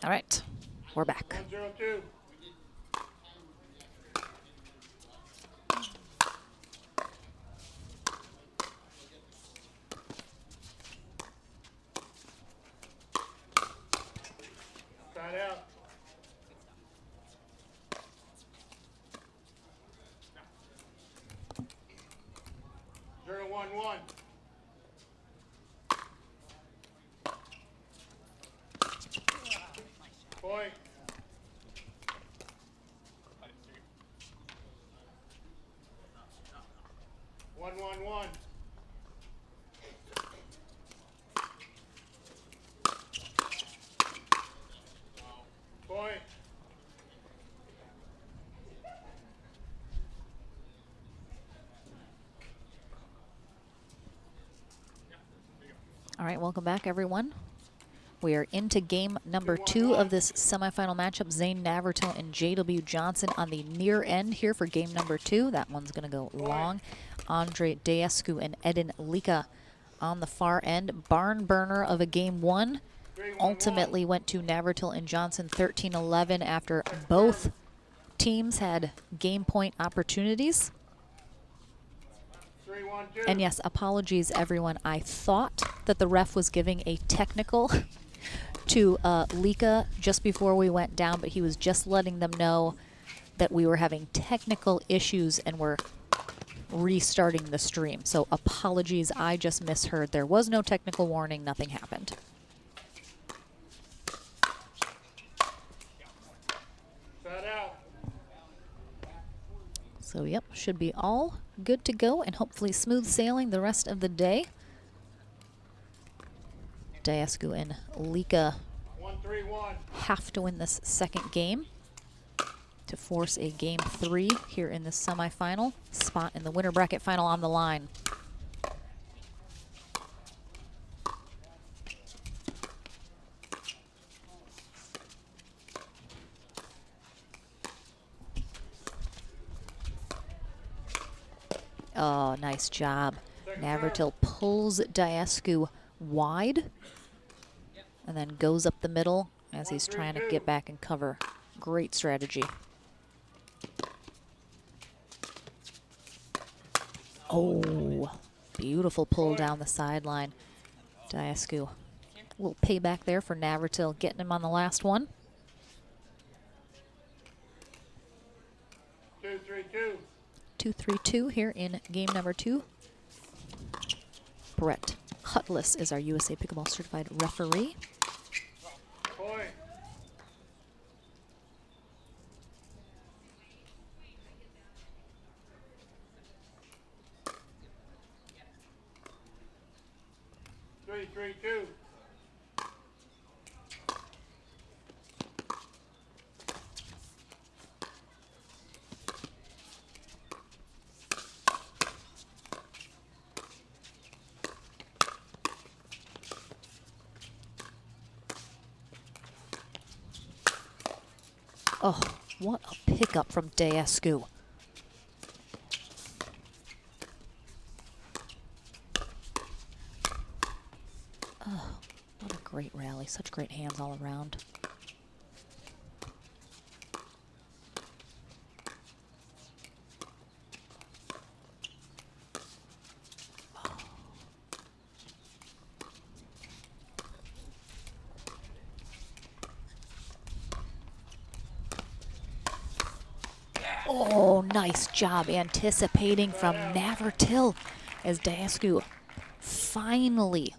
All right, we're back. 102. Side out. 0-1-1. Point. 1-1-1. Point. All right, welcome back, everyone. We are into game number 2 of this semifinal matchup. Zane Navertil and J.W. Johnson on the near end here for game number 2. That one's going to go long. Andre Deescu and Edin Lika on the far end. Barn burner of a game 1 ultimately went to Navertil and Johnson 13-11 after both teams had game point opportunities. 3-1-2. And yes, apologies, everyone. I thought that the ref was giving a technical to Lika just before we went down, but he was just letting them know that we were having technical issues and we're restarting the stream. So apologies, I just misheard. There was no technical warning, nothing happened. Side out. So yep, should be all good to go and hopefully smooth sailing the rest of the day. Deescu and Lika 1-3-1. have to win this second game to force a game 3 here in the semifinal. Spot in the winner bracket final on the line. Oh, nice job. Navertil pulls Deescu wide and then goes up the middle as he's trying to get back and cover. Great strategy. Oh, beautiful pull down the sideline. Deescu. A little payback there for Navertil, getting him on the last one. 2-3-2. 2-3-2 here in game number 2. Brett Hutless is our USA Pickleball Certified referee. Point. Three, 3-2. Oh, what a pickup from Deescu. Oh, what a great rally. Such great hands all around. Oh, nice job anticipating from Navertil as Deescu finally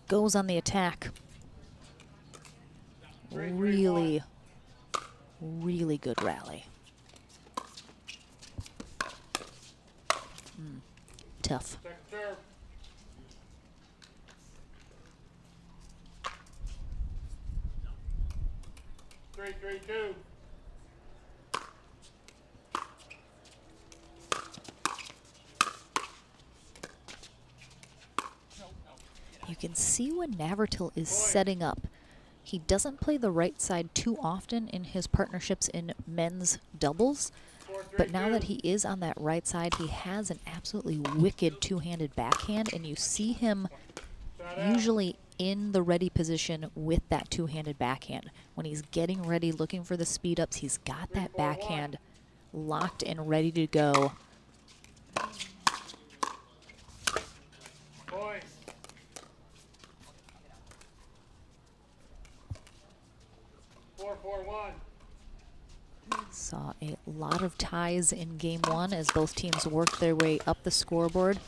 goes on the attack. Really, really good rally. Tough. Second serve. Three, 3-2. You can see when Navertil is setting up. He doesn't play the right side too often in his partnerships in men's doubles, but now that he is on that right side, he has an absolutely wicked two-handed backhand, and you see him usually in the ready position with that two-handed backhand. When he's getting ready, looking for the speed ups, he's got that backhand locked and ready to go. Point. Four, 4-1. Saw a lot of ties in game one as both teams worked their way up the scoreboard.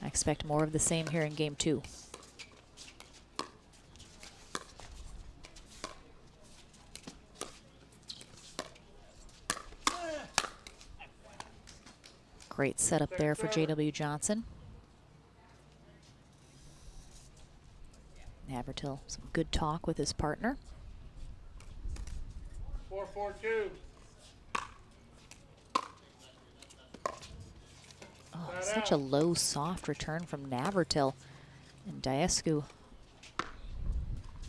I expect more of the same here in game two. Great setup there for J.W. Johnson. Navratil, some good talk with his partner. 4-4-2. Oh, such a low, soft return from Navratil. And Daescu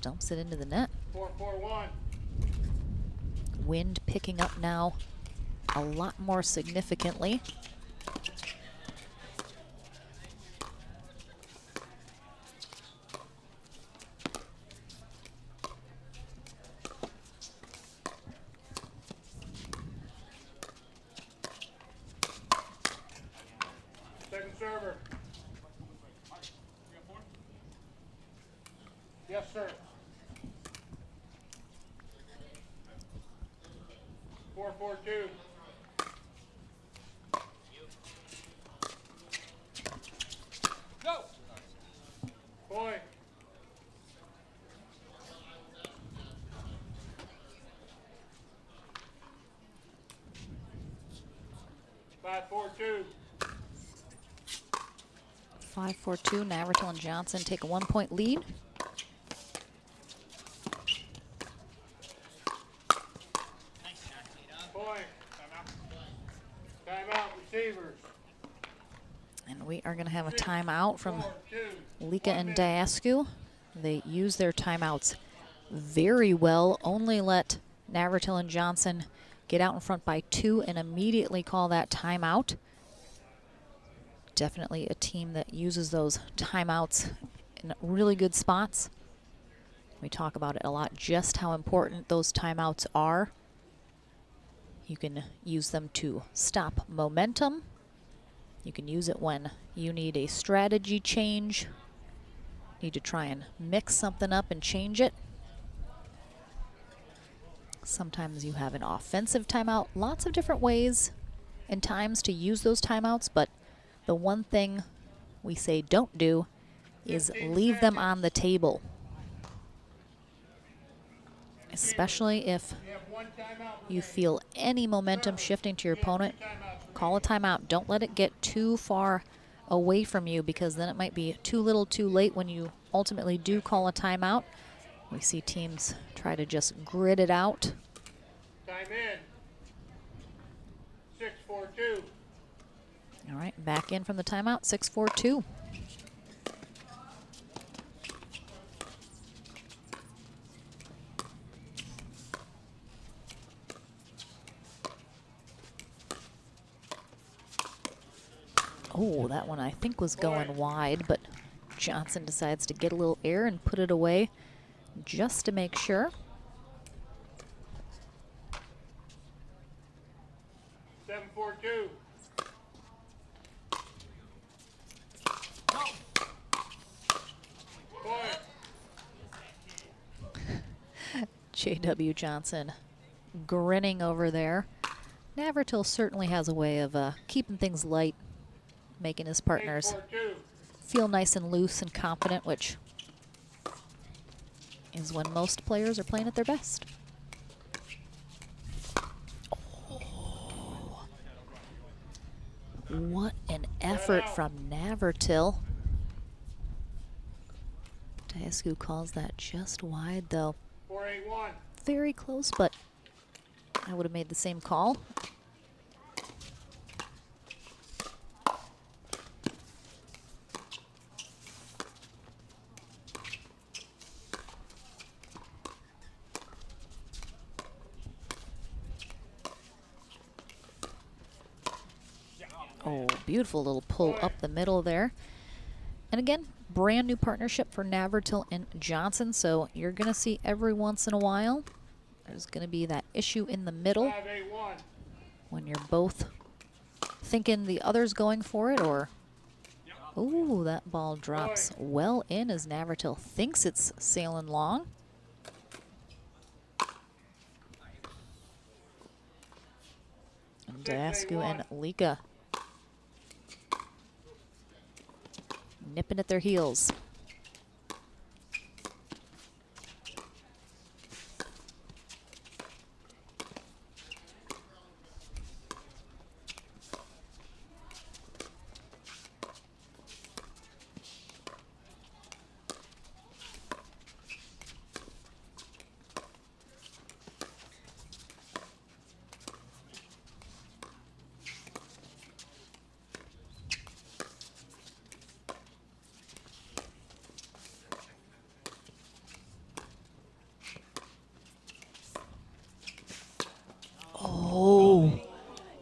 dumps it into the net. 4-4-1. Wind picking up now a lot more significantly. Second server. Yes, sir. 4-4-2. Go. Point. 5-4-2. 5-4-2, Navratil and Johnson take a 1-point lead. Point. Timeout receivers. And we are going to have a timeout from 4-2. Lika and Daescu. They use their timeouts very well. Only let Navratil and Johnson get out in front by 2 and immediately call that timeout. Definitely a team that uses those timeouts in really good spots. We talk about it a lot, just how important those timeouts are. You can use them to stop momentum. You can use it when you need a strategy change, need to try and mix something up and change it. Sometimes you have an offensive timeout, lots of different ways and times to use those timeouts, but the one thing we say don't do is leave them on the table. Especially if you feel any momentum shifting to your opponent, call a timeout. Don't let it get too far away from you, because then it might be too little too late when you ultimately do call a timeout. We see teams try to just grit it out. Time in. 6-4-2. All right, back in from the timeout, 6-4-2. Oh, that one I think was going wide, but Johnson decides to get a little air and put it away just to make sure. 7-4-2. J.W. Johnson grinning over there. Navratil certainly has a way of keeping things light, making his partners 8-4-2. feel nice and loose and confident, which is when most players are playing at their best. Oh. What an effort from Navratil. Daescu calls that just wide, though. 4-8-1. Very close, but I would have made the same call. Oh, beautiful little pull up the middle there. And again, brand new partnership for Navratil and Johnson, so you're going to see every once in a while there's going to be that issue in the middle 5-8-1. when you're both thinking the other's going for it, or ooh, that ball drops well in as Navratil thinks it's sailing long. And Dasku and Lika nipping at their heels.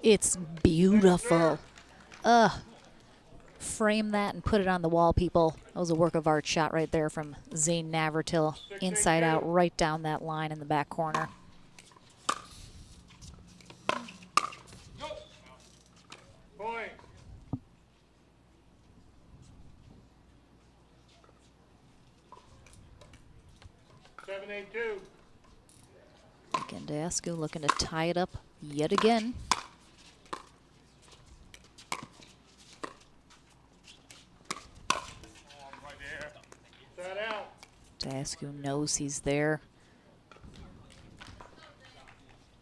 It's beautiful. Frame that and put it on the wall, people. That was a work of art shot right there from Zane Navratil. Inside out, right down that line in the back corner. Point. 7-8-2. Again, Dasku looking to tie it up yet again. Set out. Dasku knows he's there.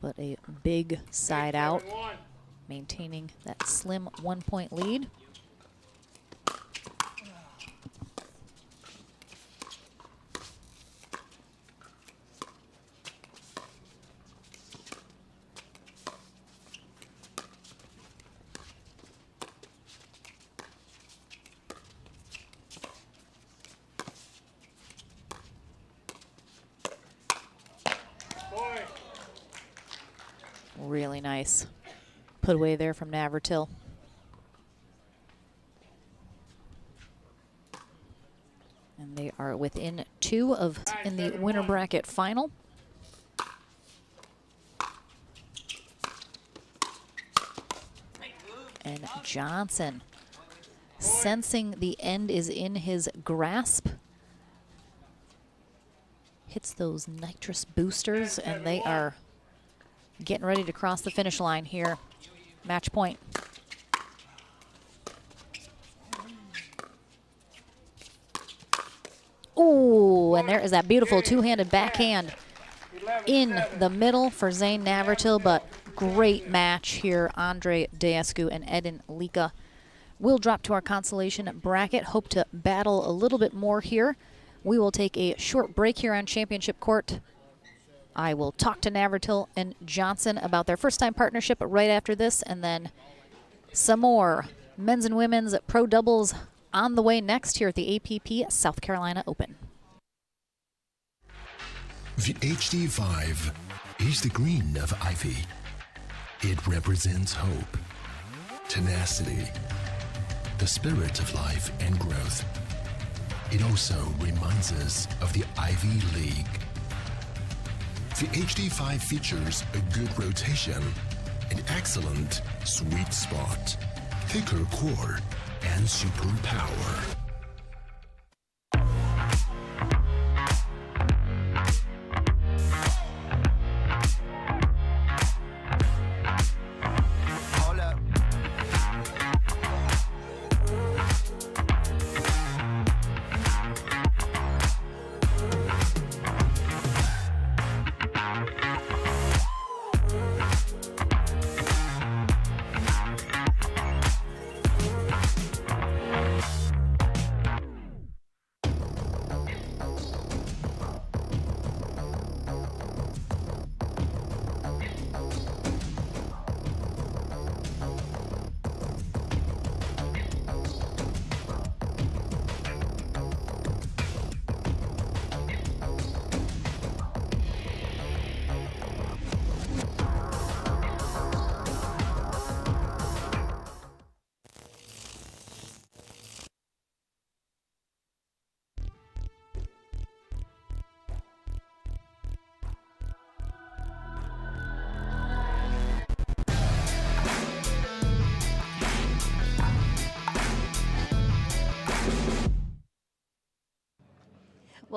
But a big side out, 8-7-1. maintaining that slim 1-point lead. Point. Really nice. Put away there from Navratil. And they are within 2 of in the winner bracket final. And Johnson, sensing the end is in his grasp, hits those nitrous boosters, and they are getting ready to cross the finish line here. Match point. Ooh, and there is that beautiful two-handed backhand in the middle for Zane Navratil, but great match here. Andre Dasku and Edin Lika will drop to our consolation bracket. Hope to battle a little bit more here. We will take a short break here on Championship Court. I will talk to Navratil and Johnson about their first-time partnership right after this, and then some more men's and women's pro doubles on the way next here at the APP South Carolina Open. The HD5 is the green of ivy. It represents hope, tenacity, the spirit of life and growth. It also reminds us of the Ivy League. The HD5 features a good rotation, an excellent sweet spot, thicker core, and super power.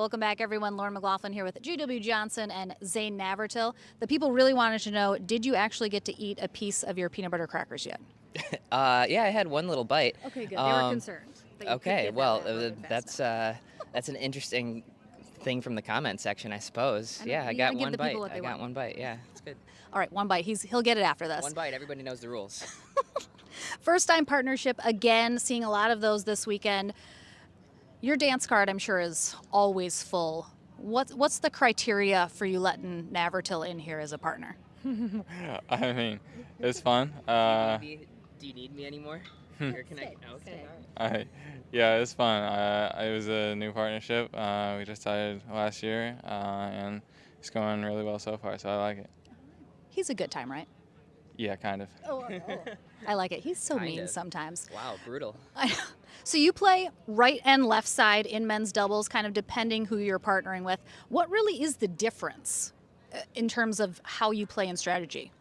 Welcome back, everyone. Lauren McLaughlin here with J.W. Johnson and Zane Navratil. The people really wanted to know, did you actually get to eat a piece of your peanut butter crackers yet? Yeah, I had one little bite. Okay, good. They were concerned. that you could Okay, get well, that really fast that's an interesting thing from the comment section, I suppose. I know, Yeah, I you got gotta give one the bite. people what I they got want. one bite. Yeah, it's good. All right, one bite. He'll get it after this. One bite. Everybody knows the rules. First time partnership again, seeing a lot of those this weekend. Your dance card, I'm sure, is always full. What's the criteria for you letting Navratil in here as a partner? I mean, it's fun. Do you need me anymore? Here, can I? Okay. Yeah, it's fun. It was a new partnership. We just started last year, and it's going really well so far, so I like it. He's a good time, right? Yeah, kind of. I like it. He's so Kind mean of. sometimes. Wow, brutal. So you play right and left side in men's doubles, kind of depending who you're partnering with. What really is the difference in terms of how you play in strategy?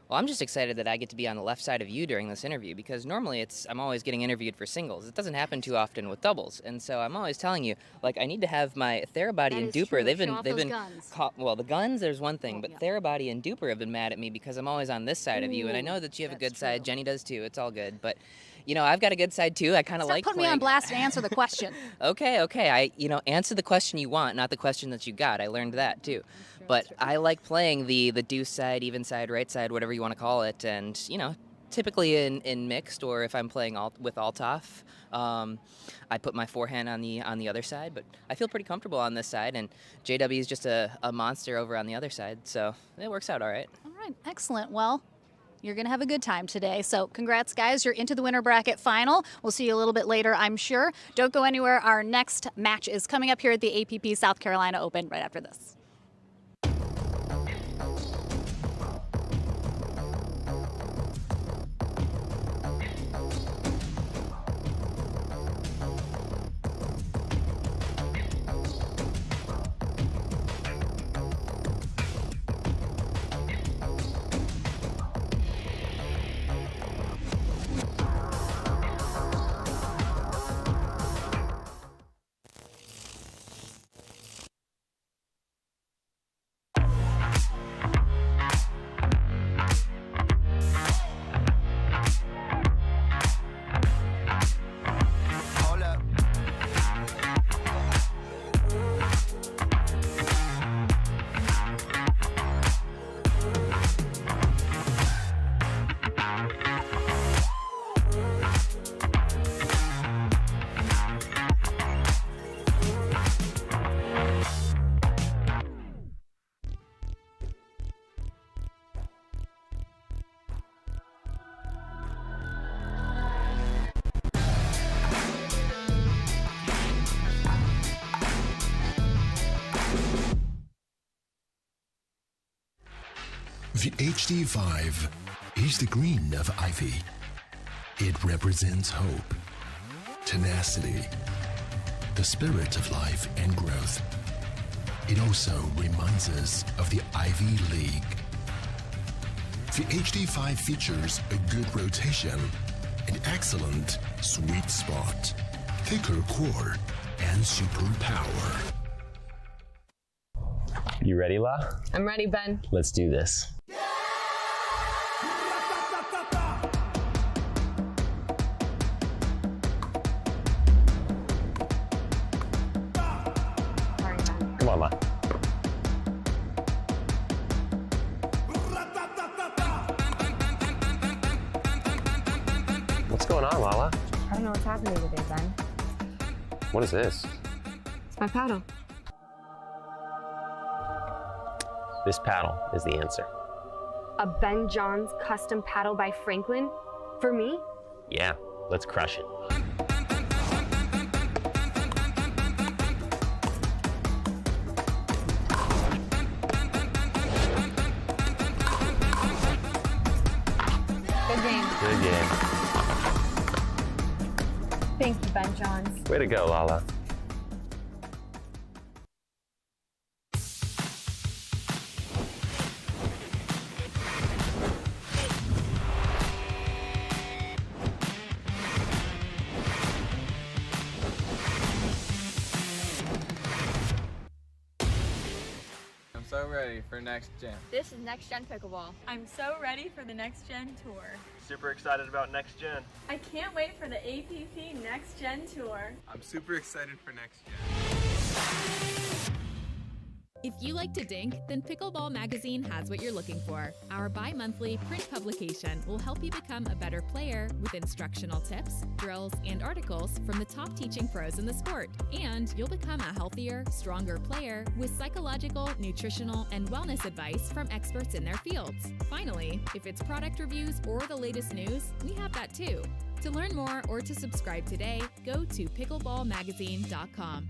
Well, I'm just excited that I get to be on the left side of you during this interview because normally I'm always getting interviewed for singles. It doesn't happen too often with doubles, and so I'm always telling you, like, I need to have my Therabody That and is Duper. true. They've Show been off they've those been guns. well, the guns there's one thing, Oh, but yeah. Therabody and Duper have been mad at me because I'm always on this side of you, and I Ooh, know that you have a that's good side. true. Jenny does too. It's all good, but I've got a good side too. I kind of Stop like putting playing. me on blast and answer the question. Okay. I answer the question you want, not the question that you got. I learned that too. But I like playing the deuce side, even side, right side, whatever you want to call it, and typically in mixed, or if I'm playing with Altoff, I put my forehand on the other side. But I feel pretty comfortable on this side, and JW is just a monster over on the other side, so it works out all right. All right, excellent. Well, you're going to have a good time today. So congrats, guys. You're into the winter bracket final. We'll see you a little bit later, I'm sure. Don't go anywhere. Our next match is coming up here at the APP South Carolina Open right after this. The HD5 is the green of ivy. It represents hope, tenacity, the spirit of life and growth. It also reminds us of the Ivy League. The HD5 features a good rotation, an excellent sweet spot, thicker core, and super power. You ready, La? I'm ready, Ben. Let's do this. Sorry, Ben. Come on, La. What's going on, Lala? I don't know what's happening today, Ben. What is this? It's my paddle. This paddle is the answer. A Ben Johns custom paddle by Franklin? For me? Yeah, let's crush it. Good game. Good game. Thank you, Ben Johns. Way to go, Lala. I'm so ready for next gen. This is Next Gen Pickleball. I'm so ready for the Next Gen Tour. Super excited about next gen. I can't wait for the APP Next Gen Tour. I'm super excited for next gen. If you like to dink, then Pickleball Magazine has what you're looking for. Our bi-monthly print publication will help you become a better player with instructional tips, drills, and articles from the top teaching pros in the sport. And you'll become a healthier, stronger player with psychological, nutritional, and wellness advice from experts in their fields. Finally, if it's product reviews or the latest news, we have that too. To learn more or to subscribe today, go to pickleballmagazine.com.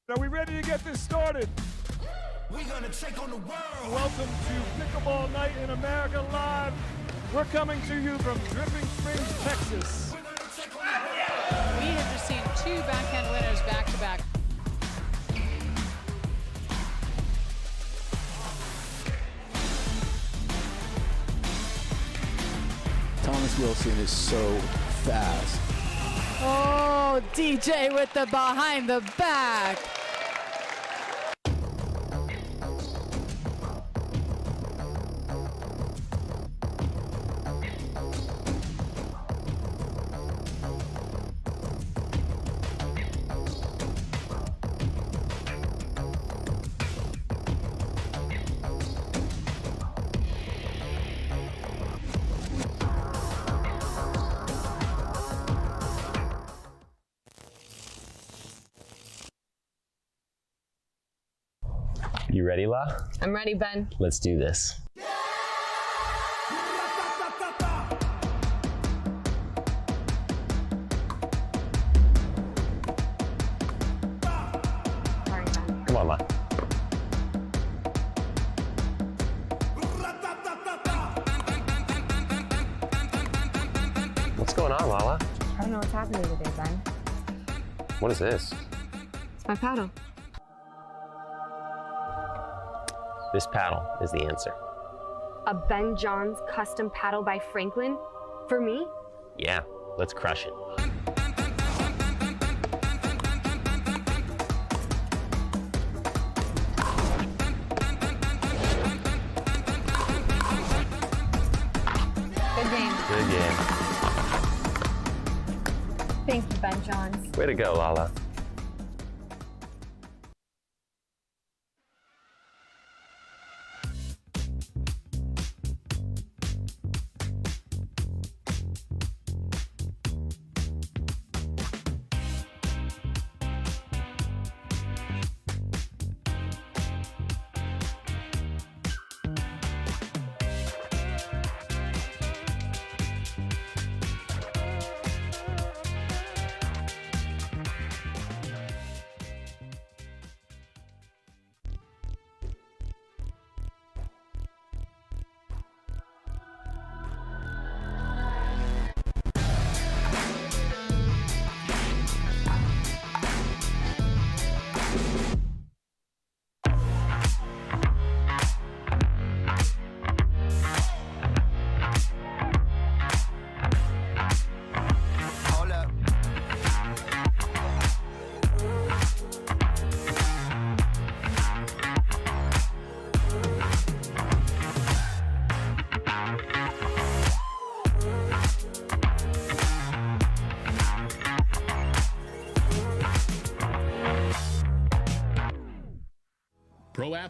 Are we ready to get this started? We're gonna take on the world. Welcome to Pickleball Night in America Live. We're coming to you from Dripping Springs, Texas. We have just seen two backhand winners back to back. Thomas Wilson is so fast. Oh, DJ with the behind the back. You ready, La? I'm ready, Ben. Let's do this. Sorry, Ben. Come on, La. What's going on, Lala? I don't know what's happening today, Ben. What is this? It's my paddle. This paddle is the answer. A Ben Johns custom paddle by Franklin? For me? Yeah, let's crush it. Good game. Good game. Thank you, Ben Johns. Way to go, Lala.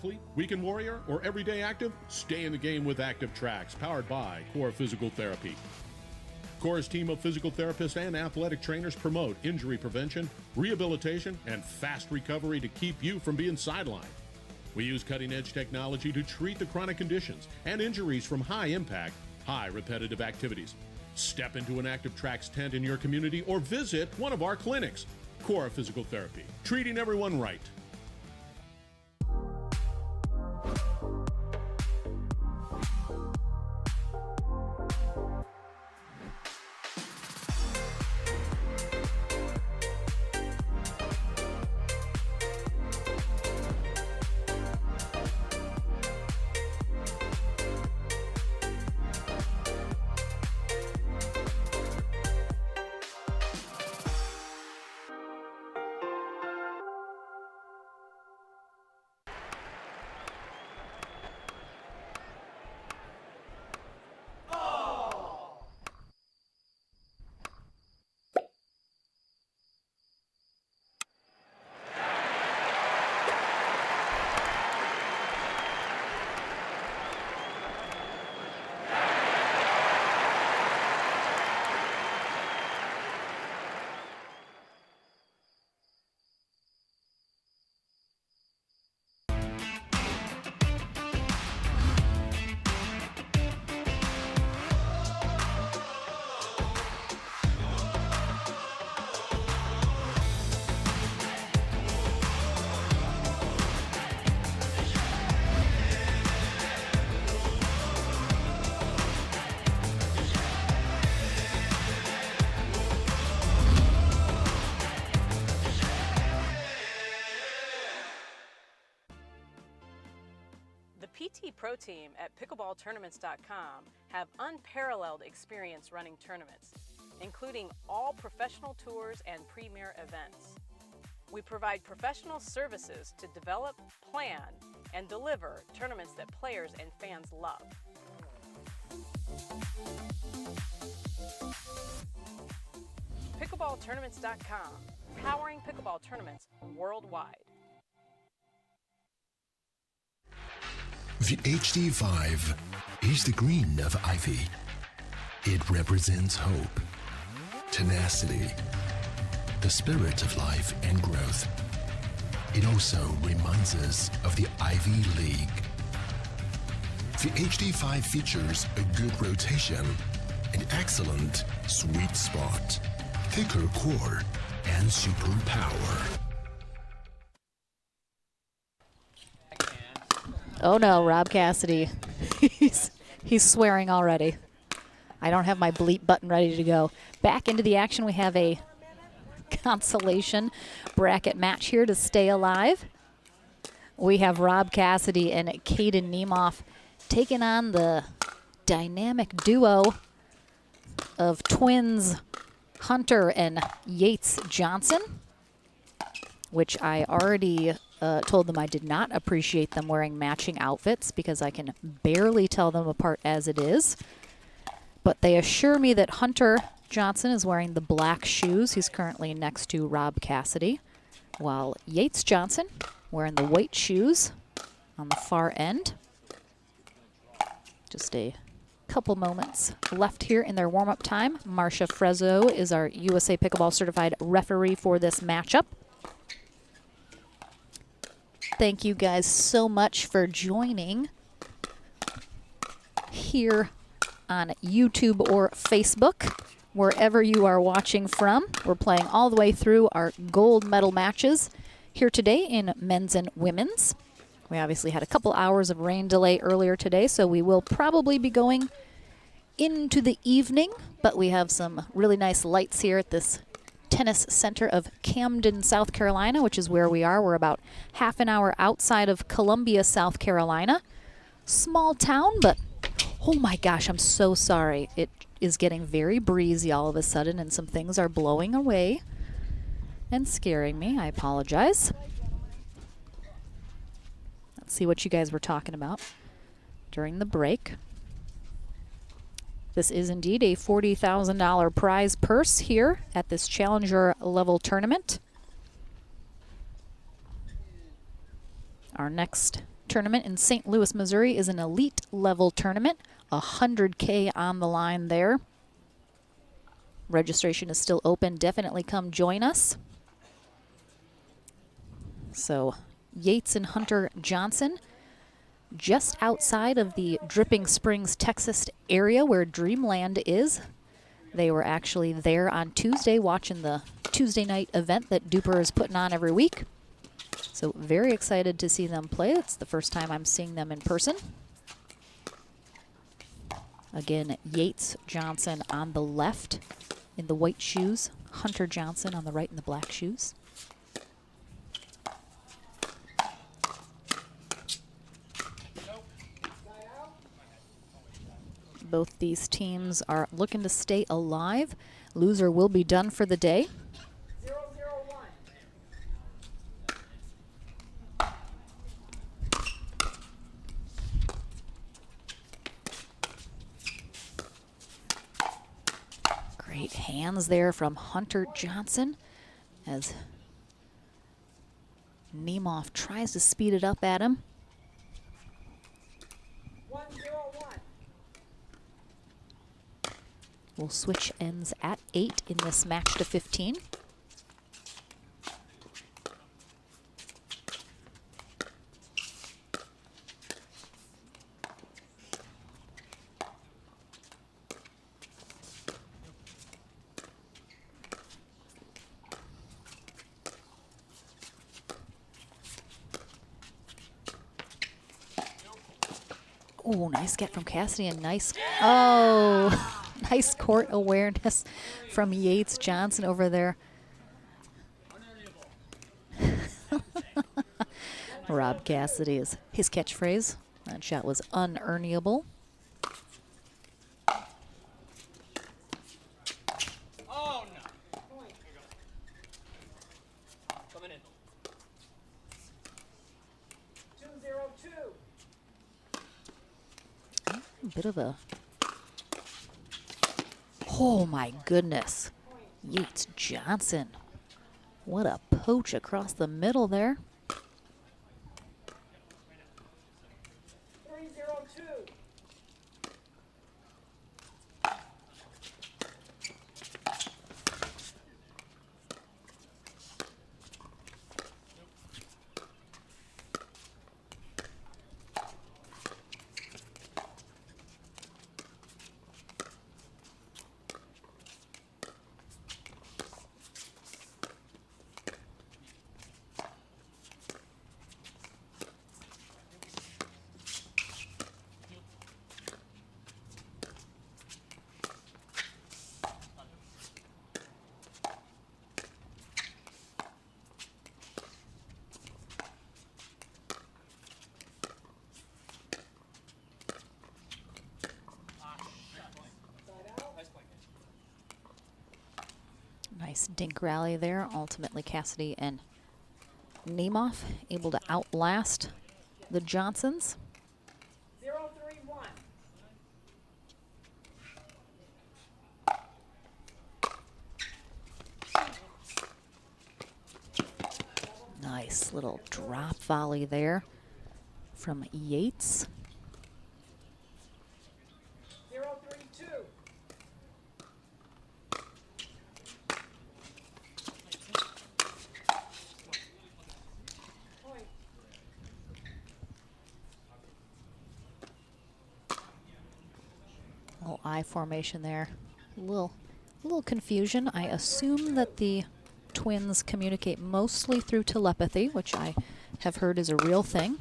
athlete, weekend warrior, or everyday active? Stay in the game with Active Tracks, powered by Core Physical Therapy. Core's team of physical therapists and athletic trainers promote injury prevention, rehabilitation, and fast recovery to keep you from being sidelined. We use cutting-edge technology to treat the chronic conditions and injuries from high-impact, high repetitive activities. Step into an Active Tracks tent in your community or visit one of our clinics. Core Physical Therapy, treating everyone right. The PT Pro team at pickleballtournaments.com have unparalleled experience running tournaments, including all professional tours and premier events. We provide professional services to develop, plan, and deliver tournaments that players and fans love. Pickleballtournaments.com, powering pickleball tournaments worldwide. The HD5 is the green of ivy. It represents hope, tenacity, the spirit of life and growth. It also reminds us of the Ivy League. The HD5 features a good rotation, an excellent sweet spot, thicker core, and super power. Oh no, Rob Cassidy. he's swearing already. I don't have my bleep button ready to go. Back into the action, we have a consolation bracket match here to stay alive. We have Rob Cassidy and Caden Niemoff taking on the dynamic duo of twins Hunter and Yates Johnson, which I already told them I did not appreciate them wearing matching outfits because I can barely tell them apart as it is. But they assure me that Hunter Johnson is wearing the black shoes. He's currently next to Rob Cassidy, while Yates Johnson wearing the white shoes on the far end. Just a couple moments left here in their warm-up time. Marcia Frezzo is our USA Pickleball certified referee for this matchup. Thank you guys so much for joining here on YouTube or Facebook, wherever you are watching from. We're playing all the way through our gold medal matches here today in men's and women's. We obviously had a couple hours of rain delay earlier today, so we will probably be going into the evening, but we have some really nice lights here at this tennis center of Camden, South Carolina, which is where we are. We're about half an hour outside of Columbia, South Carolina. Small town, but oh my gosh, I'm so sorry. It is getting very breezy all of a sudden, and some things are blowing away and scaring me. I apologize. Let's see what you guys were talking about during the break. This is indeed a $40,000 prize purse here at this challenger level tournament. Our next tournament in St. Louis, Missouri is an elite level tournament. 100K on the line there. Registration is still open. Definitely come join us. So Yates and Hunter Johnson, just outside of the Dripping Springs, Texas area where Dreamland is. They were actually there on Tuesday watching the Tuesday night event that Duper is putting on every week. So very excited to see them play. It's the first time I'm seeing them in person. Again, Yates, Johnson on the left in the white shoes. Hunter Johnson on the right in the black shoes. Both these teams are looking to stay alive. Loser will be done for the day. Great hands there from Hunter Johnson as Nemeth tries to speed it up at him. 101. We'll switch ends at 8 in this match to 15. Oh, nice get from Cassidy and nice, oh, nice court awareness from Yates Johnson over there. Rob Cassidy is his catchphrase. That shot was unearnable. Oh no. Coming in. 202. A bit of a, oh my goodness. Yates Johnson. What a poach across the middle there. 302. Nice dink rally there. Ultimately, Cassidy and Nemeth able to outlast the Johnsons. 031. Nice little drop volley there from Yates. 032. Little I formation there. A little confusion. I assume that the twins communicate mostly through telepathy, which I have heard is a real thing.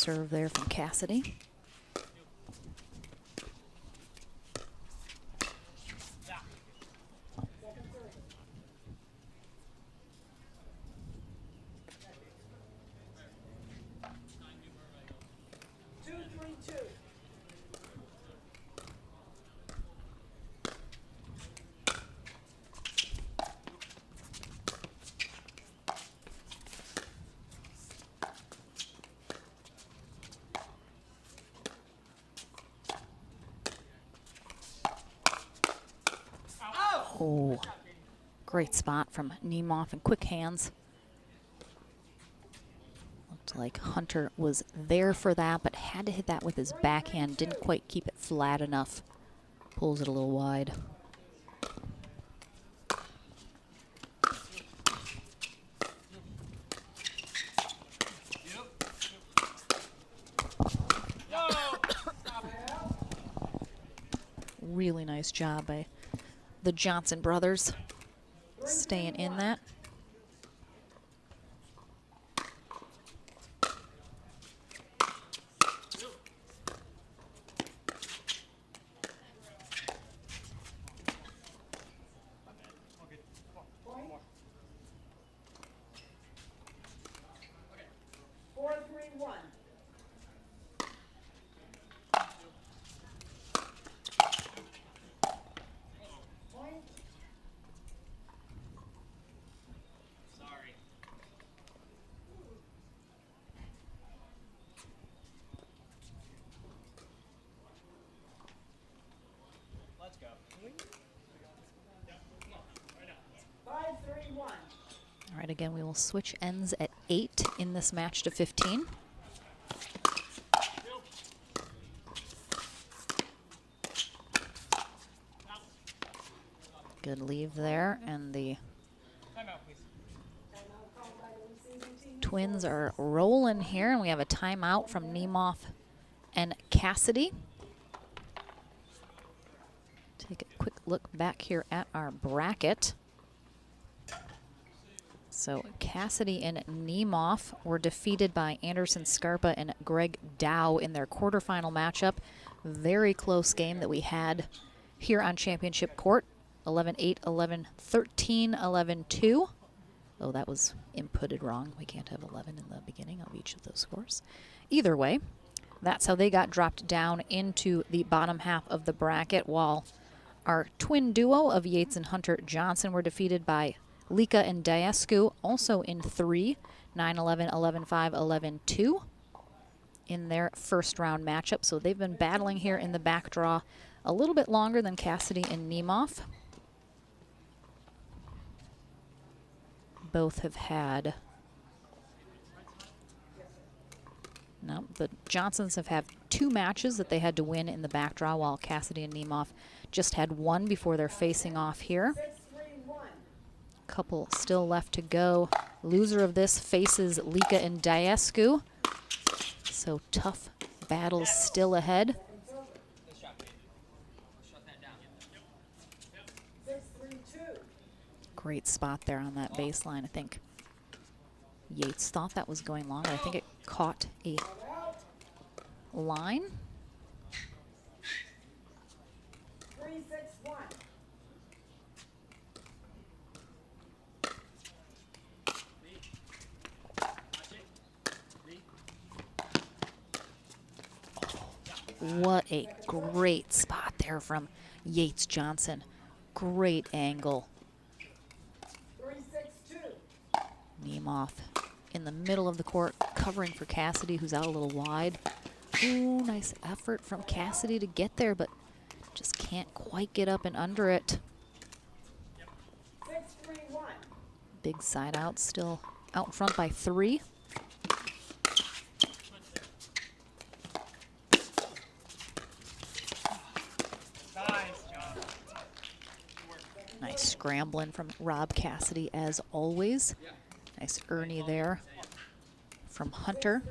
serve there from Cassidy. Oh, great spot from Nemeth and quick hands. Looked like Hunter was there for that, but had to hit that with his backhand. Didn't quite keep it flat enough. Pulls it a little wide. Really nice job by the Johnson brothers staying in that. All right, again, we will switch ends at 8 in this match to 15. Good leave there, and the Twins are rolling here, and we have a timeout from Nemeth and Cassidy. Take a quick look back here at our bracket. So Cassidy and Nemeth were defeated by Anderson Scarpa and Greg Dow in their quarterfinal matchup. Very close game that we had here on Championship Court. 11-8, 11-13, 11-2. Oh, that was inputted wrong. We can't have 11 in the beginning of each of those scores. Either way, that's how they got dropped down into the bottom half of the bracket, while our twin duo of Yates and Hunter Johnson were defeated by Lika and Diascu, also in 3, 9-11, 11-5, 11-2 in their first round matchup. So they've been battling here in the back draw a little bit longer than Cassidy and Nemeth. Both have had, no, the Johnsons have had 2 matches that they had to win in the back draw, while Cassidy and Nemeth just had 1 before they're facing off here. Couple still left to go. Loser of this faces Lika and Diascu. So tough battles still ahead. Great spot there on that baseline. I think Yates thought that was going long, but I think it caught a line. 3-6-1. What a great spot there from Yates Johnson. Great angle. 3-6-2. Nemeth in the middle of the court, covering for Cassidy, who's out a little wide. Ooh, nice effort from Cassidy to get there, but just can't quite get up and under it. 6-3-1. Big side out, still out in front by 3. Nice scrambling from Rob Cassidy as always. Nice Ernie there from Hunter.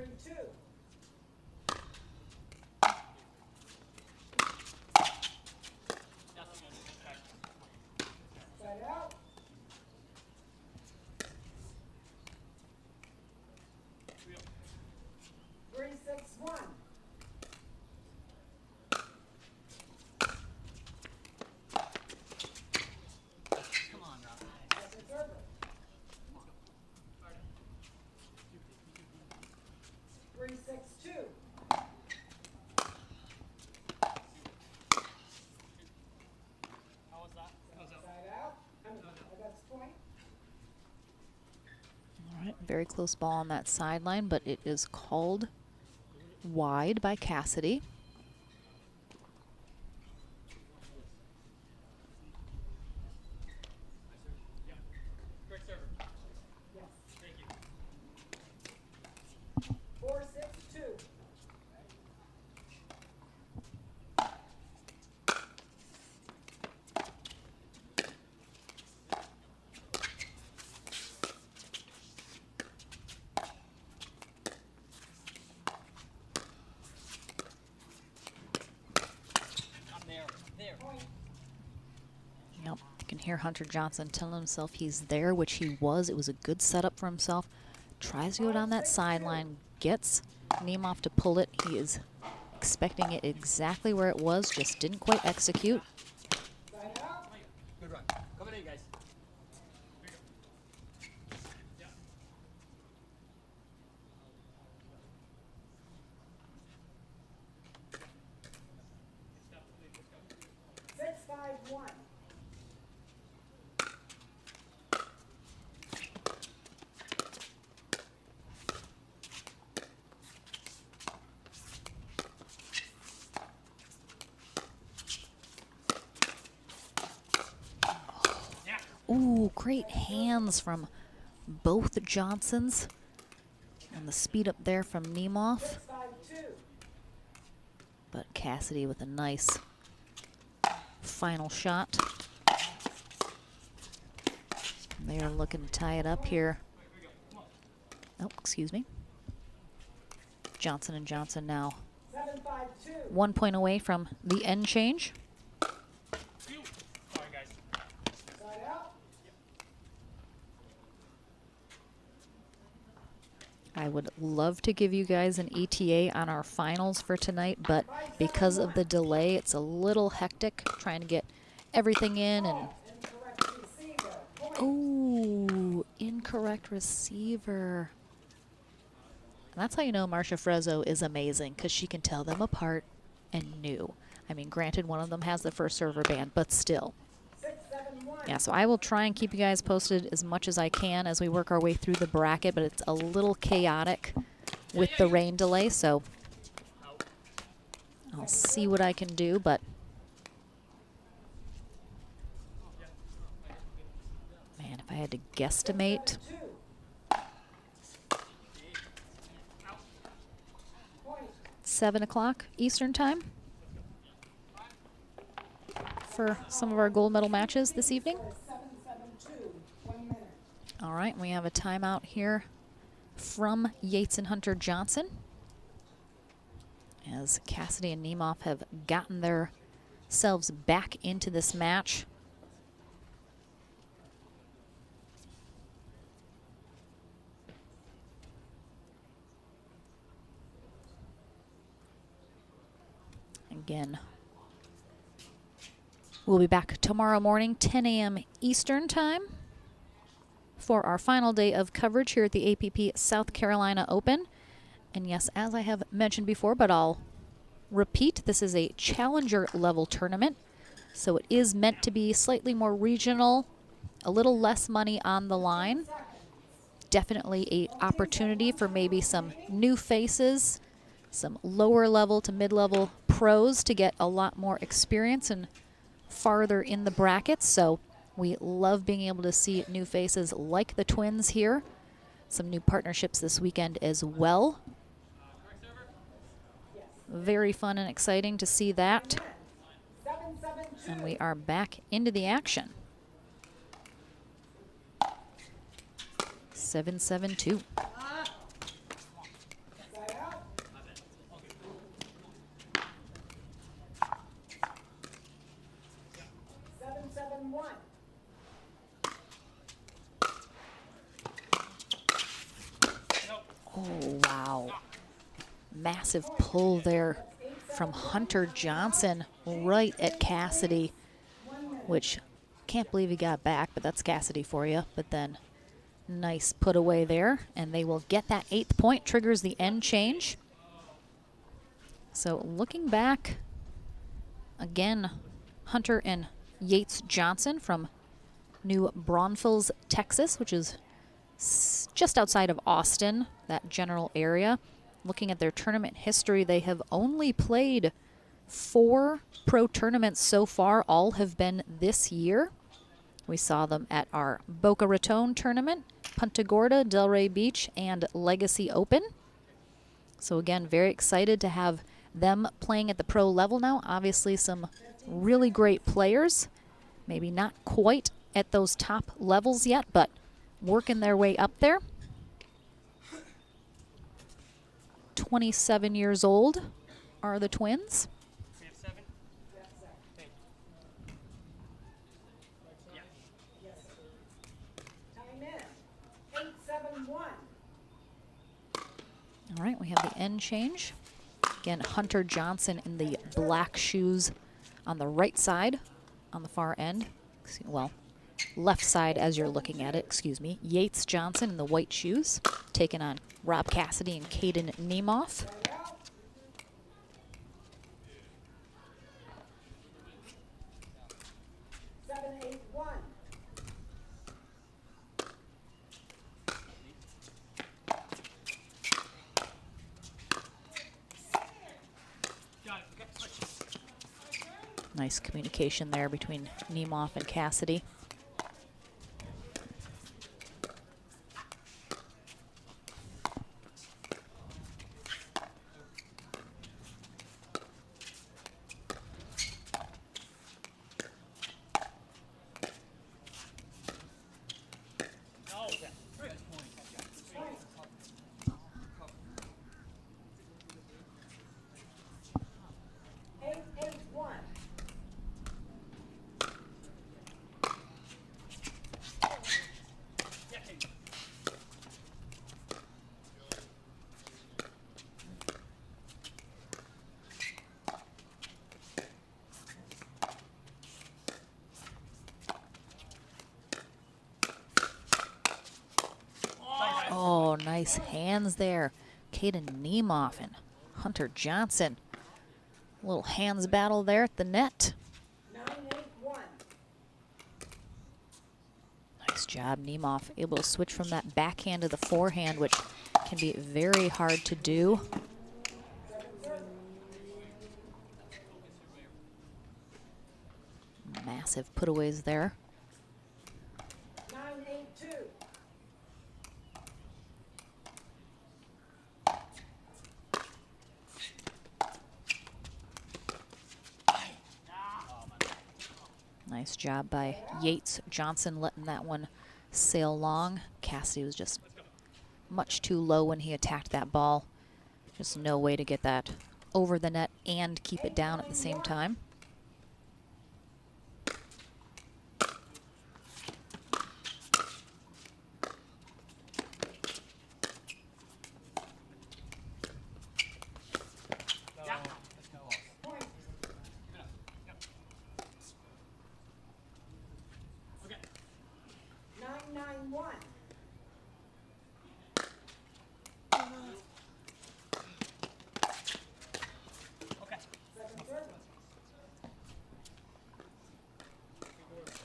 All right, very close ball on that sideline, but it is called wide by Cassidy. Correct server. Yes. Thank you. 4-6-2. Yep, you can hear Hunter Johnson telling himself he's there, which he was. It was a good setup for himself. Tries to go down that sideline, gets Nemeth to pull it. He is expecting it exactly where it was, just didn't quite execute. Good run. Coming in, guys. 6-5-1. Ooh, great hands from both Johnsons. And the speed up there from Nemeth. But Cassidy with a nice final shot. They are looking to tie it up here. Oh, excuse me. Johnson and Johnson now 1 point away from the end change. I would love to give you guys an ETA on our finals for tonight, but because of the delay, it's a little hectic trying to get everything in. And oh, incorrect receiver. And that's how you know Marcia Frezzo is amazing, because she can tell them apart and knew. I mean, granted, one of them has the first server ban, but still. Yeah, so I will try and keep you guys posted as much as I can as we work our way through the bracket, but it's a little chaotic with the rain delay, so I'll see what I can do, but man, if I had to guesstimate, $7 o'clock Eastern time for some of our gold medal matches this evening. All right, we have a timeout here from Yates and Hunter Johnson, as Cassidy and Nemeth have gotten themselves back into this match. Again, we'll be back tomorrow morning, 10 a.m. Eastern time, for our final day of coverage here at the APP South Carolina Open. And yes, as I have mentioned before, but I'll repeat, this is a challenger level tournament, so it is meant to be slightly more regional, a little less money on the line. Definitely an opportunity for maybe some new faces, some lower level to mid-level pros to get a lot more experience and farther in the brackets. So we love being able to see new faces like the twins here. Some new partnerships this weekend as well. Very fun and exciting to see that. And we are back into the action. 7-7-2. Oh, wow. Massive pull there from Hunter Johnson right at Cassidy, which can't believe he got back, but that's Cassidy for you. But then nice put away there, and they will get that 8th point, triggers the end change. So looking back, again, Hunter and Yates Johnson from New Braunfels, Texas, which is just outside of Austin, that general area. Looking at their tournament history, they have only played 4 pro tournaments so far. All have been this year. We saw them at our Boca Raton tournament, Punta Gorda, Delray Beach, and Legacy Open. So again, very excited to have them playing at the pro level now. Obviously some really great players. Maybe not quite at those top levels yet, but working their way up there. 27 years old are the twins. All right, we have the end change. Again, Hunter Johnson in the black shoes on the right side, on the far end. Well, left side as you're looking at it, excuse me. Yates Johnson in the white shoes, taking on Rob Cassidy and Caden Niemoff. Nice communication there between Niemoff and Cassidy. Oh, nice hands there. Caden Niemoff and Hunter Johnson. A little hands battle there at the net. Nice job, Niemoff. Able to switch from that backhand to the forehand, which can be very hard to do. Massive putaways there. Nice job by Yates Johnson letting that one sail long. Cassidy was just much too low when he attacked that ball. Just no way to get that over the net and keep it down at the same time.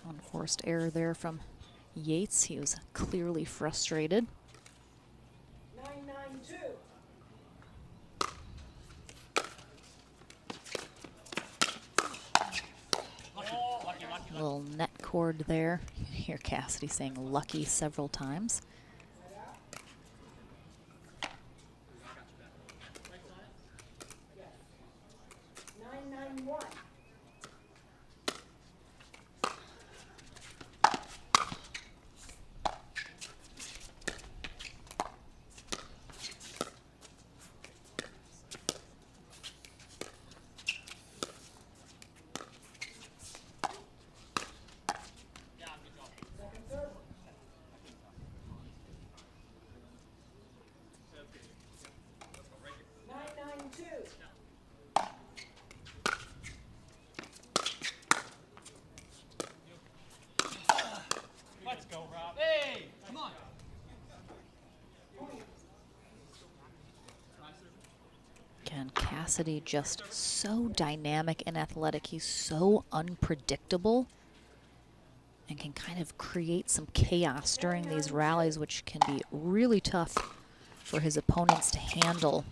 Unforced error there from Yates. He was clearly frustrated. 9-9-2. Little net cord there. You hear Cassidy saying lucky several times. Again, Cassidy just so dynamic and athletic. He's so unpredictable. and can kind of create some chaos during these rallies, which can be really tough for his opponents to handle.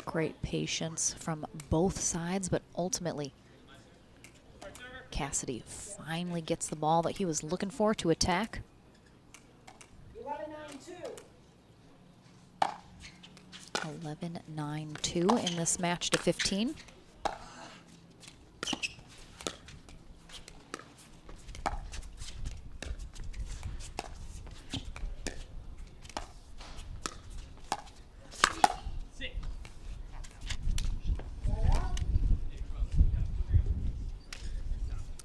Great patience from both sides, but ultimately Cassidy finally gets the ball that he was looking for to attack. 11-9-2 in this match to 15.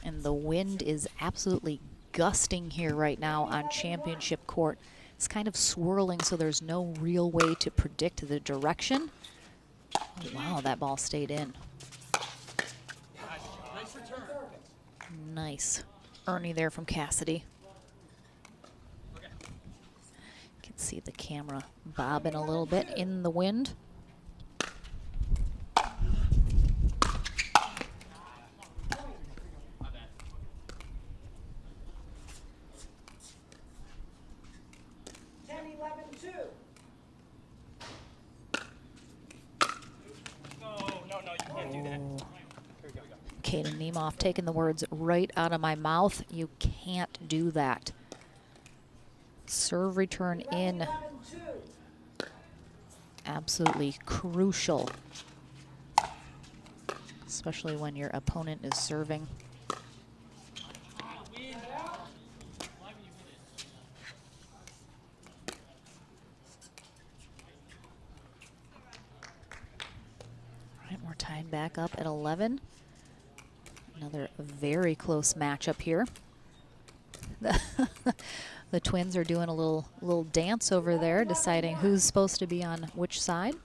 And the wind is absolutely gusting here right now on championship court. It's kind of swirling, so there's no real way to predict the direction. Oh, wow, that ball stayed in. Nice Ernie there from Cassidy. You can see the camera bobbing a little bit in the wind. Kaden Nemeth taking the words right out of my mouth. You can't do that. Serve return in. Absolutely crucial, especially when your opponent is serving. All right, we're tied back up at 11. Another very close matchup here. The Twins are doing a little dance over there, deciding who's supposed to be on which side.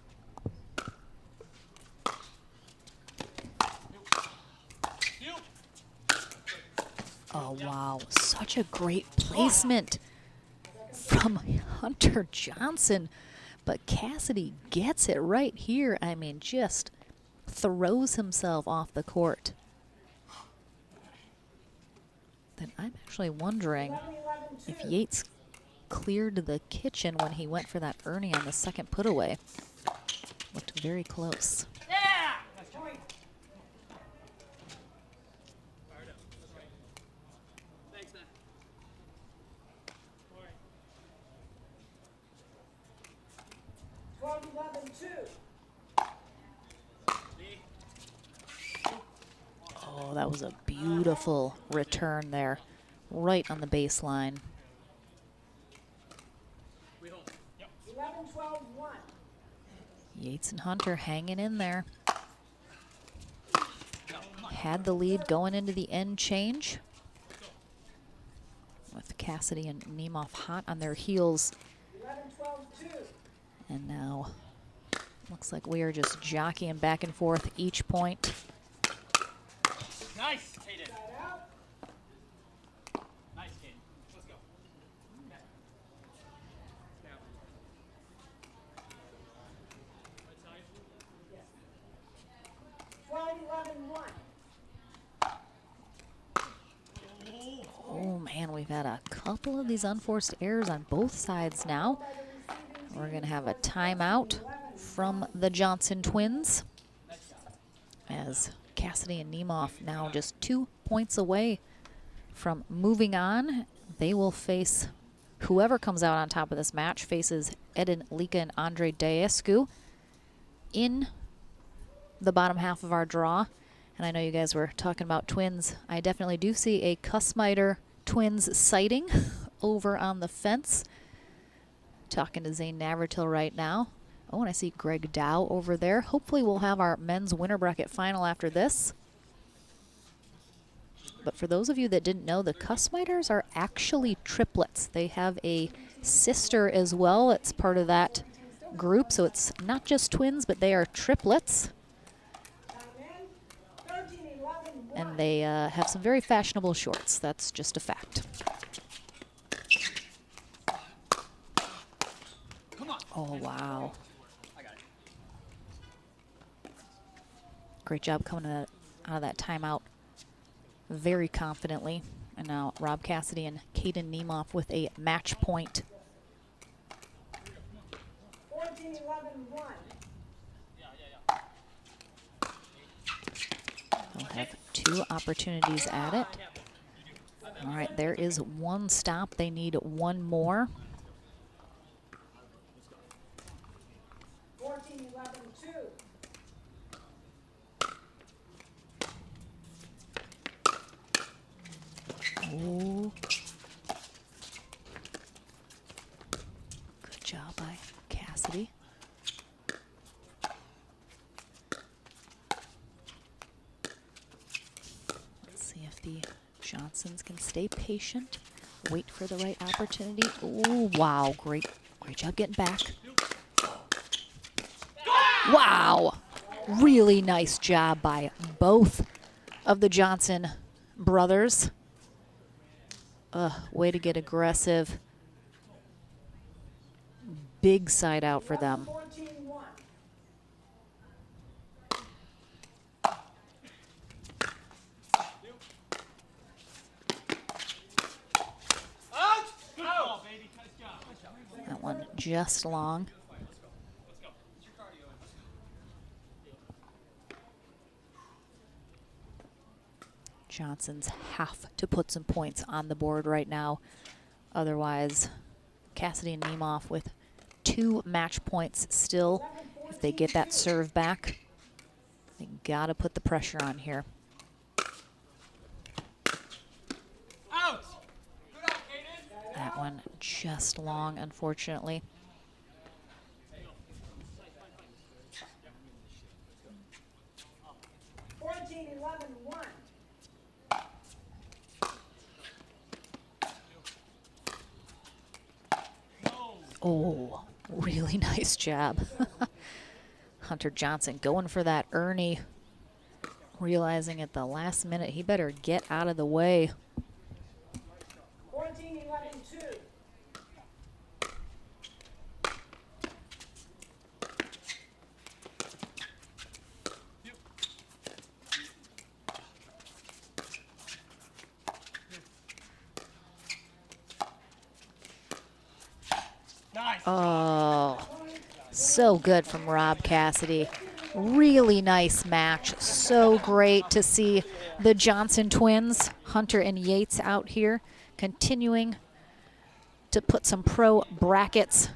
Oh, wow. Such a great placement from Hunter Johnson. But Cassidy gets it right here. I mean, just throws himself off the court. Then I'm actually wondering if Yates cleared the kitchen when he went for that Ernie on the second put away. Looked very close. Yeah! 12-11-2. Oh, that was a beautiful return there, right on the baseline. 11-12-1. Yates and Hunter hanging in there. Had the lead going into the end change, with Cassidy and Nemeth hot on their heels. 11-12-2. And now looks like we are just jockeying back and forth each point. Nice, Kaden. Nice, Kaden. Let's go. Okay. Now. Right side? Yes. 12-11-1. Oh man, we've had a couple of these unforced errors on both sides now. We're going to have a timeout from the Johnson twins, as Cassidy and Nemeth now just 2 points away from moving on. They will face whoever comes out on top of this match, faces Eden Lika and Andre Daescu in the bottom half of our draw. And I know you guys were talking about twins. I definitely do see a Kussmeiter twins sighting over on the fence. Talking to Zane Navratil right now. Oh, and I see Greg Dow over there. Hopefully we'll have our men's winner bracket final after this. But for those of you that didn't know, the Cussmiters are actually triplets. They have a sister as well. It's part of that group, so it's not just twins, but they are triplets. And they have some very fashionable shorts. That's just a fact. Oh, wow. Great job coming out of that timeout very confidently. And now Rob Cassidy and Caden Niemoff with a match point. 14-11-1. They'll have 2 opportunities at it. All right, there is 1 stop. They need 1 more. 14-11-2. Oh. Good job by Cassidy. Let's see if the Johnsons can stay patient, wait for the right opportunity. Oh, wow, great job getting back. Wow, really nice job by both of the Johnson brothers. Way to get aggressive. Big side out for them. 14-1. That one just long. Johnsons have to put some points on the board right now. Otherwise, Cassidy and Niemoff with 2 match points still. If they get that serve back, they gotta put the pressure on here. That one just long, unfortunately. Oh, really nice job. Hunter Johnson going for that Ernie, realizing at the last minute he better get out of the way. 14-11-2. Oh, so good from Rob Cassidy. Really nice match. So great to see the Johnson twins, Hunter and Yates, out here continuing to put some pro brackets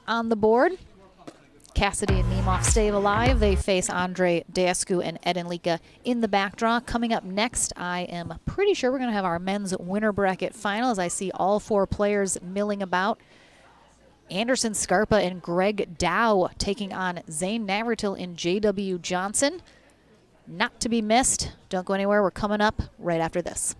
on the board. Cassidy and Niemoff stay alive. They face Andre Dascu and Ed Enlika in the back draw. Coming up next, I am pretty sure we're going to have our men's winner bracket finals. I see all 4 players milling about. Anderson Scarpa and Greg Dow taking on Zane Navratil and J.W. Johnson. Not to be missed. Don't go anywhere. We're coming up right after this.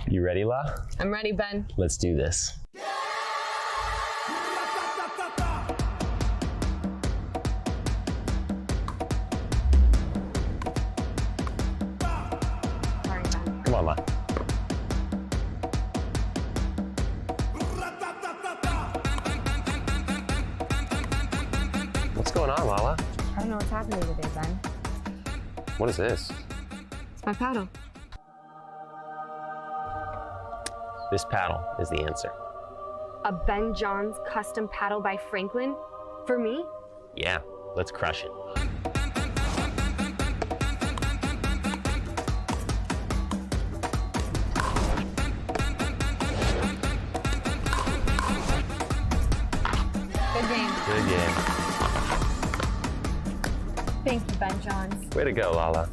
You ready, La? I'm ready, Ben. Let's do this. Sorry, Ben. Come on, La. What's going on, Lala? I don't know what's happening today, Ben. What is this? It's my paddle. This paddle is the answer. A Ben Johns custom paddle by Franklin? For me? Yeah, let's crush it. Good game. Good game. Thank you, Ben Johns. Way to go, Lala.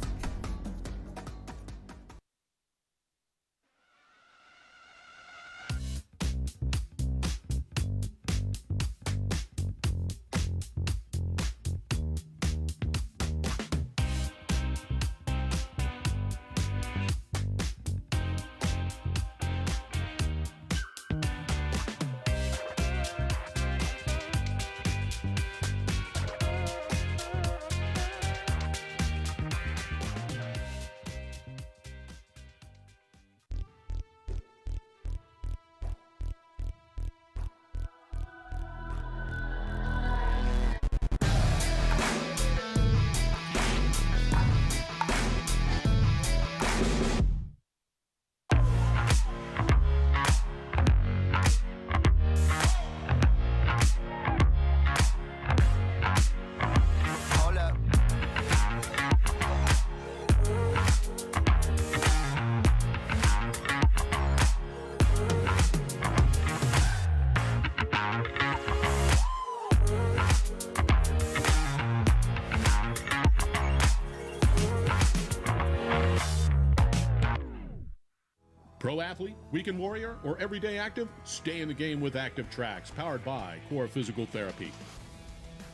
Pro athlete, weekend warrior, or everyday active? Stay in the game with Active Tracks, powered by Core Physical Therapy.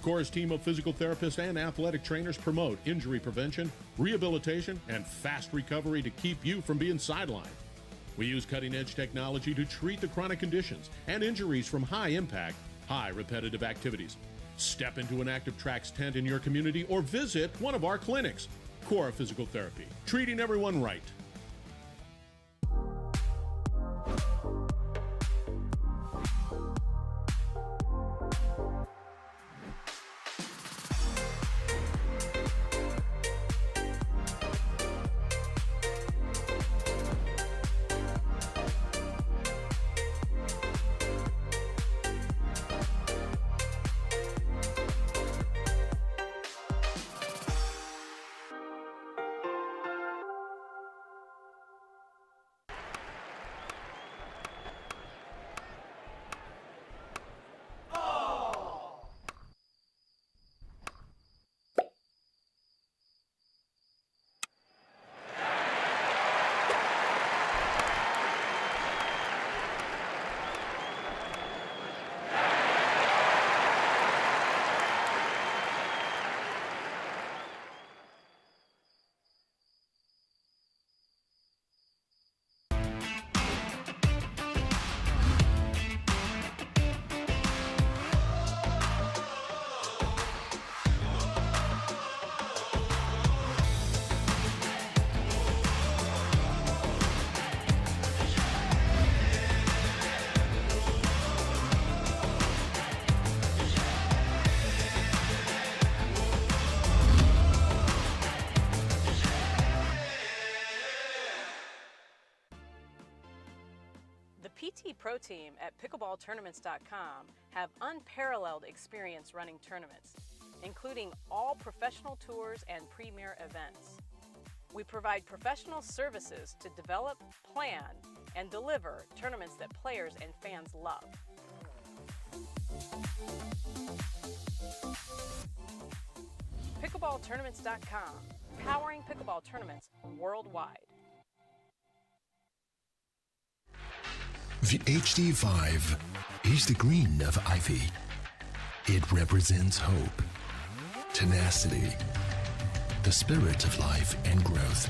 Core's team of physical therapists and athletic trainers promote injury prevention, rehabilitation, and fast recovery to keep you from being sidelined. We use cutting-edge technology to treat the chronic conditions and injuries from high-impact, high repetitive activities. Step into an Active Tracks tent in your community or visit one of our clinics. Core Physical Therapy, treating everyone right. The PT Pro team at pickleballtournaments.com have unparalleled experience running tournaments, including all professional tours and premier events. We provide professional services to develop, plan, and deliver tournaments that players and fans love. Pickleballtournaments.com, powering pickleball tournaments worldwide. The HD5 is the green of ivy. It represents hope, tenacity, the spirit of life and growth.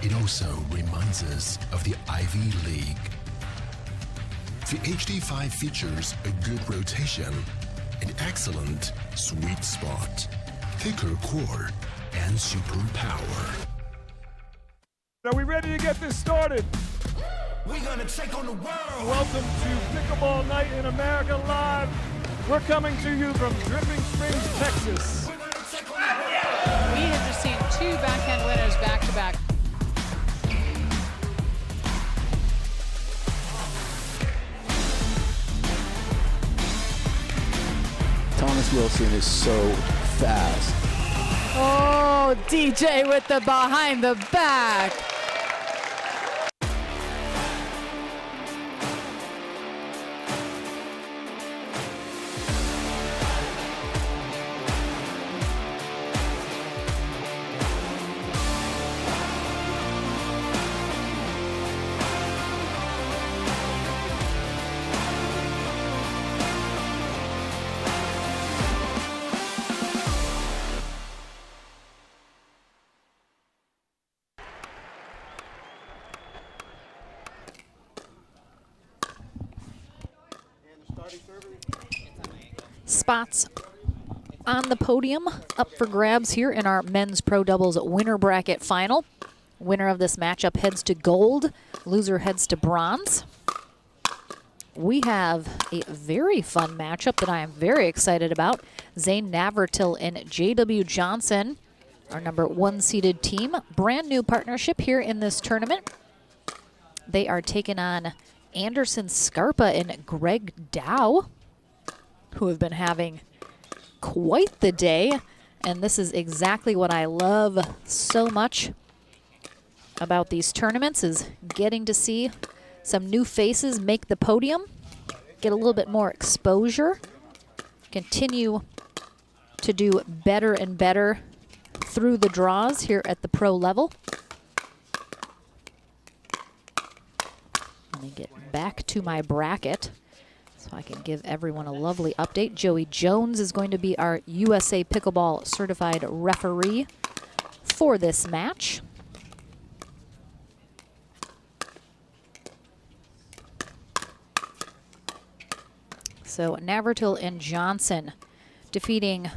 It also reminds us of the Ivy League. The HD5 features a good rotation, an excellent sweet spot, thicker core, and super power. Are we ready to get this started? We're gonna take on the world. Welcome to Pickleball Night in America Live. We're coming to you from Dripping Springs, Texas. We have just seen two backhand winners back-to-back. Adonis Wilson is so fast. Oh, DJ with the behind the back. Spots on the podium up for grabs here in our men's pro doubles winner bracket final. Winner of this matchup heads to gold, loser heads to bronze. We have a very fun matchup that I am very excited about. Zane Navratil and JW Johnson, our number 1 seeded team. Brand new partnership here in this tournament. They are taking on Anderson Scarpa and Greg Dow, who have been having quite the day. And this is exactly what I love so much about these tournaments, is getting to see some new faces make the podium, get a little bit more exposure, continue to do better and better through the draws here at the pro level. Let me get back to my bracket so I can give everyone a lovely update. Joey Jones is going to be our USA Pickleball certified referee for this match. So Navratil and Johnson defeating,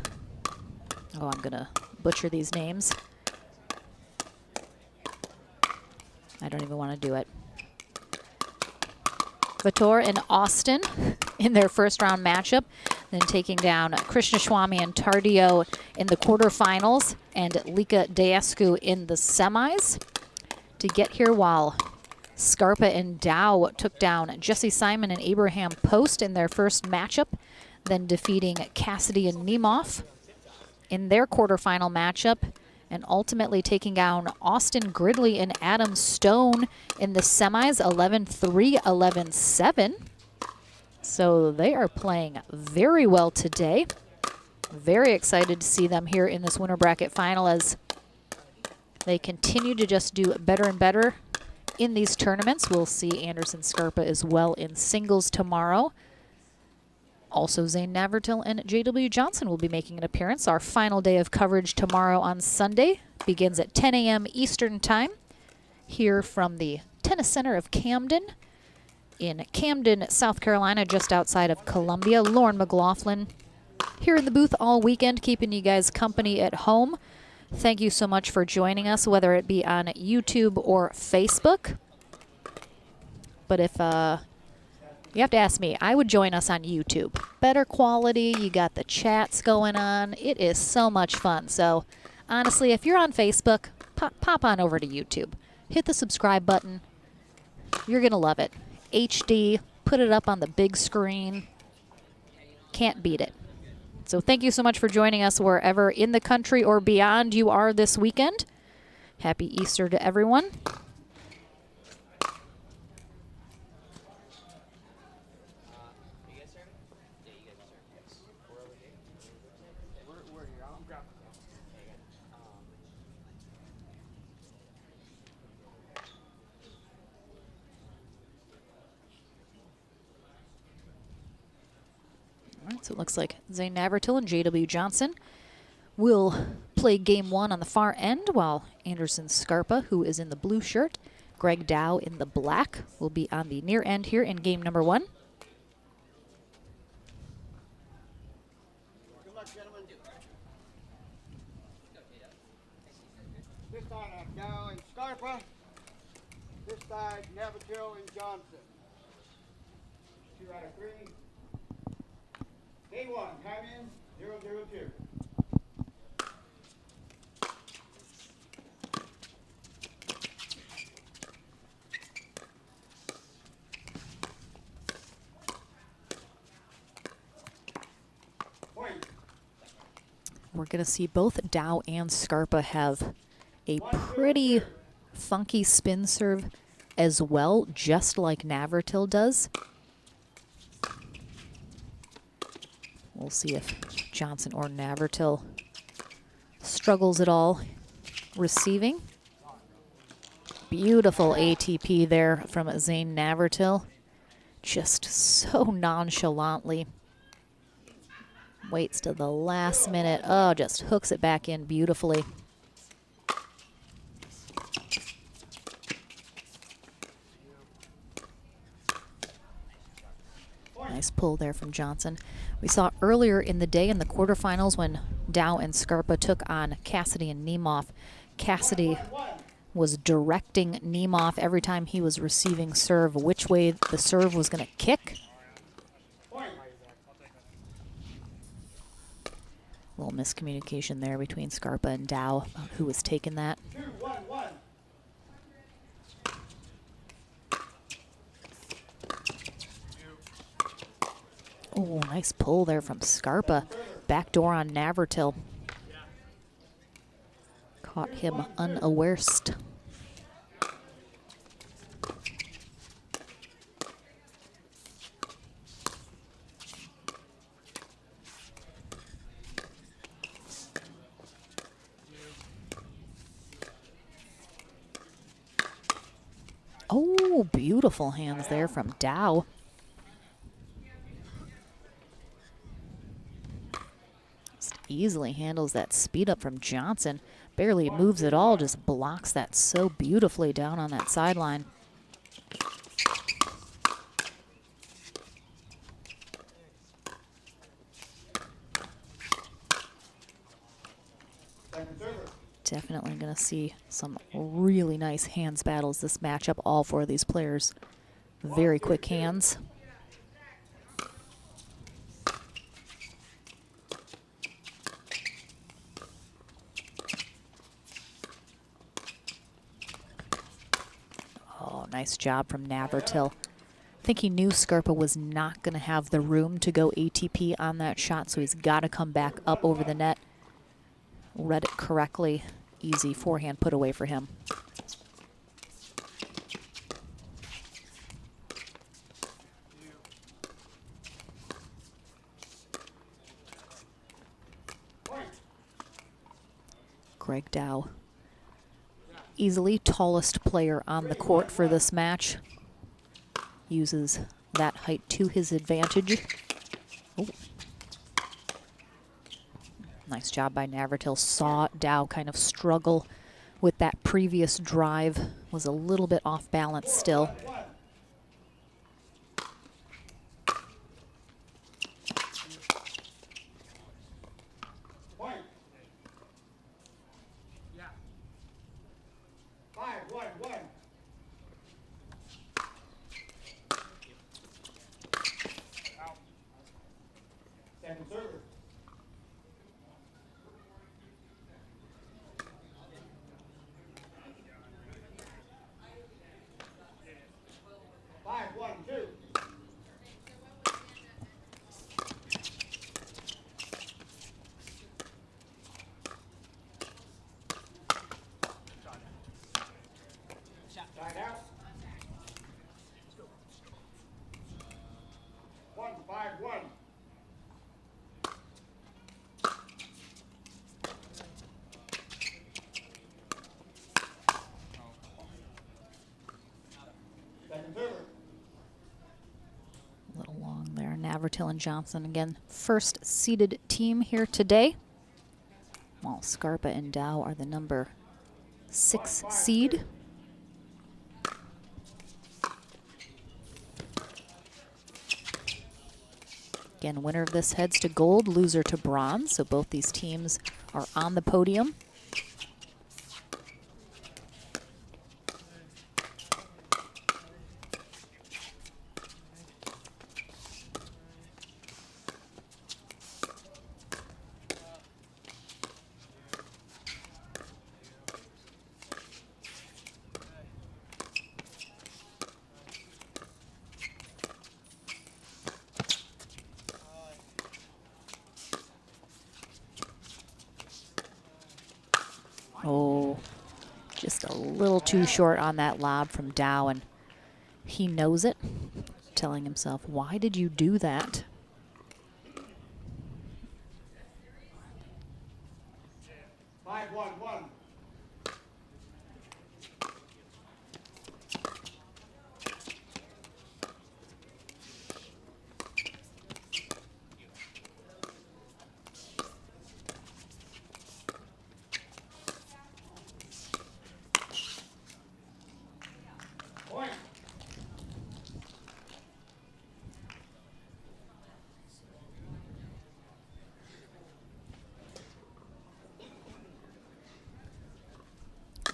oh, I'm gonna butcher these names. I don't even want to do it. Vitor and Austin in their first round matchup, then taking down Krishnaswamy and Tardio in the quarterfinals and Lika Deescu in the semis to get here, while Scarpa and Dow took down Jesse Simon and Abraham Post in their first matchup, then defeating Cassidy and Nemeth in their quarterfinal matchup, and ultimately taking down Austin Gridley and Adam Stone in the semis, 11-3, 11-7. So they are playing very well today. Very excited to see them here in this winter bracket final as they continue to just do better and better in these tournaments. We'll see Anderson Scarpa as well in singles tomorrow. Also, Zane Navratil and JW Johnson will be making an appearance. Our final day of coverage tomorrow on Sunday begins at 10 a.m. Eastern Time here from the Tennis Center of Camden in Camden, South Carolina, just outside of Columbia. Lauren McLaughlin here in the booth all weekend, keeping you guys company at home. Thank you so much for joining us, whether it be on YouTube or Facebook. But if you have to ask me, I would join us on YouTube. Better quality, you got the chats going on. It is so much fun. So honestly, if you're on Facebook, pop on over to YouTube. Hit the subscribe button. You're going to love it. HD, put it up on the big screen. Can't beat it. So thank you so much for joining us wherever in the country or beyond you are this weekend. Happy Easter to everyone. All right, so it looks like Zane Navratil and JW Johnson will play game 1 on the far end, while Anderson Scarpa, who is in the blue shirt, Greg Dow in the black, will be on the near end here in game number 1. Good luck, gentlemen. This side I have Dow and Scarpa. This side Navratil and Johnson. 2 out of 3. Day 1, time in 0-0-2. Point. We're going to see both Dow and Scarpa have a pretty funky spin serve as well, just like Navratil does. We'll see if Johnson or Navratil struggles at all receiving. Beautiful ATP there from Zane Navratil. Just so nonchalantly. Waits to the last minute. Oh, just hooks it back in beautifully. Nice pull there from Johnson. We saw earlier in the day in the quarterfinals when Dow and Scarpa took on Cassidy and Nemeth. Cassidy was directing Nemeth every time he was receiving serve, which way the serve was going to kick. A little miscommunication there between Scarpa and Dow about who was taking that. Oh, nice pull there from Scarpa. Backdoor on Navratil. Caught him unawares. Oh, beautiful hands there from Dow. Just easily handles that speed up from Johnson. Barely moves at all, just blocks that so beautifully down on that sideline. Definitely going to see some really nice hands battles this matchup. All four of these players, very quick hands. Oh, nice job from Navratil. I think he knew Scarpa was not going to have the room to go ATP on that shot, so he's got to come back up over the net. Read it correctly. Easy forehand put away for him. Greg Dow, easily tallest player on the court for this match. Uses that height to his advantage. Oh. Nice job by Navratil. Saw Dow kind of struggle with that previous drive. Was a little bit off balance still. A little long there. Navratil and Johnson again, first seeded team here today. While Scarpa and Dow are the number 6 seed. Again, winner of this heads to gold, loser to bronze. So both these teams are on the podium. Oh, just a little too short on that lob from Dow, and he knows it, telling himself, why did you do that?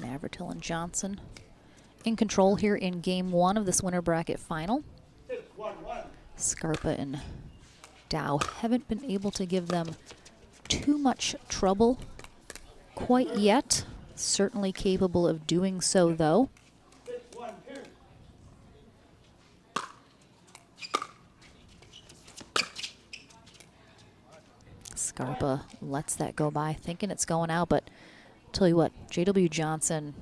Navratil and Johnson in control here in game 1 of this winter bracket final. Scarpa and Dow haven't been able to give them too much trouble quite yet. Certainly capable of doing so, though. Scarpa lets that go by, thinking it's going out, but tell you what, J.W. Johnson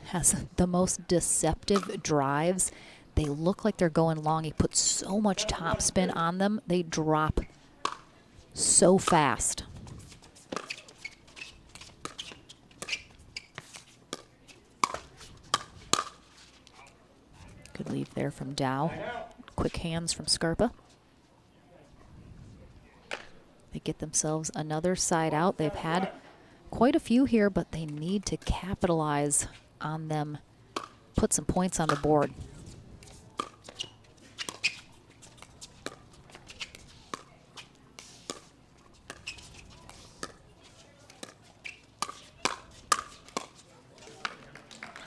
has the most deceptive drives. They look like they're going long. He puts so much topspin on them. They drop so fast. Good lead there from Dow. Quick hands from Scarpa. They get themselves another side out. They've had quite a few here, but they need to capitalize on them, put some points on the board.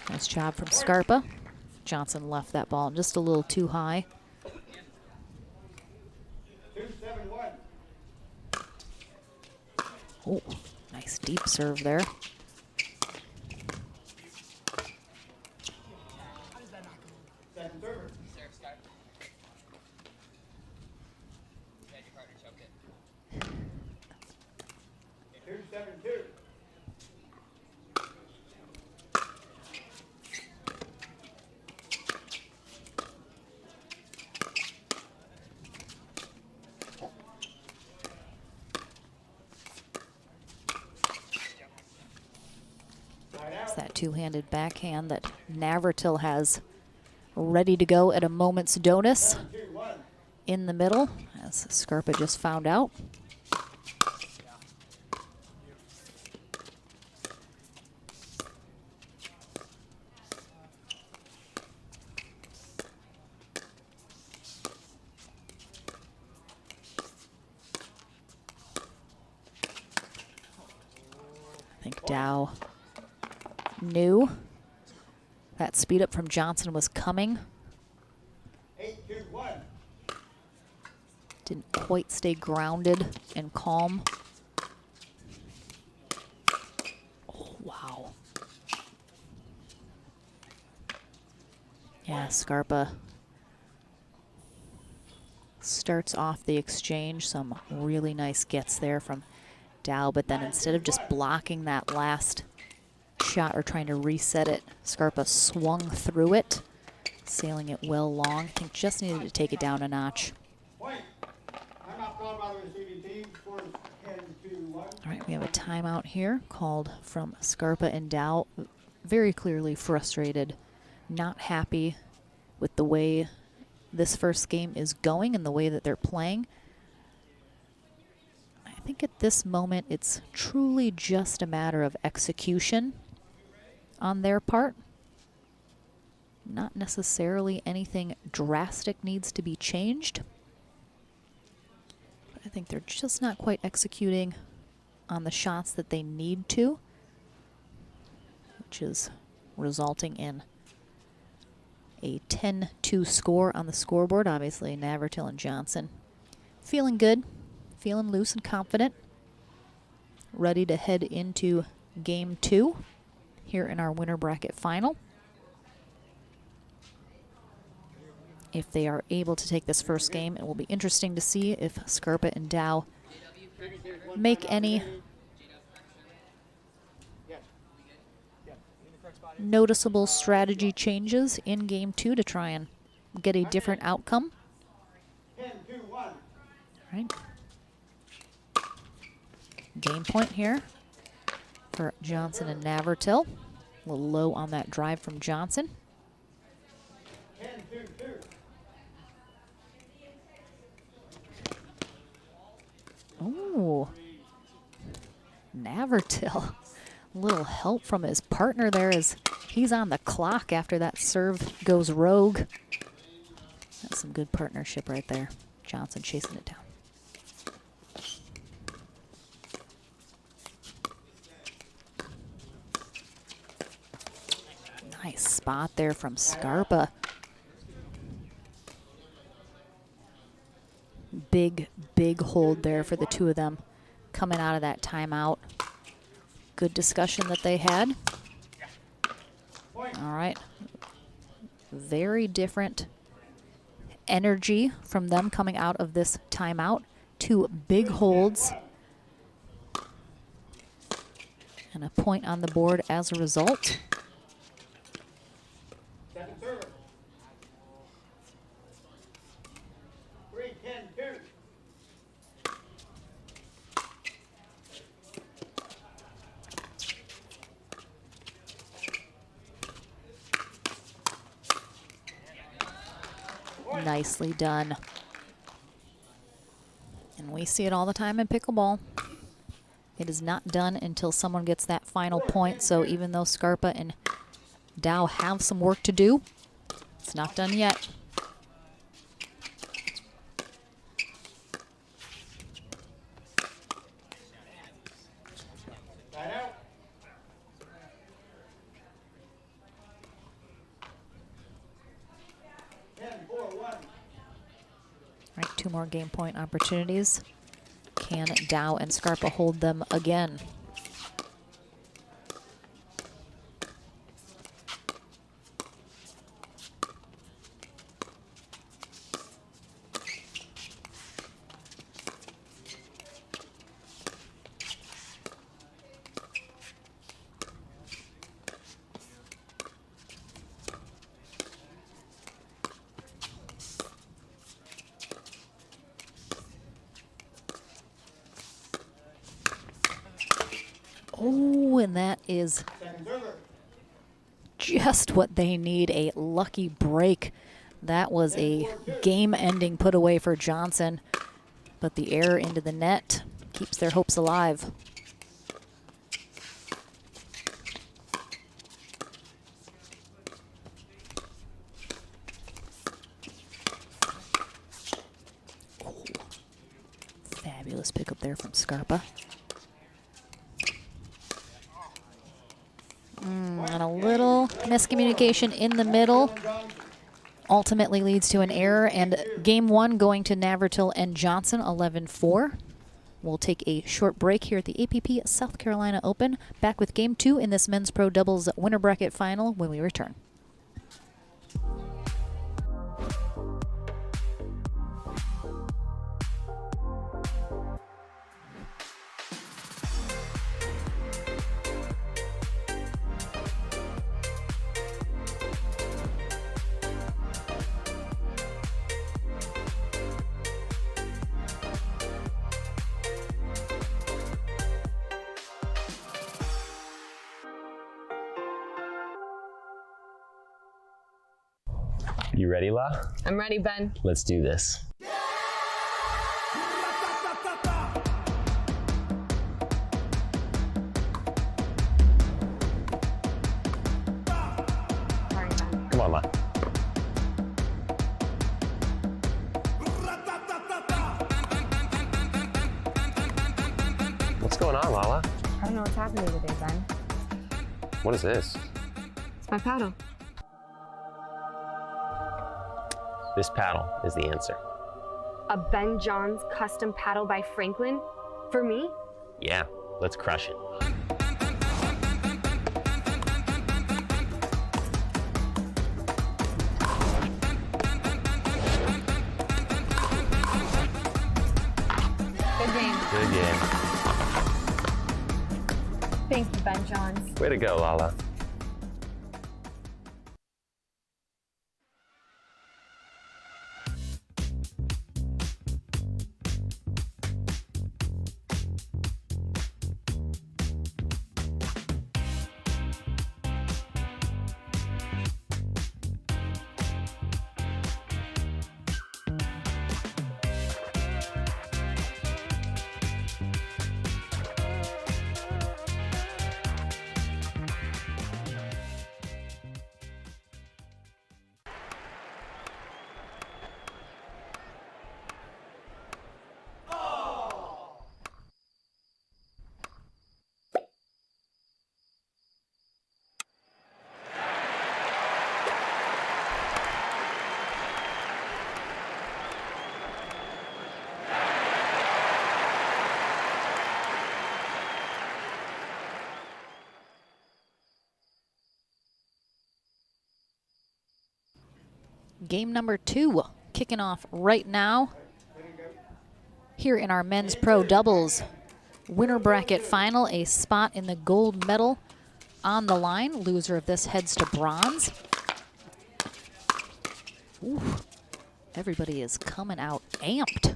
Nice job from Scarpa. Johnson left that ball just a little too high. Oh, nice deep serve there. That two-handed backhand that Navratil has ready to go at a moment's notice in the middle, as Scarpa just found out. I think Dow knew that speed up from Johnson was coming. Didn't quite stay grounded and calm. Oh, wow. Yeah, Scarpa starts off the exchange. Some really nice gets there from Dow, but then instead of just blocking that last shot or trying to reset it, Scarpa swung through it, sailing it well long. I think just needed to take it down a notch. All right, we have a timeout here called from Scarpa and Dow. Very clearly frustrated, not happy with the way this first game is going and the way that they're playing. I think at this moment it's truly just a matter of execution on their part. Not necessarily anything drastic needs to be changed. But I think they're just not quite executing on the shots that they need to, which is resulting in a 10-2 score on the scoreboard. Obviously, Navratil and Johnson feeling good, feeling loose and confident, ready to head into game 2 here in our winter bracket final. If they are able to take this first game, it will be interesting to see if Scarpa and Dow make any noticeable strategy changes in game 2 to try and get a different outcome. 10, 2, 1. All right. Game point here for Johnson and Navratil. A little low on that drive from Johnson. 10, 2, 2. Ooh. Navratil. A little help from his partner there as he's on the clock after that serve goes rogue. That's some good partnership right there. Johnson chasing it down. Nice spot there from Scarpa. Big hold there for the two of them coming out of that timeout. Good discussion that they had. All right. Very different energy from them coming out of this timeout. Two big holds. And a point on the board as a result. Second serve. 3, 10, 2. Nicely done. And we see it all the time in pickleball. It is not done until someone gets that final point. So even though Scarpa and Dow have some work to do, it's not done yet. Right out. Right, two more game point opportunities. Can Dow and Scarpa hold them again? Oh, and that is just what they need, a lucky break. That was a game-ending put away for Johnson, but the error into the net keeps their hopes alive. Oh, fabulous pickup there from Scarpa. And a little miscommunication in the middle ultimately leads to an error, and game 1 going to Navratil and Johnson, 11-4. We'll take a short break here at the APP South Carolina Open. Back with game 2 in this men's pro doubles winner bracket final when we return. You ready, La? I'm ready, Ben. Let's do this. Come on, La. What's going on, Lala? I don't know what's happening today, Ben. What is this? It's my paddle. This paddle is the answer. A Ben Johns custom paddle by Franklin? For me? Yeah, let's crush it. Good game. Good game. Thank you, Ben Johns. Way to go, Lala. Game number 2 kicking off right now here in our men's pro doubles winner bracket final. A spot in the gold medal on the line. Loser of this heads to bronze. Ooh, everybody is coming out amped.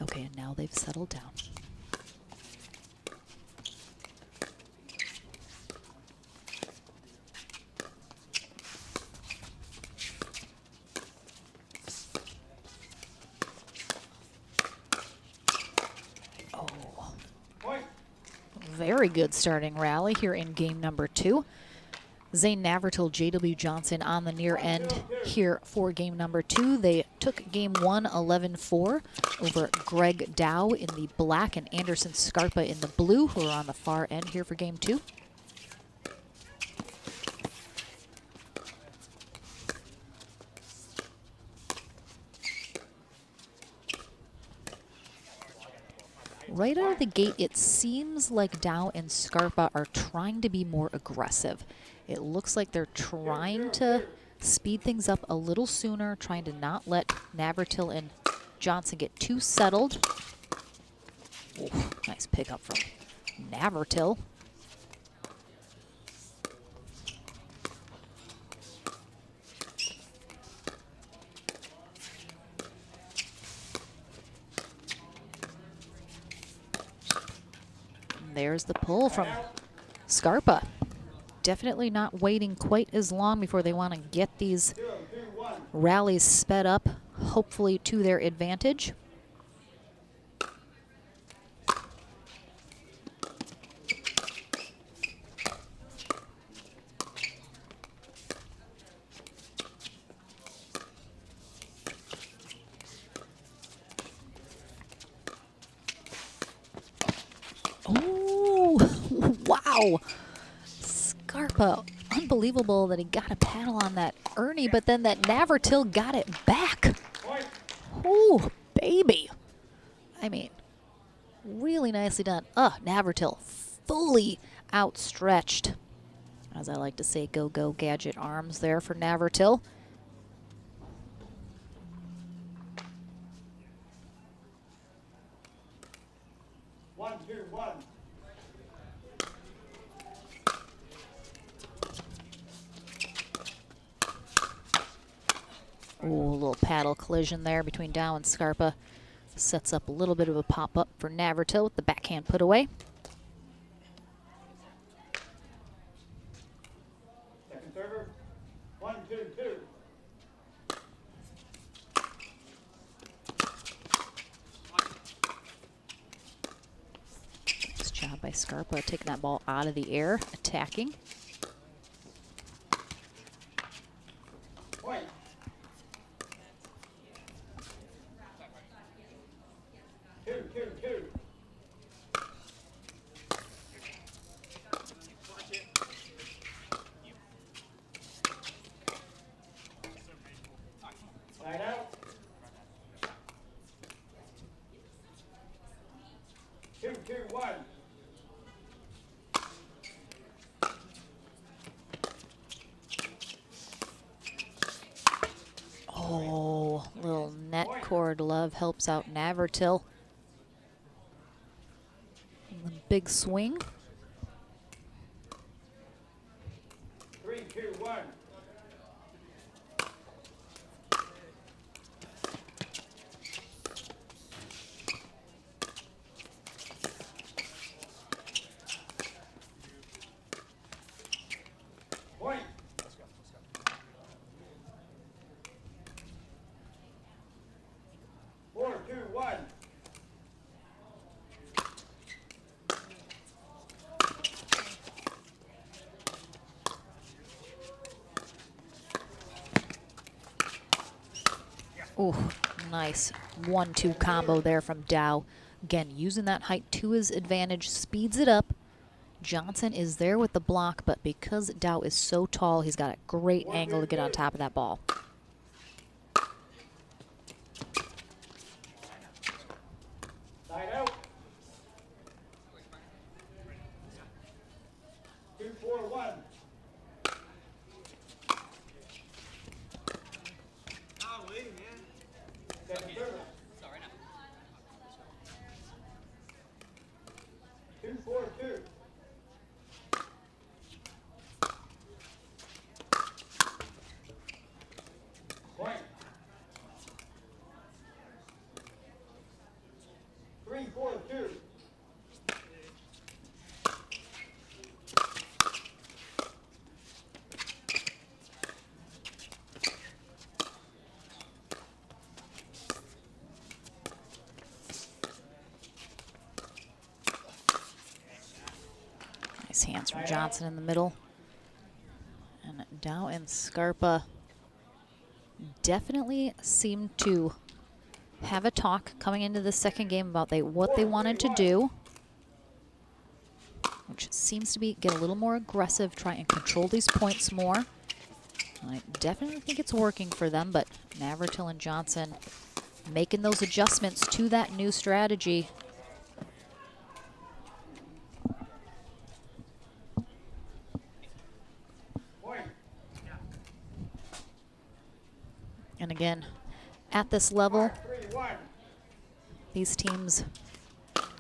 Okay, and now they've settled down. Very good starting rally here in game number 2. Zane Navratil, J.W. Johnson on the near end here for game number 2. They took game 1 11-4 over Greg Dow in the black and Anderson Scarpa in the blue, who are on the far end here for game 2. Right out of the gate, it seems like Dow and Scarpa are trying to be more aggressive. It looks like they're trying to speed things up a little sooner, trying to not let Navratil and Johnson get too settled. Ooh, nice pickup from Navratil. There's the pull from Scarpa. Definitely not waiting quite as long before they want to get these rallies sped up, hopefully to their advantage. Wow, Scarpa, unbelievable that he got a paddle on that Ernie, but then that Navratil got it back. Ooh, baby. I mean, really nicely done. Navratil fully outstretched. As I like to say, go gadget arms there for Navratil. Ooh, a little paddle collision there between Dow and Scarpa. Sets up a little bit of a pop-up for Navratil with the backhand put away. Second server. 1, 2, 2. Nice job by Scarpa taking that ball out of the air, attacking. Point. Two. Side out. 2, 1. Oh, little net cord love helps out Navratil. The big swing. 3, 2, 1. Point. 4, 2, 1. Ooh, nice 1-2 combo there from Dow. Again, using that height to his advantage, speeds it up. Johnson is there with the block, but because Dow is so tall, he's got a great angle to get on top of that ball. Side out. Second service. 2-4-2. Point. 3-4-2. Nice hands from Johnson in the middle. And Dow and Scarpa definitely seemed to have a talk coming into the second game about what they wanted to do, which seems to be get a little more aggressive, try and control these points more. And I definitely think it's working for them, but Navratil and Johnson making those adjustments to that new strategy. And again, at this level, these teams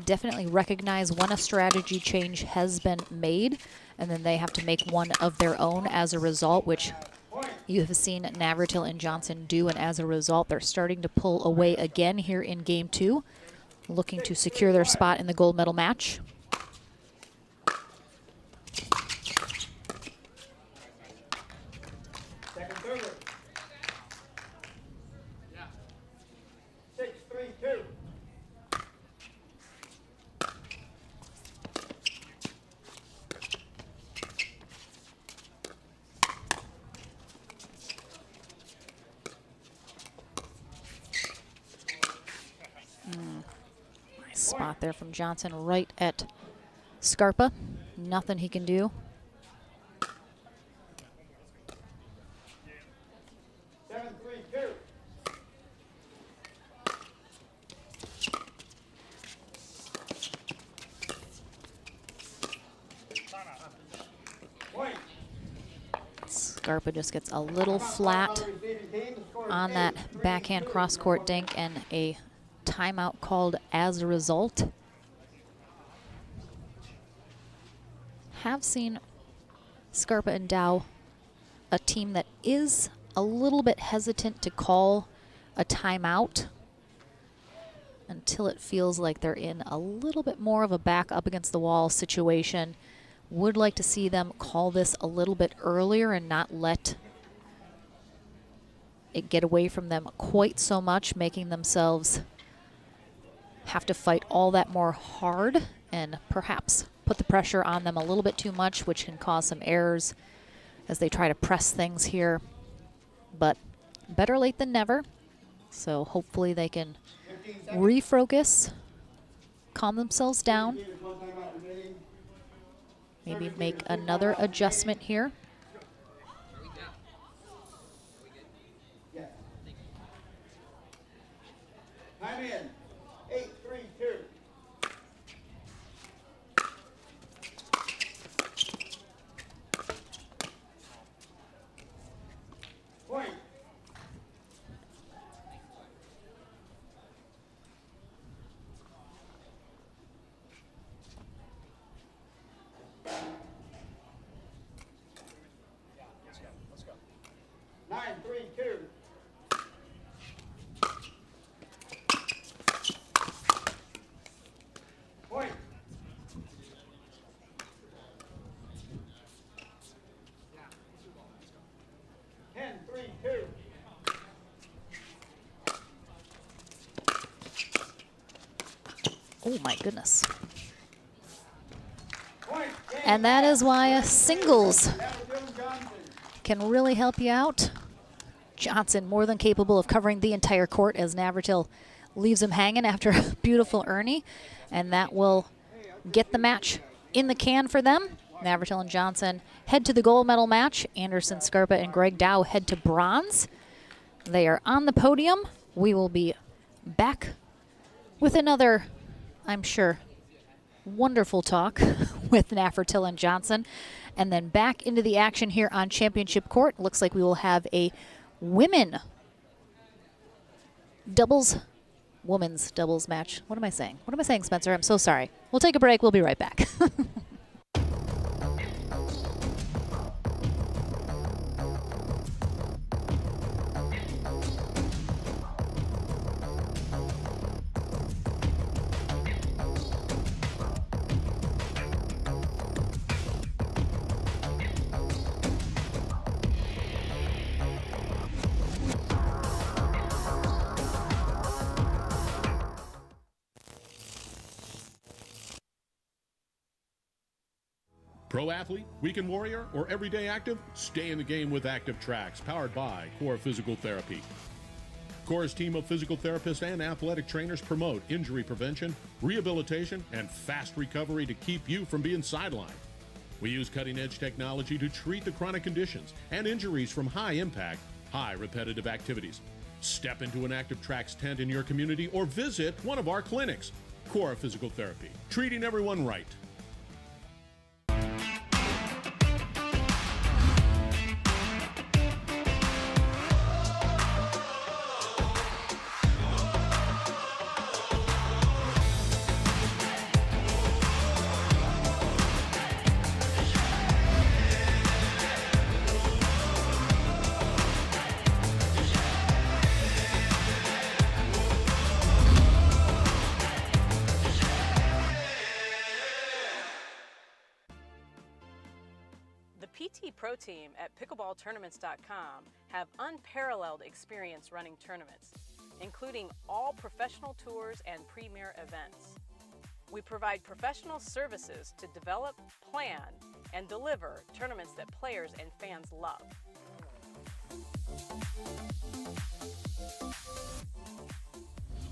definitely recognize when a strategy change has been made, and then they have to make one of their own as a result, which you have seen Navratil and Johnson do, and as a result, they're starting to pull away again here in game 2, looking to secure their spot in the gold medal match. Second service. 6-3-2. Nice spot there from Johnson right at Scarpa. Nothing he can do. 7-3-2. Point. Scarpa just gets a little flat on that backhand cross-court dink, and a timeout called as a result. Have seen Scarpa and Dow a team that is a little bit hesitant to call a timeout until it feels like they're in a little bit more of a back up against the wall situation. Would like to see them call this a little bit earlier and not let it get away from them quite so much, making themselves have to fight all that more hard and perhaps put the pressure on them a little bit too much, which can cause some errors as they try to press things here. But better late than never. So hopefully they can refocus, calm themselves down, maybe make another adjustment here. Time in. 8-3-2. Point. Let's go. 9-3-2. Point. Yeah. 10-3-2. Oh my goodness. Point. And that is why singles can really help you out. Johnson more than capable of covering the entire court as Navratil leaves him hanging after a beautiful Ernie. And that will get the match in the can for them. Navratil and Johnson head to the gold medal match. Anderson, Scarpa, and Greg Dow head to bronze. They are on the podium. We will be back with another, I'm sure, wonderful talk with Navratil and Johnson. And then back into the action here on Championship Court. Looks like we will have a women women's doubles match. What am I saying? What am I saying, Spencer? I'm so sorry. We'll take a break. We'll be right back. Pro athlete, weekend warrior, or everyday active? Stay in the game with Active Tracks, powered by Core Physical Therapy. Core's team of physical therapists and athletic trainers promote injury prevention, rehabilitation, and fast recovery to keep you from being sidelined. We use cutting-edge technology to treat the chronic conditions and injuries from high-impact, high repetitive activities. Step into an Active Tracks tent in your community or visit one of our clinics. Core Physical Therapy, treating everyone right. The PT Pro team at pickleballtournaments.com have unparalleled experience running tournaments, including all professional tours and premier events. We provide professional services to develop, plan, and deliver tournaments that players and fans love.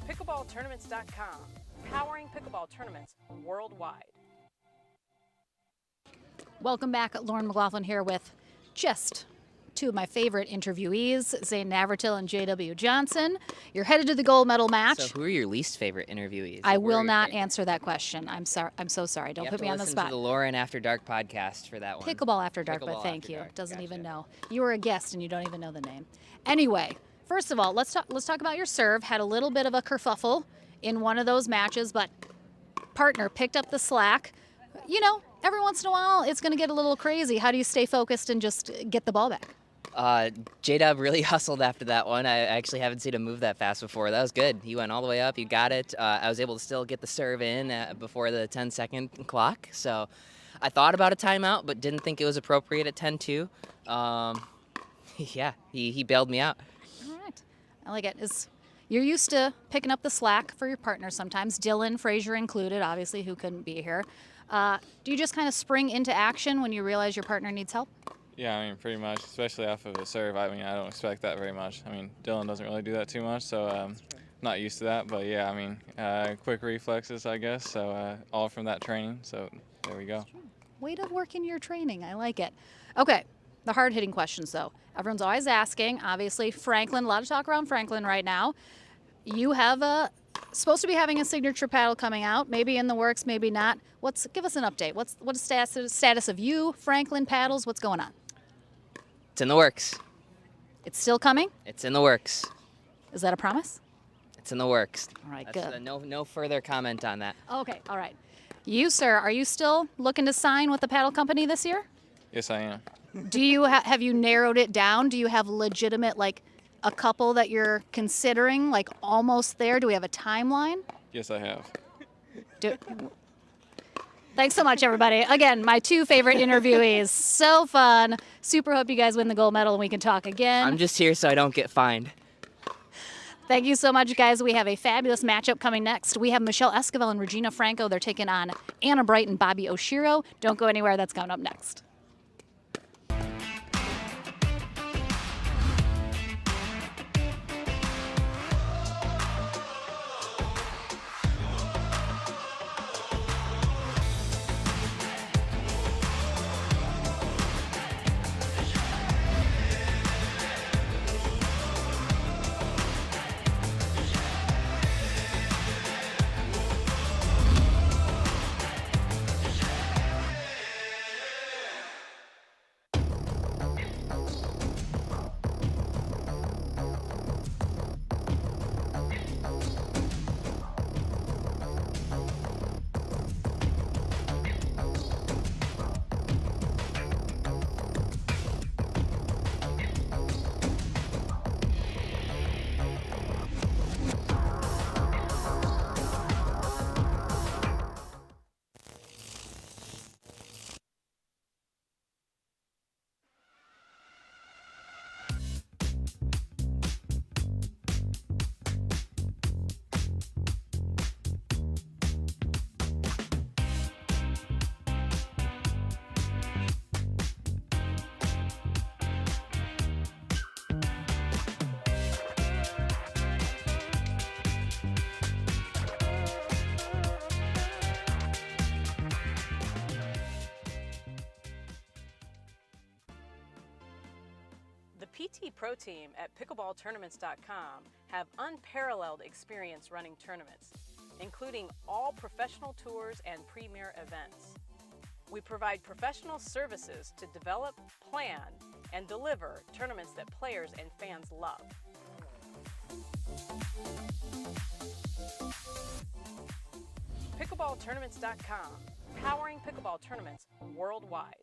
Pickleballtournaments.com, powering pickleball tournaments worldwide. Welcome back. Lauren McLaughlin here with just two of my favorite interviewees, Zane Navratil and J.W. Johnson. You're headed to the gold medal match. So who are your least favorite interviewees? I will not answer that question. I'm sorry. I'm so sorry. Don't put me on the spot. To the Lauren After Dark podcast for that one. Pickleball After Dark, but thank you. Doesn't even know. You were a guest and you don't even know the name. Anyway, first of all, let's talk about your serve. Had a little bit of a kerfuffle in one of those matches, but partner picked up the slack. You know, every once in a while, it's going to get a little crazy. How do you stay focused and just get the ball back? J-Dub really hustled after that one. I actually haven't seen him move that fast before. That was good. He went all the way up. He got it. I was able to still get the serve in before the 10-second clock. So I thought about a timeout, but didn't think it was appropriate at 10-2. Yeah, he bailed me out. All right. I like it. You're used to picking up the slack for your partner sometimes, Dylan Frazier included, obviously, who couldn't be here. Do you just kind of spring into action when you realize your partner needs help? Yeah, I mean, pretty much, especially off of a serve. I mean, I don't expect that very much. I mean, Dylan doesn't really do that too much, so not used to that. But yeah, I mean, quick reflexes, I guess. So all from that training. So there we go. Way to work in your training. I like it. Okay, the hard-hitting questions, though. Everyone's always asking. Obviously, Franklin. A lot of talk around Franklin right now. You have supposed to be having a signature paddle coming out. Maybe in the works, maybe not. Give us an update. What's the status of you, Franklin paddles? What's going on? It's in the works. It's still coming? It's in the works. Is that a promise? It's in the works. All right, That's, good. No further comment on that. Okay, all right. You, sir, are you still looking to sign with the paddle company this year? Yes, I am. Do you have you narrowed it down? Do you have legitimate, like, a couple that you're considering, like almost there? Do we have a timeline? Yes, I have. Thanks so much, everybody. Again, my two favorite interviewees. So fun. Super hope you guys win the gold medal and we can talk again. I'm just here so I don't get fined. Thank you so much, guys. We have a fabulous matchup coming next. We have Michelle Esquivel and Regina Franco. They're taking on Anna Bright and Bobby Oshiro. Don't go anywhere. That's coming up next. PT Pro Team at pickleballtournaments.com have unparalleled experience running tournaments, including all professional tours and premier events. We provide professional services to develop, plan, and deliver tournaments that players and fans love. Pickleballtournaments.com, powering pickleball tournaments worldwide.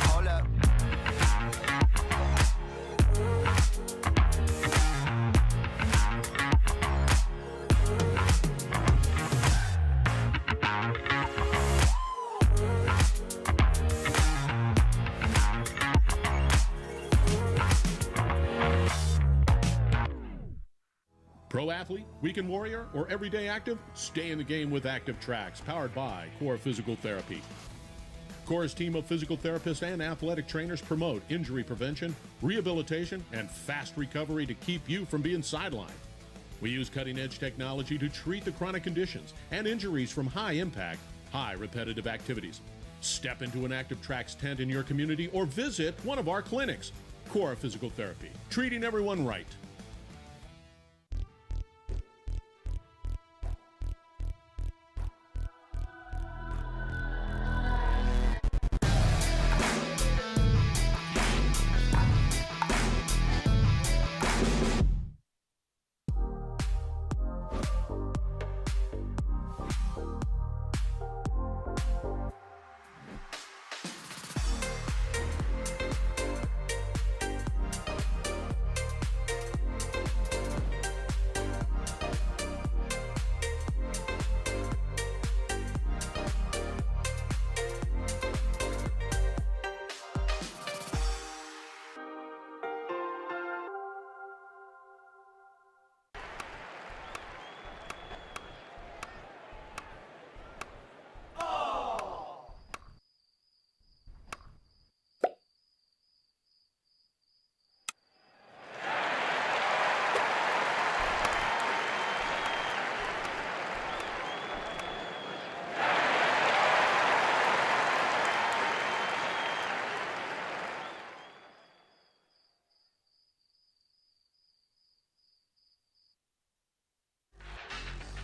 Hold up. Pro athlete, weekend warrior, or everyday active? Stay in the game with Active Tracks, powered by Core Physical Therapy. Core's team of physical therapists and athletic trainers promote injury prevention, rehabilitation, and fast recovery to keep you from being sidelined. We use cutting-edge technology to treat the chronic conditions and injuries from high-impact, high repetitive activities. Step into an Active Tracks tent in your community or visit one of our clinics. Core Physical Therapy, treating everyone right.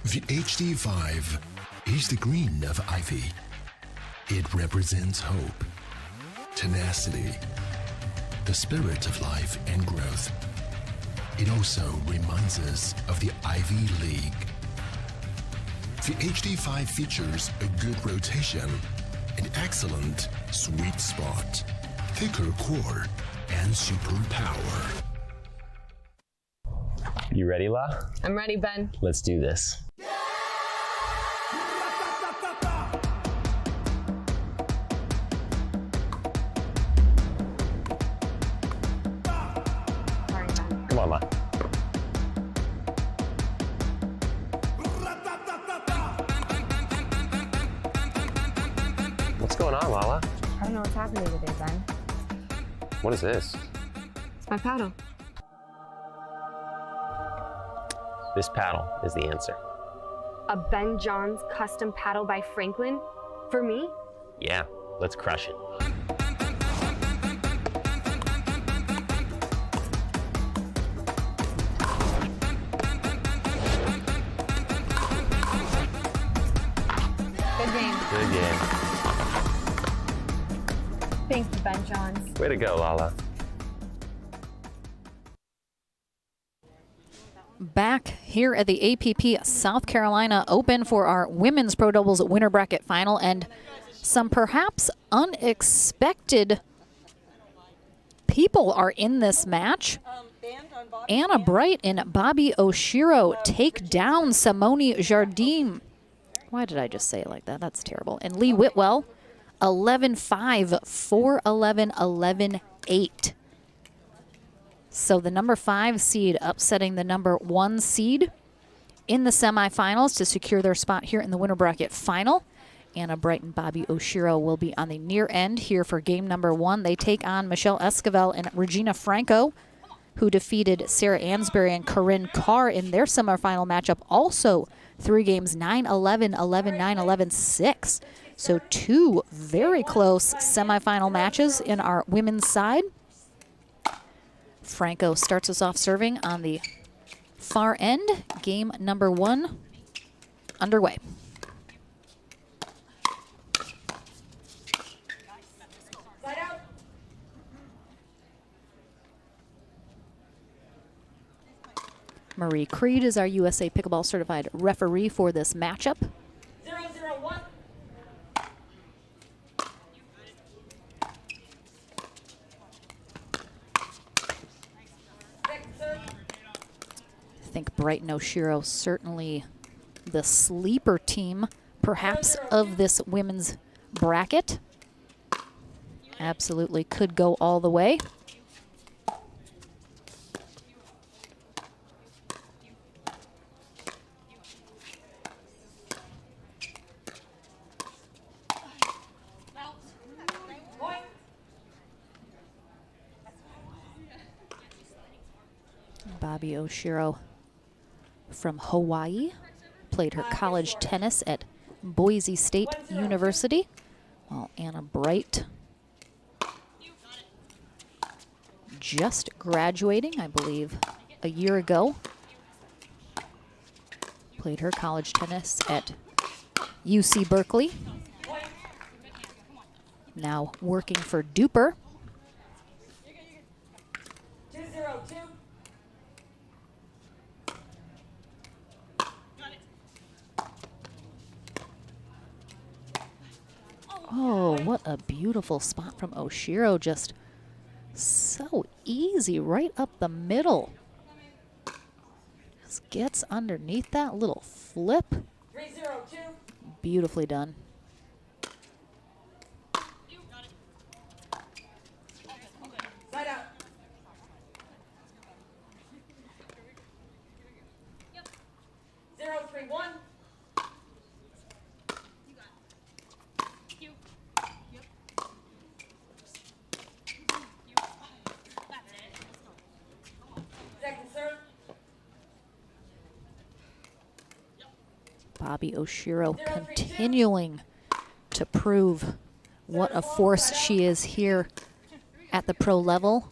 The HD5 is the green of ivy. It represents hope, tenacity, the spirit of life and growth. It also reminds us of the Ivy League. The HD5 features a good rotation, an excellent sweet spot, thicker core, and super power. You ready, La? I'm ready, Ben. Let's do this. Sorry, Ben. Come on, La. What's going on, Lala? I don't know what's happening today, Ben. What is this? It's my paddle. This paddle is the answer. A Ben Johns custom paddle by Franklin? For me? Yeah, let's crush it. Good game. Good game. Thank you, Ben Johns. Way to go, Lala. Back here at the APP South Carolina Open for our women's pro doubles winner bracket final, and some perhaps unexpected people are in this match. Anna Bright and Bobby Oshiro take down Simone Jardim. Why did I just say it like that? That's terrible. And Lee Whitwell, 11-5, 4-11, 11-8. So the number 5 seed upsetting the number 1 seed in the semifinals to secure their spot here in the winner bracket final. Anna Bright and Bobby Oshiro will be on the near end here for game number 1. They take on Michelle Esquivel and Regina Franco, who defeated Sarah Ansbury and Corinne Carr in their semifinal matchup, also 3 games, 9-11, 11-9, 11-6. So 2 very close semifinal matches in our women's side. Franco starts us off serving on the far end. Game number 1 underway. Marie Creed is our USA Pickleball Certified referee for this matchup. 0-0-1. I think Brighton Oshiro certainly the sleeper team, perhaps, of this women's bracket. Absolutely could go all the way. Bobby Oshiro from Hawaii played her college tennis at Boise State University, while Anna Bright just graduating, I believe, a year ago. Played her college tennis at UC Berkeley. Now working for Duper. 2-0-2. Oh, what a beautiful spot from Oshiro. Just so easy, right up the middle. Just gets underneath that little flip. 3-0-2. Beautifully done. Side out. Yep. 0-3-1. Second serve. Bobby Oshiro continuing to prove what a force she is here at the pro level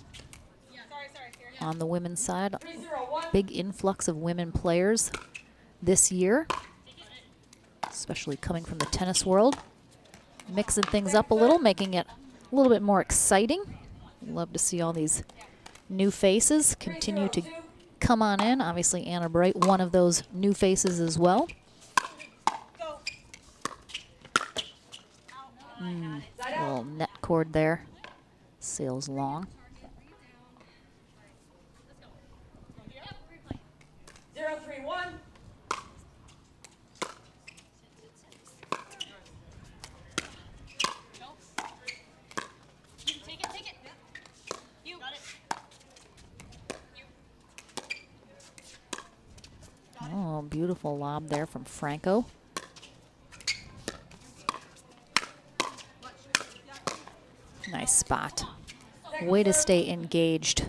on the women's side. Big influx of women players this year, especially coming from the tennis world. Mixing things up a little, making it a little bit more exciting. Love to see all these new faces continue to come on in. Obviously, Anna Bright, one of those new faces as well. Little net cord there. Sails long. 0-3-1. Oh, beautiful lob there from Franco. Nice spot. Way to stay engaged.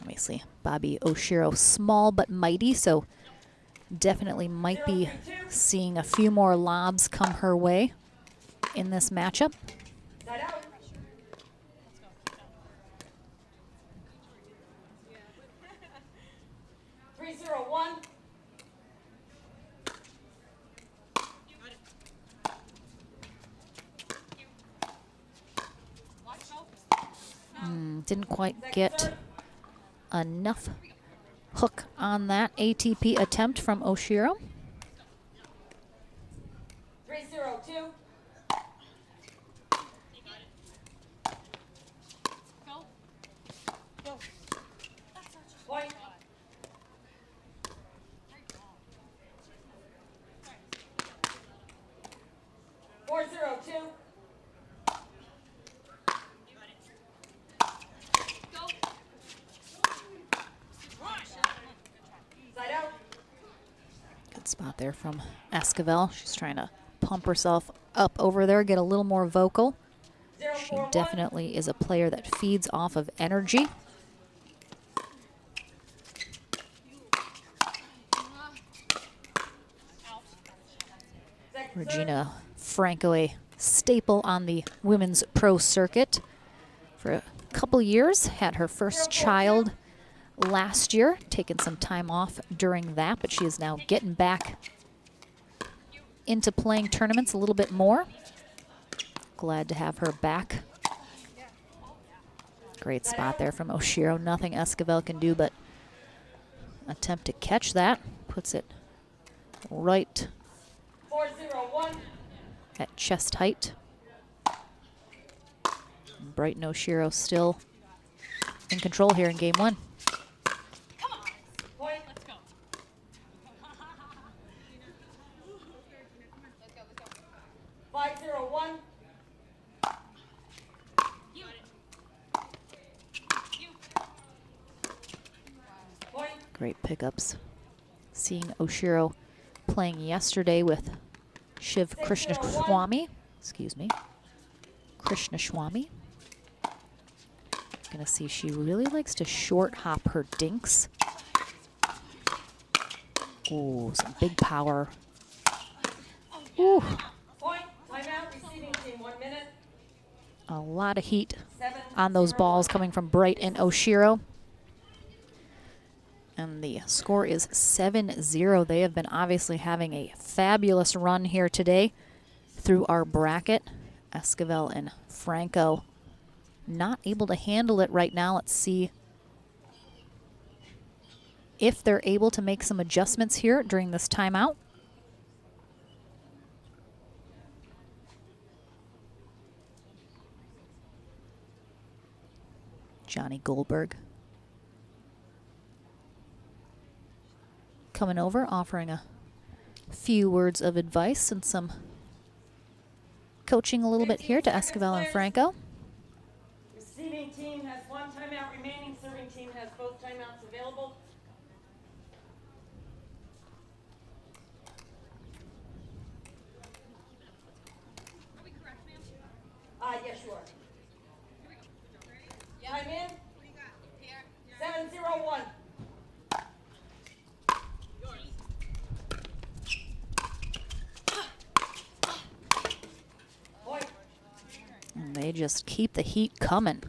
Obviously, Bobby Oshiro, small but mighty, so definitely might be seeing a few more lobs come her way in this matchup. Side out. Didn't quite get enough hook on that ATP attempt from Oshiro. 3-0-2. Point. 4-0-2. Side out. Good spot there from Esquivel. She's trying to pump herself up over there, get a little more vocal. She definitely is a player that feeds off of energy. Regina Franco, a staple on the women's pro circuit for a couple years. Had her first child last year, taken some time off during that, but she is now getting back into playing tournaments a little bit more. Glad to have her back. Great spot there from Oshiro. Nothing Esquivel can do but attempt to catch that. Puts it right at chest height. Brighton Oshiro still in control here in game one. Point. Let's go. 5-0-1. Great pickups. Seeing Oshiro playing yesterday with Shiv Krishnaswamy. Excuse me. Krishnaswamy. Gonna see she really likes to short hop her dinks. Ooh, some big power. Ooh. Point. Timeout. Receiving team. 1 minute. A lot of heat on those balls coming from Bright and Oshiro. And the score is 7-0. They have been obviously having a fabulous run here today through our bracket. Esquivel and Franco not able to handle it right now. Let's see if they're able to make some adjustments here during this timeout. Johnny Goldberg coming over, offering a few words of advice and some coaching a little bit here to Esquivel and Franco. Receiving team has 1 timeout remaining. Serving team has both timeouts available. Yes, you are. Time in. 7-0-1. And they just keep the heat coming.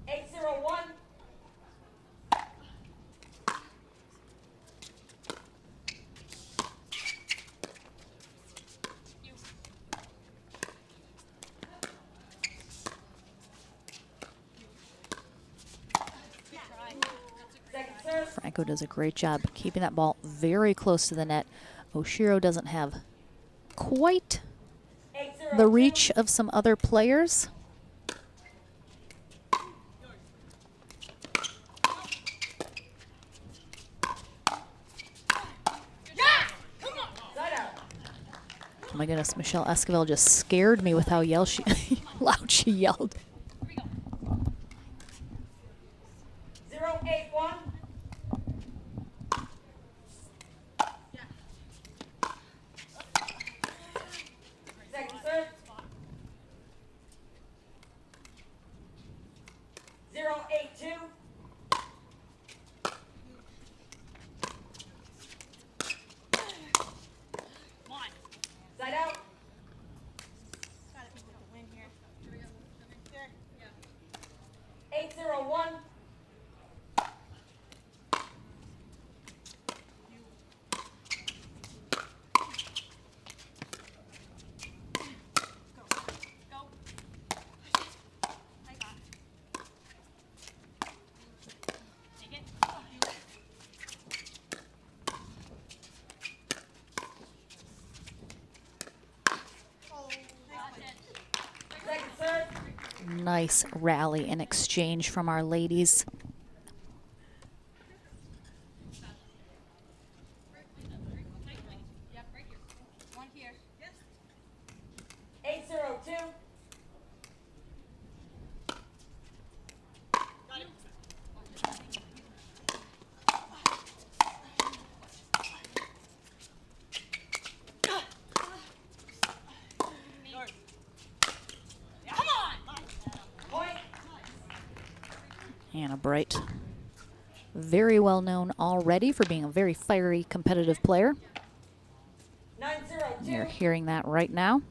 8-0-1. Franco does a great job keeping that ball very close to the net. Oshiro doesn't have quite the reach of some other players. Oh my goodness, Michelle Esquivel just scared me with how loud she yelled. 0-8-1. Second serve. 0-8-2. Side out. 8-0-1. Nice rally and exchange from our ladies. Hannah Bright, very well known already for being a very fiery, competitive player. You're hearing that right now.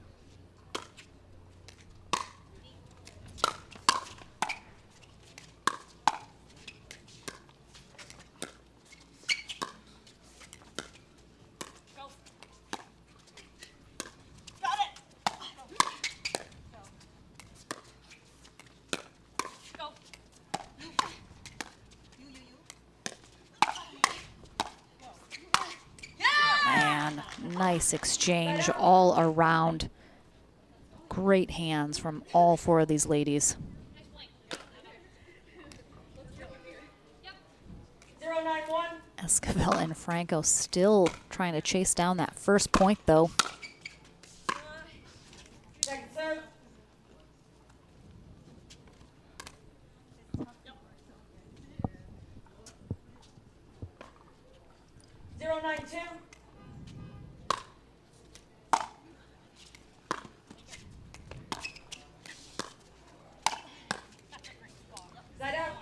Man, nice exchange all around. Great hands from all four of these ladies. 091. Esquivel and Franco still trying to chase down that first point, though. Second serve. Zero 92. Side out.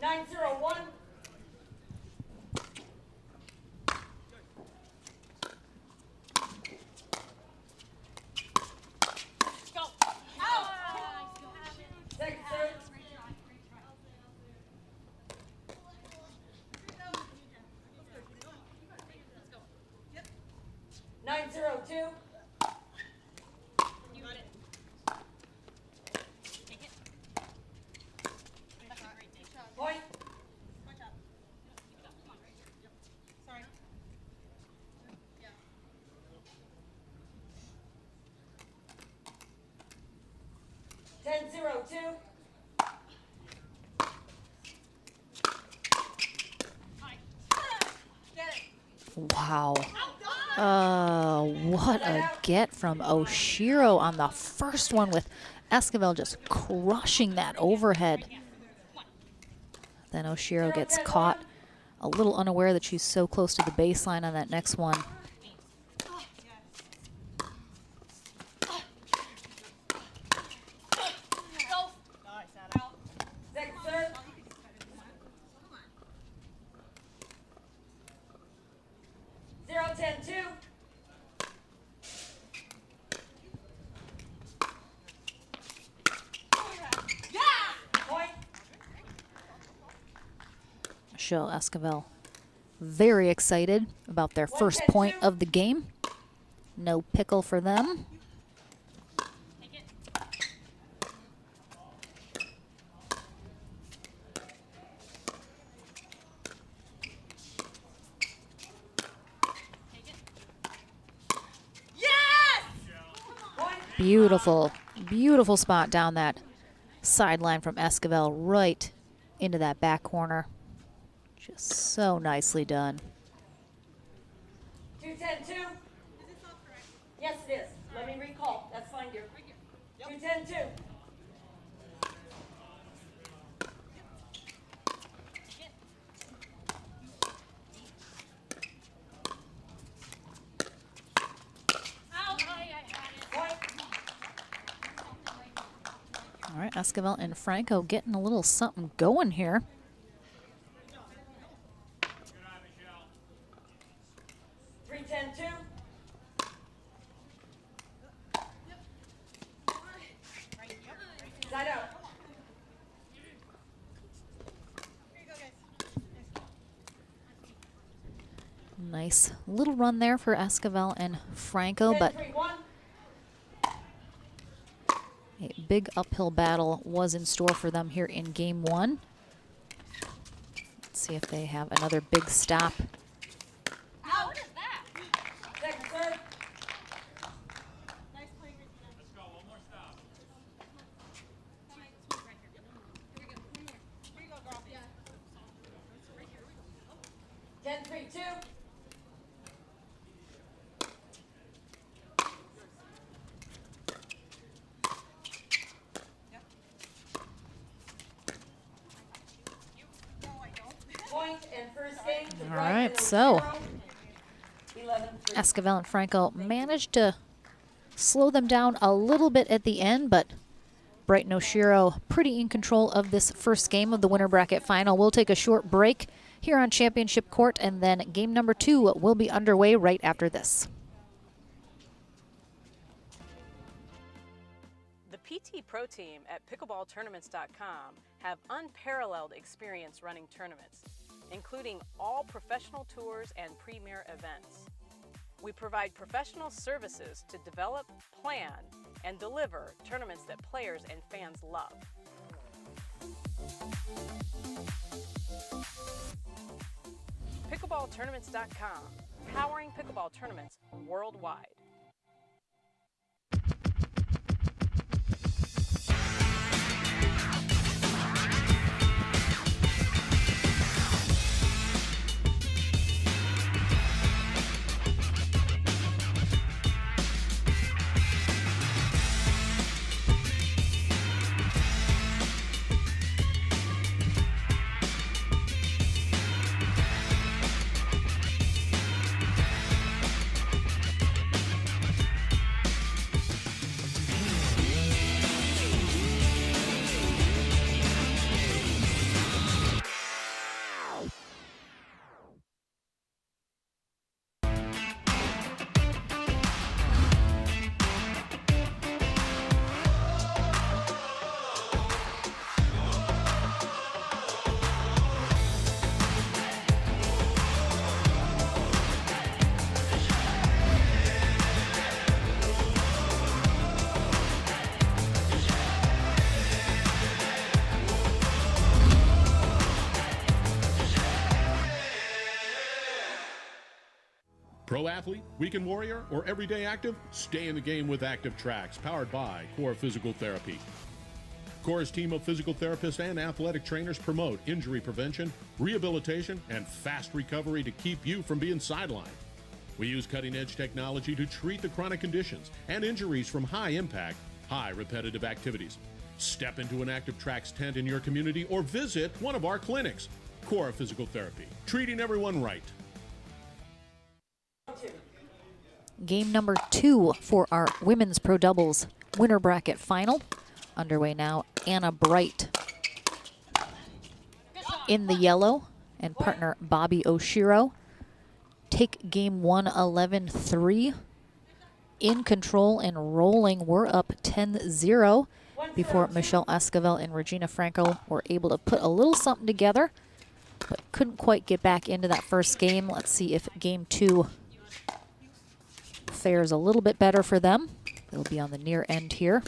901. Second serve. 902. Point. Ten 02. Wow. What a get from Oshiro on the first one, with Esquivel just crushing that overhead. Then Oshiro gets caught a little unaware that she's so close to the baseline on that next one. Second serve. 0-10-2. Point. Michelle Esquivel very excited about their first point of the game. No pickle for them. Beautiful, beautiful spot down that sideline from Esquivel right into that back corner. Just so nicely done. 2-10-2. Yes, it is. Let me recall. That's fine, dear. 2-10-2. All right, Esquivel and Franco getting a little something going here. 3-10-2. Side out. Nice little run there for Esquivel and Franco, but 10-3-1. a big uphill battle was in store for them here in game one. Let's see if they have another big stop. Out. Second serve. Let's go. One more stop. 10-3-2. Point and first game to All Brighton right, and so 11-3. Esquivel and Franco managed to slow them down a little bit at the end, but Bright and Oshiro pretty in control of this first game of the winner bracket final. We'll take a short break here on Championship Court, and then game number 2 will be underway right after this. The PT Pro Team at pickleballtournaments.com have unparalleled experience running tournaments, including all professional tours and premier events. We provide professional services to develop, plan, and deliver tournaments that players and fans love. Pickleballtournaments.com, powering pickleball tournaments worldwide. Pro athlete, weekend warrior, or everyday active? Stay in the game with Active Tracks, powered by Core Physical Therapy. Core's team of physical therapists and athletic trainers promote injury prevention, rehabilitation, and fast recovery to keep you from being sidelined. We use cutting-edge technology to treat the chronic conditions and injuries from high-impact, high repetitive activities. Step into an Active Tracks tent in your community or visit one of our clinics. Core Physical Therapy, treating everyone right. Game number 2 for our women's pro doubles winner bracket final. Underway now. Anna Bright in the yellow and partner Bobby Oshiro take game 1 11-3. In control and rolling. We're up 10-0 before Michelle Esquivel and Regina Franco were able to put a little something together, but couldn't quite get back into that first game. Let's see if game 2 fares a little bit better for them. They'll be on the near end here.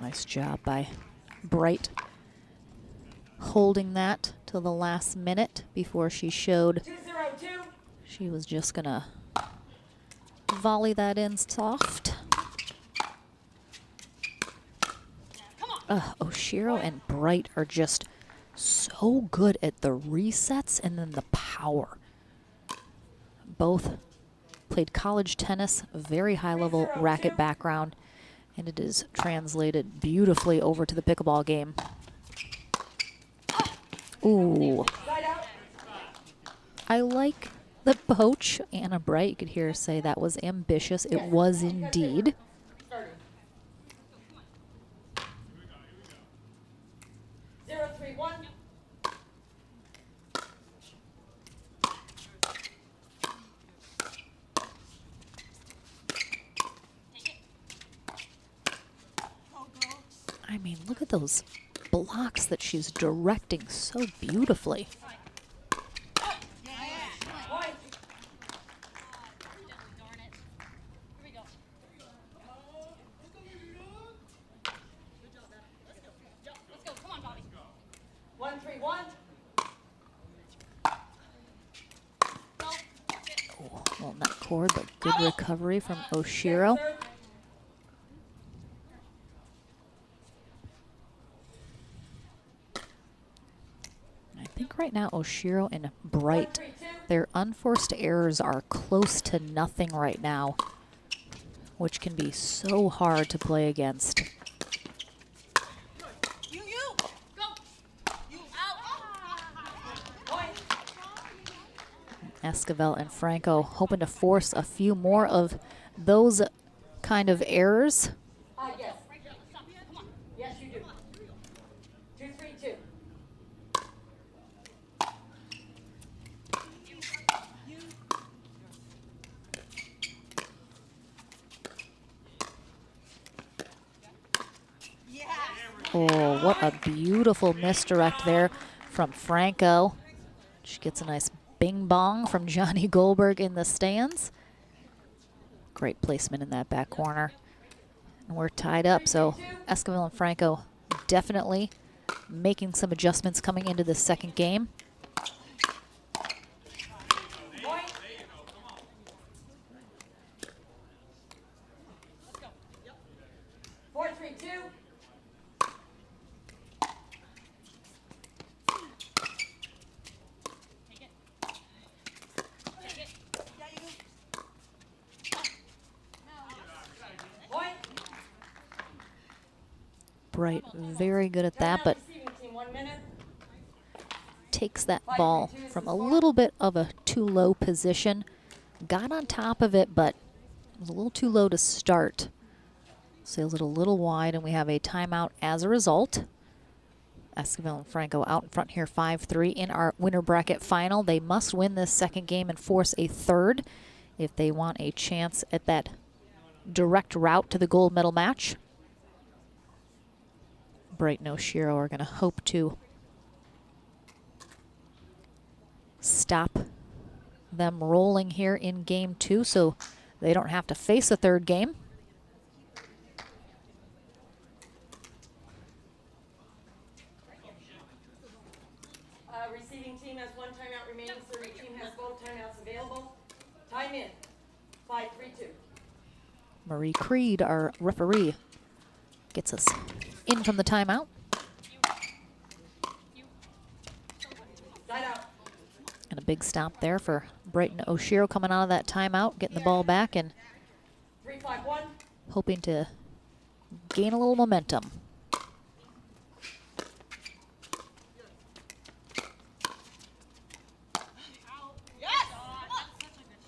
Nice job by Bright holding that till the last minute before she showed she was just gonna volley that in soft. Oshiro and Bright are just so good at the resets and then the power. Both played college tennis, very high level racket background, and it is translated beautifully over to the pickleball game. Ooh. I like the poach. Anna Bright, you could hear her say that was ambitious. It was indeed. I mean, look at those blocks that she's directing so beautifully. Well, not cord, but good recovery from Oshiro. I think right now Oshiro and Bright, their unforced errors are close to nothing right now, which can be so hard to play against. Esquivel and Franco hoping to force a few more of those kind of errors. Yes. Yes, you do. 2-3-2. Oh, what a beautiful misdirect there from Franco. She gets a nice bing bong from Johnny Goldberg in the stands. Great placement in that back corner. And we're tied up, so Esquivel and Franco definitely making some adjustments coming into the second game. Point. 4-3-2. Point. Bright, very good at that, but Receiving team, 1 minute. takes that ball from a little bit of a too low position. Got on top of it, but it was a little too low to start. Sails it a little wide, and we have a timeout as a result. Esquivel and Franco out in front here 5-3 in our winner bracket final. They must win this second game and force a third if they want a chance at that direct route to the gold medal match. Bright and Oshiro are going to hope to stop them rolling here in game 2 so they don't have to face a third game. Receiving team has 1 timeout remaining. Serving team has both timeouts available. Time in. 5-3-2. Marie Creed, our referee, gets us in from the timeout. Side out. And a big stop there for Brighton Oshiro coming out of that timeout, getting the ball back and 3-5-1. hoping to gain a little momentum.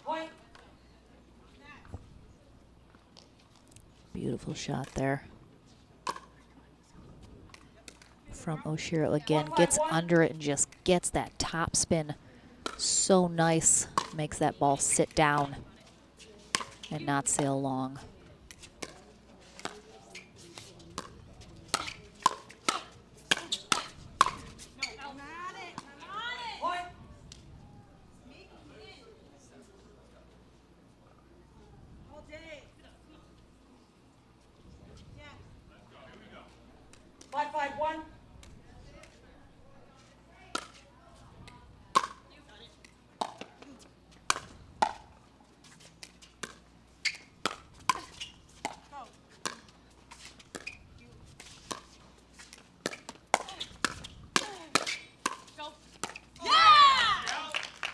Point. Beautiful shot there from Oshiro again. Gets under it and just gets that top spin so nice. Makes that ball sit down and not sail long. Point. 5-5-1.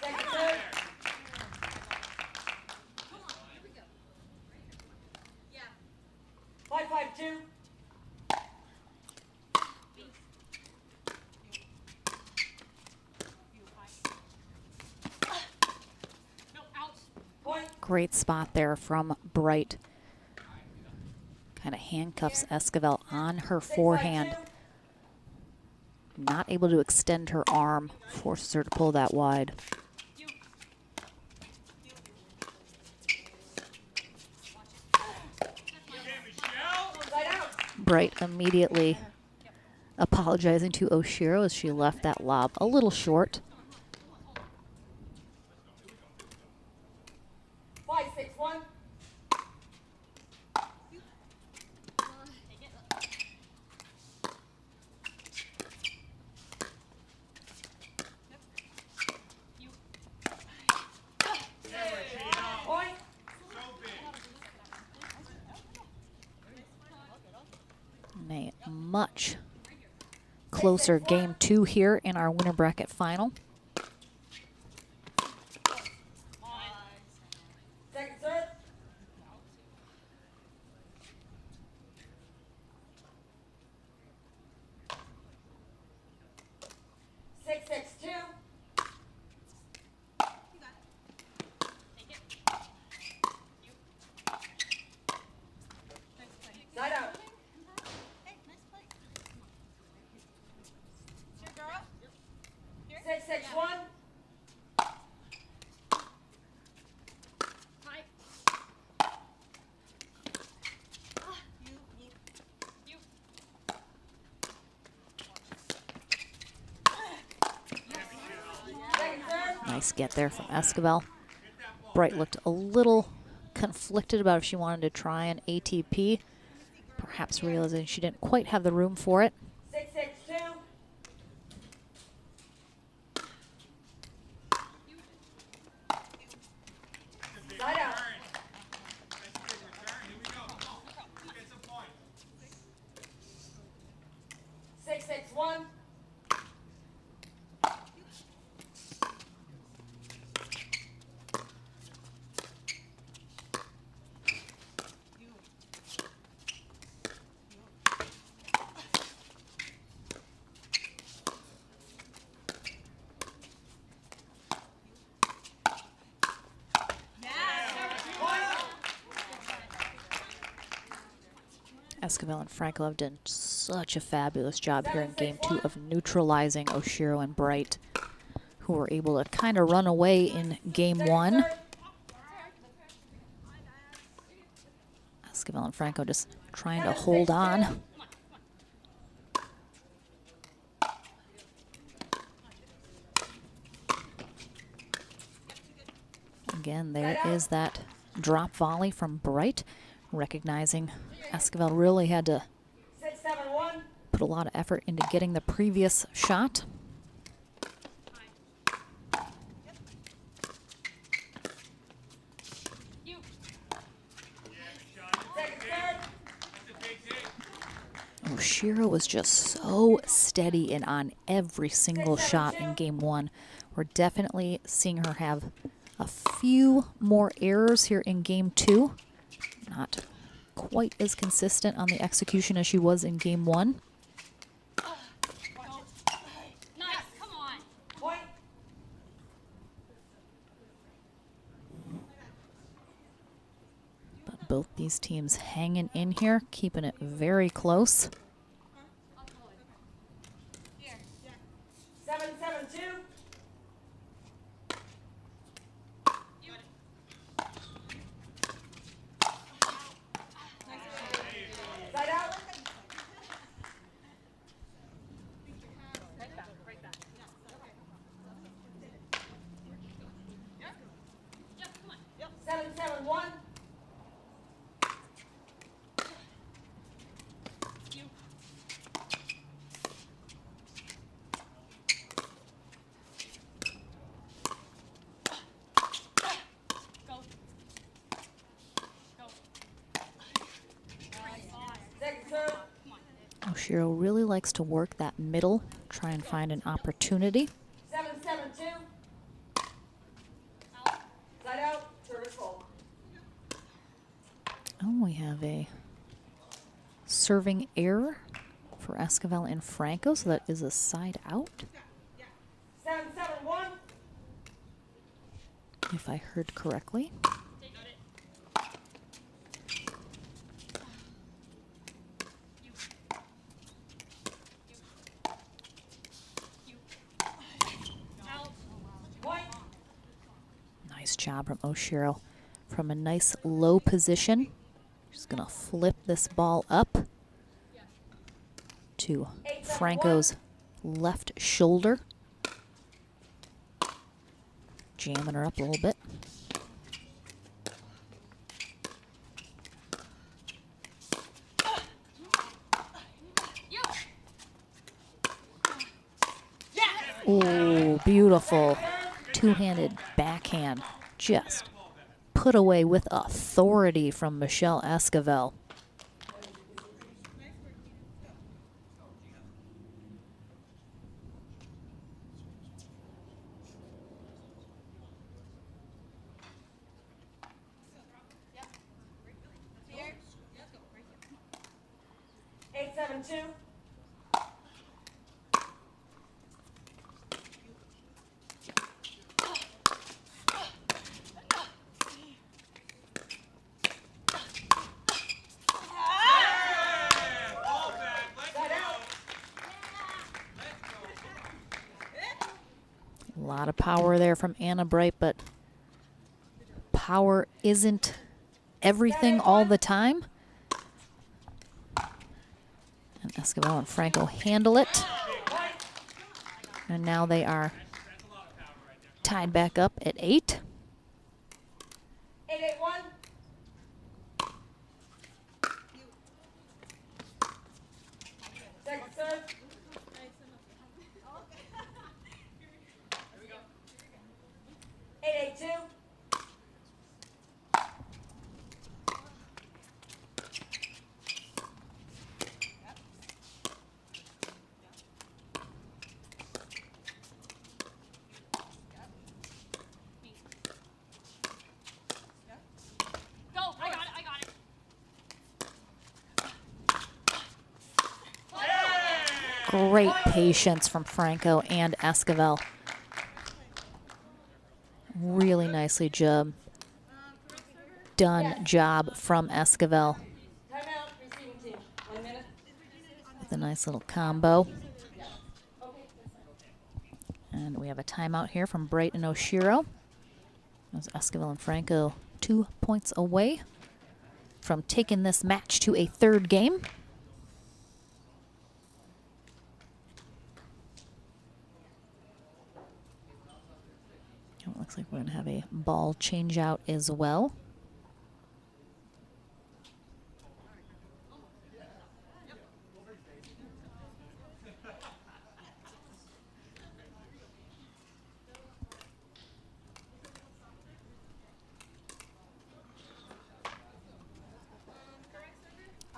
Second serve. Yeah. 5-5-2. Great spot there from Bright. Kind of handcuffs Esquivel on her forehand. Not able to extend her arm, forces her to pull that wide. Bright immediately apologizing to Oshiro as she left that lob a little short. 5-6-1. Point. And a much closer game 2 here in our winner bracket final. Second serve. Six, 6-2. Nice get there from Esquivel. Bright looked a little conflicted about if she wanted to try an ATP, perhaps realizing she didn't quite have the room for it. 6-6-2. Side out. 6-6-1. Esquivel and Franco have done such a fabulous job here in game 2 of neutralizing Oshiro and Bright, who were able to kind of run away in game 1. Esquivel and Franco just trying to hold on. Again, there is that drop volley from Bright, recognizing Esquivel really had to 6-7-1. put a lot of effort into getting the previous shot. Oshiro was just so steady and on every single shot in game 1. We're definitely seeing her have a few more errors here in game 2. Not quite as consistent on the execution as she was in game 1. But both these teams hanging in here, keeping it very close. 7-7-2. Side out. Seven, 7-1. Oshiro really likes to work that middle, try and find an opportunity. 7-7-2. Side out. Service hold. Oh, we have a serving error for Esquivel and Franco, so that is a side out, 7-7-1. if I heard correctly. Nice job from Oshiro. From a nice low position, she's going to flip this ball up to Franco's left shoulder. Jamming her up a little bit. Oh, beautiful two-handed backhand. Just put away with authority from Michelle Esquivel. Eight, 7-2. A lot of power there from Anna Bright, but power isn't everything all the time. And Esquivel and Franco handle it. And now they are tied back up at 8. 8-8-1. Second serve. 8-8-2. Great patience from Franco and Esquivel. Really nicely done job from Esquivel. Timeout, receiving team. 1 minute. With a nice little combo. And we have a timeout here from Bright and Oshiro. As Esquivel and Franco 2 points away from taking this match to a third game. It looks like we're going to have a ball change out as well.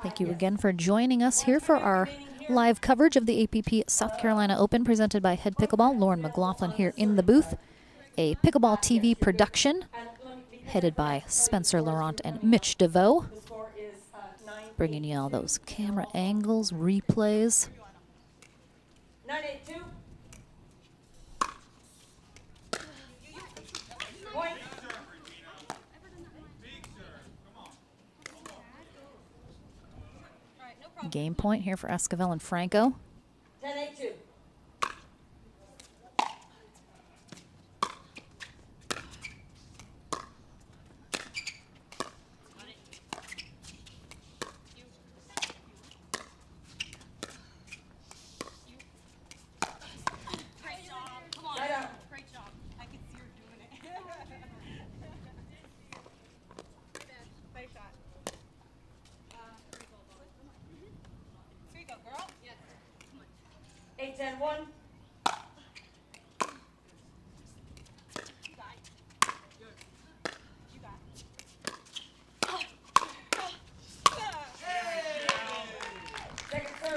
Thank you again for joining us here for our live coverage of the APP South Carolina Open presented by Head Pickleball. Lauren McLaughlin here in the booth. A Pickleball TV production headed by Spencer Laurent and Mitch DeVoe. Bringing you all those camera angles, replays. 9-8-2. Point. Game point here for Esquivel and Franco. 10-8-2.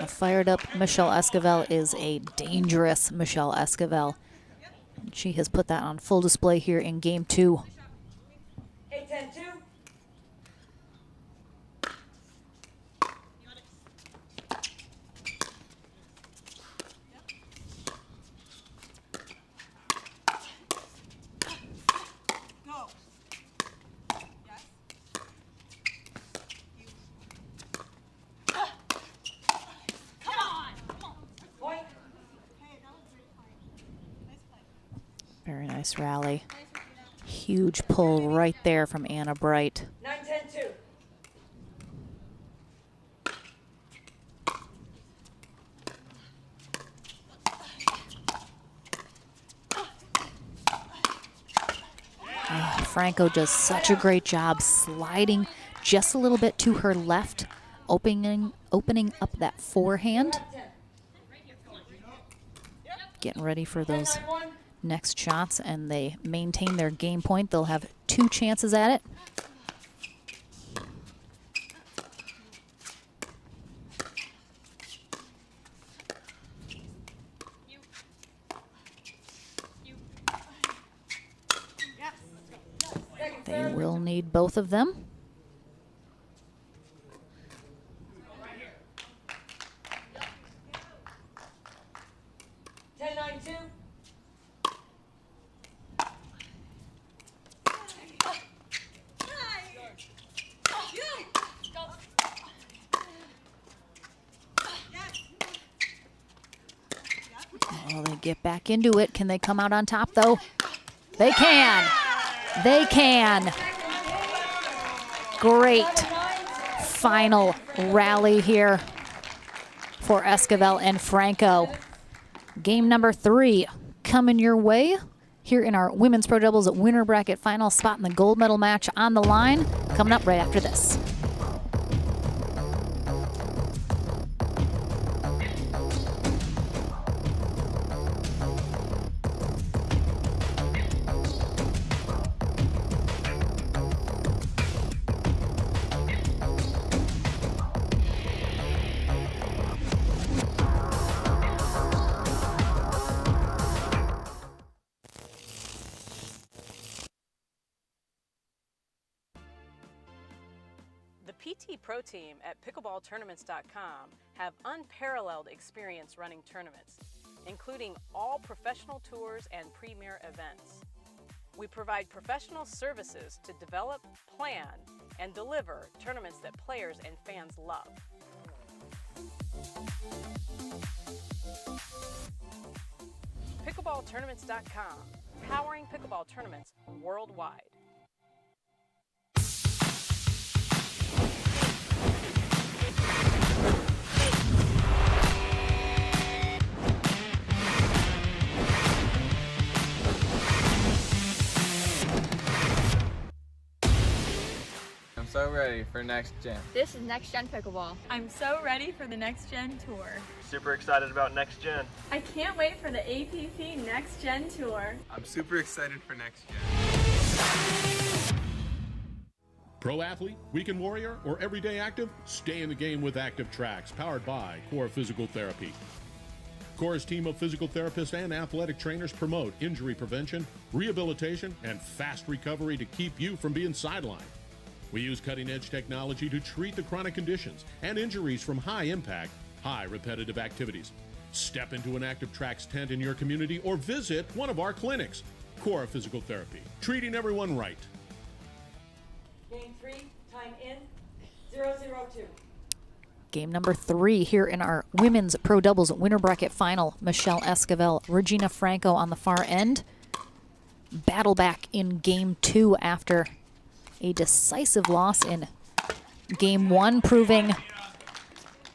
A fired up Michelle Esquivel is a dangerous Michelle Esquivel. She has put that on full display here in game 2. 8-10-2. Very nice rally. Huge pull right there from Anna Bright. 9-10-2. Franco does such a great job sliding just a little bit to her left, opening up that forehand. Getting ready for those next shots, and they maintain their game point. They'll have 2 chances at it. They will need both of them. Well, they get back into it. Can they come out on top, though? They can. They can. Great final rally here for Esquivel and Franco. Game number 3 coming your way here in our women's pro doubles winner bracket final, spot in the gold medal match on the line, coming up right after this. The PT Pro Team at pickleballtournaments.com have unparalleled experience running tournaments, including all professional tours and premier events. We provide professional services to develop, plan, and deliver tournaments that players and fans love. Pickleballtournaments.com, powering pickleball tournaments worldwide. I'm so ready for next gen. This is Next Gen Pickleball. I'm so ready for the Next Gen Tour. Super excited about next gen. I can't wait for the APP Next Gen Tour. I'm super excited for next gen. Pro athlete, weekend warrior, or everyday active? Stay in the game with Active Tracks, powered by Core Physical Therapy. Core's team of physical therapists and athletic trainers promote injury prevention, rehabilitation, and fast recovery to keep you from being sidelined. We use cutting-edge technology to treat the chronic conditions and injuries from high-impact, high repetitive activities. Step into an Active Tracks tent in your community or visit one of our clinics. Core Physical Therapy, treating everyone right. Game 3, time in, 0-0-2. Game number 3 here in our women's pro doubles winner bracket final. Michelle Esquivel, Regina Franco on the far end. Battle back in game 2 after a decisive loss in game 1, proving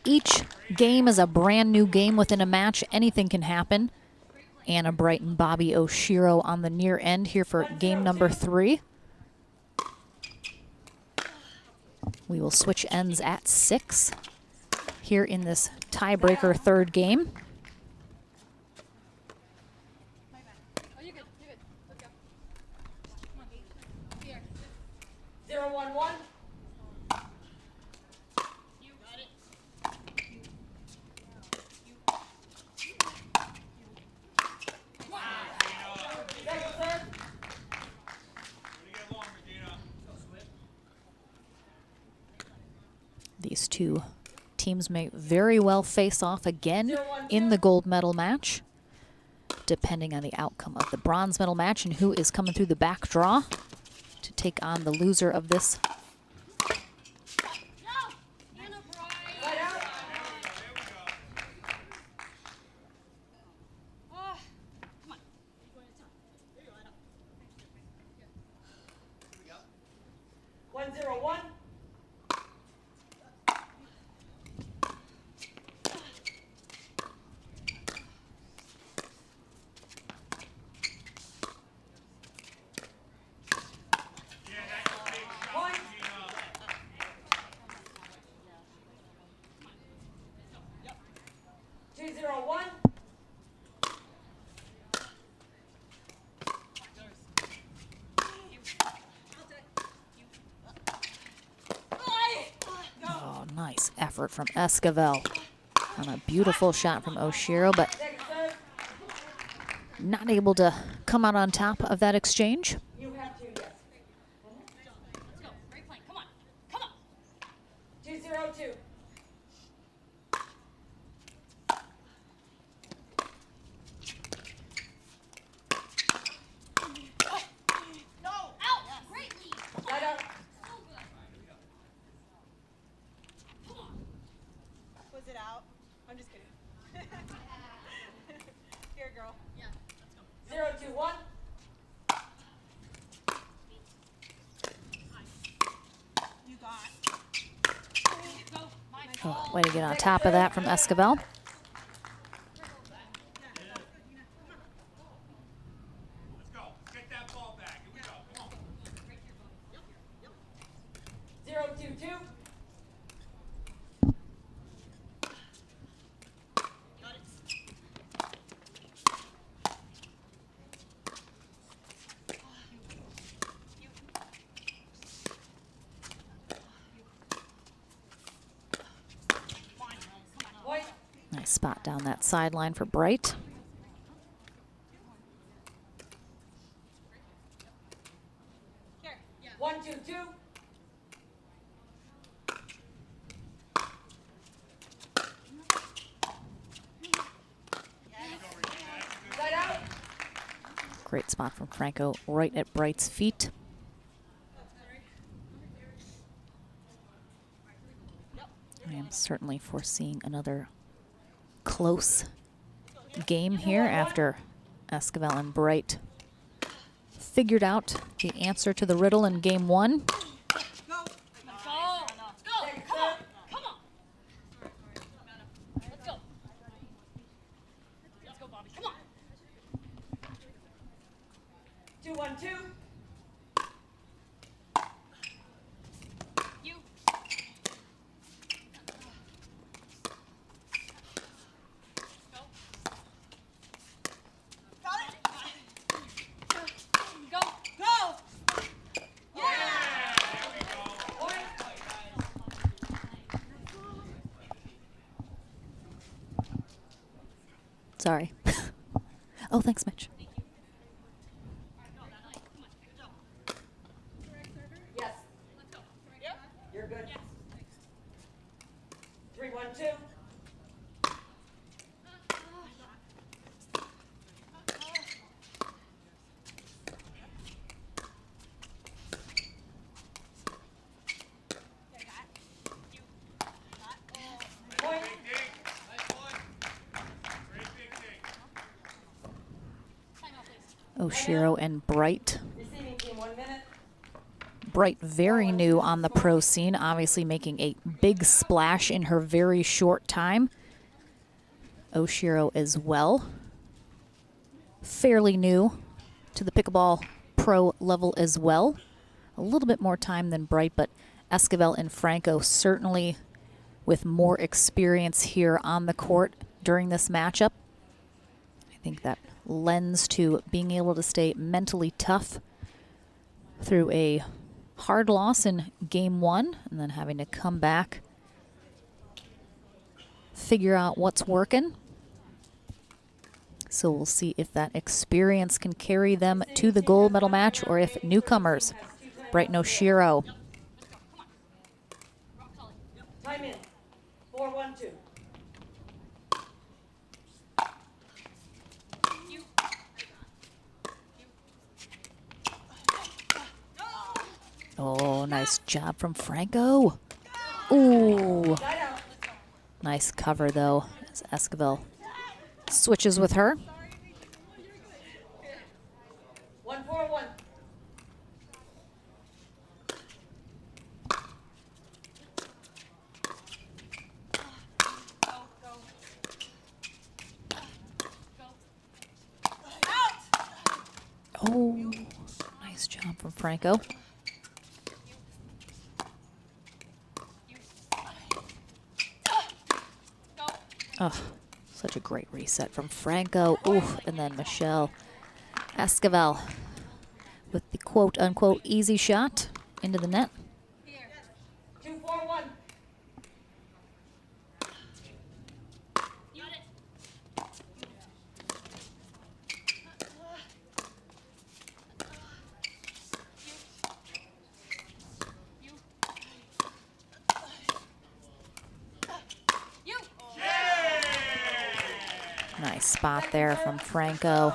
each game is a brand new game within a match. Anything can happen. Anna Bright and Bobby Oshiro on the near end here for game number 3. We will switch ends at 6 here in this tiebreaker third game. These two teams may very well face off again in the gold medal match, depending on the outcome of the bronze medal match and who is coming through the back draw to take on the loser of this. Nice effort from Esquivel on a beautiful shot from Oshiro, but not able to come out on top of that exchange. You have to, yes. Let's go. Great play. Come on. Come on. 2-0-2. No. Out. Great lead. Right up. Was it out? I'm just kidding. Here, girl. Yeah, let's go. 0-2-1. You got. Oh, way to get on top of that from Esquivel. spot down that sideline for Bright. One, two, two. Side out. Great spot from Franco right at Bright's feet. I am certainly foreseeing another close game here after Esquivel and Bright figured out the answer to the riddle in game 1. Two, one, two. Sorry. Oh, thanks, Mitch. Yes. You're good. 3, 1, 2. Oshiro and Bright. Receiving team, 1 minute. Bright very new on the pro scene, obviously making a big splash in her very short time. Oshiro as well. Fairly new to the pickleball pro level as well. A little bit more time than Bright, but Esquivel and Franco certainly with more experience here on the court during this matchup. I think that lends to being able to stay mentally tough through a hard loss in game 1 and then having to come back, figure out what's working. So we'll see if that experience can carry them to the gold medal match or if newcomers, Bright and Oshiro. Time in. 4, 1, 2. Oh, nice job from Franco. Ooh. Nice cover, though, as Esquivel switches with her. 1, 4, 1. Oh, nice job from Franco. Oh, such a great reset from Franco. Ooh, and then Michelle Esquivel with the quote-unquote easy shot into the net. 2, 4, 1. Nice spot there from Franco.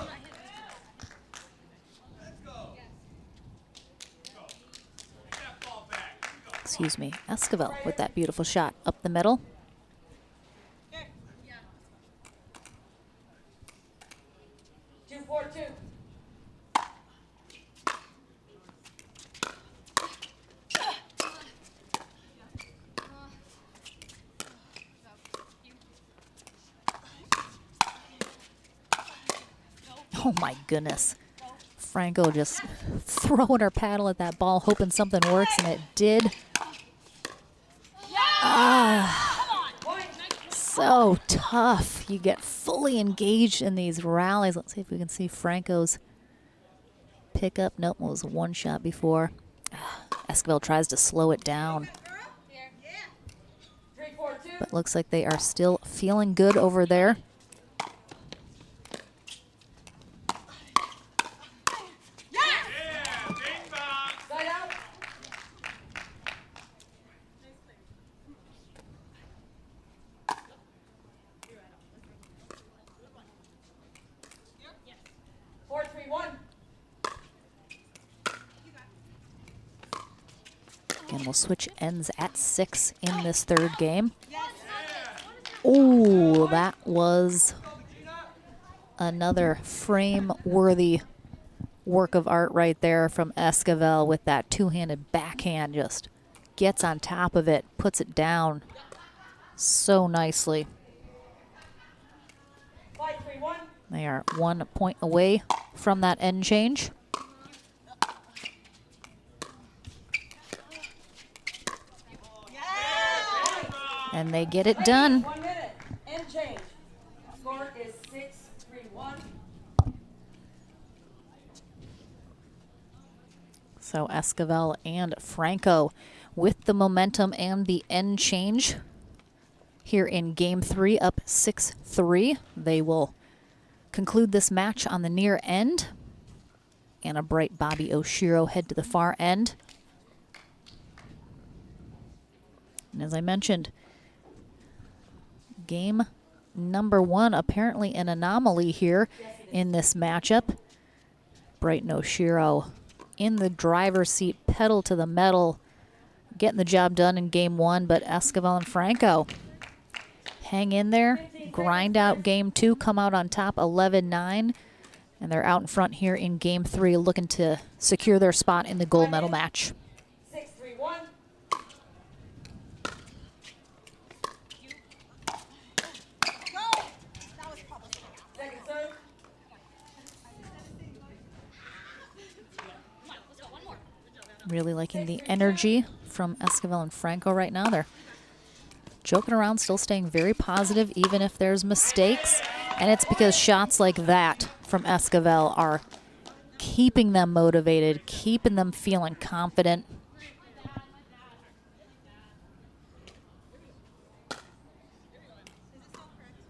Excuse me, Esquivel with that beautiful shot up the middle. Two, 4, 2. Oh my goodness. Franco just throwing her paddle at that ball, hoping something works, and it did. Ah, so tough. You get fully engaged in these rallies. Let's see if we can see Franco's pickup. Nope, it was one shot before. Esquivel tries to slow it down. 3, 4, 2. But looks like they are still feeling good over there. Again, we'll switch ends at 6 in this third game. Oh, that was another frame-worthy work of art right there from Esquivel with that two-handed backhand. Just gets on top of it, puts it down so nicely. They are 1 point away from that end change. And they get it done. 1 minute. End change. Score is 6-3-1. So Esquivel and Franco with the momentum and the end change here in game 3, up 6-3. They will conclude this match on the near end. And a bright Bobby Oshiro head to the far end. And as I mentioned, game number 1, apparently an anomaly here in this matchup. Bright Oshiro in the driver's seat, pedal to the metal, getting the job done in game 1, but Esquivel and Franco hang in there, grind out game 2, come out on top 11-9, and they're out in front here in game 3 looking to secure their spot in the gold medal match. 6-3-1. Second serve. Really liking the energy from Esquivel and Franco right now. They're joking around, still staying very positive, even if there's mistakes. And it's because shots like that from Esquivel are keeping them motivated, keeping them feeling confident.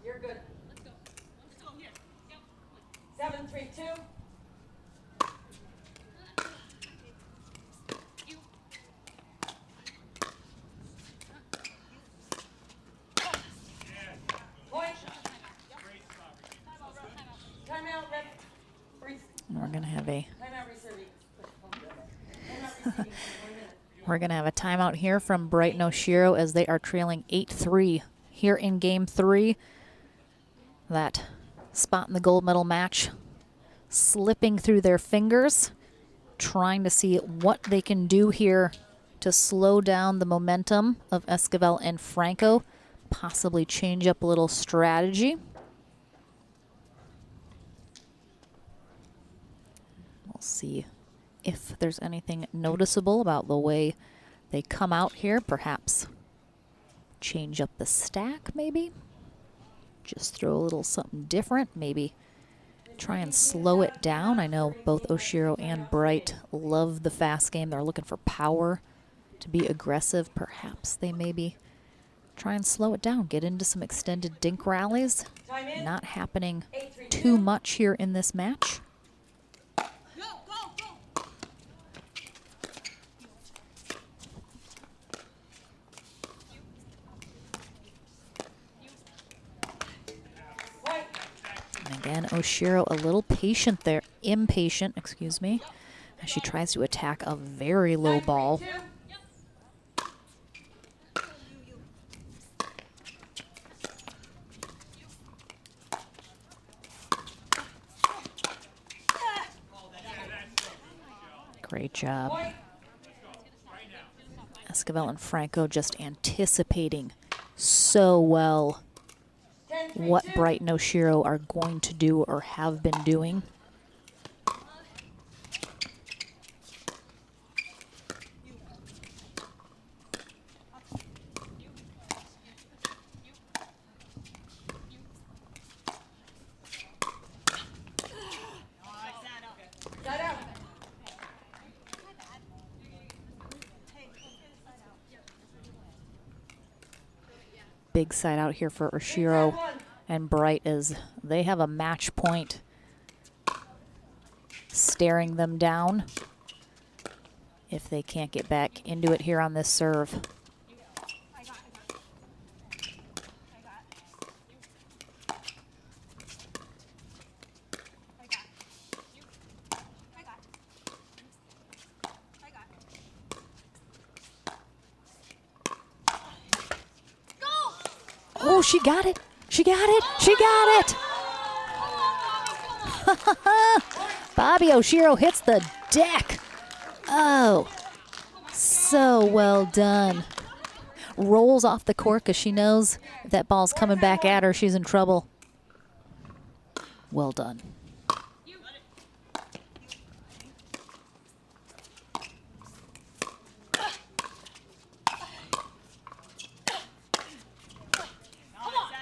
You're good. 7-3-2. Point. Timeout. And we're going to have a Timeout reserving. We're going to have a timeout here from Bright Oshiro as they are trailing 8-3 here in game 3. That spot in the gold medal match slipping through their fingers, trying to see what they can do here to slow down the momentum of Esquivel and Franco, possibly change up a little strategy. We'll see if there's anything noticeable about the way they come out here. Perhaps change up the stack, maybe. Just throw a little something different, maybe try and slow it down. I know both Oshiro and Bright love the fast game. They're looking for power to be aggressive. Perhaps they maybe try and slow it down, get into some extended dink rallies. Not happening too much here in this match. Again, Oshiro a little patient there, impatient, excuse me, as she tries to attack a very low ball. Great job. Esquivel and Franco just anticipating so well what Bright and Oshiro are going to do or have been doing. big side out here for Oshiro and Bright as they have a match point staring them down if they can't get back into it here on this serve. Oh, she got it. She got it. She got it. Bobby Oshiro hits the deck. Oh, so well done. Rolls off the court because she knows if that ball's coming back at her, she's in trouble. Well done.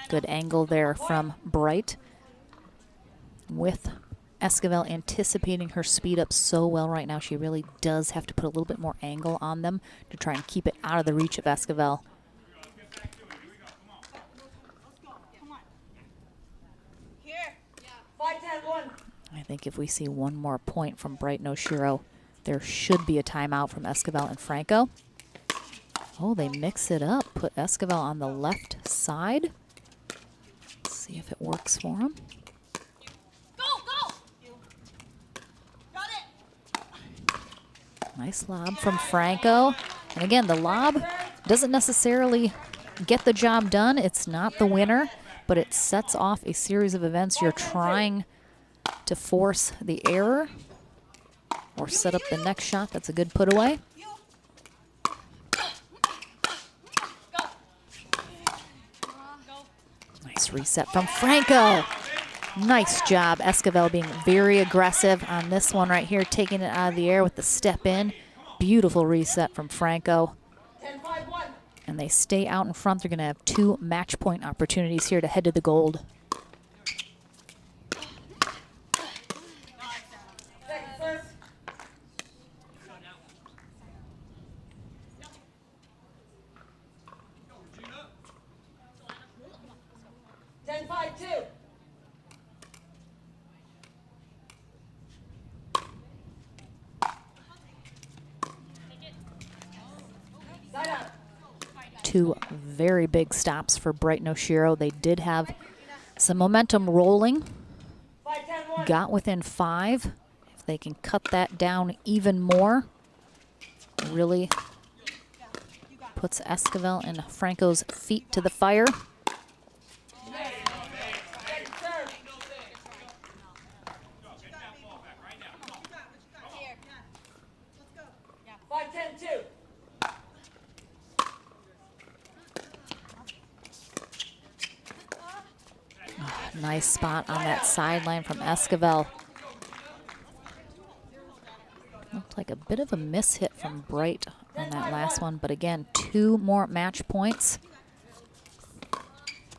Good angle there from Bright, with Esquivel anticipating her speed up so well right now. She really does have to put a little bit more angle on them to try and keep it out of the reach of Esquivel. I think if we see one more point from Bright and Oshiro, there should be a timeout from Esquivel and Franco. Oh, they mix it up. Put Esquivel on the left side. Let's see if it works for him. Nice lob from Franco. And again, the lob doesn't necessarily get the job done. It's not the winner, but it sets off a series of events. You're trying to force the error or set up the next shot. That's a good put away. Nice reset from Franco. Nice job. Esquivel being very aggressive on this one right here, taking it out of the air with the step in. Beautiful reset from Franco. And they stay out in front. They're going to have 2 match point opportunities here to head to the gold. Two very big stops for Bright and Oshiro. They did have some momentum rolling. Got within 5. If they can cut that down even more, really puts Esquivel and Franco's feet to the fire. Nice spot on that sideline from Esquivel. Looked like a bit of a miss hit from Bright on that last one, but again, 2 more match points.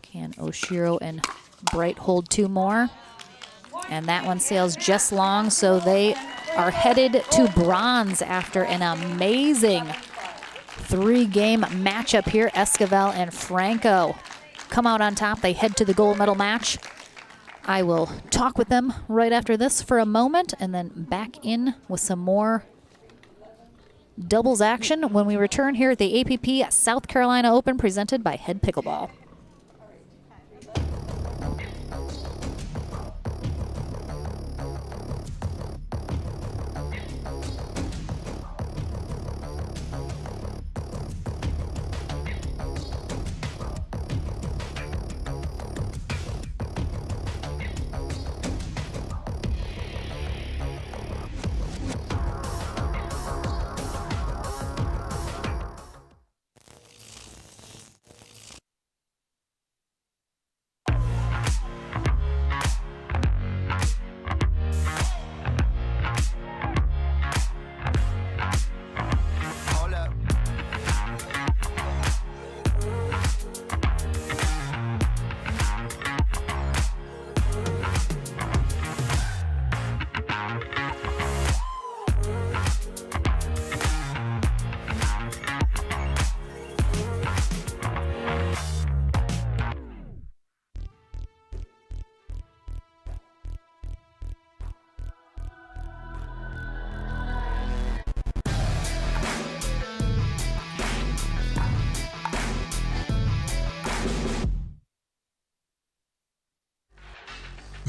Can Oshiro and Bright hold 2 more? And that one sails just long, so they are headed to bronze after an amazing 3-game matchup here. Esquivel and Franco come out on top. They head to the gold medal match. I will talk with them right after this for a moment and then back in with some more doubles action when we return here at the APP South Carolina Open presented by Head Pickleball.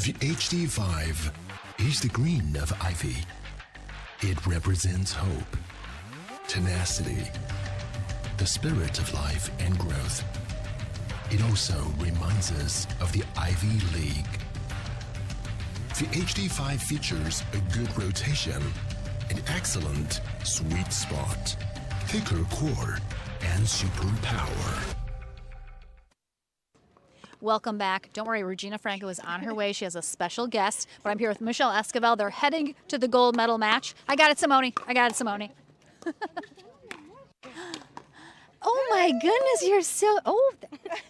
The HD5 is the green of ivy. It represents hope, tenacity, the spirit of life and growth. It also reminds us of the Ivy League. The HD5 features a good rotation, an excellent sweet spot, thicker core, and super power. Welcome back. Don't worry, Regina Franco is on her way. She has a special guest, but I'm here with Michelle Esquivel. They're heading to the gold medal match. I got it, Simone. I got it, Simone. Oh my goodness, you're so,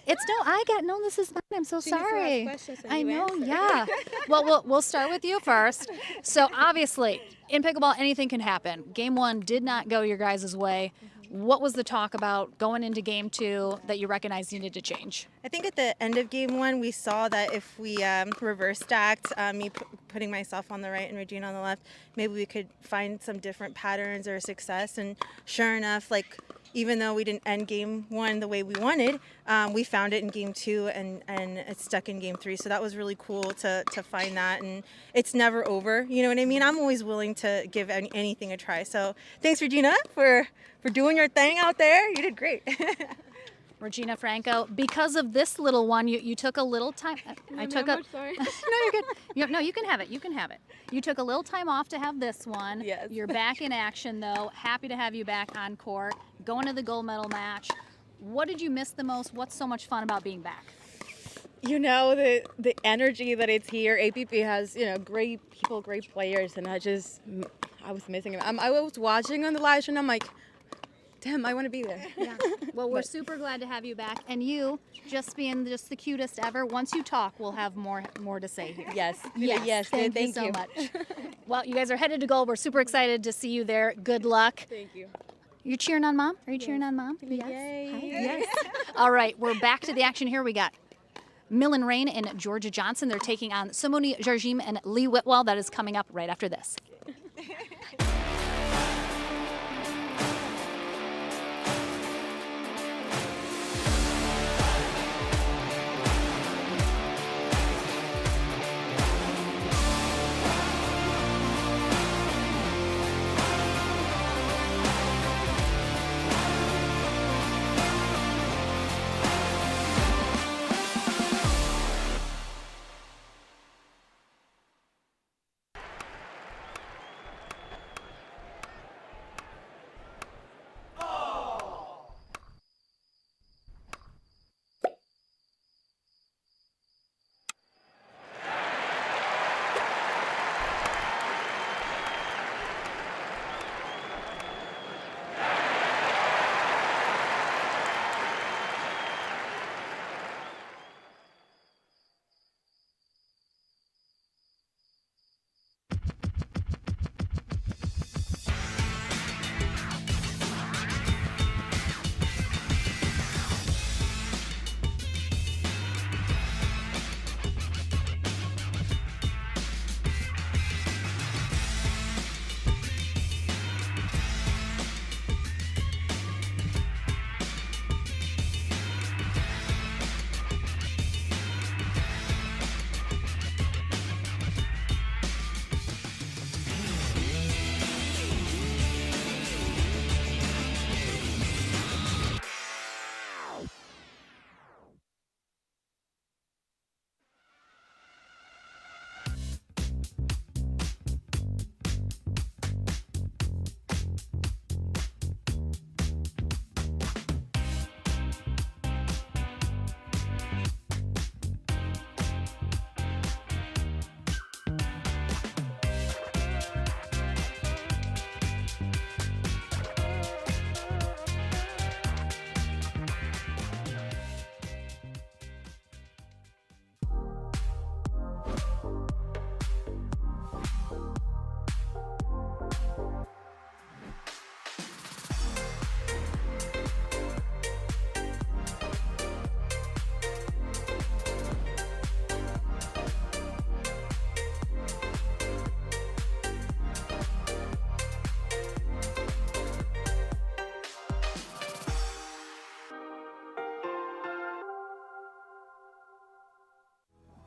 this is mine. I'm so sorry. I know, yeah. Well, we'll start with you first. So obviously, in pickleball, anything can happen. Game 1 did not go your guys' way. What was the talk about going into Game 2 that you recognized needed to change? I think at the end of Game 1, we saw that if we reverse stacked, me putting myself on the right and Regina on the left, maybe we could find some different patterns or success. And sure enough, like, even though we didn't end Game 1 the way we wanted, we found it in Game 2 and it stuck in Game 3. So that was really cool to find that. And it's never over, you know what I mean? I'm always willing to give anything a try. So thanks, Regina, for doing your thing out there. You did great. Regina Franco, because of this little one, you took a little time. Sorry. No, you're good. You can have it. You can have it. You took a little time off to have this one. Yes. You're back in action, though. Happy to have you back on court. Going to the gold medal match. What did you miss the most? What's so much fun about being back? You know, the energy that it's here. APP has, great people, great players, and I was missing them. I was watching on the live stream, and I'm like, damn, I want to be there. Yeah. Well, we're super glad to have you back. And you, just being just the cutest ever, once you talk, we'll have more to say here. Yes. Yes. Thank you so much. Well, you guys are headed to gold. We're super excited to see you there. Good luck. Thank you. You cheering on Mom? Are you cheering on Mom? Yes. Yay. Hi. Yes. All right, we're back to the action here. We got Millen Rain and Georgia Johnson. They're taking on Simone Jarjim and Lee Whitwell. That is coming up right after this.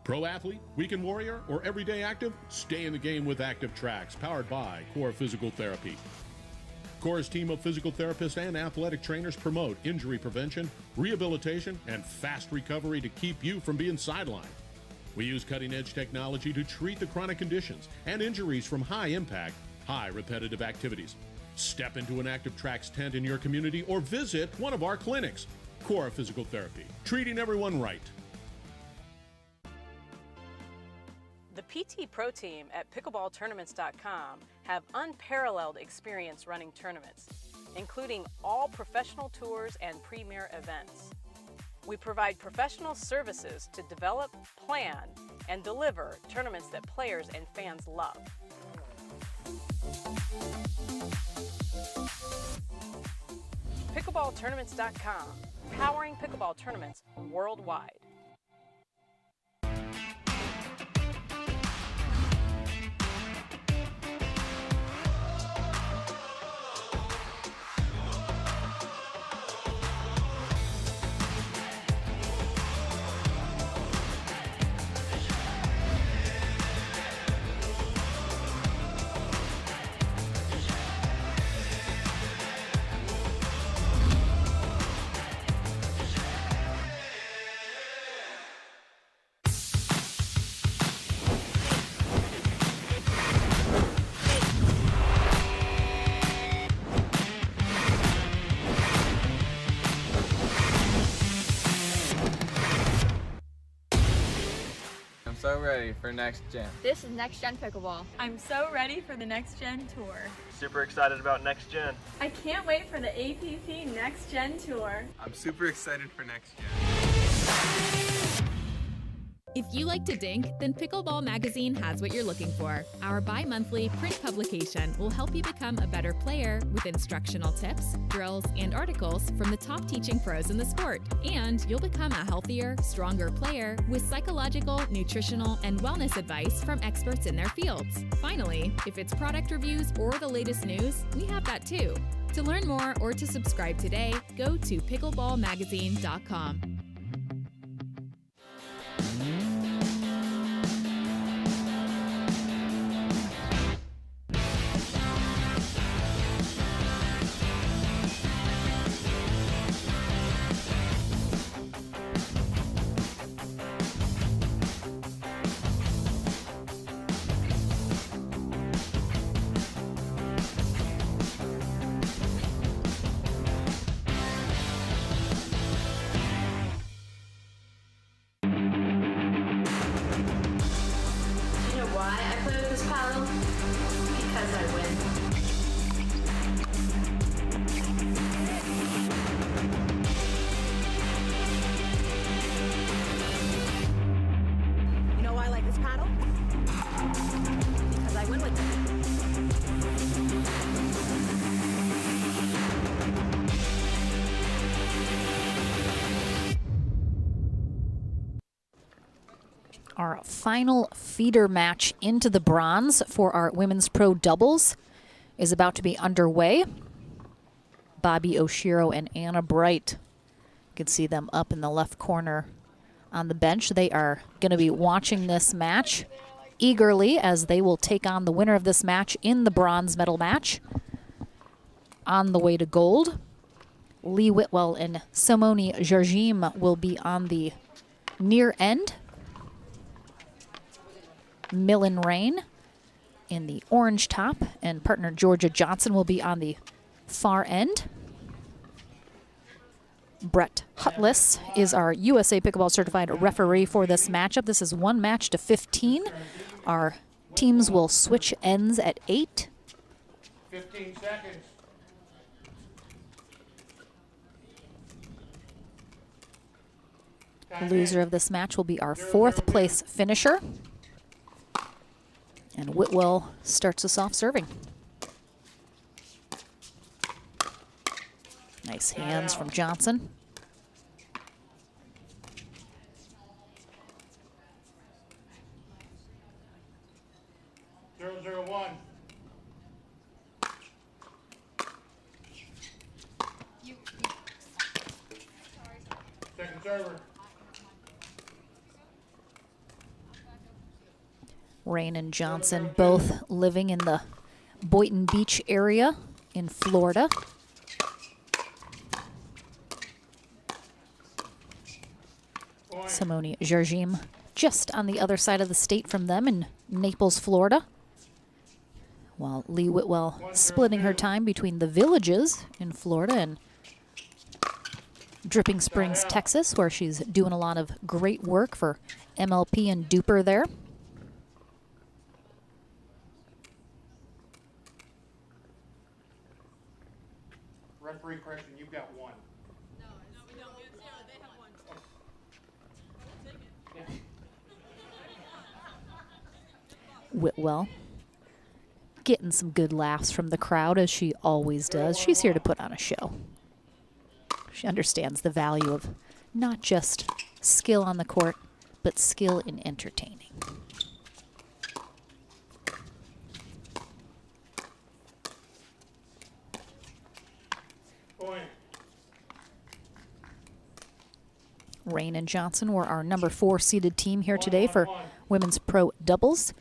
Pro athlete, weekend warrior, or everyday active? Stay in the game with Active Tracks, powered by Core Physical Therapy. Core's team of physical therapists and athletic trainers promote injury prevention, rehabilitation, and fast recovery to keep you from being sidelined. We use cutting-edge technology to treat the chronic conditions and injuries from high-impact, high repetitive activities. Step into an Active Tracks tent in your community or visit one of our clinics. Core Physical Therapy, treating everyone right. The PT Pro team at pickleballtournaments.com have unparalleled experience running tournaments, including all professional tours and premier events. We provide professional services to develop, plan, and deliver tournaments that players and fans love. Pickleballtournaments.com, powering pickleball tournaments worldwide. I'm so ready for next gen. This is Next Gen Pickleball. I'm so ready for the Next Gen Tour. Super excited about next gen. I can't wait for the APP Next Gen Tour. I'm super excited for next gen. If you like to dink, then Pickleball Magazine has what you're looking for. Our bi-monthly print publication will help you become a better player with instructional tips, drills, and articles from the top teaching pros in the sport. And you'll become a healthier, stronger player with psychological, nutritional, and wellness advice from experts in their fields. Finally, if it's product reviews or the latest news, we have that too. To learn more or to subscribe today, go to pickleballmagazine.com. Our final feeder match into the bronze for our women's pro doubles is about to be underway. Bobby Oshiro and Anna Bright. You can see them up in the left corner on the bench. They are going to be watching this match eagerly as they will take on the winner of this match in the bronze medal match. On the way to gold, Lee Whitwell and Simone Jargim will be on the near end. Millen Rain in the orange top, and partner Georgia Johnson will be on the far end. Brett Hutless is our USA Pickleball certified referee for this matchup. This is one match to 15. Our teams will switch ends at 8. 15 seconds. The loser of this match will be our 4th place finisher. And Whitwell starts us off serving. Nice hands from Johnson. Zero, 1. Second server. Rain and Johnson both living in the Boynton Beach area in Florida. Simone Jargim just on the other side of the state from them in Naples, Florida. While Lee Whitwell splitting her time between the Villages in Florida and Dripping Springs, Texas, where she's doing a lot of great work for MLP and Duper there. Referee correction, you've got one. Whitwell getting some good laughs from the crowd, as she always does. She's here to put on a show. She understands the value of not just skill on the court, but skill in entertaining. Rain and Johnson were our number 4 seeded team here today for women's pro doubles.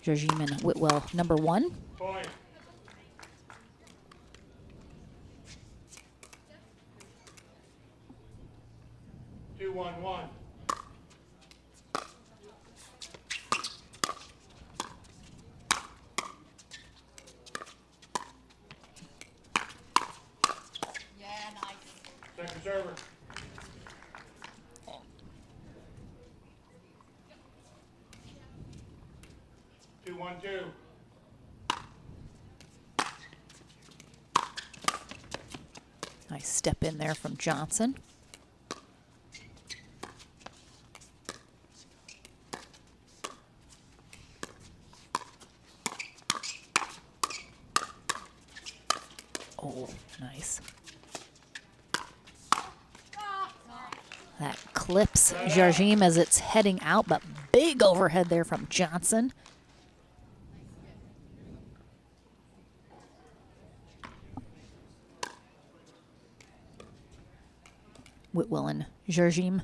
Jargim and Whitwell, number 1. Point. Two, one, one. Yeah, nice. Second server. 2-1-2. Nice step in there from Johnson. Oh, nice. That clips Jargim as it's heading out, but big overhead there from Johnson. Whitwell and Jargim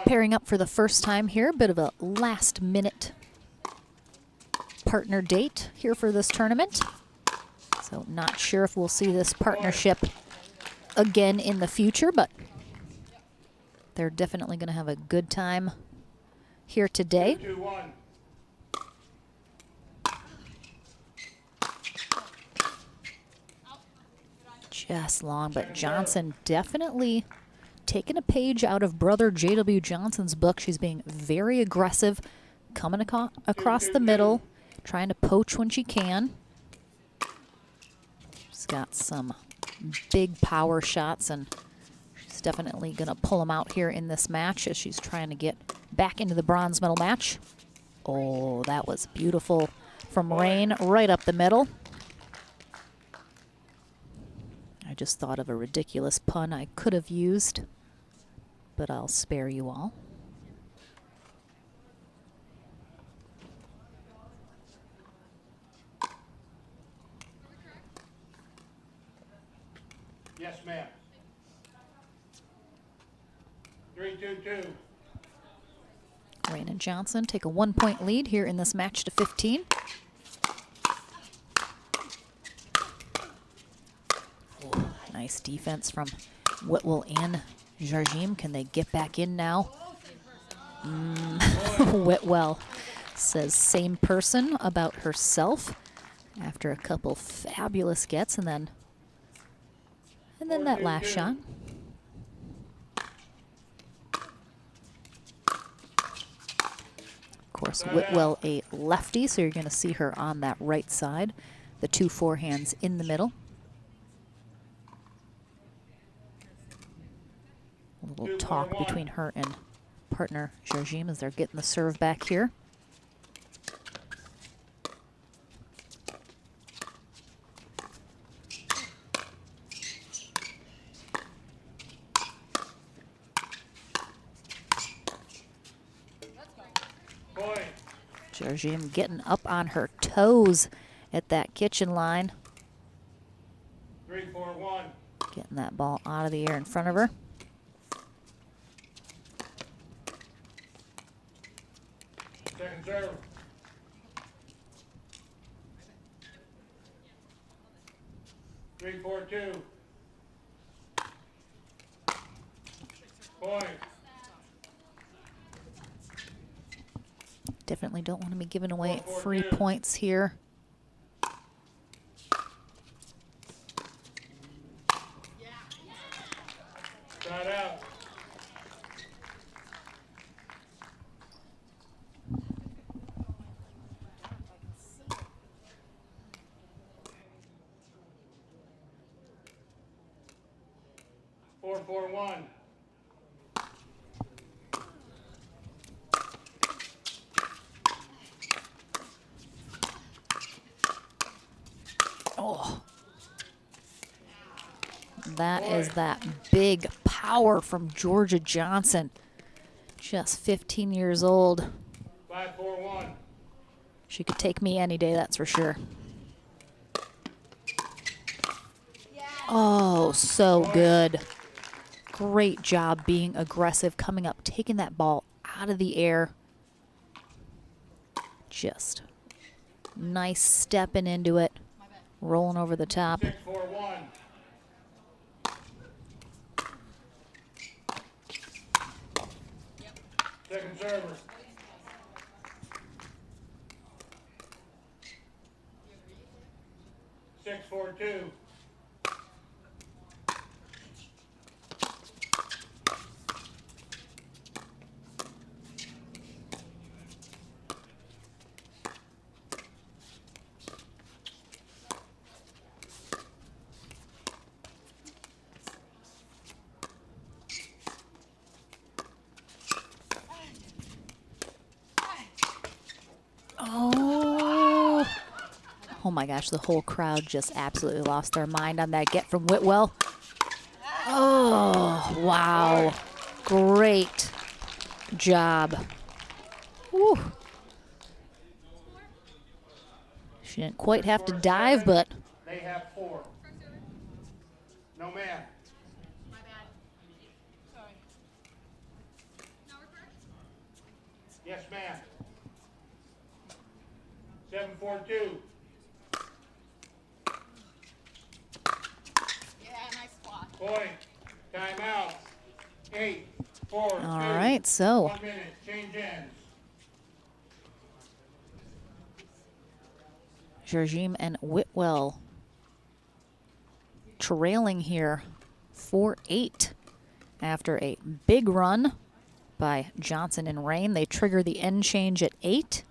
pairing up for the first time here. Bit of a last-minute partner date here for this tournament. So not sure if we'll see this partnership again in the future, but they're definitely going to have a good time here today. 2-1. Just long, but Johnson definitely taking a page out of brother J.W. Johnson's book. She's being very aggressive, coming across the middle, trying to poach when she can. She's got some big power shots, and she's definitely going to pull them out here in this match as she's trying to get back into the bronze medal match. Oh, that was beautiful from Rain right up the middle. I just thought of a ridiculous pun I could have used, but I'll spare you all. Yes, ma'am. 3-2-2. Rain and Johnson take a 1-point lead here in this match to 15. Oh, nice defense from Whitwell and Jargim. Can they get back in now? Whitwell says same person about herself after a couple fabulous gets, and then that last shot. Of course, Whitwell a lefty, so you're going to see her on that right side. The 2 forehands in the middle. A little talk between her and partner Jargim as they're getting the serve back here. Jargim getting up on her toes at that kitchen line. 3-4-1. Getting that ball out of the air in front of her. Second serve. 3-4-2. Point. Definitely don't want to be giving away 4-4-2. free points here. Side out. Four, 4-1. Oh. That is that big power from Georgia Johnson. Just 15 years old. 5-4-1. She could take me any day, that's for sure. Oh, so good. Great job being aggressive, coming up, taking that ball out of the air. Just nice stepping into it, rolling over the top. 6-4-1. Second server. Six, 4-2. Oh. Oh my gosh, the whole crowd just absolutely lost their mind on that get from Whitwell. Oh, wow. Great job. Whew. She didn't quite have to dive, but They have 4. No man. Yes, ma'am. 7-4-2. Point. Timeout. 8, 4, 2. all right, so 1 minute. Change ends. Jarjim and Whitwell trailing here 4-8 after a big run by Johnson and Rain. They trigger the end change at 8.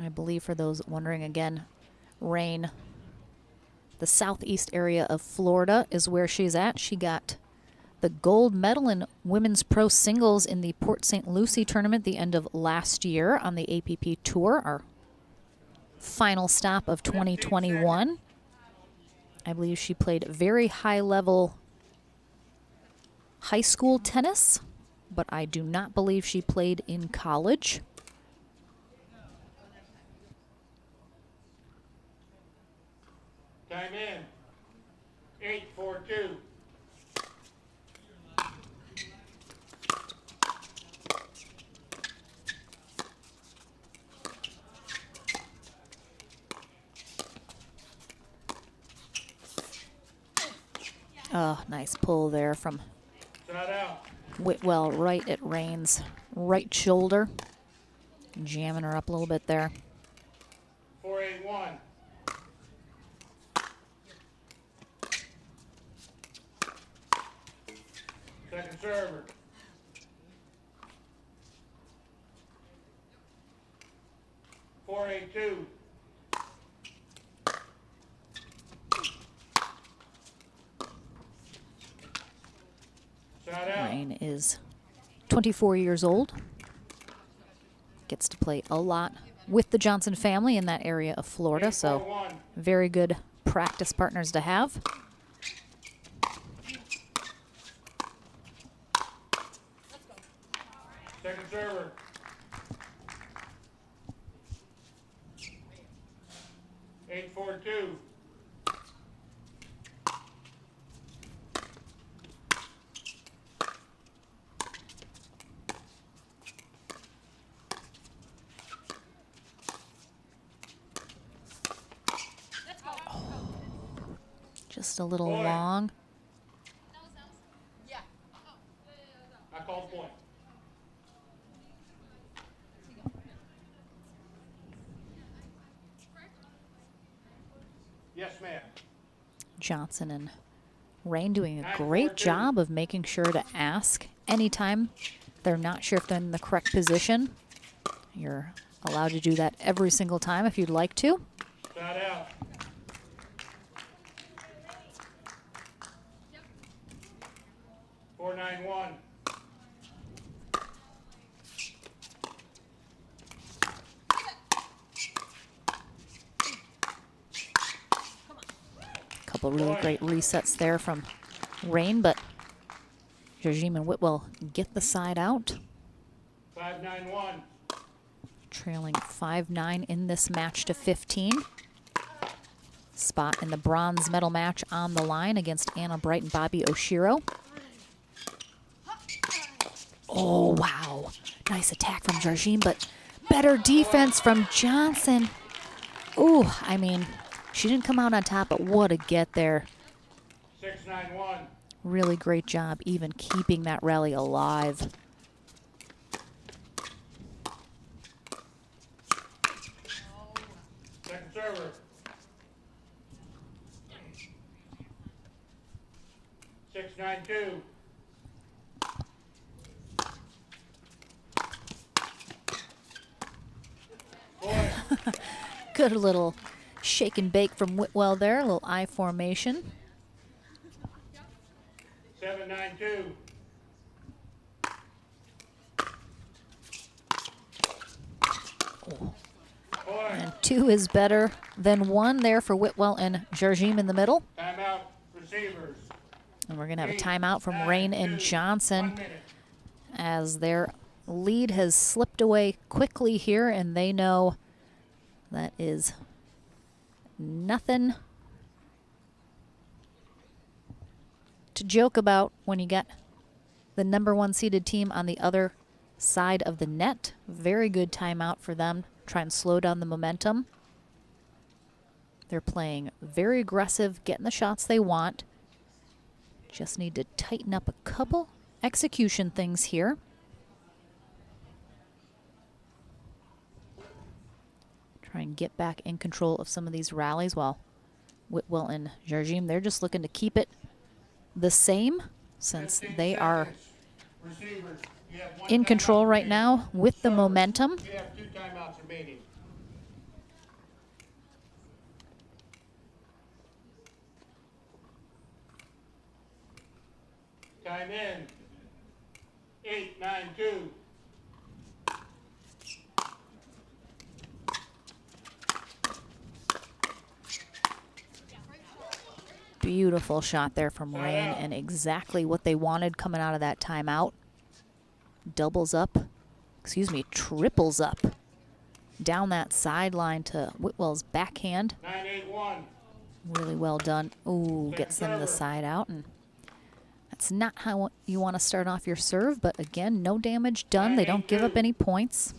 I believe, for those wondering again, Rain, the southeast area of Florida is where she's at. She got the gold medal in women's pro singles in the Port St. Lucie tournament the end of last year on the APP Tour, our final stop of 2021. I believe she played very high-level high school tennis, but I do not believe she played in college. Time in. 8-4-2. Oh, nice pull there from Side out. Whitwell right at Rain's right shoulder. Jamming her up a little bit there. 4-8-1. Second server. Four, 8-2. Side out. Rain is 24 years old. Gets to play a lot with the Johnson family in that area of Florida, so very good practice partners to have. Second server. Eight, 4-2. Just a little long. I call point. Yes, ma'am. Johnson and Rain doing a great job of making sure to ask anytime they're not sure if they're in the correct position. You're allowed to do that every single time if you'd like to. Shot out. Four, 9-1. Couple really great resets there from Rain, but Jarjim and Whitwell get the side out. 5-9-1. Trailing 5-9 in this match to 15. Spot in the bronze medal match on the line against Anna Bright and Bobby Oshiro. Oh, wow. Nice attack from Jarjim, but better defense from Johnson. Ooh, I mean, she didn't come out on top, but what a get there. 6-9-1. Really great job even keeping that rally alive. Second server. Six, 9-2. Good little shake and bake from Whitwell there, a little I formation. 7-9-2. And 2 is better than 1 there for Whitwell and Jarjim in the middle. Timeout, receivers. And we're going to have a timeout from Rain and Johnson as their lead has slipped away quickly here, and they know that is nothing to joke about when you got the #1 seeded team on the other side of the net. Very good timeout for them. Try and slow down the momentum. They're playing very aggressive, getting the shots they want. Just need to tighten up a couple execution things here. Try and get back in control of some of these rallies while Whitwell and Jarjim, they're just looking to keep it the same since they are in control right now with the momentum. We have 2 timeouts remaining. Time in. 8-9-2. Beautiful shot there from Rain and exactly what they wanted coming out of that timeout. Doubles up, excuse me, triples up down that sideline to Whitwell's backhand. 9-8-1. Really well done. Ooh, gets them the side out, and that's not how you want to start off your serve, but again, no damage done. They don't give up any points.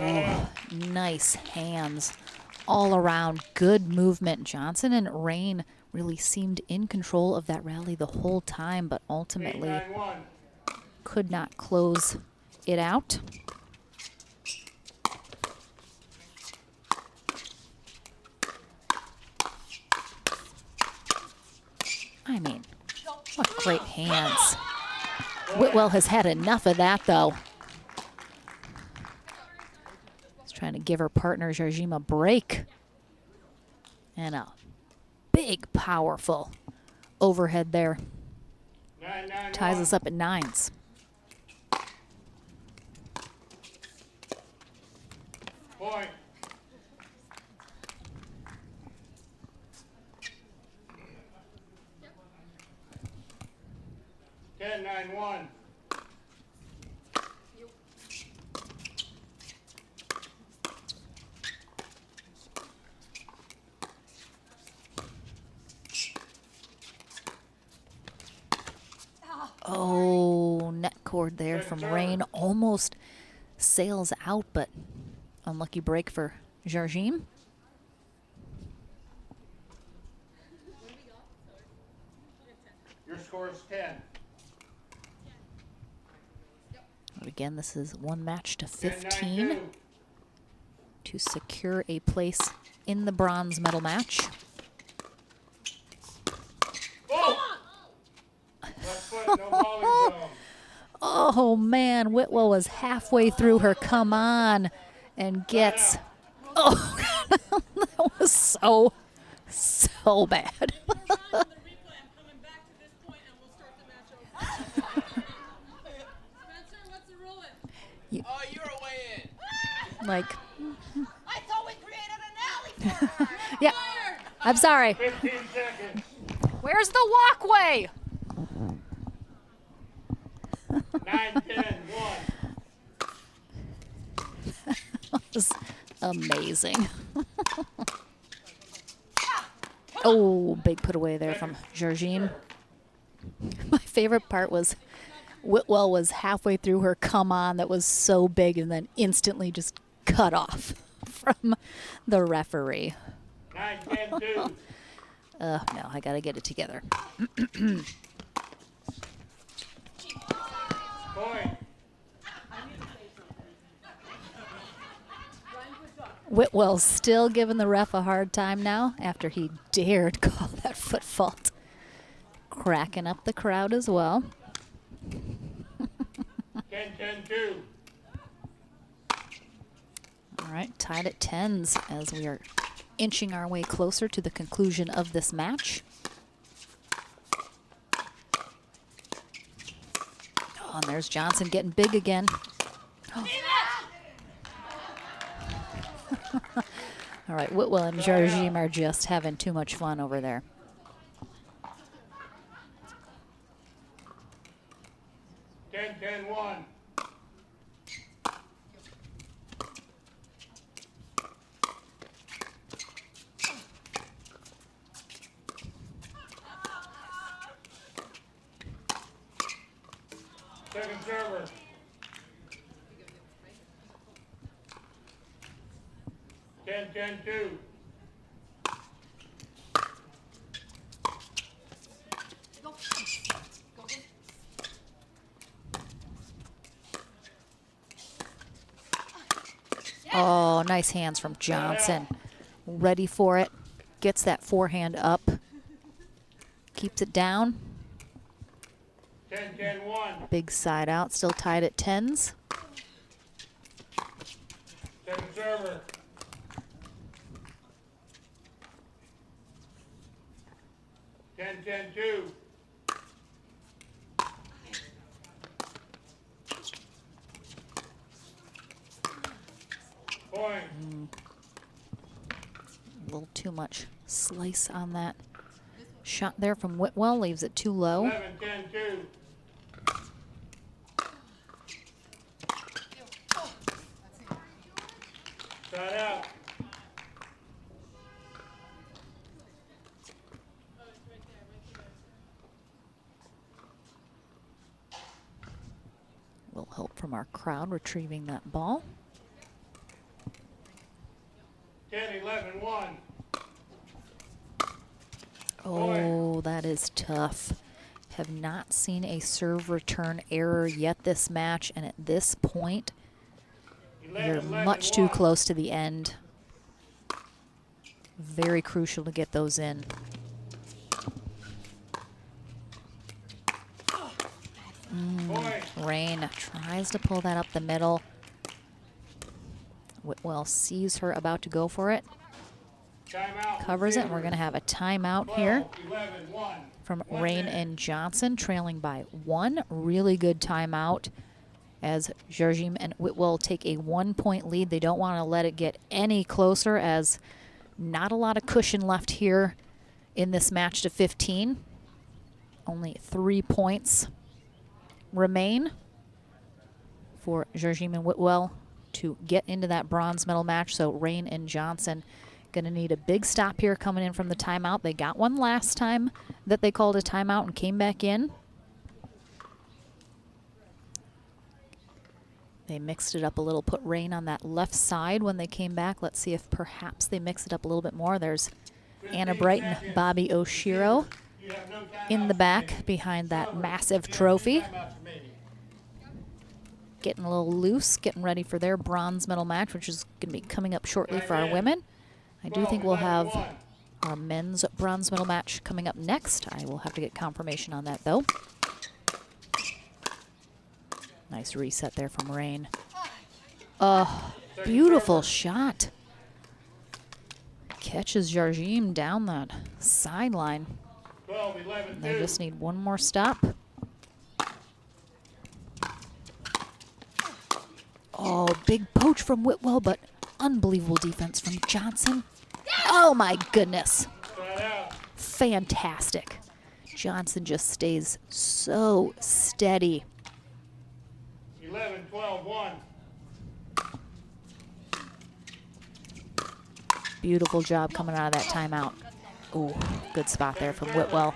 Oh, nice hands all around. Good movement. Johnson and Rain really seemed in control of that rally the whole time, but ultimately could not close it out. I mean, what great hands. Whitwell has had enough of that, though. Trying to give her partner Jarjim a break. And a big, powerful overhead there. Ties us up at 9s. Point. Ten, 9-1. board there from Rain. Almost sails out, but unlucky break for Jarjim. Your score is 10. But again, this is one match to 15 to secure a place in the bronze medal match. Oh man, Whitwell was halfway through her come on and gets, oh, that was so bad. Oh, you're way in. Like, I thought we created an alley for her. yeah, I'm sorry. 15 seconds. Where's the walkway? 9, 10, 1. That was amazing. Oh, big put away there from Jarjim. My favorite part was Whitwell was halfway through her come on that was so big and then instantly just cut off from the referee. 9, 10, 2. No, I got to get it together. Point. Whitwell's still giving the ref a hard time now after he dared call that foot fault. Cracking up the crowd as well. 10, 10, 2. All right, tied at 10s as we are inching our way closer to the conclusion of this match. Oh, and there's Johnson getting big again. Oh. All right, Whitwell and Jarjim are just having too much fun over there. Ten, 1. Second server. Ten, 2. Oh, nice hands from Johnson. Ready for it. Gets that forehand up. Keeps it down. 10, 1. Big side out. Still tied at 10s. Second server. 10, 2. Point. A little too much slice on that shot there from Whitwell. Leaves it too low. 11, 2. Side out. A little help from our crowd retrieving that ball. 10, 11, 1. Oh, that is tough. Have not seen a serve return error yet this match, and at this point, you're much too close to the end. Very crucial to get those in. Rain tries to pull that up the middle. Whitwell sees her about to go for it. Covers it, and we're going to have a timeout here from Rain and Johnson, trailing by 1. Really good timeout as Jarjim and Whitwell take a 1-point lead. They don't want to let it get any closer, as not a lot of cushion left here in this match to 15. Only 3 points remain for Jarjim and Whitwell to get into that bronze medal match. So Rain and Johnson going to need a big stop here coming in from the timeout. They got one last time that they called a timeout and came back in. They mixed it up a little, put Rain on that left side when they came back. Let's see if perhaps they mix it up a little bit more. There's Anna Bright and Bobby Oshiro in the back behind that massive trophy. Getting a little loose, getting ready for their bronze medal match, which is going to be coming up shortly for our women. I do think we'll have our men's bronze medal match coming up next. I will have to get confirmation on that, though. Nice reset there from Rain. Oh, beautiful shot. Catches Jarjim down that sideline. They just need one more stop. Oh, big poach from Whitwell, but unbelievable defense from Johnson. Oh my goodness. Fantastic. Johnson just stays so steady. 11-12-1. Beautiful job coming out of that timeout. Oh, good spot there from Whitwell.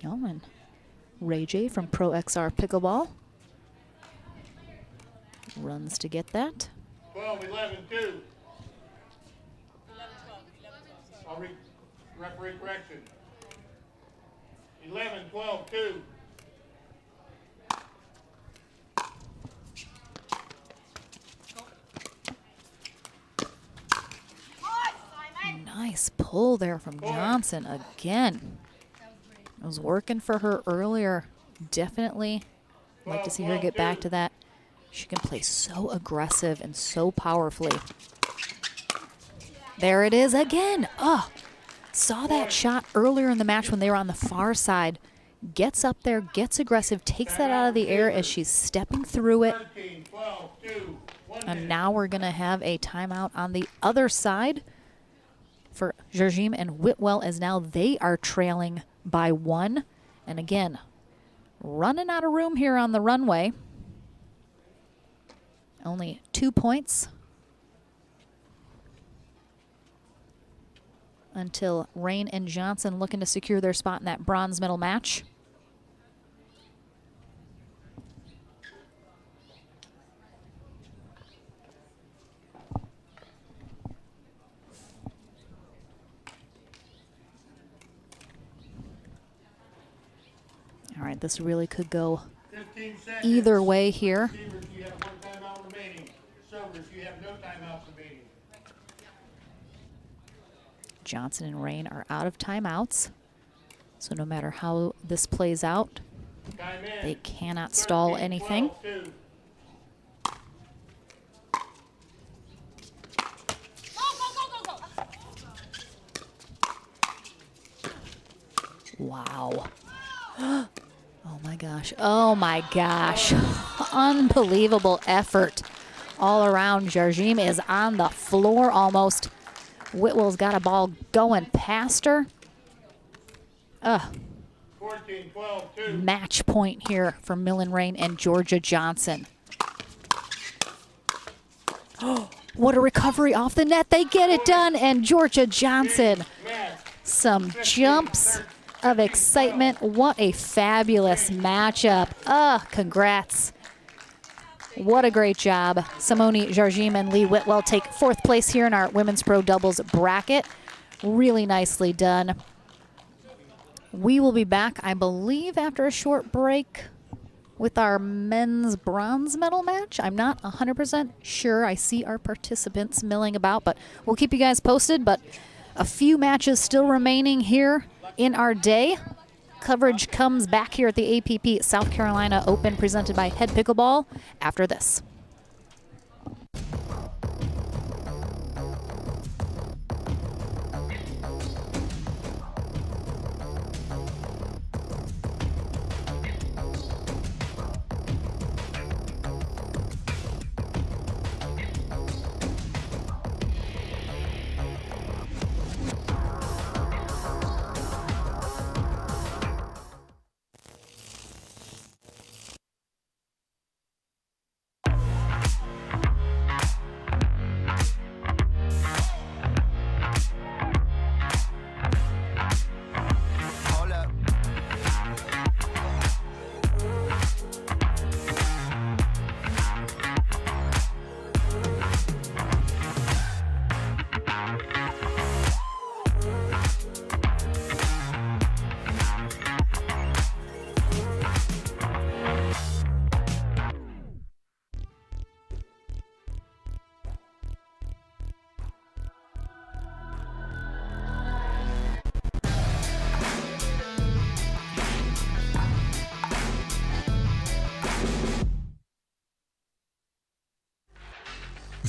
Oh, and Ray J from Pro XR Pickleball runs to get that. 12-11-2. I'll read referee correction. 11-12-2. Nice pull there from Johnson again. It was working for her earlier. Definitely like to see her get back to that. She can play so aggressive and so powerfully. There it is again. Oh, saw that shot earlier in the match when they were on the far side. Gets up there, gets aggressive, takes that out of the air as she's stepping through it. And now we're going to have a timeout on the other side for Jarjim and Whitwell, as now they are trailing by 1. And again, running out of room here on the runway. Only 2 points until Rain and Johnson looking to secure their spot in that bronze medal match. All right, this really could go either way here. You have 1 timeout remaining. Servers, you have no timeouts remaining. Johnson and Rain are out of timeouts. So no matter how this plays out, they cannot stall anything. Wow. Oh my gosh. Oh my gosh. Unbelievable effort all around. Jarjim is on the floor almost. Whitwell's got a ball going past her. 14-12-2. Match point here for Millen Rain and Georgia Johnson. Oh, what a recovery off the net. They get it done, and Georgia Johnson. Some jumps of excitement. What a fabulous matchup. Congrats. What a great job. Simone Jarjim and Lee Whitwell take 4th place here in our Women's Pro Doubles bracket. Really nicely done. We will be back, I believe, after a short break with our men's bronze medal match. I'm not 100% sure. I see our participants milling about, but we'll keep you guys posted. But a few matches still remaining here in our day. Coverage comes back here at the APP South Carolina Open presented by Head Pickleball after this.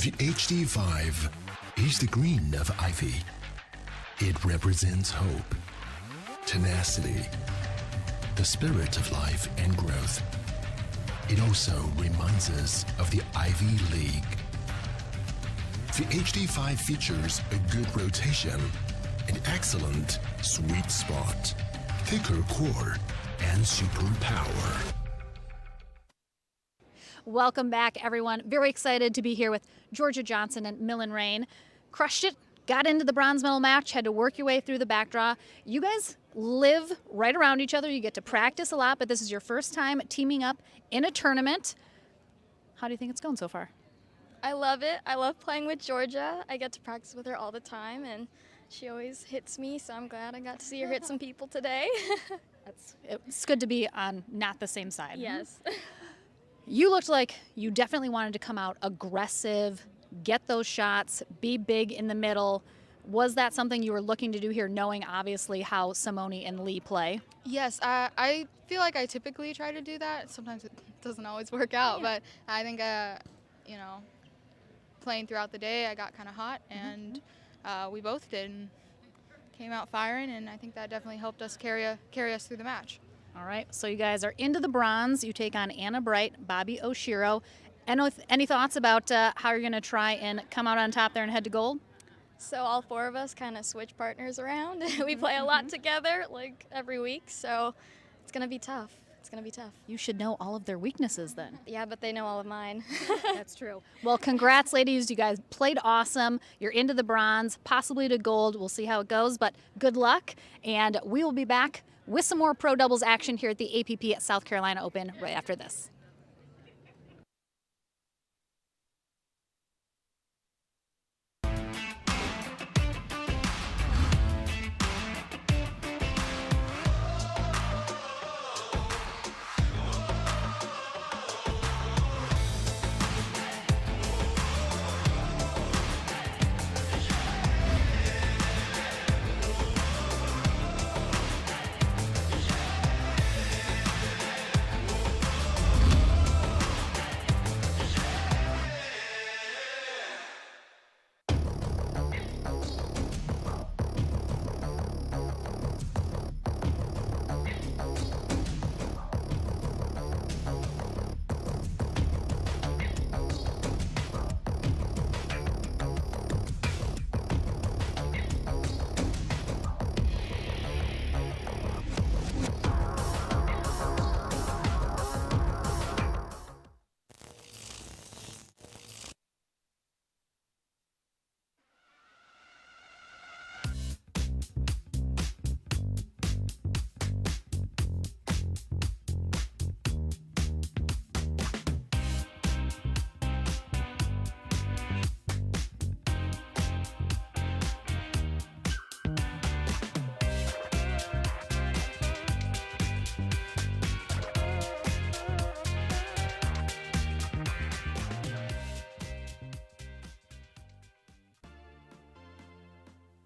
The HD5 is the green of ivy. It represents hope, tenacity, the spirit of life and growth. It also reminds us of the Ivy League. The HD5 features a good rotation, an excellent sweet spot, thicker core, and super power. Welcome back, everyone. Very excited to be here with Georgia Johnson and Millen Rain. Crushed it, got into the bronze medal match, had to work your way through the back draw. You guys live right around each other. You get to practice a lot, but this is your first time teaming up in a tournament. How do you think it's going so far? I love it. I love playing with Georgia. I get to practice with her all the time, and she always hits me, so I'm glad I got to see her hit some people today. It's good to be on not the same side. Yes. You looked like you definitely wanted to come out aggressive, get those shots, be big in the middle. Was that something you were looking to do here, knowing obviously how Simone and Lee play? Yes, I feel like I typically try to do that. Sometimes it doesn't always work out, but I think, you know, playing throughout the day, I got kind of hot, and we both did, and came out firing, and I think that definitely helped us carry us through the match. All right, so you guys are into the bronze. You take on Anna Bright, Bobby Oshiro. Any thoughts about how you're going to try and come out on top there and head to gold? So all four of us kind of switch partners around. We play a lot together, like every week, so it's going to be tough. It's going to be tough. You should know all of their weaknesses then. Yeah, but they know all of mine. That's true. Well, congrats, ladies. You guys played awesome. You're into the bronze, possibly to gold. We'll see how it goes, but good luck. And we will be back with some more pro doubles action here at the APP at South Carolina Open right after this.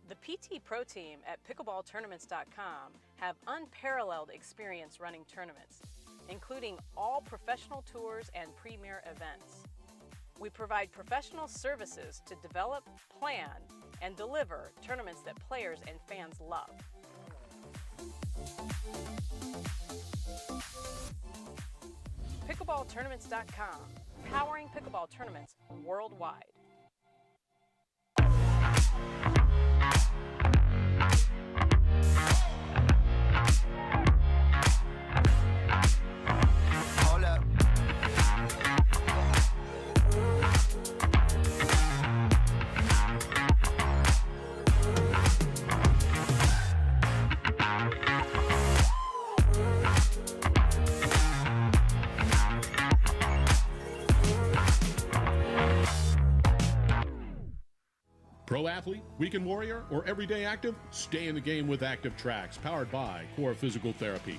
The PT Pro Team at pickleballtournaments.com have unparalleled experience running tournaments, including all professional tours and premier events. We provide professional services to develop, plan, and deliver tournaments that players and fans love. Pickleballtournaments.com, powering pickleball tournaments worldwide. Hold up. Pro athlete, weekend warrior, or everyday active? Stay in the game with Active Tracks, powered by Core Physical Therapy.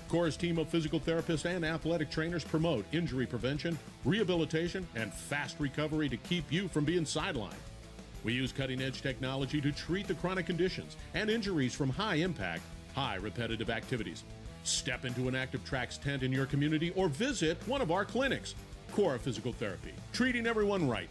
Core's team of physical therapists and athletic trainers promote injury prevention, rehabilitation, and fast recovery to keep you from being sidelined. We use cutting-edge technology to treat the chronic conditions and injuries from high-impact, high repetitive activities. Step into an Active Tracks tent in your community or visit one of our clinics. Core Physical Therapy, treating everyone right.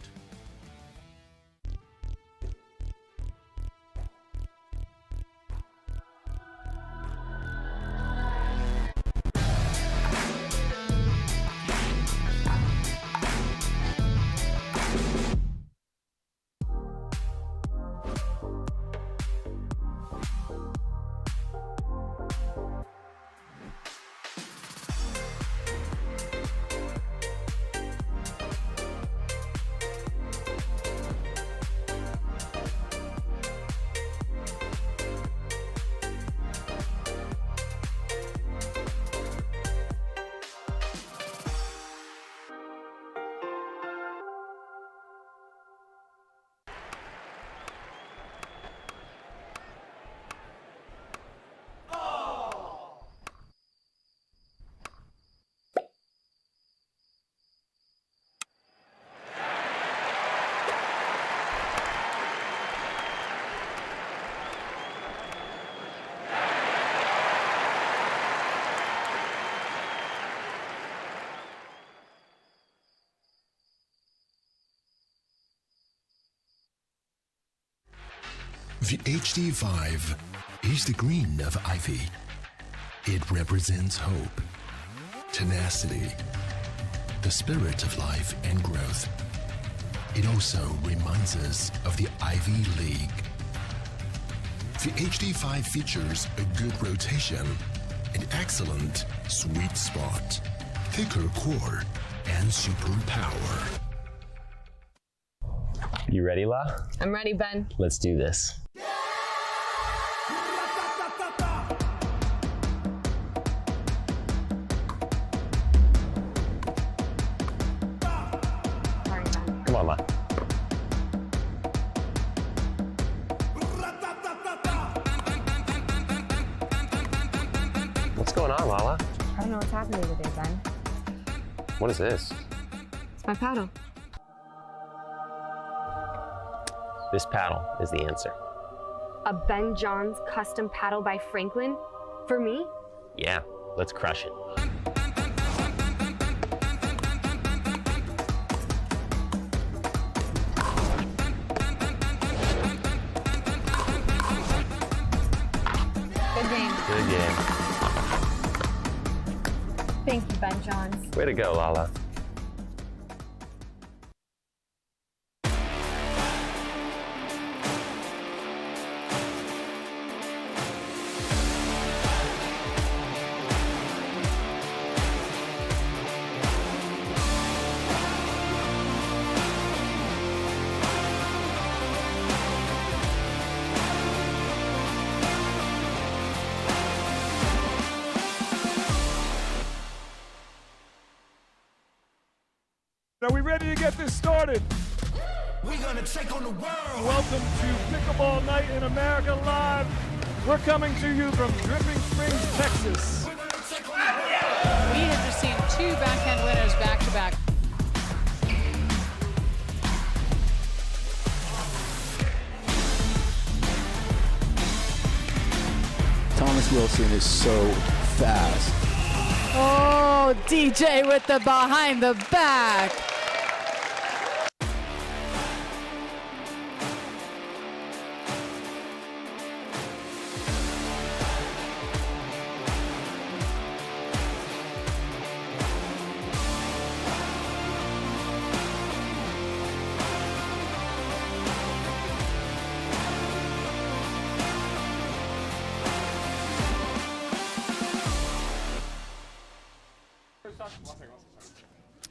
The HD5 is the green of ivy. It represents hope, tenacity, the spirit of life and growth. It also reminds us of the Ivy League. The HD5 features a good rotation, an excellent sweet spot, thicker core, and super power. You ready, La? I'm ready, Ben. Let's do this. Sorry, Ben. Come on, La. What's going on, Lala? I don't know what's happening today, Ben. What is this? It's my paddle. This paddle is the answer. A Ben Johns custom paddle by Franklin? For me? Yeah, let's crush it. Good game. Good game. Thank you, Ben Johns. Way to go, Lala. Are we ready to get this started? We're gonna take on the world. Welcome to Pickleball Night in America Live. We're coming to you from Dripping Springs, Texas. We have just seen two backhand winners back to back. Thomas Wilson is so fast. Oh, DJ with the behind the back.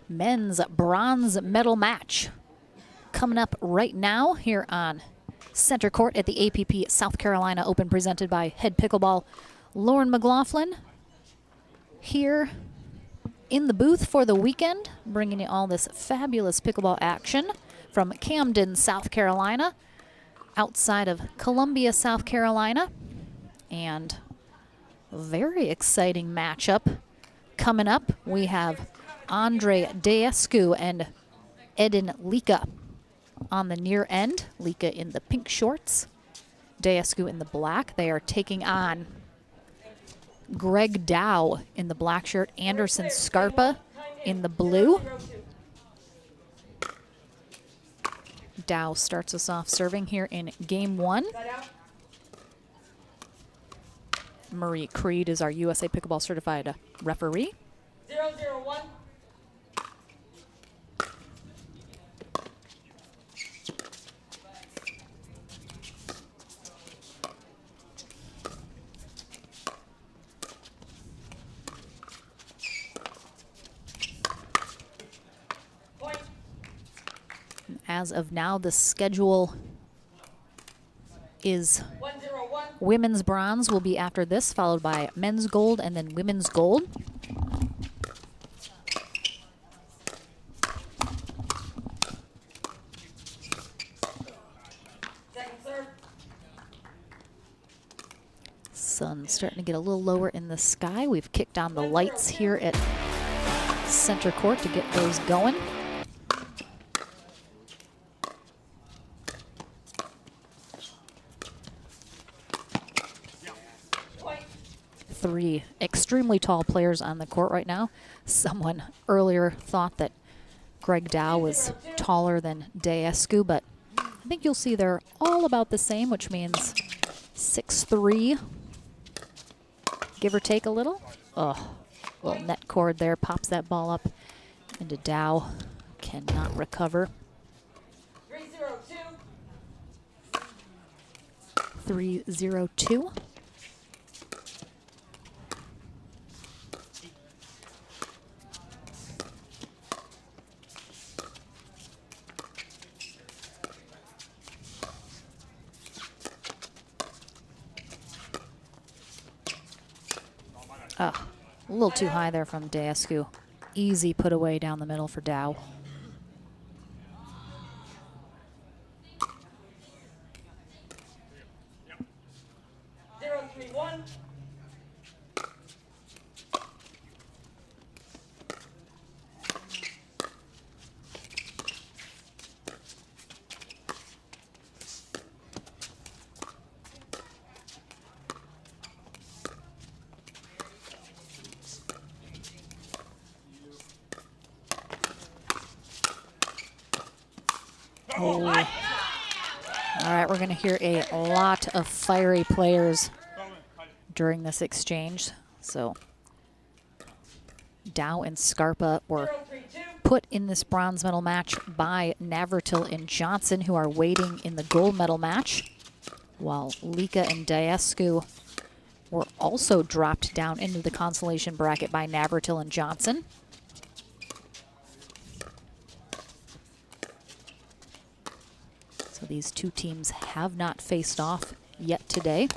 Men's bronze medal match coming up right now here on center court at the APP South Carolina Open, presented by Head Pickleball Lauren McLaughlin. Here in the booth for the weekend, bringing you all this fabulous pickleball action from Camden, South Carolina, outside of Columbia, South Carolina. And a very exciting matchup coming up. We have Andre Deescu and Edin Lika on the near end. Lika in the pink shorts, Deescu in the black. They are taking on Greg Dow in the black shirt, Anderson Scarpa in the blue. Dow starts us off serving here in game one. Marie Creed is our USA Pickleball certified referee. 001. As of now, the schedule is women's bronze will be after this, followed by men's gold and then women's gold. Sun's starting to get a little lower in the sky. We've kicked on the lights here at center court to get those going. Three extremely tall players on the court right now. Someone earlier thought that Greg Dow was taller than Deescu, but think you'll see they're all about the same, which means 6-3, give or take a little. Oh, little net cord there, pops that ball up into Dow. Cannot recover. 3-0-2. A little too high there from Deescu. Easy put away down the middle for Dow. Oh. All right, we're going to hear a lot of fiery players during this exchange. So Dow and Scarpa were put in this bronze medal match by Navratil and Johnson, who are waiting in the gold medal match, while Lika and Deescu were also dropped down into the consolation bracket by Navratil and Johnson. So these two teams have not faced off yet today.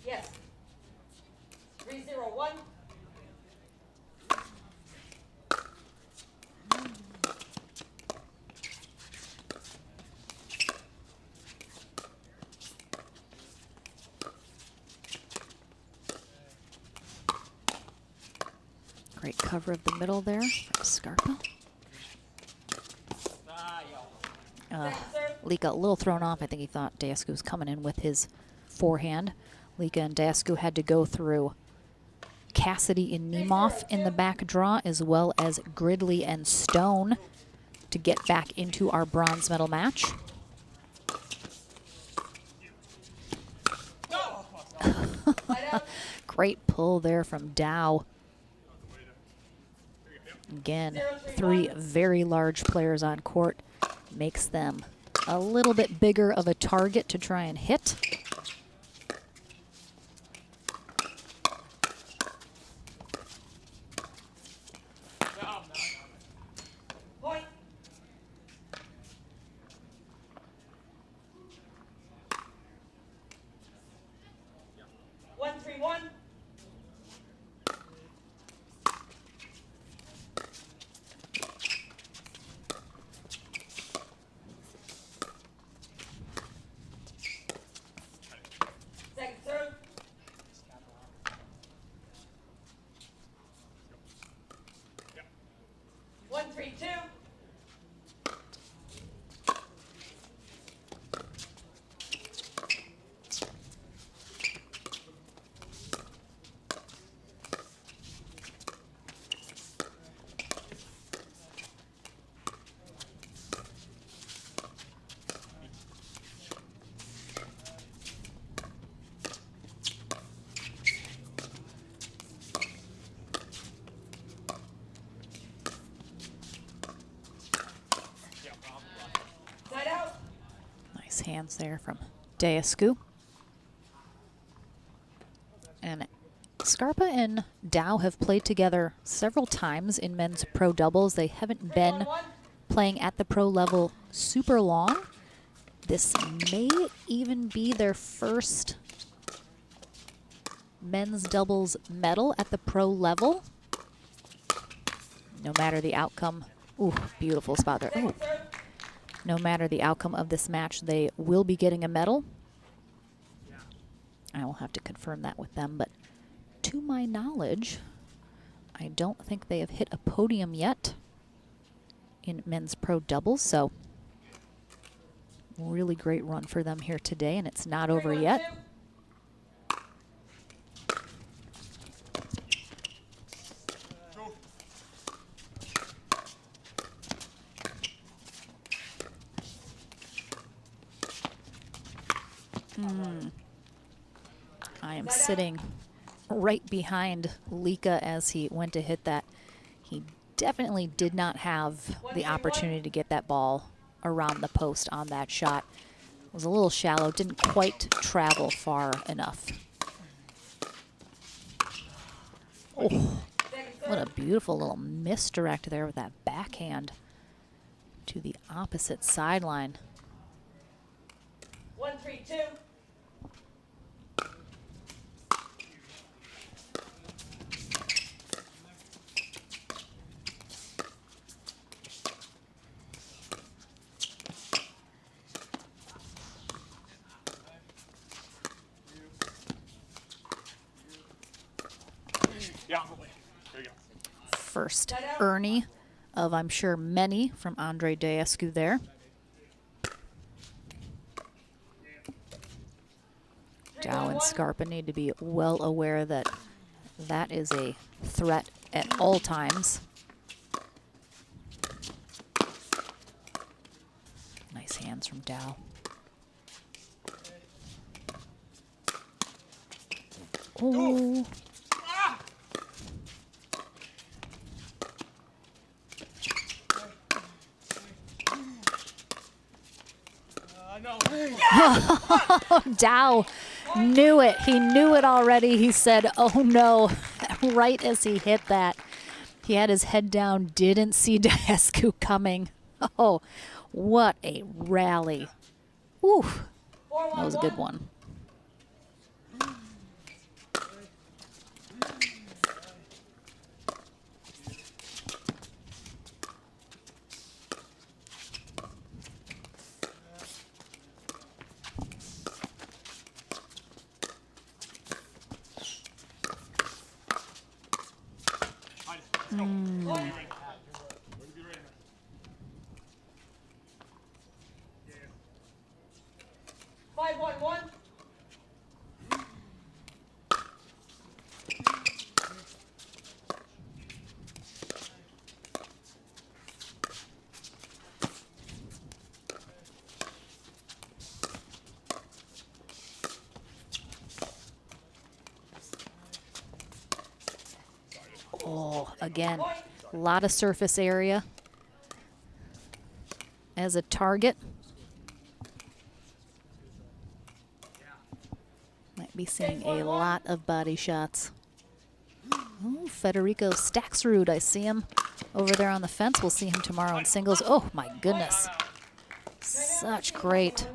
Yes. 3-0-1. Great cover of the middle there from Scarpa. Lika a little thrown off. I think he thought Deescu was coming in with his forehand. Lika and Deescu had to go through Cassidy and Nemeth in the back draw, as well as Gridley and Stone to get back into our bronze medal match. Great pull there from Dow. Again, three very large players on court. Makes them a little bit bigger of a target to try and hit. Point. 1-3-1. Second serve. Yep. 1-3-2. Side out. Nice hands there from Deescu. And Scarpa and Dow have played together several times in men's pro doubles. They haven't been playing at the pro level super long. This may even be their first men's doubles medal at the pro level. No matter the outcome. Ooh, beautiful spot there. Ooh. No matter the outcome of this match, they will be getting a medal. I will have to confirm that with them, but to my knowledge, I don't think they have hit a podium yet in men's pro doubles, so really great run for them here today, and it's not over yet. sitting right behind Lika as he went to hit that. He definitely did not have the opportunity to get that ball around the post on that shot. It was a little shallow, didn't quite travel far enough. Oh, what a beautiful little misdirect there with that backhand to the opposite sideline. 1-3-2. First Ernie of, I'm sure, many from Andre Deescu there. Dow and Scarpa need to be well aware that that is a threat at all times. Nice hands from Dow. Oh. Dow knew it. He knew it already. He said, oh no, right as he hit that. He had his head down, didn't see Deescu coming. Oh, what a rally. Oof, that was a good one. Mm. 5-1-1. Oh, again, a lot of surface area as a target. Might be seeing a lot of body shots. Oh, Federico Staxrud, I see him over there on the fence. We'll see him tomorrow in singles. Oh my goodness. Such great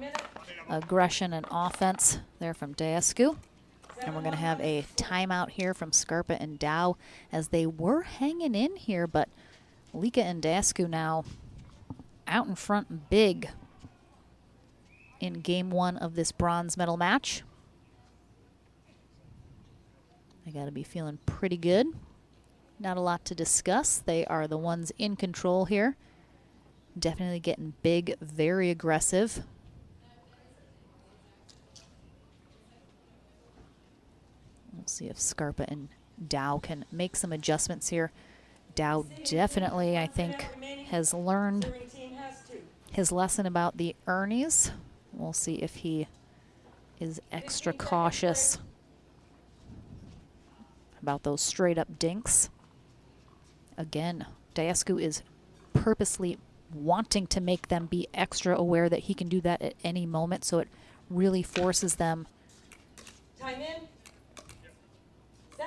aggression and offense there from Deescu. And we're going to have a timeout here from Scarpa and Dow as they were hanging in here, but Lika and Deescu now out in front big in game one of this bronze medal match. They got to be feeling pretty good. Not a lot to discuss. They are the ones in control here. Definitely getting big, very aggressive. We'll see if Scarpa and Dow can make some adjustments here. Dow definitely, I think, has learned his lesson about the Ernies. We'll see if he is extra cautious about those straight up dinks. Again, Deescu is purposely wanting to make them be extra aware that he can do that at any moment, so it really forces them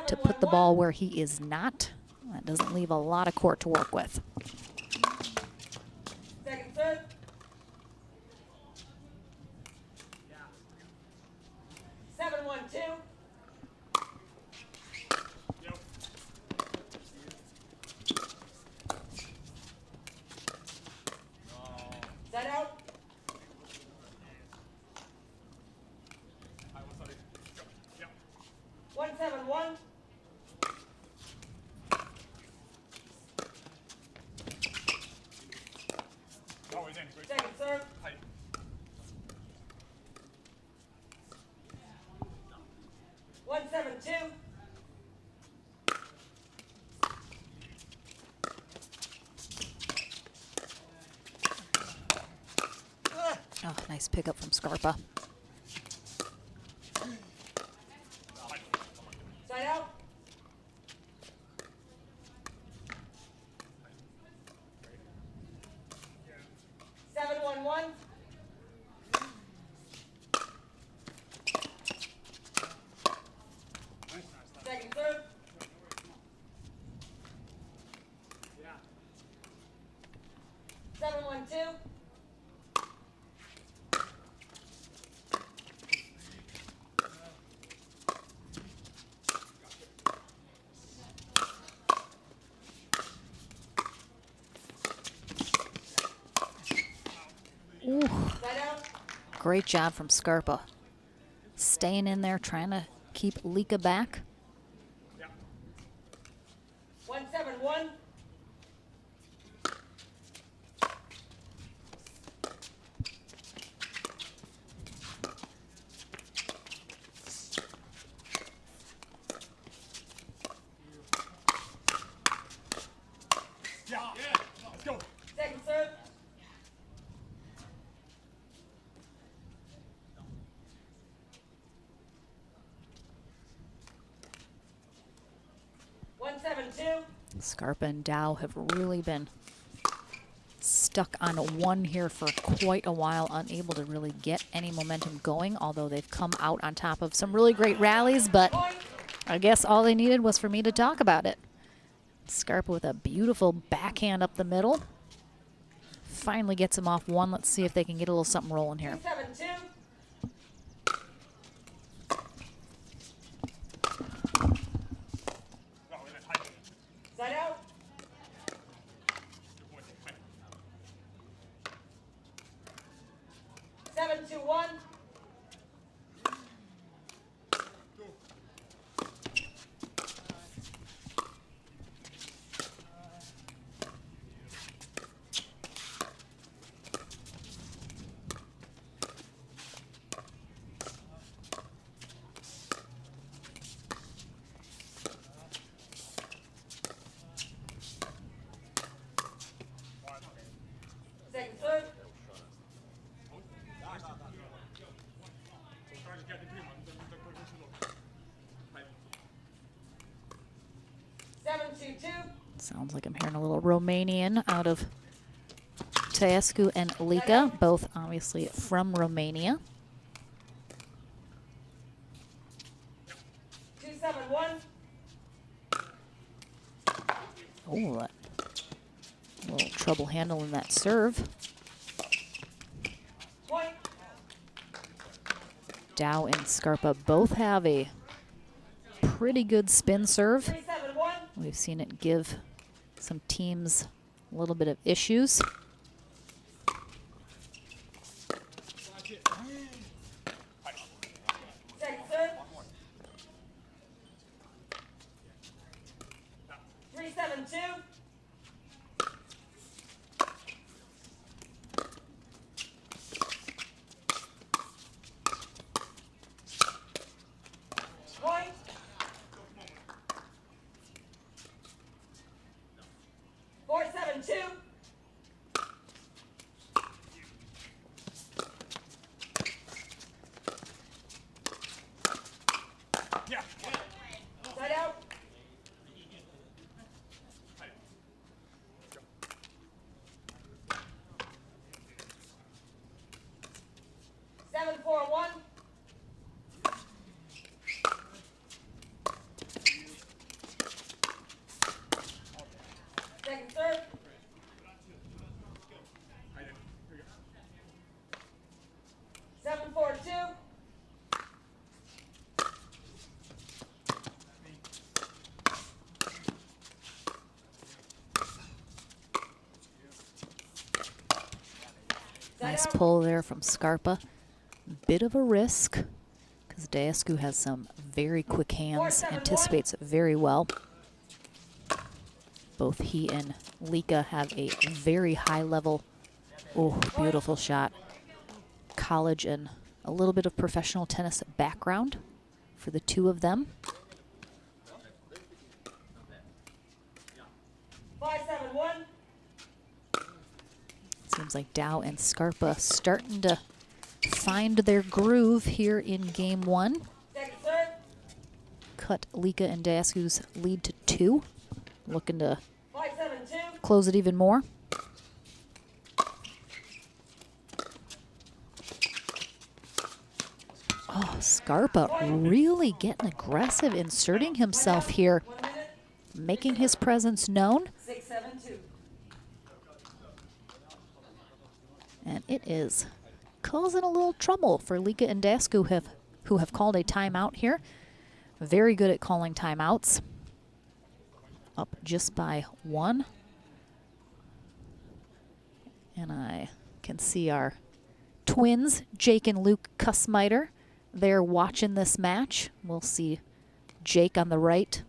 to put the ball where he is not. That doesn't leave a lot of court to work with. Second serve. Yeah. 7-1-2. Set out. Yep. 1-7-1. Second serve. 1-7-2. Oh, nice pickup from Scarpa. Great job from Scarpa. Staying in there, trying to keep Lika back. 1-7-1. Let's go. Second serve. One, 7-2. Scarpa and Dow have really been stuck on one here for quite a while, unable to really get any momentum going, although they've come out on top of some really great rallies, but I guess all they needed was for me to talk about it. Scarpa with a beautiful backhand up the middle. Finally gets him off one. Let's see if they can get a little something rolling here. 7-2. Side out. 7-2-1. Second serve. 7-2-2. Sounds like I'm hearing a little Romanian out of Tăiescu and Lika, both obviously from Romania. 2-7-1. Oh, a little trouble handling that serve. Point. Dow and Scarpa both have a pretty good spin serve. 3-7-1. We've seen it give some teams a little bit of issues. Second serve. 3-7-2. Point. 4-7-2. Yeah. Side out. 7-4-1. Second serve. 7-4-2. Nice pull there from Scarpa. Bit of a risk because Tăiescu has some very quick hands, anticipates it very well. Both he and Lika have a very high level, oh, beautiful shot, college and a little bit of professional tennis background for the two of them. 5-7-1. Seems like Dow and Scarpa starting to find their groove here in game one. Second serve. Cut Lika and Tăiescu's lead to 2. Looking to 5-7-2. close it even more. Oh, Scarpa really getting aggressive, inserting himself here, making his presence known. 6-7-2. And it is causing a little trouble for Lika and Tăiescu, who have called a timeout here. Very good at calling timeouts. Up just by 1. And I can see our twins, Jake and Luke Kussmeiter. They're watching this match. We'll see Jake on the right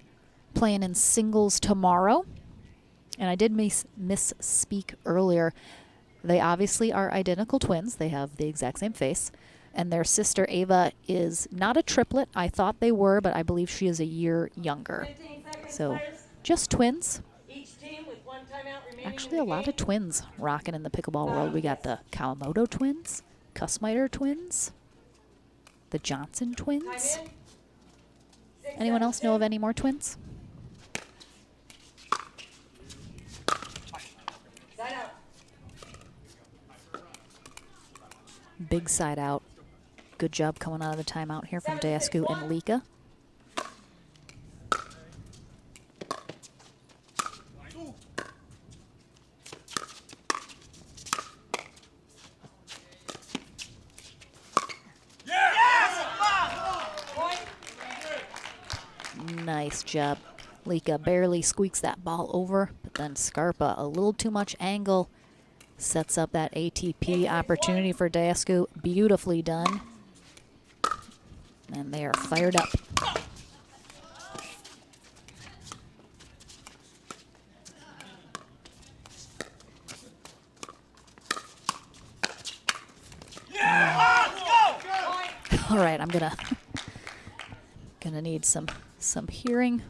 playing in singles tomorrow. And I did misspeak earlier. They obviously are identical twins. They have the exact same face. And their sister Ava is not a triplet. I thought they were, but I believe she is a year younger. So just twins. Actually, a lot of twins rocking in the pickleball world. We got the Kawamoto twins, Kussmeiter twins, the Johnson twins. Anyone else know of any more twins? Big side out. Good job coming out of the timeout here from Deascu and Lika. Nice job. Lika barely squeaks that ball over, but then Scarpa, a little too much angle, sets up that ATP opportunity for Deascu. Beautifully done. And they are fired up. All right, I'm gonna need some hearing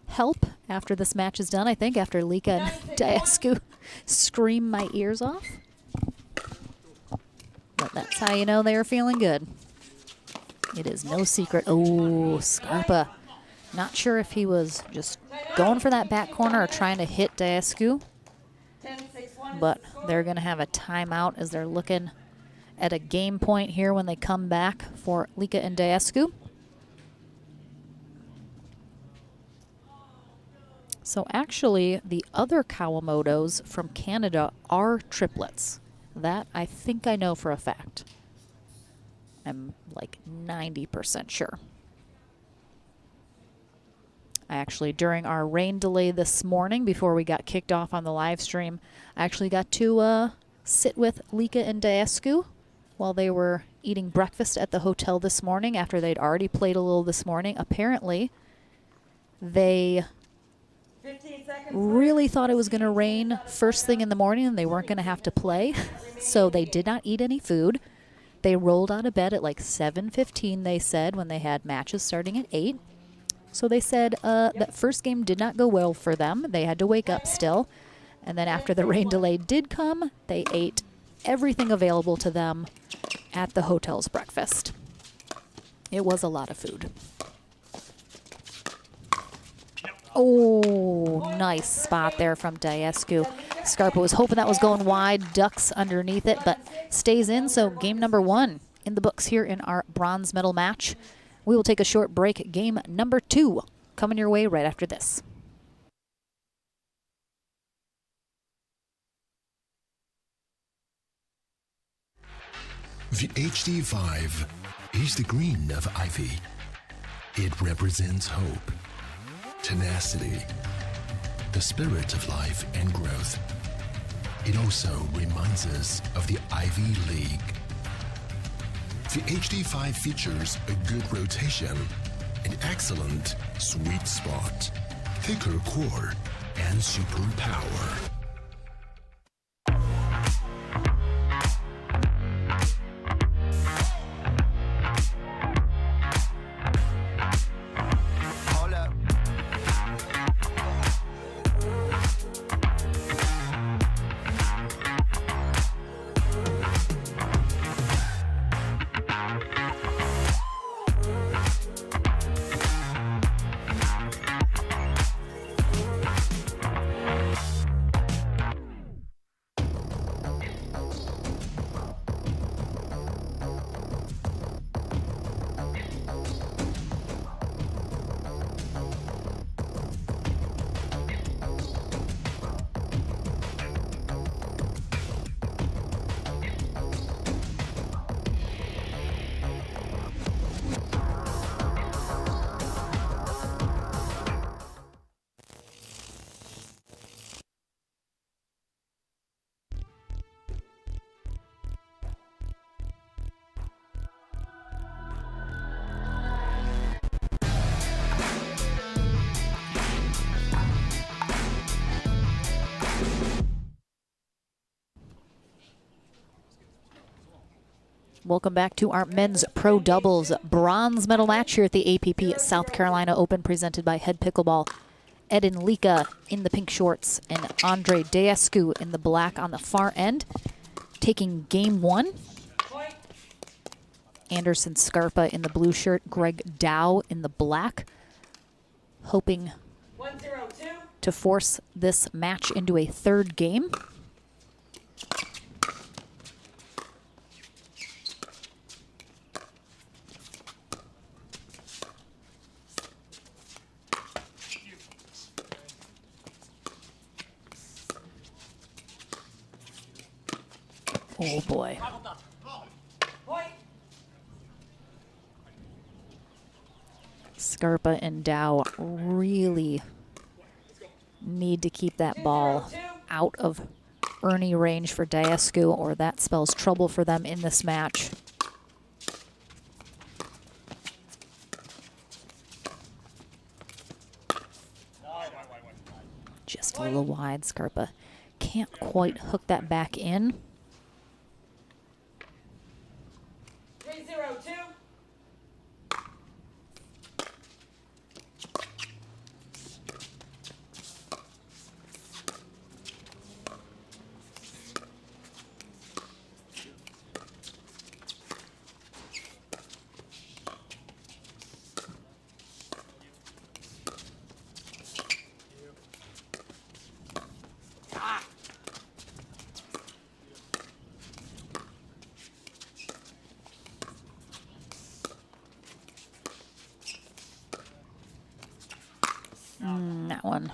help after this match is done. I think after Lika and Deascu scream my ears off. But that's how you know they are feeling good. It is no secret. Oh, Scarpa. Not sure if he was just going for that back corner or trying to hit Deascu. But they're going to have a timeout as they're looking at a game point here when they come back for Lika and Deascu. So actually, the other Kawamotos from Canada are triplets. That I think I know for a fact. I'm like 90% sure. I actually, during our rain delay this morning, before we got kicked off on the live stream, I actually got to sit with Lika and Deascu while they were eating breakfast at the hotel this morning after they'd already played a little this morning. Apparently, they really thought it was going to rain first thing in the morning and they weren't going to have to play. So they did not eat any food. They rolled out of bed at like 7:15, they said, when they had matches starting at 8. So they said that first game did not go well for them. They had to wake up still. And then after the rain delay did come, they ate everything available to them at the hotel's breakfast. It was a lot of food. Oh, nice spot there from Deascu. Scarpa was hoping that was going wide, ducks underneath it, but stays in. So game number 1 in the books here in our bronze medal match. We will take a short break. Game number 2 coming your way right after this. The HD5 is the green of ivy. It represents hope, tenacity, the spirit of life and growth. It also reminds us of the Ivy League. The HD5 features a good rotation, an excellent sweet spot, thicker core, and super power. Welcome back to our men's pro doubles bronze medal match here at the APP South Carolina Open, presented by Head Pickleball. Eden Lika in the pink shorts and Andre Deescu in the black on the far end, taking game one. Anderson Scarpa in the blue shirt, Greg Dow in the black, hoping to force this match into a third game. Oh boy. Scarpa and Dow really need to keep that ball out of Ernie range for Deescu, or that spells trouble for them in this match. Just a little wide. Scarpa can't quite hook that back in. 3-0-2. That one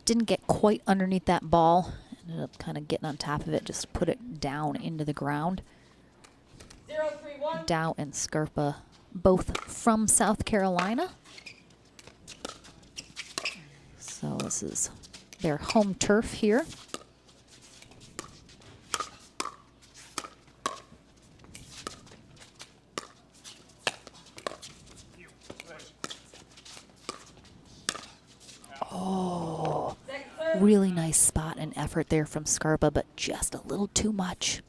didn't get quite underneath that ball. Ended up kind of getting on top of it, just put it down into the ground. 0-3-1. Dow and Scarpa, both from South Carolina. So this is their home turf here. Oh, really nice spot and effort there from Scarpa, but just a little too much.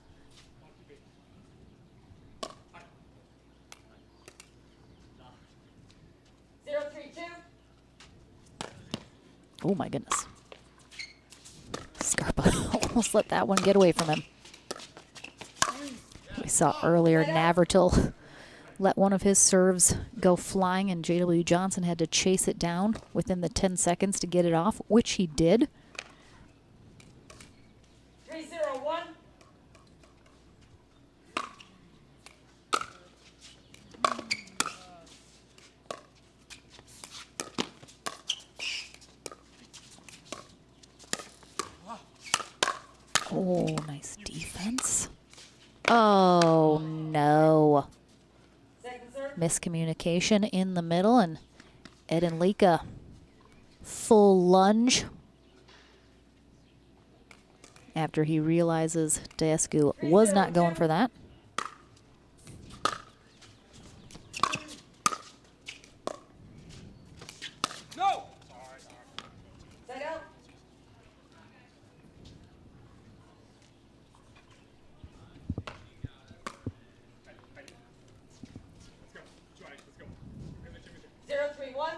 Oh my goodness. Scarpa almost let that one get away from him. We saw earlier Navratil let one of his serves go flying, and J.W. Johnson had to chase it down within the 10 seconds to get it off, which he did. 3-0-1. Oh, nice defense. Oh, no. Miscommunication in the middle, and Eden Lika full lunge after he realizes Deescu was not going for that. No. Set out. Zero, 3-1.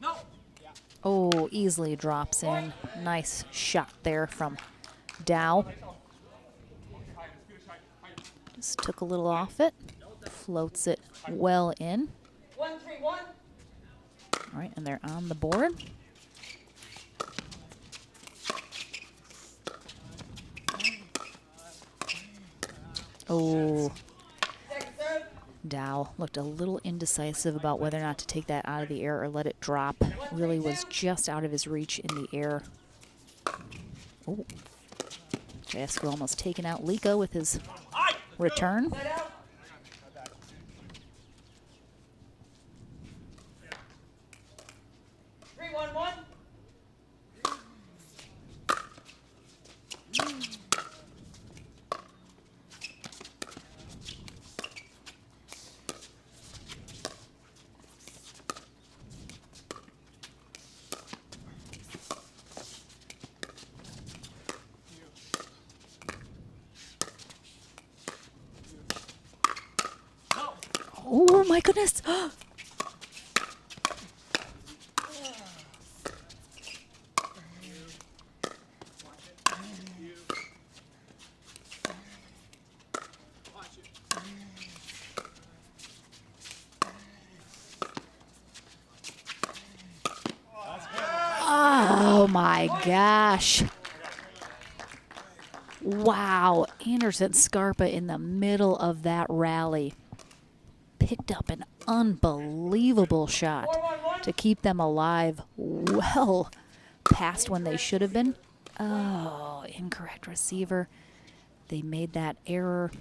No. Oh, easily drops in. Nice shot there from Dow. Just took a little off it. Floats it well in. 1-3-1. All right, and they're on the board. Oh, Dow looked a little indecisive about whether or not to take that out of the air or let it drop. Really was just out of his reach in the air. Oh, Deescu almost taking out Lika with his return. 3-1-1. my goodness. Oh my gosh. Wow, Anderson Scarpa in the middle of that rally picked up an unbelievable shot to keep them alive well past when they should have been. Oh, incorrect receiver. They made that error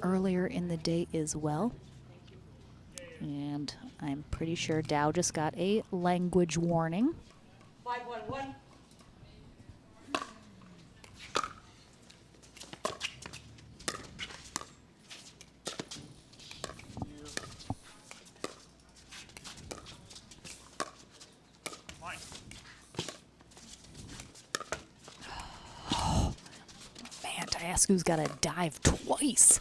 earlier in the day as well. And I'm pretty sure Dow just got a language warning. 5-1-1. Man, Diascu's got to dive twice.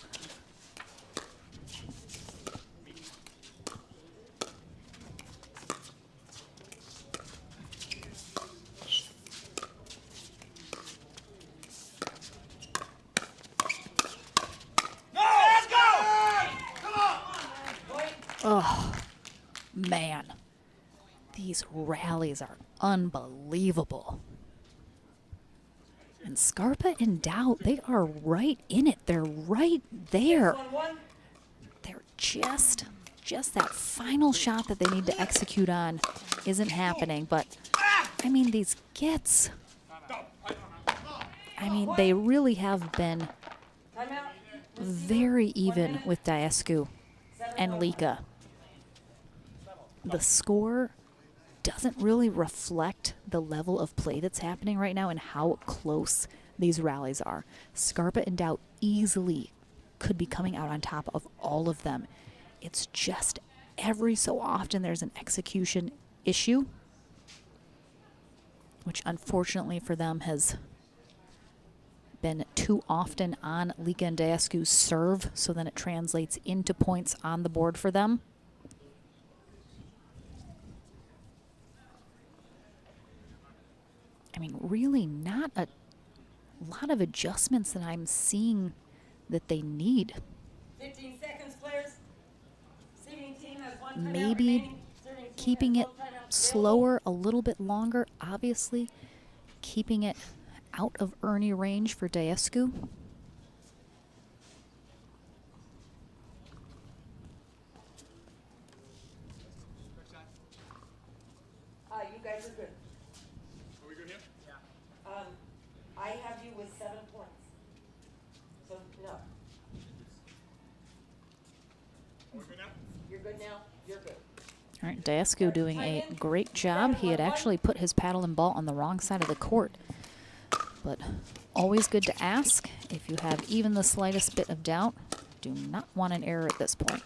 Oh, man. These rallies are unbelievable. And Scarpa and Dow, they are right in it. They're right there. They're just that final shot that they need to execute on isn't happening. But, I mean, these gets, I mean, they really have been very even with Diascu and Lika. The score doesn't really reflect the level of play that's happening right now and how close these rallies are. Scarpa and Dow easily could be coming out on top of all of them. It's just every so often there's an execution issue, which unfortunately for them has been too often on Lika and Diascu's serve, so then it translates into points on the board for them. I mean, really not a lot of adjustments that I'm seeing that they need. 15 seconds, players. Seating team has 1 timeout Maybe remaining. Serving team keeping has it 1 timeout slower a little bit longer, obviously keeping it out of Ernie range for Diascu. You guys are good. Are we good here? Yeah. I have you with 7 points. So, no. Are we good now? You're good now. You're good. All right, Diascu doing a great job. He had actually put his paddle and ball on the wrong side of the court. But always good to ask. If you have even the slightest bit of doubt, do not want an error at this point.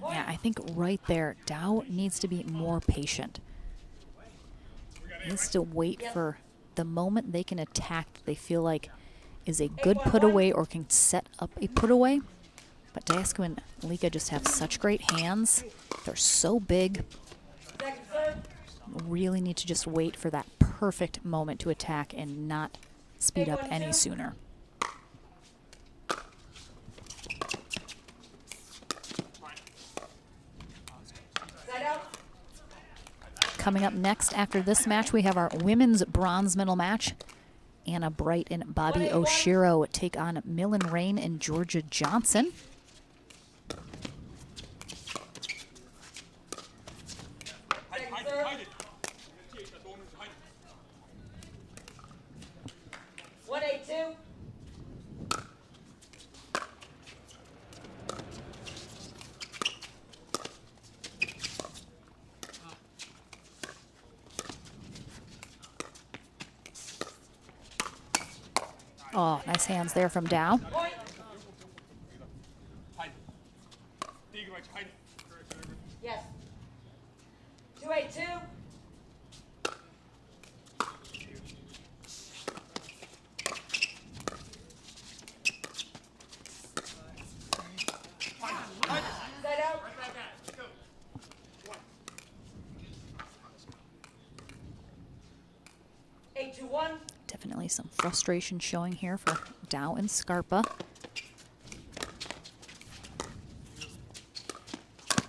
Yeah, I think right there, Dow needs to be more patient. He needs to wait for the moment they can attack that they feel like is a good put away or can set up a put away. But Diascu and Lika just have such great hands. They're so big. Really need to just wait for that perfect moment to attack and not speed up any sooner. Coming up next after this match, we have our women's bronze medal match. Anna Bright and Bobby Oshiro take on Millen Rain and Georgia Johnson. Oh, nice hands there from Dow. some frustration showing here for Dow and Scarpa.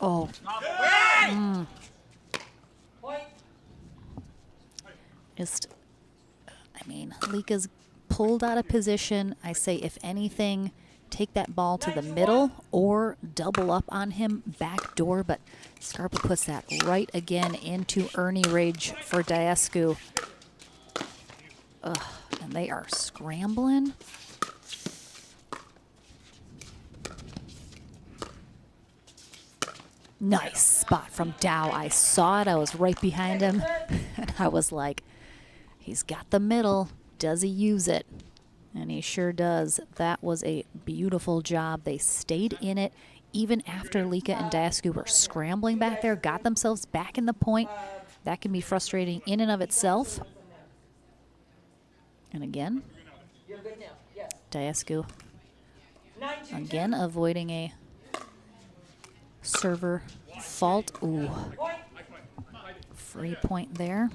Oh. Just, I mean, Lika's pulled out of position. I say, if anything, take that ball to the middle or double up on him, backdoor, but Scarpa puts that right again into Ernie Rage for Diascu. Ugh, and they are scrambling. Nice spot from Dow. I saw it. I was right behind him. And I was like, he's got the middle. Does he use it? And he sure does. That was a beautiful job. They stayed in it even after Lika and Diascu were scrambling back there, got themselves back in the point. That can be frustrating in and of itself. And again, Diascu again avoiding a server fault. Ooh. Free point there.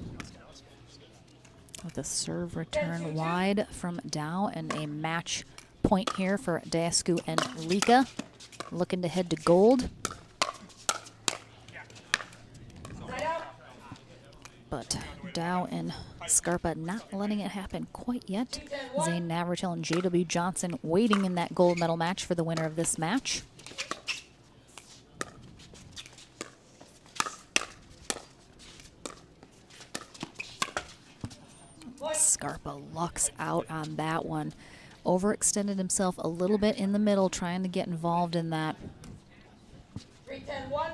With a serve return wide from Dow and a match point here for Diascu and Lika. Looking to head to gold. But Dow and Scarpa not letting it happen quite yet. Zane Navratil and JW Johnson waiting in that gold medal match for the winner of this match. Scarpa lucks out on that one. Overextended himself a little bit in the middle, trying to get involved in that. 3-10-1.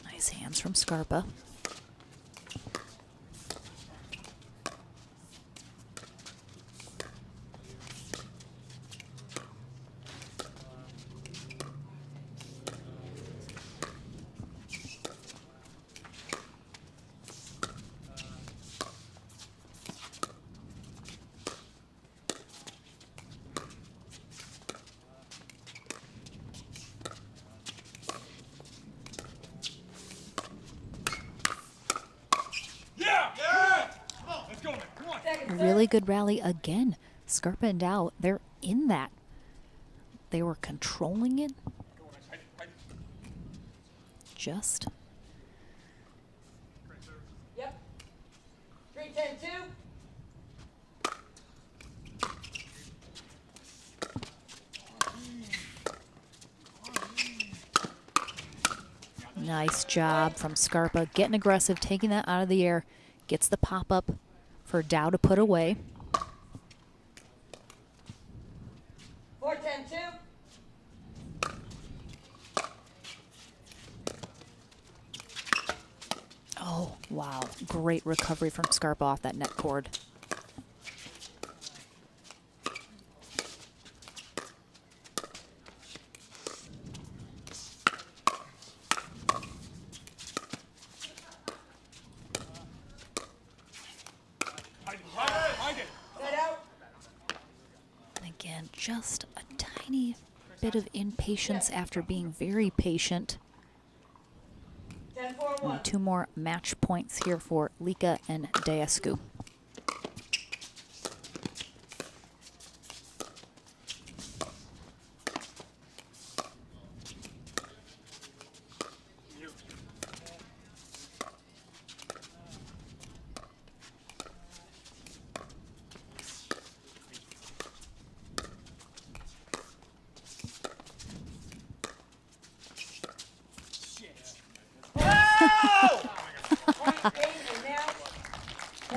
Nice hands from Scarpa. Really good rally again. Scarpa and Dow, they're in that. They were controlling it. Just. Yep. 3-10-2. Nice job from Scarpa. Getting aggressive, taking that out of the air. Gets the pop-up for Dow to put away. 4-10-2. Oh, wow. Great recovery from Scarpa off that net cord. Again, just a tiny bit of impatience after being very patient. And 2 more match points here for Lika and Diascu.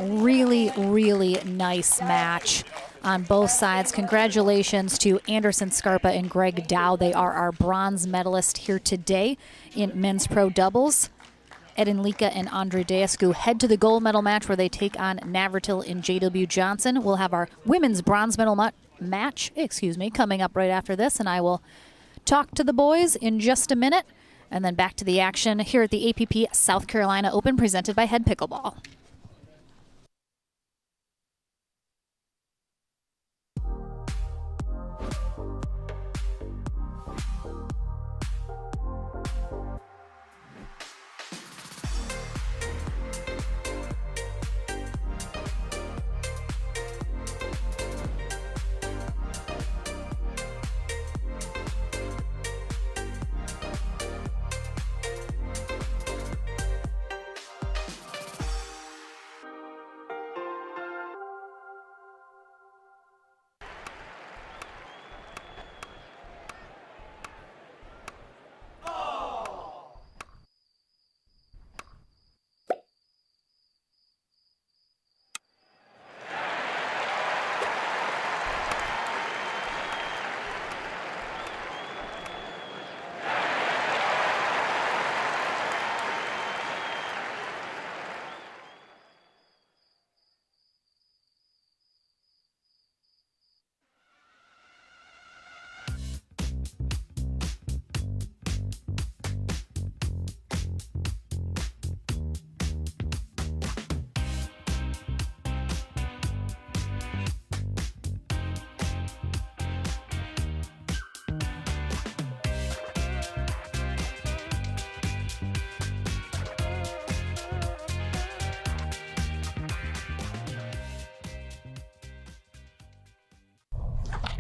Really, really nice match on both sides. Congratulations to Anderson Scarpa and Greg Dow. They are our bronze medalists here today in men's pro doubles. Eden Lika and Andre Diascu head to the gold medal match where they take on Navratil and JW Johnson. We'll have our women's bronze medal match, coming up right after this, and I will talk to the boys in just a minute. And then back to the action here at the APP South Carolina Open presented by Head Pickleball.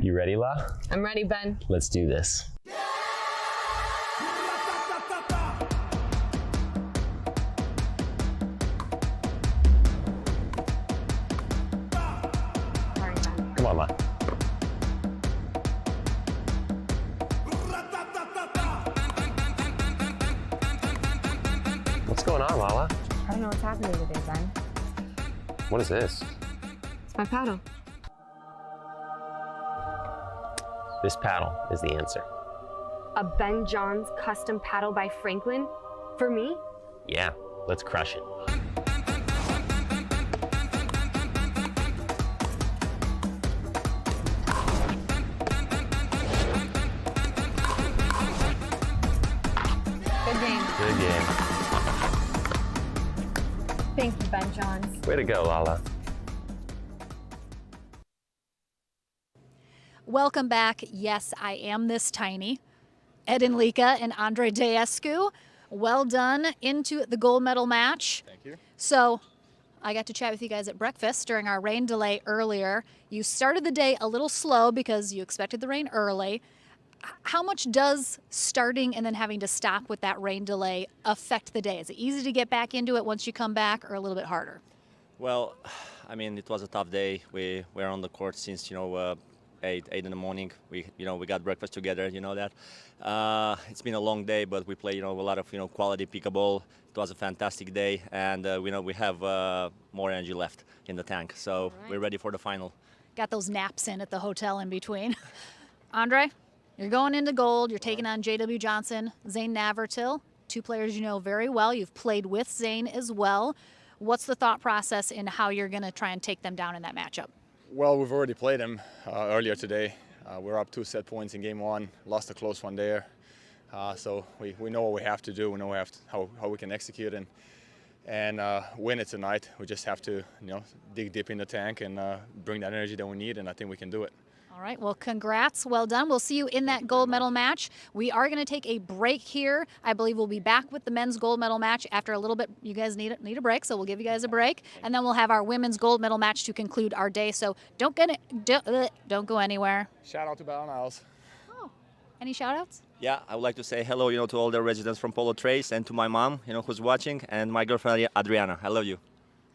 You ready, La? I'm ready, Ben. Let's do this. Sorry, Ben. Come on, La. What's going on, Lala? I don't know what's happening today, Ben. What is this? It's my paddle. This paddle is the answer. A Ben Johns custom paddle by Franklin? For me? Yeah, let's crush it. Good game. Good game. Thank you, Ben Johns. Way to go, Lala. Welcome back. Yes, I am this tiny. Ed Enlika and Andre Deescu. Well done into the gold medal match. Thank you. So I got to chat with you guys at breakfast during our rain delay earlier. You started the day a little slow because you expected the rain early. How much does starting and then having to stop with that rain delay affect the day? Is it easy to get back into it once you come back, or a little bit harder? Well, I mean, it was a tough day. We were on the court since 8 in the morning. We got breakfast together. You know that. It's been a long day, but we played a lot of quality pickleball. It was a fantastic day, and we have more energy left in the tank, so we're ready for the final. Got those naps in at the hotel in between. Andre, you're going into gold. You're taking on J.W. Johnson, Zane Navratil, two players you know very well. You've played with Zane as well. What's the thought process in how you're going to try and take them down in that matchup? Well, we've already played him earlier today. We're up 2 set points in game one, lost a close one there. So we know what we have to do. We know how we can execute and win it tonight. We just have to dig deep in the tank and bring that energy that we need, and I think we can do it. All right, well, congrats. Well done. We'll see you in that gold medal match. We are going to take a break here. I believe we'll be back with the men's gold medal match after a little bit. You guys need a break, so we'll give you guys a break. And then we'll have our women's gold medal match to conclude our day. So don't go anywhere. Shout out to Ballon Isles. Oh, any shout outs? Yeah, I would like to say hello, to all the residents from Polo Trace and to my mom, who's watching, and my girlfriend Adriana. I love you.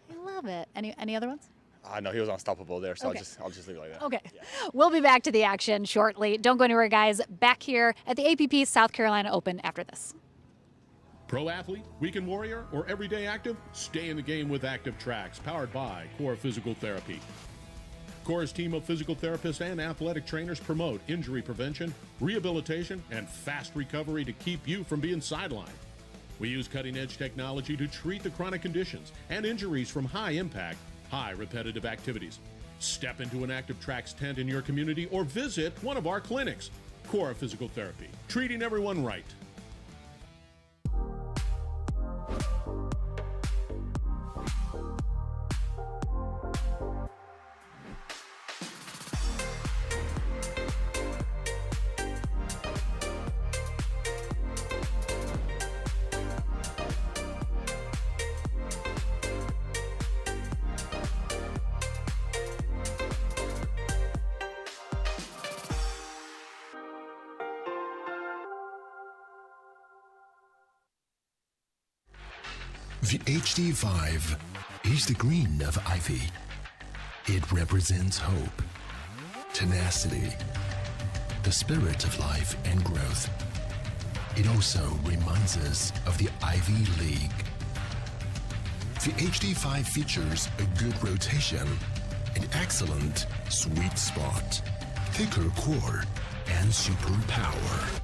I love it. Any other ones? I know he was unstoppable there, so Okay. I'll just leave it like that. Okay. Yeah. We'll be back to the action shortly. Don't go anywhere, guys. Back here at the APP South Carolina Open after this. Pro athlete, weekend warrior, or everyday active? Stay in the game with Active Tracks, powered by Core Physical Therapy. Core's team of physical therapists and athletic trainers promote injury prevention, rehabilitation, and fast recovery to keep you from being sidelined. We use cutting-edge technology to treat the chronic conditions and injuries from high-impact, high repetitive activities. Step into an Active Tracks tent in your community or visit one of our clinics. Core Physical Therapy, treating everyone right. The HD5 is the green of ivy. It represents hope, tenacity, the spirit of life and growth. It also reminds us of the Ivy League. The HD5 features a good rotation, an excellent sweet spot, thicker core, and super power.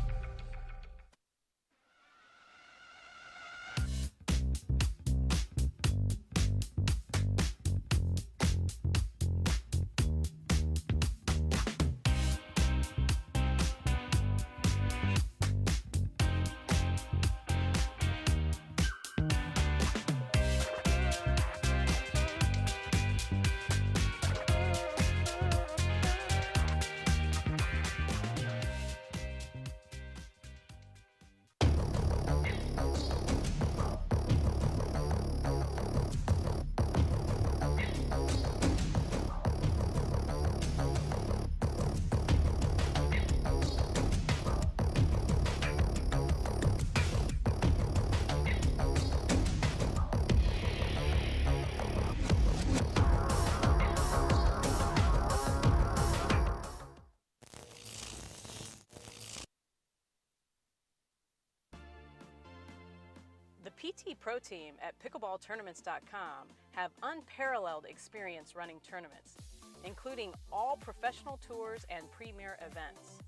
PT Pro team at pickleballtournaments.com have unparalleled experience running tournaments, including all professional tours and premier events.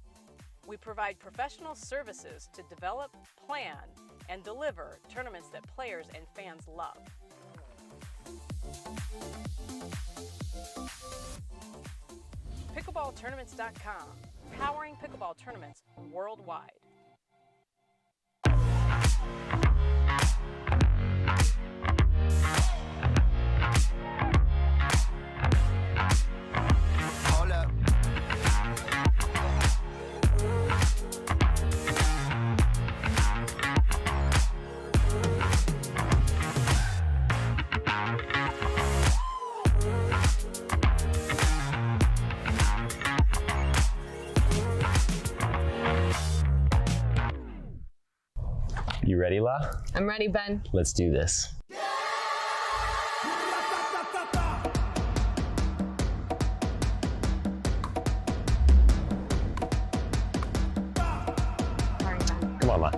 We provide professional services to develop, plan, and deliver tournaments that players and fans love. Pickleballtournaments.com, powering pickleball tournaments worldwide. Hold up. You ready, La? I'm ready, Ben. Let's do this. Sorry, Ben. Come on, La.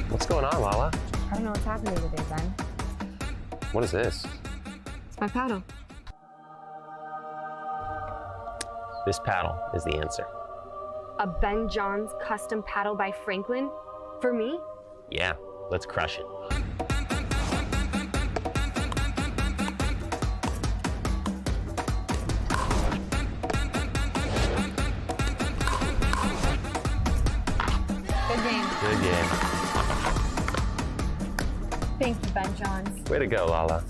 What's going on, Lala? I don't know what's happening today, Ben. What is this? It's my paddle. This paddle is the answer. A Ben Johns custom paddle by Franklin? For me? Yeah, let's crush it. Good game. Good game. Thank you, Ben Johns. Way to go, Lala.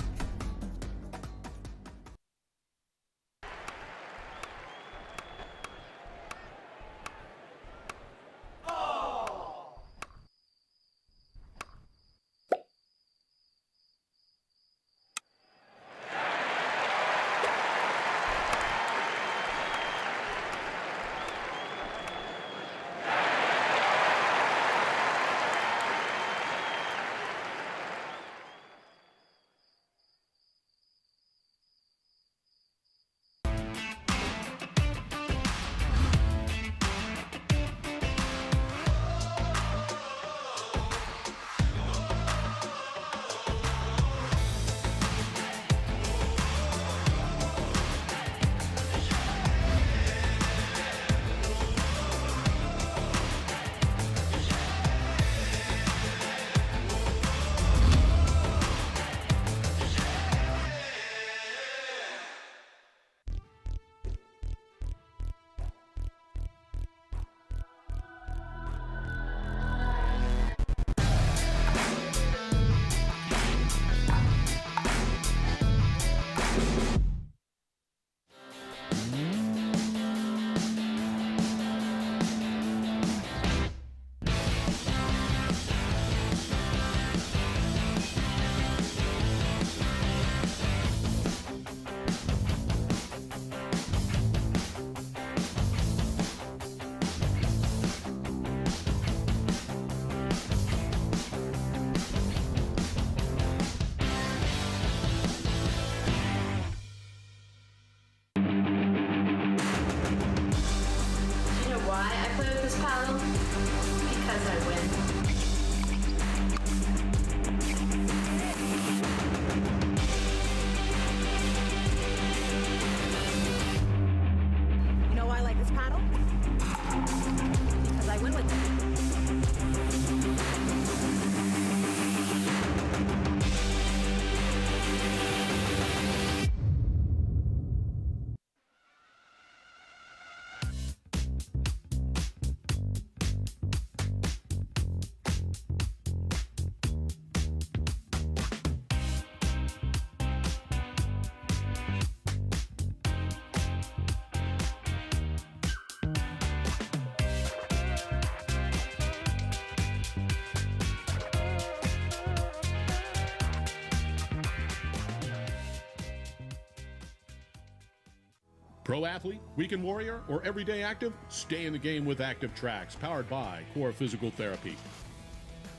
Pro athlete, weekend warrior, or everyday active? Stay in the game with Active Tracks, powered by Core Physical Therapy.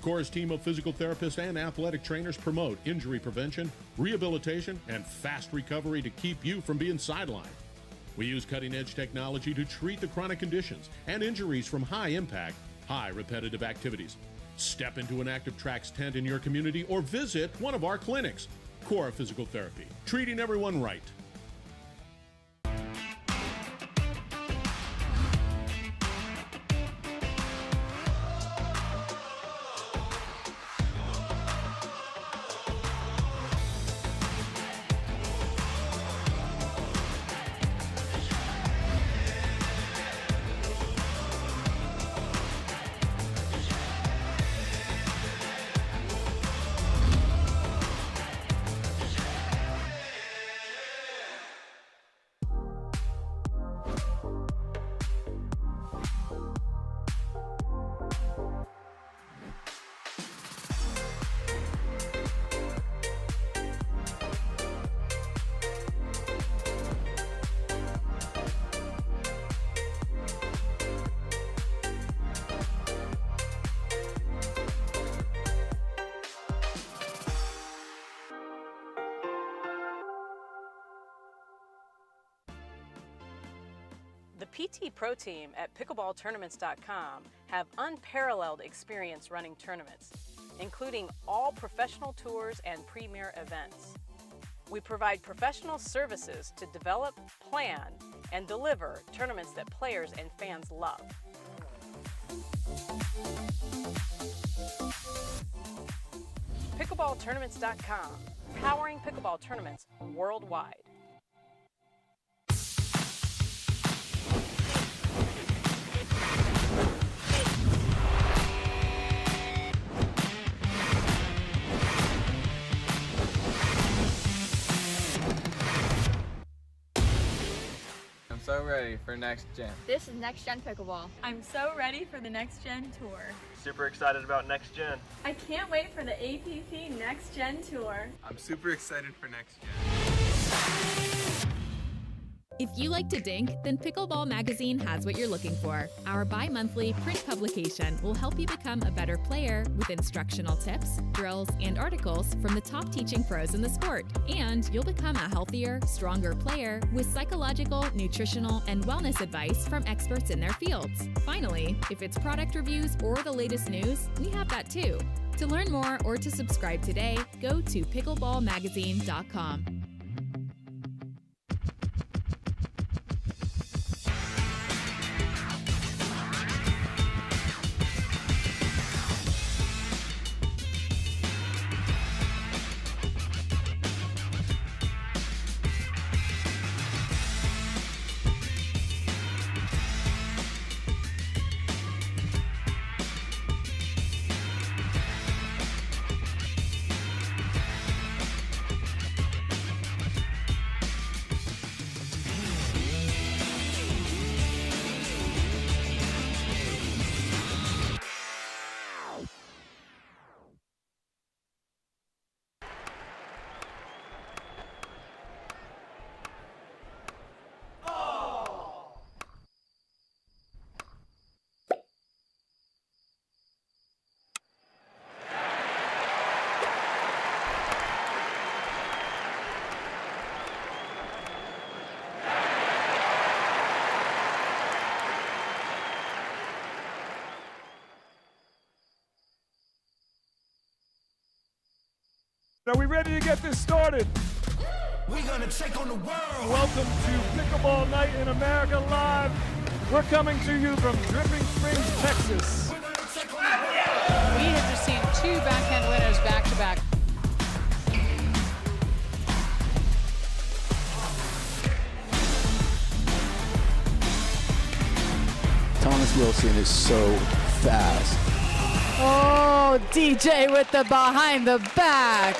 Core's team of physical therapists and athletic trainers promote injury prevention, rehabilitation, and fast recovery to keep you from being sidelined. We use cutting-edge technology to treat the chronic conditions and injuries from high-impact, high repetitive activities. Step into an Active Tracks tent in your community or visit one of our clinics. Core Physical Therapy, treating everyone right. The PT Pro team at pickleballtournaments.com have unparalleled experience running tournaments, including all professional tours and premier events. We provide professional services to develop, plan, and deliver tournaments that players and fans love. Pickleballtournaments.com, powering pickleball tournaments worldwide. I'm so ready for next gen. This is Next Gen Pickleball. I'm so ready for the Next Gen Tour. Super excited about next gen. I can't wait for the APP Next Gen Tour. I'm super excited for next gen. If you like to dink, then Pickleball Magazine has what you're looking for. Our bi-monthly print publication will help you become a better player with instructional tips, drills, and articles from the top teaching pros in the sport. And you'll become a healthier, stronger player with psychological, nutritional, and wellness advice from experts in their fields. Finally, if it's product reviews or the latest news, we have that too. To learn more or to subscribe today, go to pickleballmagazine.com. Are we ready to get this started? We're gonna take on the world. Welcome to Pickleball Night in America Live. We're coming to you from Dripping Springs, Texas. We have just seen two backhand winners back-to-back. Thomas Wilson is so fast. Oh, DJ with the behind the back.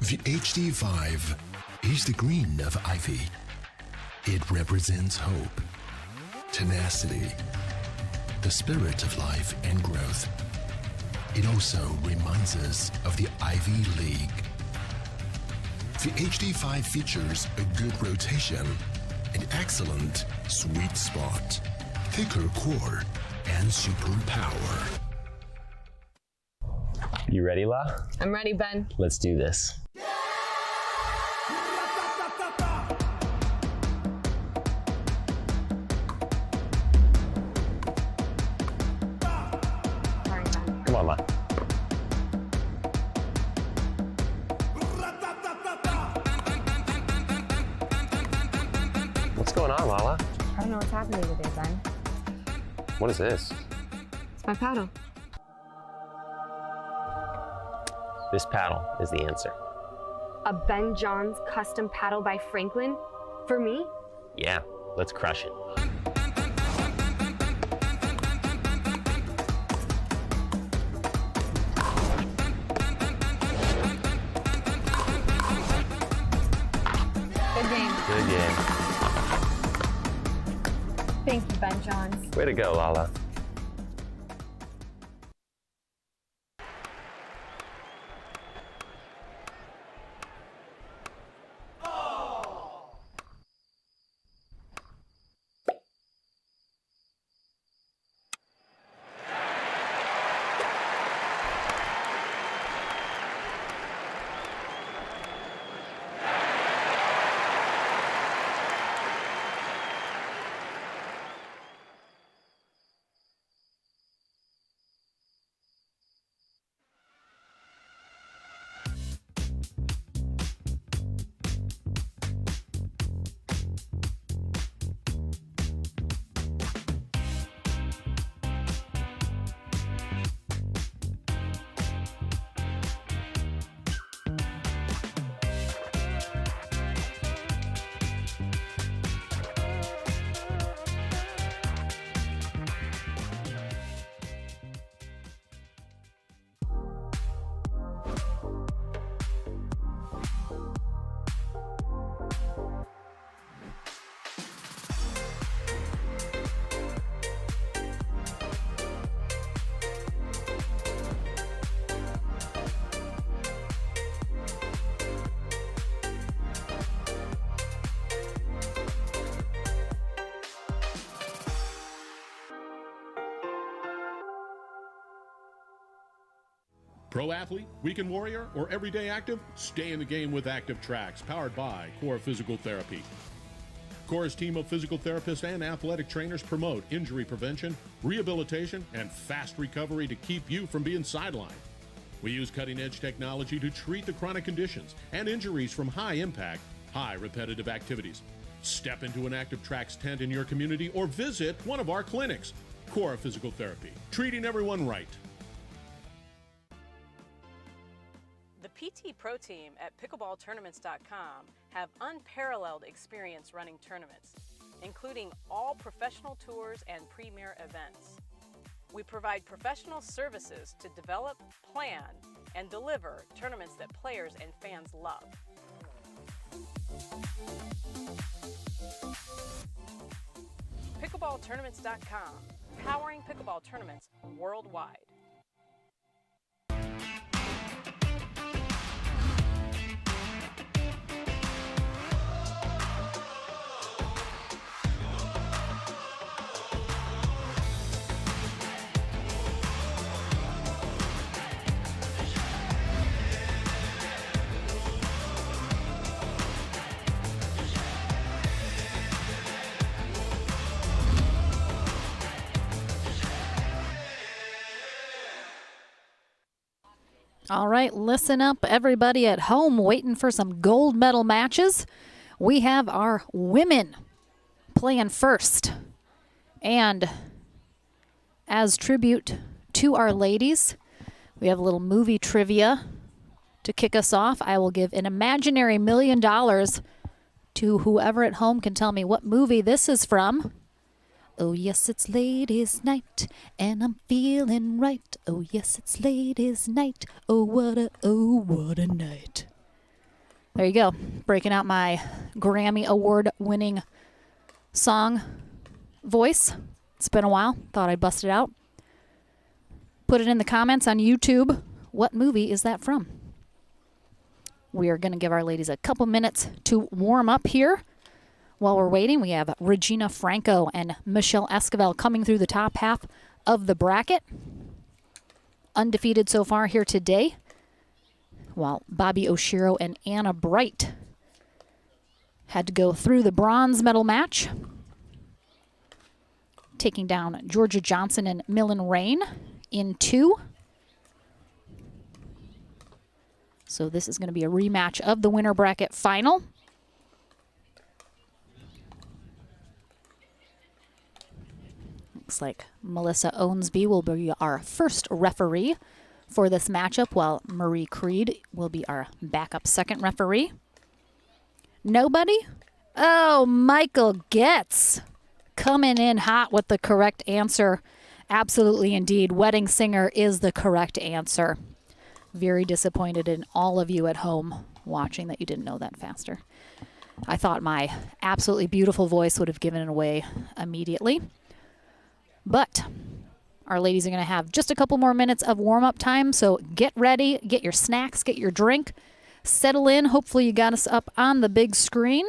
The HD5 is the green of ivy. It represents hope, tenacity, the spirit of life and growth. It also reminds us of the Ivy League. The HD5 features a good rotation, an excellent sweet spot, thicker core, and super power. You ready, La? I'm ready, Ben. Let's do this. Come on, La. What's going on, Lala? I don't know what's happening today, Ben. What is this? It's my paddle. This paddle is the answer. A Ben Johns custom paddle by Franklin? For me? Yeah, let's crush it. Good game. Good game. Thank you, Ben Johns. Way to go, Lala. Pro athlete, weekend warrior, or everyday active? Stay in the game with Active Tracks, powered by Core Physical Therapy. Core's team of physical therapists and athletic trainers promote injury prevention, rehabilitation, and fast recovery to keep you from being sidelined. We use cutting-edge technology to treat the chronic conditions and injuries from high-impact, high-repetitive activities. Step into an Active Tracks tent in your community or visit one of our clinics. Core Physical Therapy, treating everyone right. The PT Pro team at pickleballtournaments.com have unparalleled experience running tournaments, including all professional tours and premier events. We provide professional services to develop, plan, and deliver tournaments that players and fans love. Pickleballtournaments.com, powering pickleball tournaments worldwide. All right, listen up, everybody at home waiting for some gold medal matches. We have our women playing first. And as tribute to our ladies, we have a little movie trivia to kick us off. I will give an imaginary $1 million to whoever at home can tell me what movie this is from. Oh, yes, it's ladies' night, and I'm feeling right. Oh, yes, it's ladies' night. Oh, what a night. There you go. Breaking out my Grammy Award-winning song voice. It's been a while. Thought I'd bust it out. Put it in the comments on YouTube. What movie is that from? We are going to give our ladies a couple minutes to warm up here. While we're waiting, we have Regina Franco and Michelle Esquivel coming through the top half of the bracket. Undefeated so far here today. While Bobby Oshiro and Anna Bright had to go through the bronze medal match. Taking down Georgia Johnson and Millen Rain in 2. So this is going to be a rematch of the winner bracket final. Looks like Melissa Owensby will be our first referee for this matchup, while Marie Creed will be our backup second referee. Nobody? Oh, Michael Getz coming in hot with the correct answer. Absolutely, indeed. Wedding Singer is the correct answer. Very disappointed in all of you at home watching that you didn't know that faster. I thought my absolutely beautiful voice would have given it away immediately. But our ladies are going to have just a couple more minutes of warm-up time, so get ready, get your snacks, get your drink, settle in. Hopefully you got us up on the big screen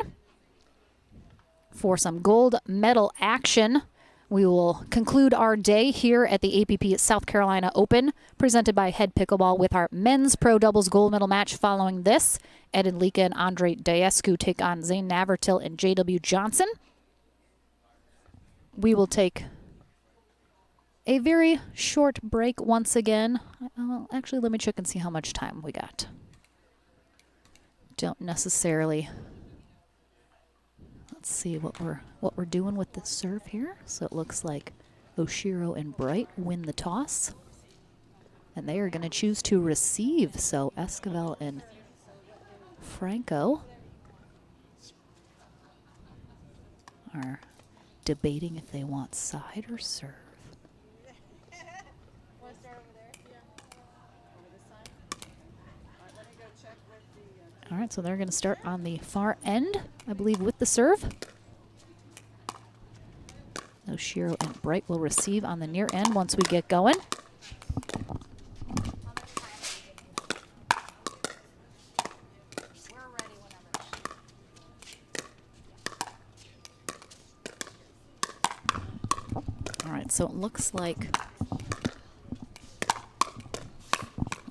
for some gold medal action. We will conclude our day here at the APP South Carolina Open, presented by Head Pickleball, with our men's pro doubles gold medal match. Following this, Ed and Lika and Andre Diescu take on Zane Navratil and J.W. Johnson. We will take a very short break once again. Well, actually, let me check and see how much time we got. Don't necessarily. Let's see what we're doing with the serve here. So it looks like Oshiro and Bright win the toss, and they are going to choose to receive. So Esquivel and Franco are debating if they want side or serve. All right, so they're going to start on the far end, I believe, with the serve. Oshiro and Bright will receive on the near end once we get going. All right, so it looks like,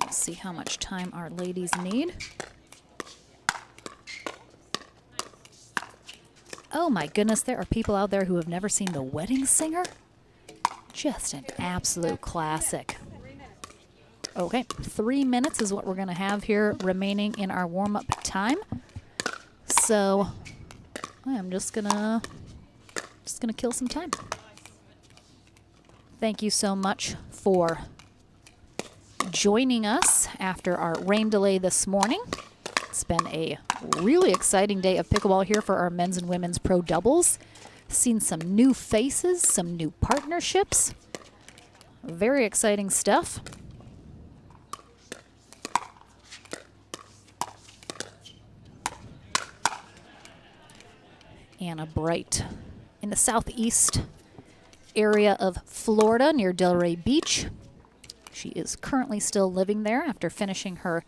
let's see how much time our ladies need. Oh my goodness, there are people out there who have never seen The Wedding Singer. Just an absolute classic. Okay, 3 minutes is what we're going to have here remaining in our warm-up time. So I'm just gonna kill some time. Thank you so much for joining us after our rain delay this morning. It's been a really exciting day of pickleball here for our men's and women's pro doubles. Seen some new faces, some new partnerships. Very exciting stuff. Anna Bright in the southeast area of Florida near Delray Beach. She is currently still living there after finishing her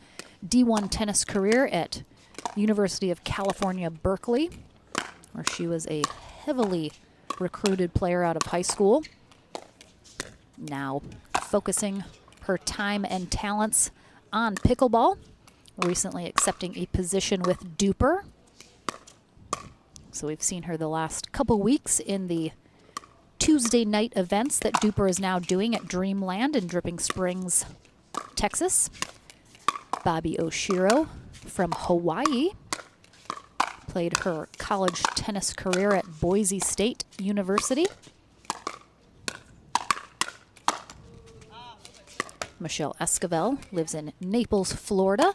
D1 tennis career at University of California, Berkeley, where she was a heavily recruited player out of high school. Now focusing her time and talents on pickleball, recently accepting a position with Duper. So we've seen her the last couple weeks in the Tuesday night events that Duper is now doing at Dreamland in Dripping Springs, Texas. Bobby Oshiro from Hawaii played her college tennis career at Boise State University. Michelle Esquivel lives in Naples, Florida,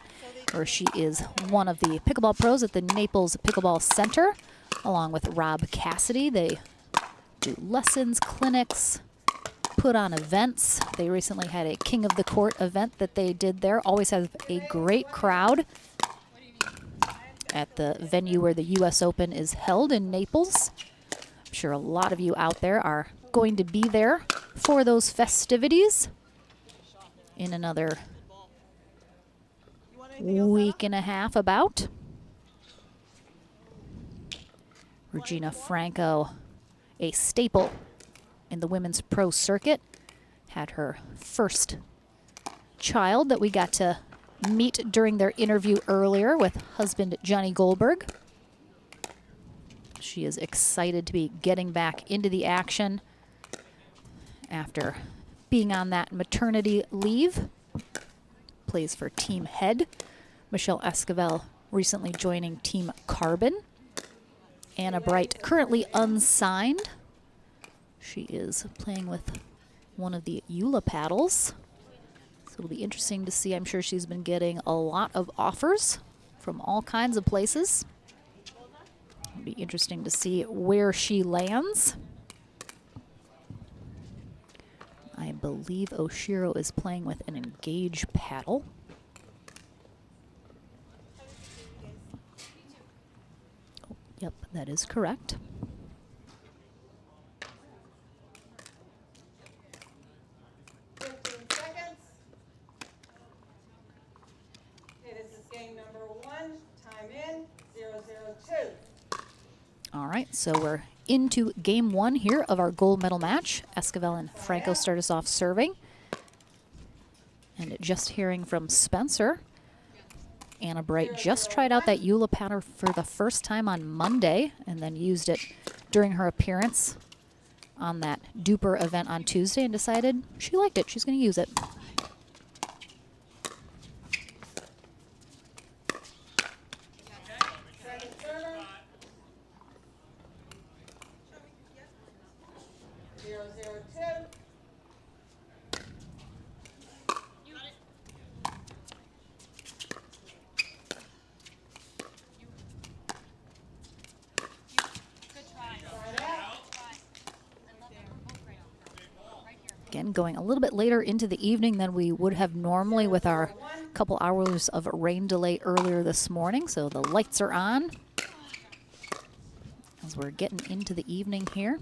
where she is one of the pickleball pros at the Naples Pickleball Center, along with Rob Cassidy. They do lessons, clinics, put on events. They recently had a King of the Court event that they did there. Always have a great crowd. at the venue where the U.S. Open is held in Naples. I'm sure a lot of you out there are going to be there for those festivities in another week and a half about. Regina Franco, a staple in the women's pro circuit, had her first child that we got to meet during their interview earlier with husband Johnny Goldberg. She is excited to be getting back into the action after being on that maternity leave. Plays for Team Head. Michelle Esquivel recently joining Team Carbon. Anna Bright currently unsigned. She is playing with one of the Eula paddles. So it'll be interesting to see. I'm sure she's been getting a lot of offers from all kinds of places. It'll be interesting to see where she lands. I believe Oshiro is playing with an Engage paddle. Oh, yep, that is correct. All right, so we're into game one here of our gold medal match. Esquivel and Franco start us off serving. And just hearing from Spencer, Anna Bright just tried out that Eula paddle for the first time on Monday and then used it during her appearance on that Duper event on Tuesday and decided she liked it. She's going to use it. Again, going a little bit later into the evening than we would have normally with our couple hours of rain delay earlier this morning. So the lights are on as we're getting into the evening here.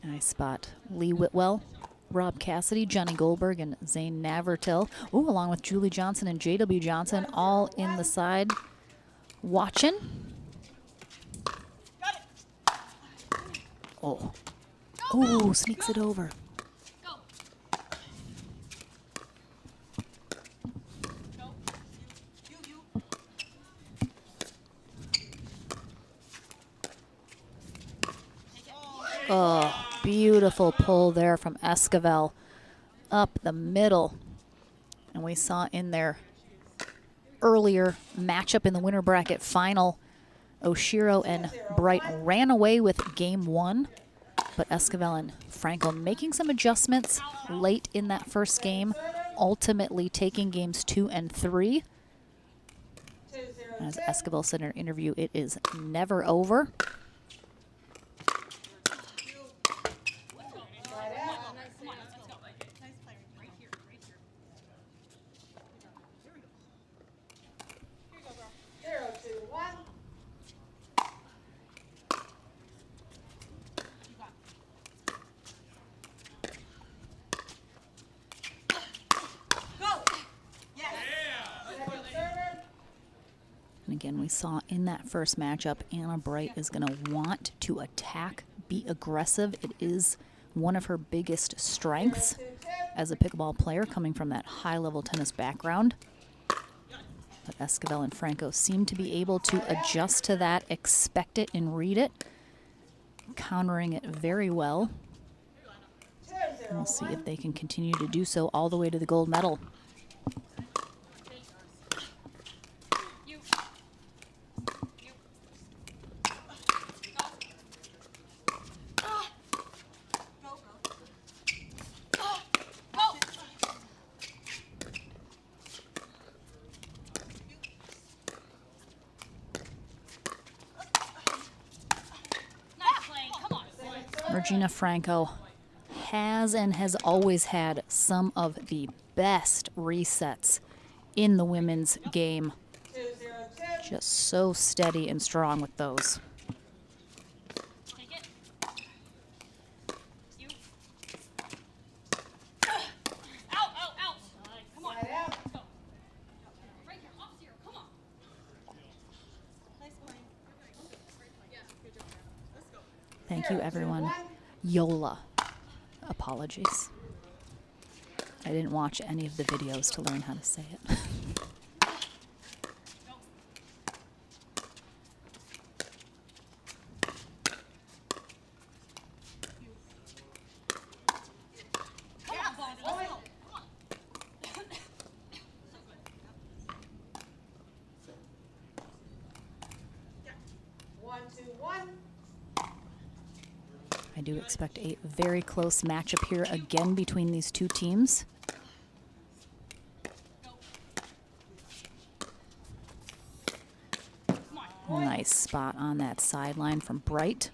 Nice spot. Lee Whitwell, Rob Cassidy, Johnny Goldberg, and Zane Navertil. Ooh, along with Julie Johnson and J.W. Johnson, all in the side watching. Oh. Oh, sneaks it over. Oh, beautiful pull there from Esquivel up the middle. And we saw in their earlier matchup in the winter bracket final, Oshiro and Bright ran away with game one, but Esquivel and Franco making some adjustments late in that first game, ultimately taking games 2 and 3. As Esquivel said in her interview, it is never over. And again, we saw in that first matchup, Anna Bright is going to want to attack, be aggressive. It is one of her biggest strengths as a pickleball player, coming from that high-level tennis background. But Esquivel and Franco seem to be able to adjust to that, expect it and read it, countering it very well. And we'll see if they can continue to do so all the way to the gold medal. Regina Franco has and has always had some of the best resets in the women's game. Just so steady and strong with those. Thank you, everyone. Yola. Apologies. I didn't watch any of the videos to learn how to say it. I do expect a very close matchup here again between these two teams. Nice spot on that sideline from Bright.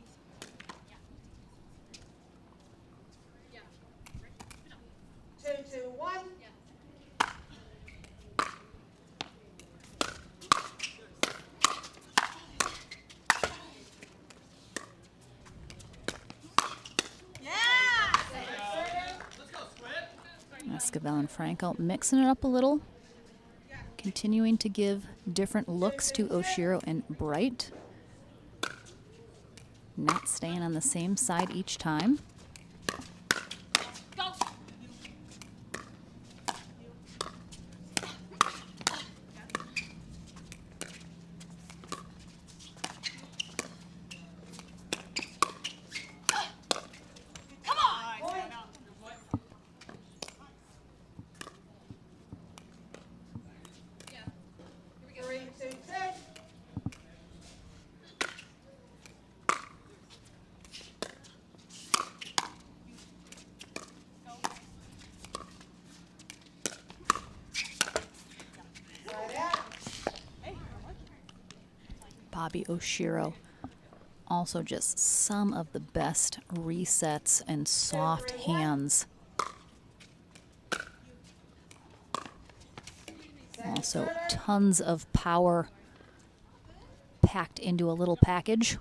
Esquivel and Franco mixing it up a little, continuing to give different looks to Oshiro and Bright, not staying on the same side each time. Bobby Oshiro, also just some of the best resets and soft hands. Also tons of power packed into a little package.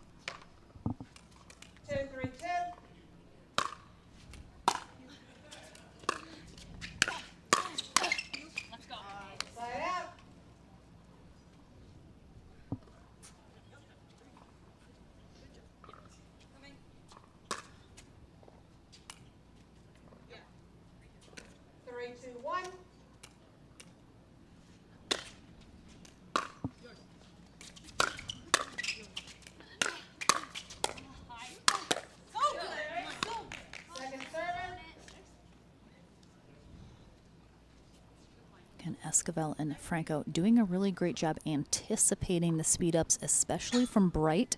Esquivel and Franco doing a really great job anticipating the speed ups, especially from Bright.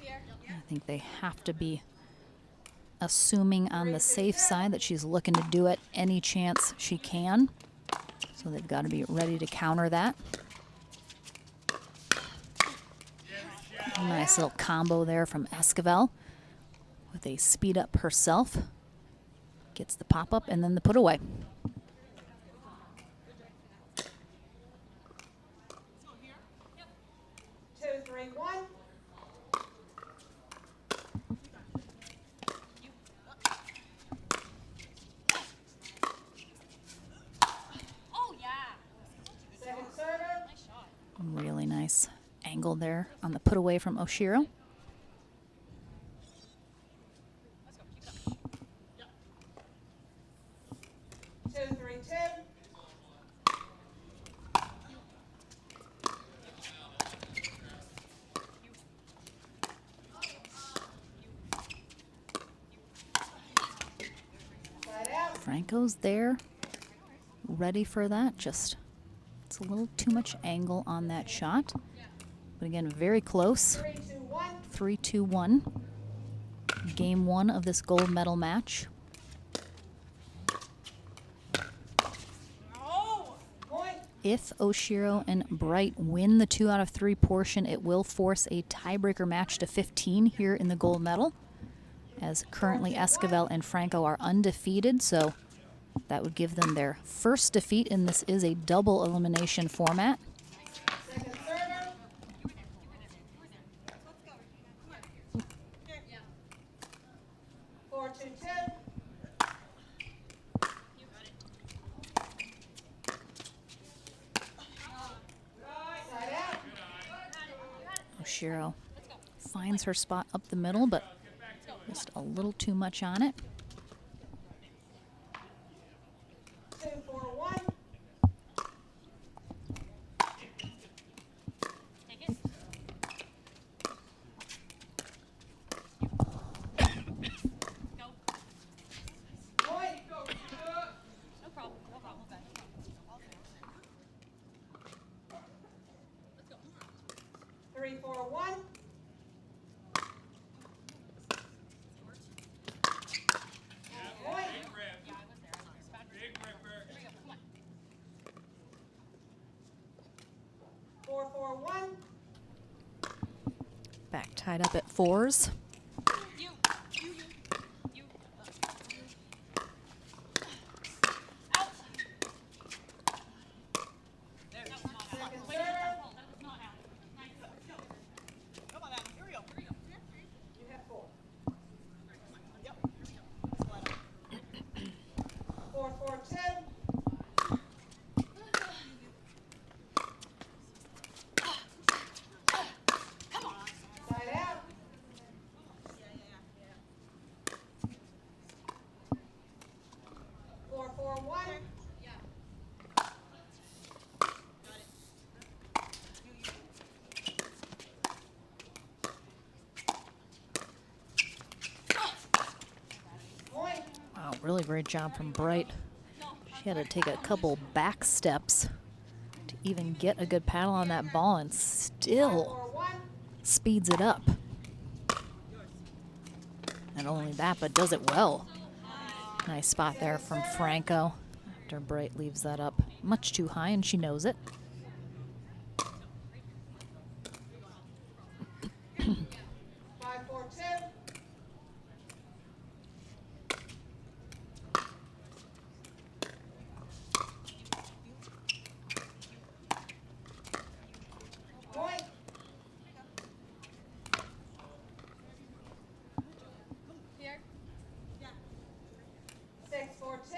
I think they have to be assuming on the safe side that she's looking to do it any chance she can. So they've got to be ready to counter that. Nice little combo there from Esquivel with a speed up herself. Gets the pop up and then the put away. Really nice angle there on the put away from Oshiro. Franco's there, ready for that. Just it's a little too much angle on that shot. But again, very close. 3-2-1. Game one of this gold medal match. If Oshiro and Bright win the 2 out of 3 portion, it will force a tiebreaker match to 15 here in the gold medal. as currently Esquivel and Franco are undefeated, so that would give them their first defeat, and this is a double elimination format. Second server. 4-2-2. Side out. Oshiro finds her spot up the middle, but just a little too much on it. 2-4-1. Point. No problem. No problem. 3-4-1. Point. Four, 4-1. Back tied up at fours. Second server. You have 4. 4-4-2. Side out. 4-4-1. Point. Wow, really great job from Bright. She had to take a couple back steps to even get a good paddle on that ball, and still 4-1. speeds it up. Not only that, but does it well. Nice spot there from Franco after Bright leaves that up much too high, and she knows it. 5-4-2. Point. 6-4-2.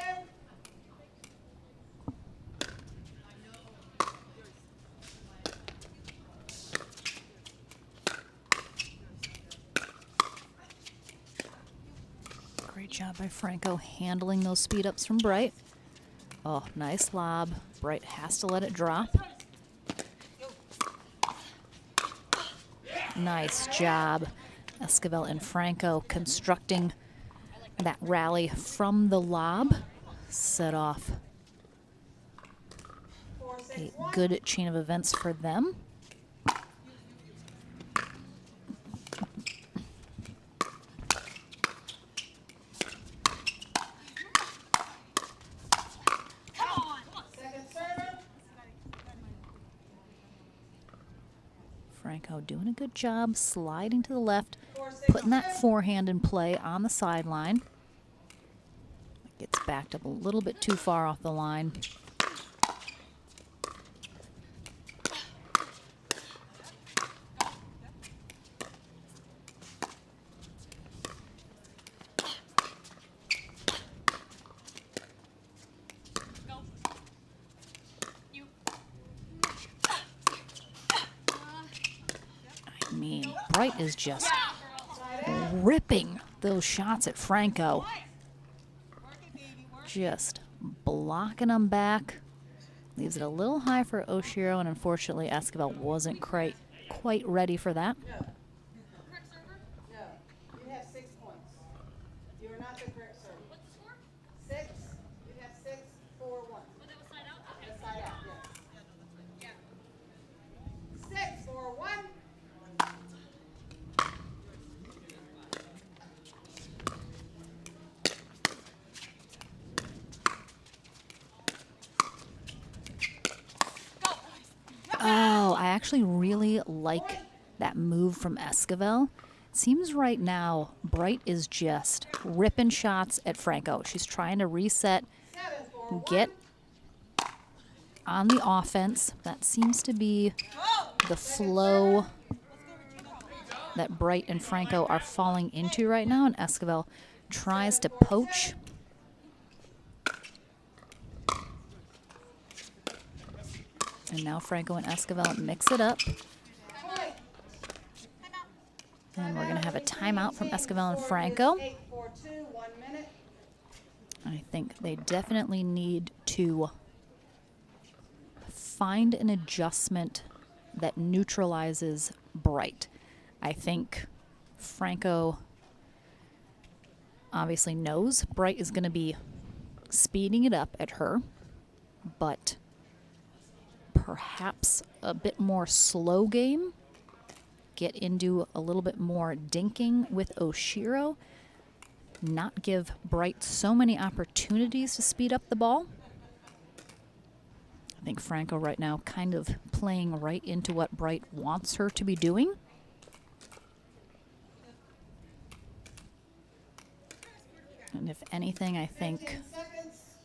Great job by Franco handling those speed ups from Bright. Oh, nice lob. Bright has to let it drop. Nice job. Esquivel and Franco constructing that rally from the lob. Set off a good chain of events for them. Second server. Franco doing a good job sliding to the left, putting that forehand in play on the sideline. Gets backed up a little bit too far off the line. I mean, Bright is just ripping those shots at Franco. Just blocking them back. Leaves it a little high for Oshiro, and unfortunately Esquivel wasn't quite ready for that. No. No. You have 6 points. You are not the correct server. What's the score? 6. You have 6, 4-1. Oh, that was side out? Okay. That's side out, yes. 6, 4-1. Oh, I actually really like that move from Esquivel. Seems right now Bright is just ripping shots at Franco. She's trying to reset, get on the offense. That seems to be the flow that Bright and Franco are falling into right now, and Esquivel tries to poach. And now Franco and Esquivel mix it up. And we're going to have a timeout from Esquivel and Franco. I think they definitely need to find an adjustment that neutralizes Bright. I think Franco obviously knows Bright is going to be speeding it up at her, but perhaps a bit more slow game. Get into a little bit more dinking with Oshiro. Not give Bright so many opportunities to speed up the ball. I think Franco right now kind of playing right into what Bright wants her to be doing. And if anything, I think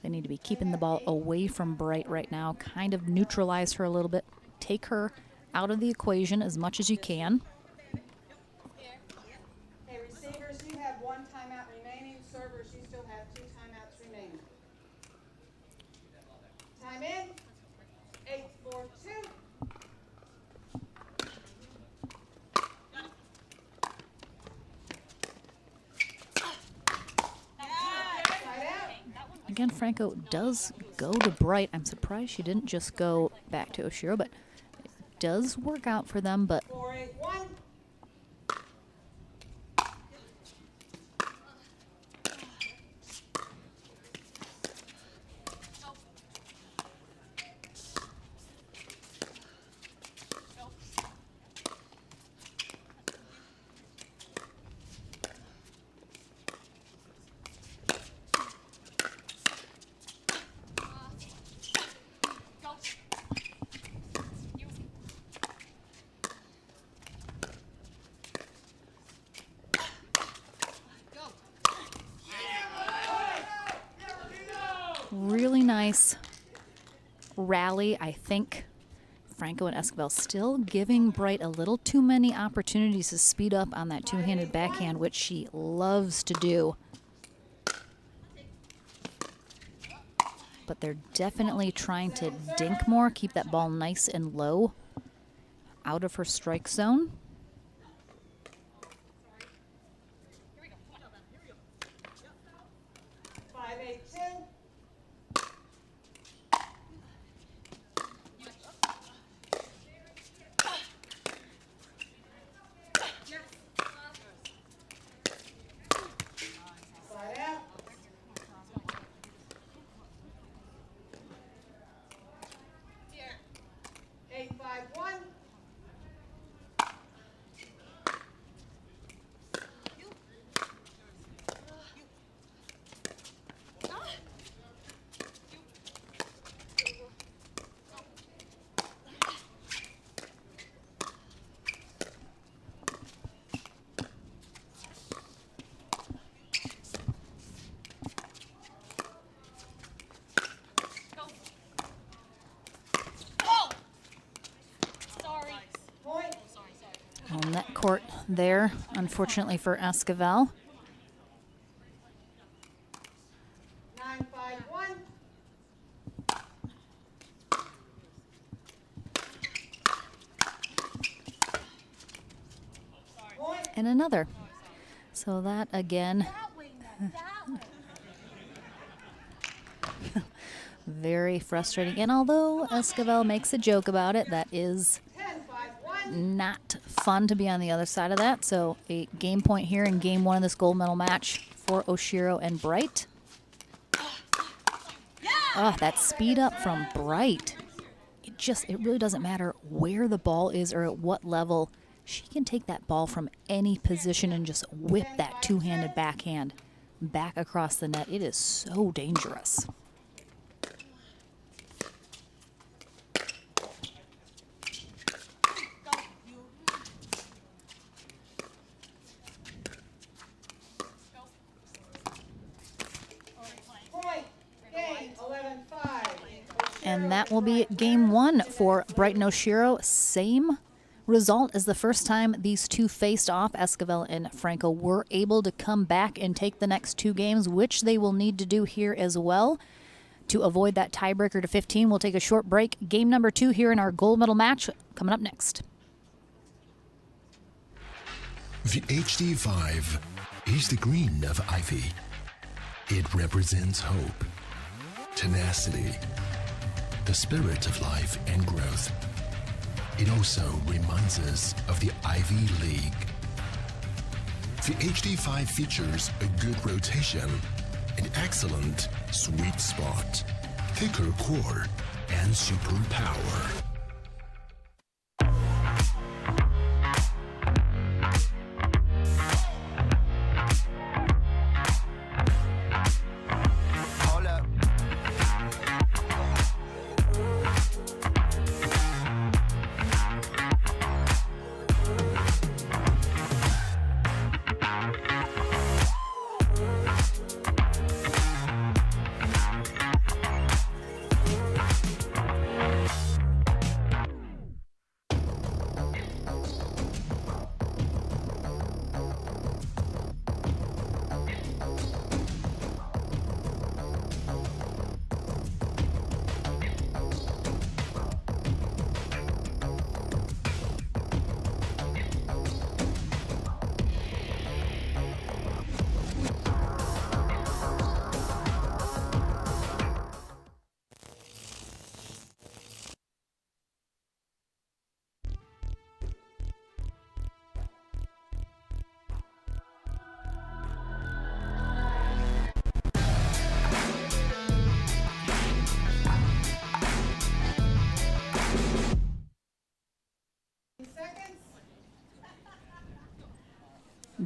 they need to be keeping the ball away from Bright right now, kind of neutralize her a little bit, take her out of the equation as much as you can. Okay, receivers, you have 1 timeout remaining. Servers, you still have 2 timeouts remaining. Time in. 8-4-2. Again, Franco does go to Bright. I'm surprised she didn't just go back to Oshiro, but it does work out for them. But 4-8-1. really nice rally, I think. Franco and Esquivel still giving Bright a little too many opportunities to speed up on that two-handed backhand, which she loves to do. But they're definitely trying to dink more, keep that ball nice and low out of her strike zone. On net court there, unfortunately for Esquivel. 9-5-1. And another. So that again, very frustrating. And although Esquivel makes a joke about it, that is not fun to be on the other side of that. So a game point here in game one of this gold medal match for Oshiro and Bright. Oh, that speed up from Bright. It really doesn't matter where the ball is or at what level. She can take that ball from any position and just whip that two-handed backhand back across the net. It is so dangerous. And that will be game one for Brighton Oshiro. Same result as the first time these two faced off. Esquivel and Franco were able to come back and take the next two games, which they will need to do here as well to avoid that tiebreaker to 15. We'll take a short break. Game number 2 here in our gold medal match coming up next. The HD5 is the green of ivy. It represents hope, tenacity, the spirit of life and growth. It also reminds us of the Ivy League. The HD5 features a good rotation, an excellent sweet spot, thicker core, and super power.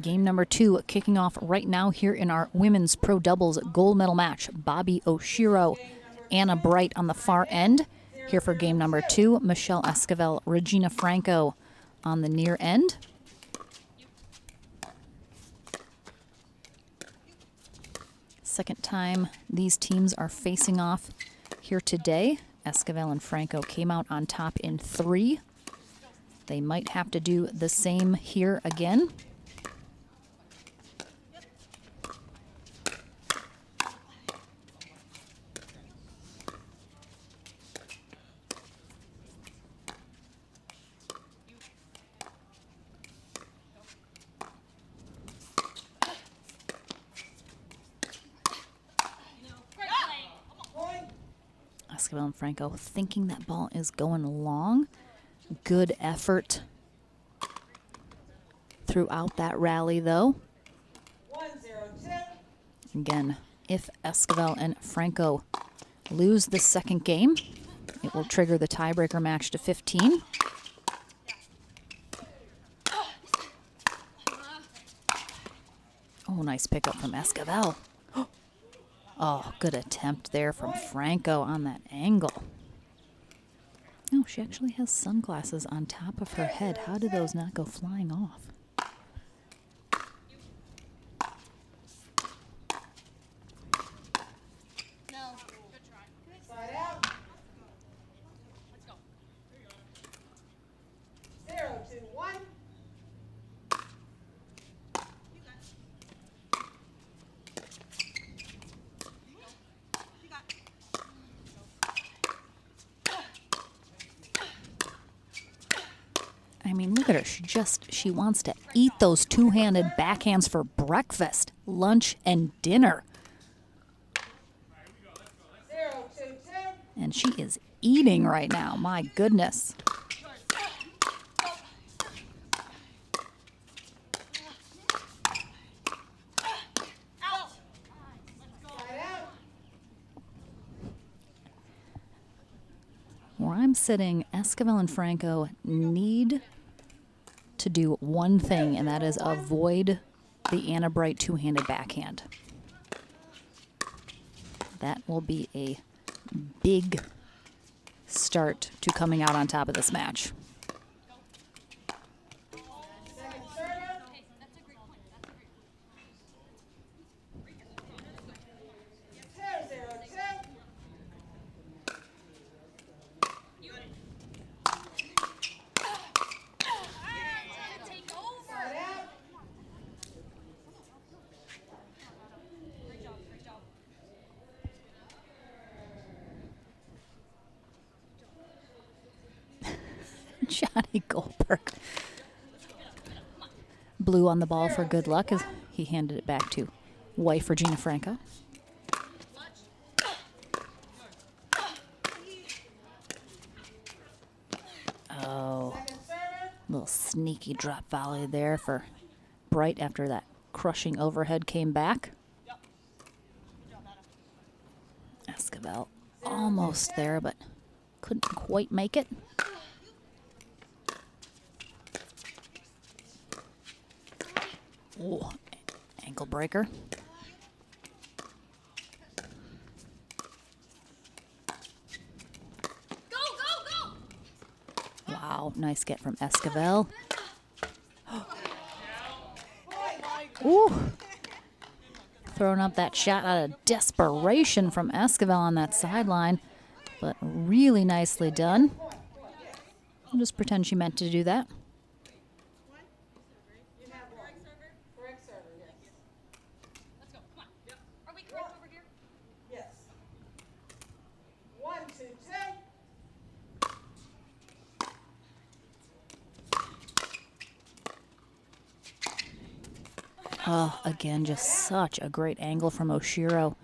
Game number 2 kicking off right now here in our women's pro doubles gold medal match. Bobby Oshiro, Anna Bright on the far end. Here for game number 2, Michelle Esquivel, Regina Franco on the near end. Second time these teams are facing off here today. Esquivel and Franco came out on top in 3. They might have to do the same here again. Esquivel and Franco thinking that ball is going long. Good effort throughout that rally, though. 1-0-2. Again, if Esquivel and Franco lose the second game, it will trigger the tiebreaker match to 15. Oh, nice pickup from Esquivel. Oh, good attempt there from Franco on that angle. Oh, she actually has sunglasses on top of her head. How did those not go flying off? Side out. 0-2-1. I mean, look at her. She wants to eat those two-handed backhands for breakfast, lunch, and dinner. 0-2-2. And she is eating right now. My goodness. Where I'm sitting, Esquivel and Franco need to do one thing, and that is avoid the Anna Bright two-handed backhand. That will be a big start to coming out on top of this match. Johnny Goldberg. Blue on the ball for good luck as he handed it back to wife Regina Franco. Oh, little sneaky drop volley there for Bright after that crushing overhead came back. Esquivel almost there, but couldn't quite make it. Oh, ankle breaker. Wow, nice get from Esquivel. Ooh. Throwing up that shot out of desperation from Esquivel on that sideline, but really nicely done. I'll just pretend she meant to do that. Oh, again, just such a great angle from Oshiro.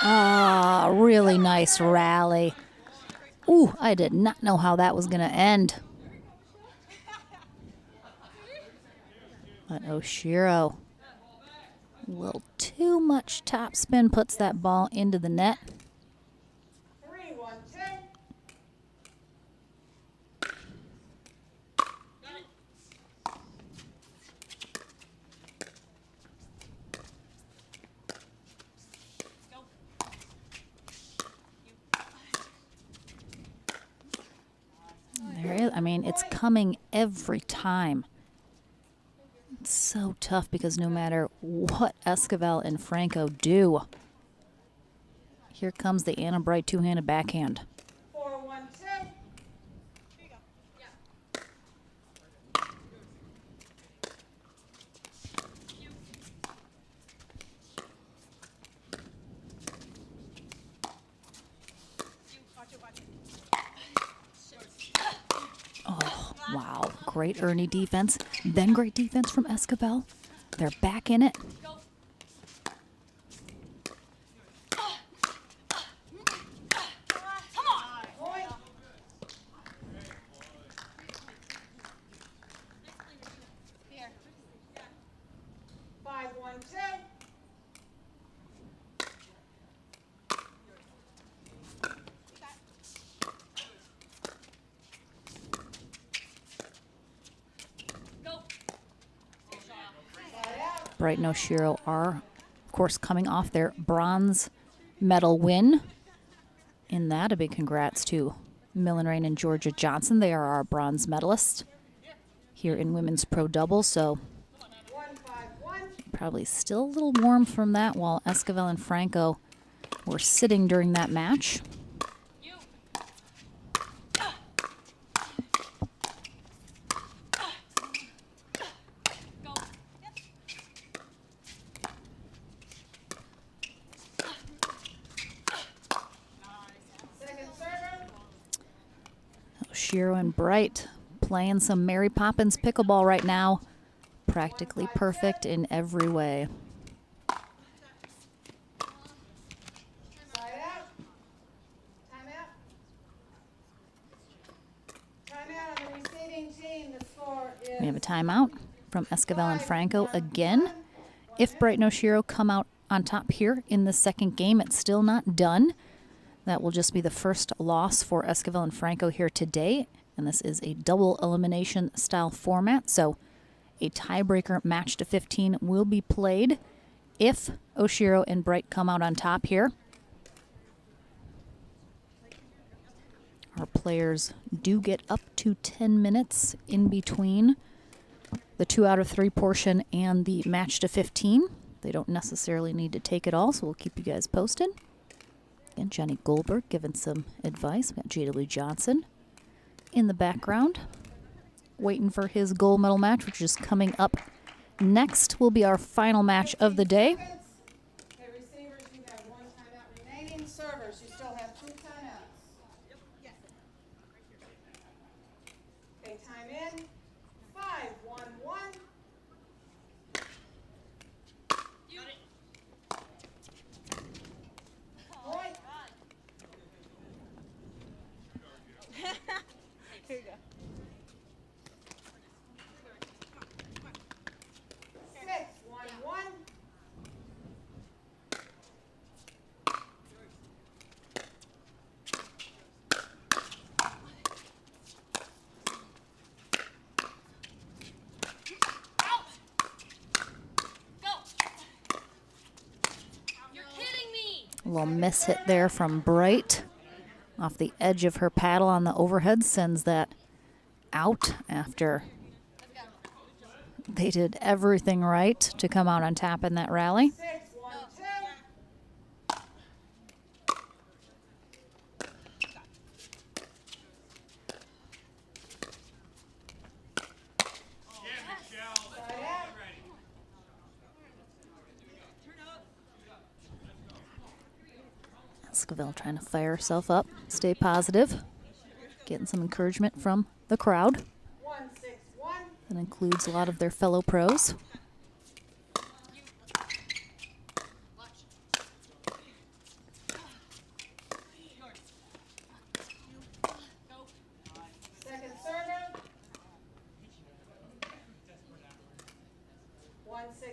Ah, really nice rally. Ooh, I did not know how that was going to end. But Oshiro, a little too much top spin, puts that ball into the net. I mean, it's coming every time. It's so tough because no matter what Esquivel and Franco do, here comes the Anna Bright two-handed backhand. Oh, wow. Great Ernie defense, then great defense from Esquivel. They're back in it. Bright and Oshiro are, of course, coming off their bronze medal win. In that, a big congrats to Millen Rain and Georgia Johnson. They are our bronze medalists here in women's pro doubles. So probably still a little warm from that while Esquivel and Franco were sitting during that match. Oshiro and Bright playing some Mary Poppins pickleball right now. Practically perfect in every way. We have a timeout from Esquivel and Franco again. If Bright and Oshiro come out on top here in the second game, it's still not done. That will just be the first loss for Esquivel and Franco here today. And this is a double elimination style format. So a tiebreaker match to 15 will be played if Oshiro and Bright come out on top here. Our players do get up to 10 minutes in between the 2 out of 3 portion and the match to 15. They don't necessarily need to take it all, so we'll keep you guys posted. Again, Johnny Goldberg giving some advice. We got J.W. Johnson in the background, waiting for his gold medal match, which is coming up next. Will be our final match of the day. Okay, receivers, you have 1 timeout remaining. Servers, you still have 2 timeouts. Okay, time in. 5-1-1. Point. Here you go. 6-1-1. A little miss hit there from Bright. Off the edge of her paddle on the overhead, sends that out after they did everything right to come out on top in that rally. 6-1-2. Esquivel trying to fire herself up, stay positive, getting some encouragement from the crowd. 1-6-1. That includes a lot of their fellow pros. Second server. 1-6-2.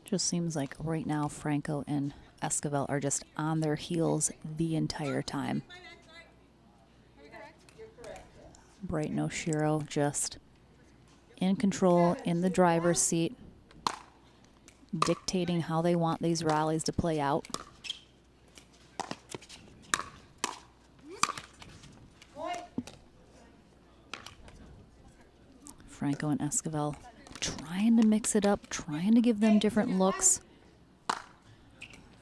Just seems like right now Franco and Esquivel are just on their heels the entire time. Bright and Oshiro just in control in the driver's seat, dictating how they want these rallies to play out. Franco and Esquivel trying to mix it up, trying to give them different looks.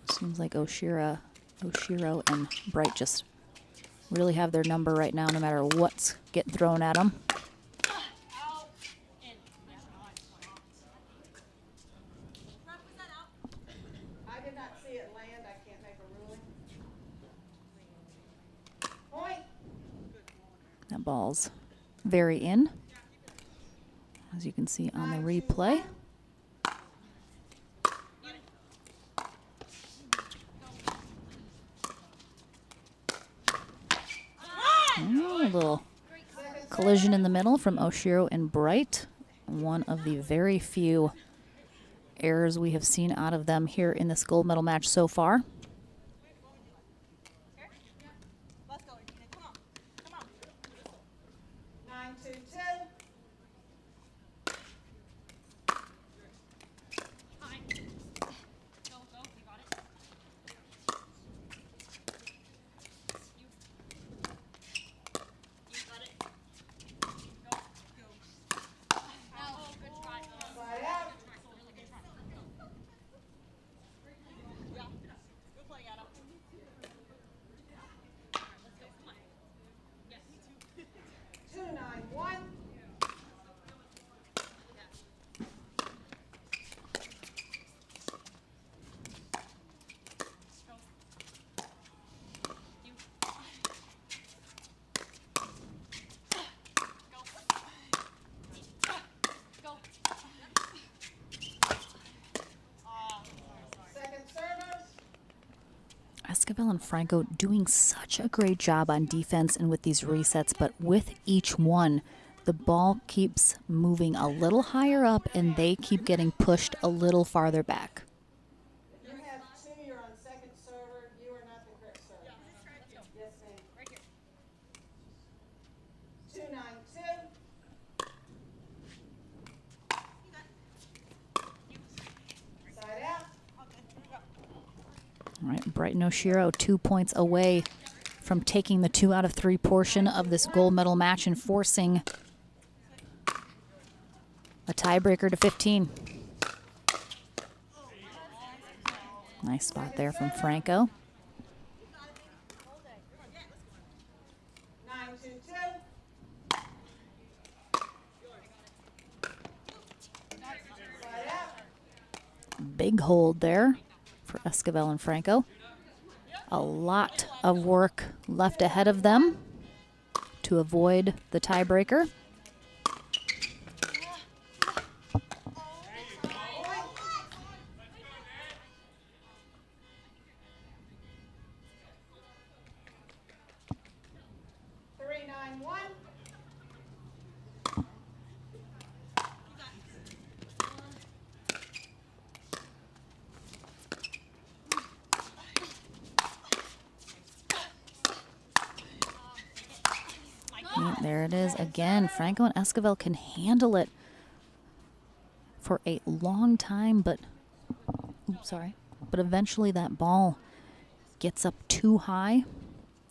Seems like Oshiro and Bright just really have their number right now, no matter what's getting thrown at them. I did not see it land. I can't make a ruling. Point. That ball's very in. as you can see on the replay. Oh, a little collision in the middle from Oshiro and Bright. One of the very few errors we have seen out of them here in this gold medal match so far. Esquivel and Franco doing such a great job on defense and with these resets, but with each one, the ball keeps moving a little higher up and they keep getting pushed a little farther back. You have two, you're on second server. You are not the correct server. Yes, ma'am. Right here. 292. Side out. All right, Bright and Oshiro 2 points away from taking the 2 out of 3 portion of this gold medal match and forcing a tiebreaker to 15. Nice spot there from Franco. 922. Side out. Big hold there for Esquivel and Franco. A lot of work left ahead of them to avoid the tiebreaker. There it is again. Franco and Esquivel can handle it for a long time, but eventually that ball gets up too high,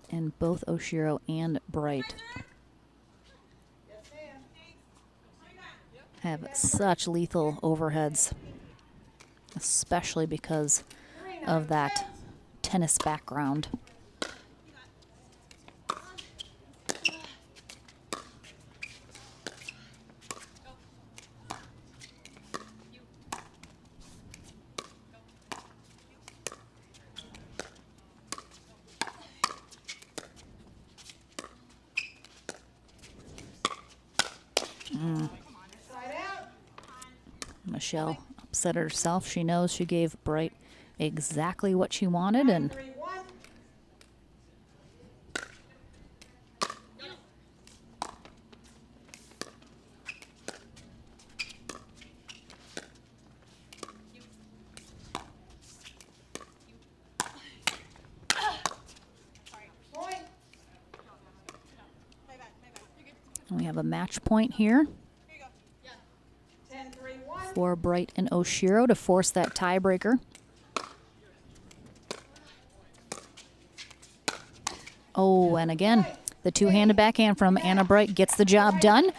and both Oshiro and Bright have such lethal overheads, especially because of that tennis background. Michelle upset herself. She knows she gave Bright exactly what she wanted, and we have a match point here for Bright and Oshiro to force that tiebreaker. Oh, and again, the two-handed backhand from Anna Bright gets the job done.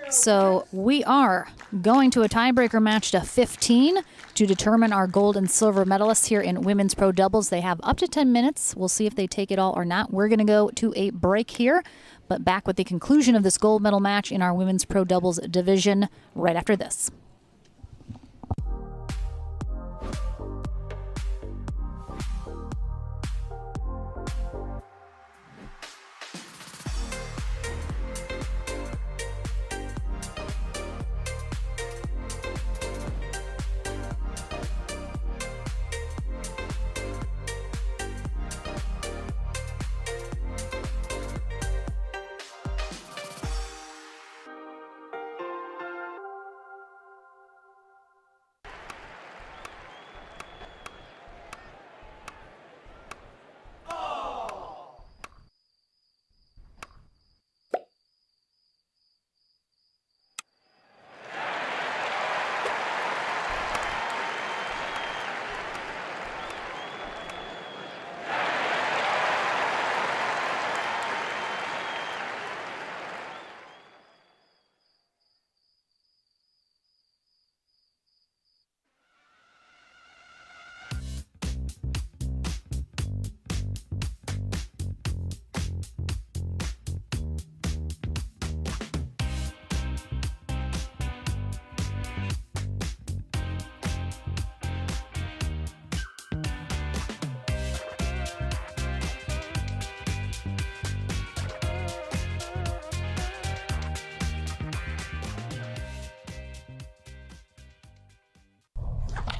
So we are going to a tiebreaker match to 15 to determine our gold and silver medalists here in women's pro doubles. They have up to 10 minutes. We'll see if they take it all or not. We're going to go to a break here, but back with the conclusion of this gold medal match in our women's pro doubles division right after this.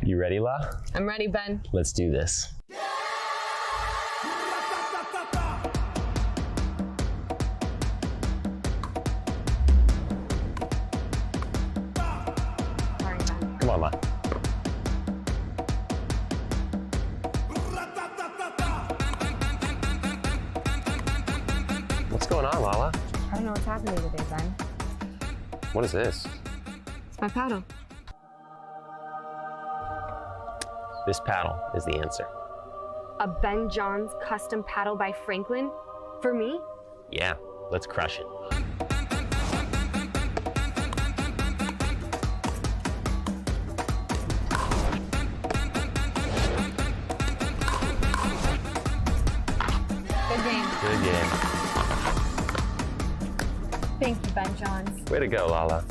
You ready, La? I'm ready, Ben. Let's do this. Sorry, Ben. Come on, La. What's going on, Lala? I don't know what's happening today, Ben. What is this? It's my paddle. This paddle is the answer. A Ben Johns custom paddle by Franklin? For me? Yeah, let's crush it. Good game. Good game. Thank you, Ben Johns. Way to go, Lala.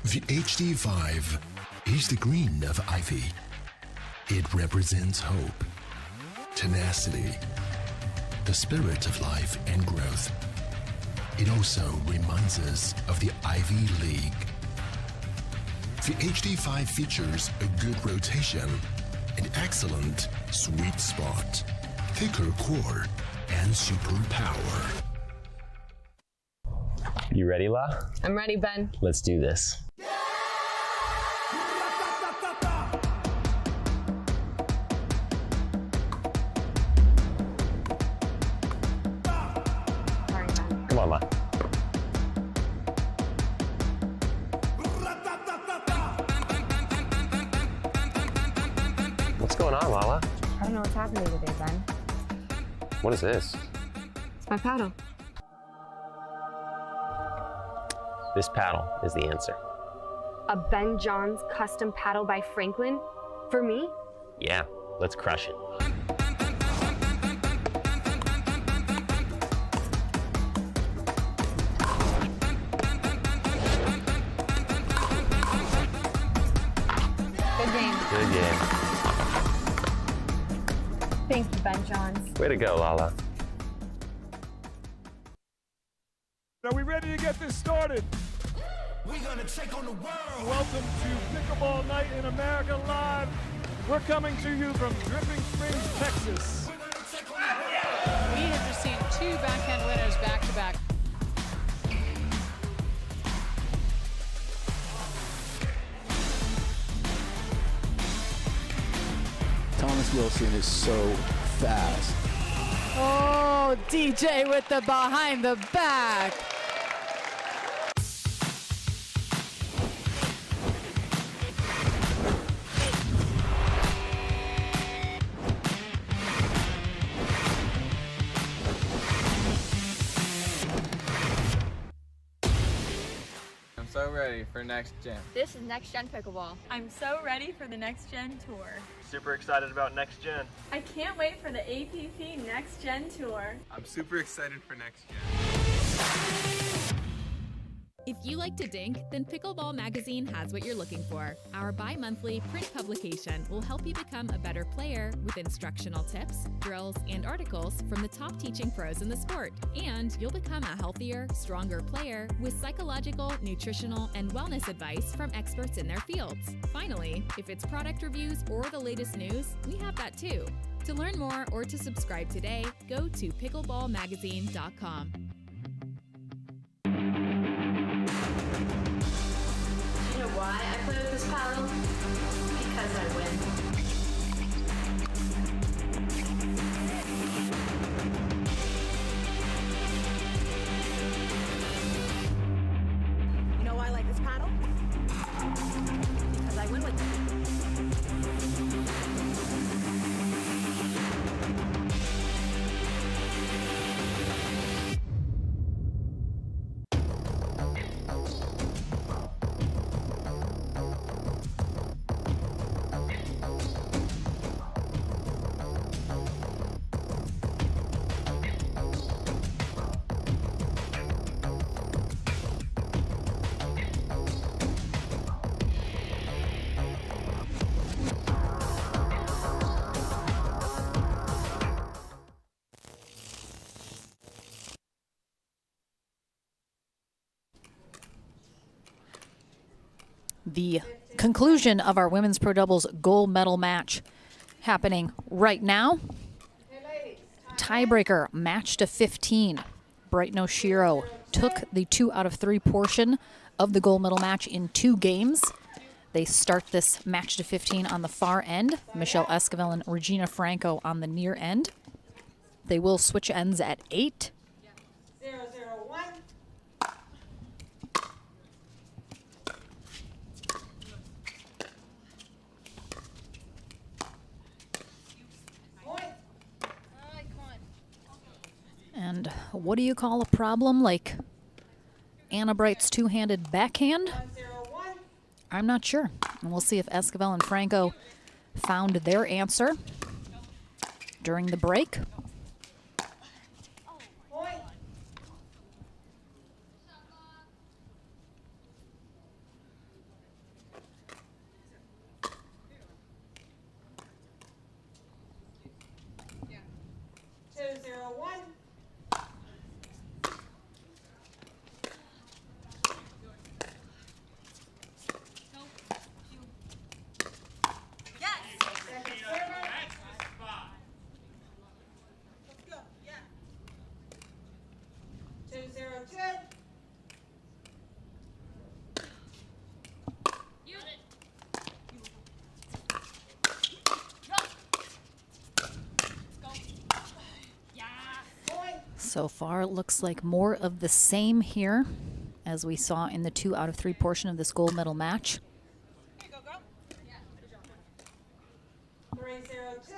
The HD5 is the green of ivy. It represents hope, tenacity, the spirit of life and growth. It also reminds us of the Ivy League. The HD5 features a good rotation, an excellent sweet spot, thicker core, and super power. You ready, La? I'm ready, Ben. Let's do this. Sorry, Ben. Come on, La. What's going on, Lala? I don't know what's happening today, Ben. What is this? It's my paddle. This paddle is the answer. A Ben Johns custom paddle by Franklin? For me? Yeah, let's crush it. Good game. Good game. Thank you, Ben Johns. Way to go, Lala. Are we ready to get this started? We're gonna take on the world. Welcome to Pickleball Night in America Live. We're coming to you from Dripping Springs, Texas. We have just seen two backhand winners back-to-back. Thomas Wilson is so fast. Oh, DJ with the behind the back. I'm sorry. so ready for next gen. This is Next Gen Pickleball. I'm so ready for the Next Gen Tour. Super excited about next gen. I can't wait for the APP Next Gen Tour. I'm super excited for next gen. If you like to dink, then Pickleball Magazine has what you're looking for. Our bi-monthly print publication will help you become a better player with instructional tips, drills, and articles from the top teaching pros in the sport. And you'll become a healthier, stronger player with psychological, nutritional, and wellness advice from experts in their fields. Finally, if it's product reviews or the latest news, we have that too. To learn more or to subscribe today, go to pickleballmagazine.com. You know why I play with this paddle? Because I win. You know why I like this paddle? Because I win with it. The conclusion of our women's pro doubles gold medal match happening right now. Tiebreaker, match to 15. Brighton O'Shiro took the 2 out of 3 portion of the gold medal match in 2 games. They start this match to 15 on the far end. Michelle Esquivel and Regina Franco on the near end. They will switch ends at 8. 0-0-1. And what do you call a problem like Anna Bright's two-handed backhand? I'm not sure. And we'll see if Esquivel and Franco found their answer during the break. So far, it looks like more of the same here as we saw in the 2 out of 3 portion of this gold medal match. 3-0-2.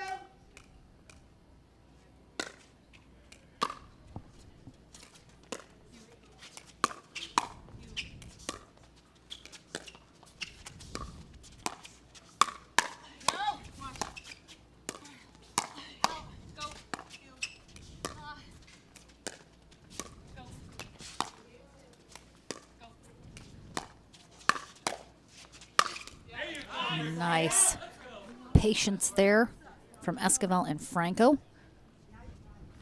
Nice patience there from Esquivel and Franco.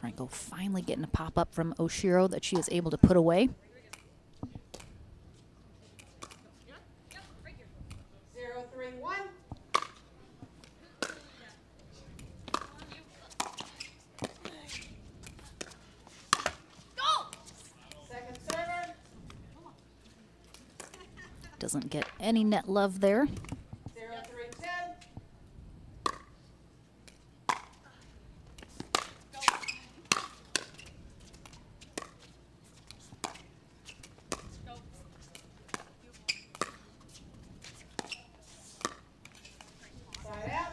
Franco finally getting a pop-up from O'Shiro that she is able to put away. 0-3-1. Second server. Doesn't get any net love there. 0-3-2. Side out.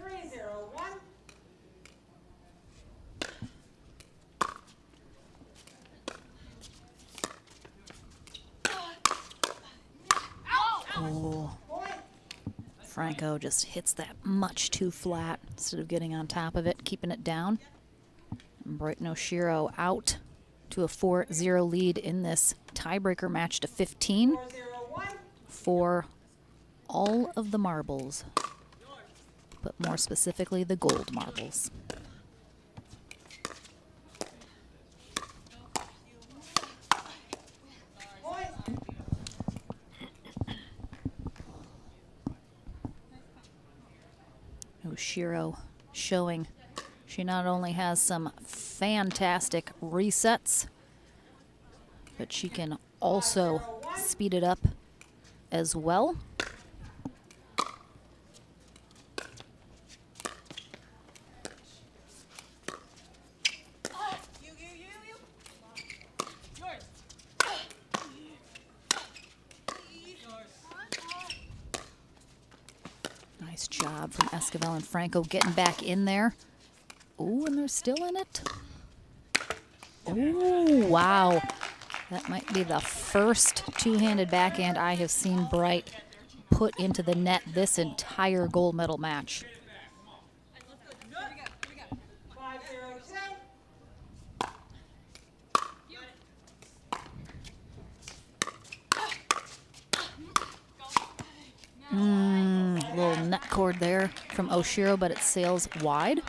3-0-1. Oh. Franco just hits that much too flat instead of getting on top of it, keeping it down. And Brighton Oshiro out to a 4-0 lead in this tiebreaker match to 15 for all of the marbles, but more specifically the gold marbles. Oshiro showing she not only has some fantastic resets, but she can also speed it up as well. Nice job from Esquivel and Franco getting back in there. Ooh, and they're still in it. Ooh, wow. That might be the first two-handed backhand I have seen Bright put into the net this entire gold medal match. Little net cord there from Oshiro, but it sails wide.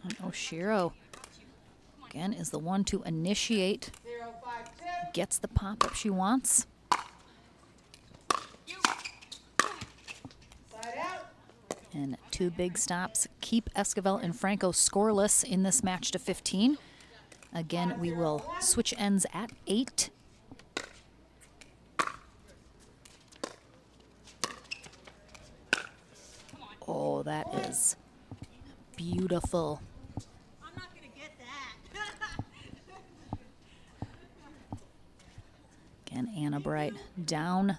And Oshiro, again, is the one to initiate, gets the pop-up she wants. And two big stops keep Esquivel and Franco scoreless in this match to 15. Again, we will switch ends at 8. Oh, that is beautiful. I'm not going to get that. Again, Anna Bright down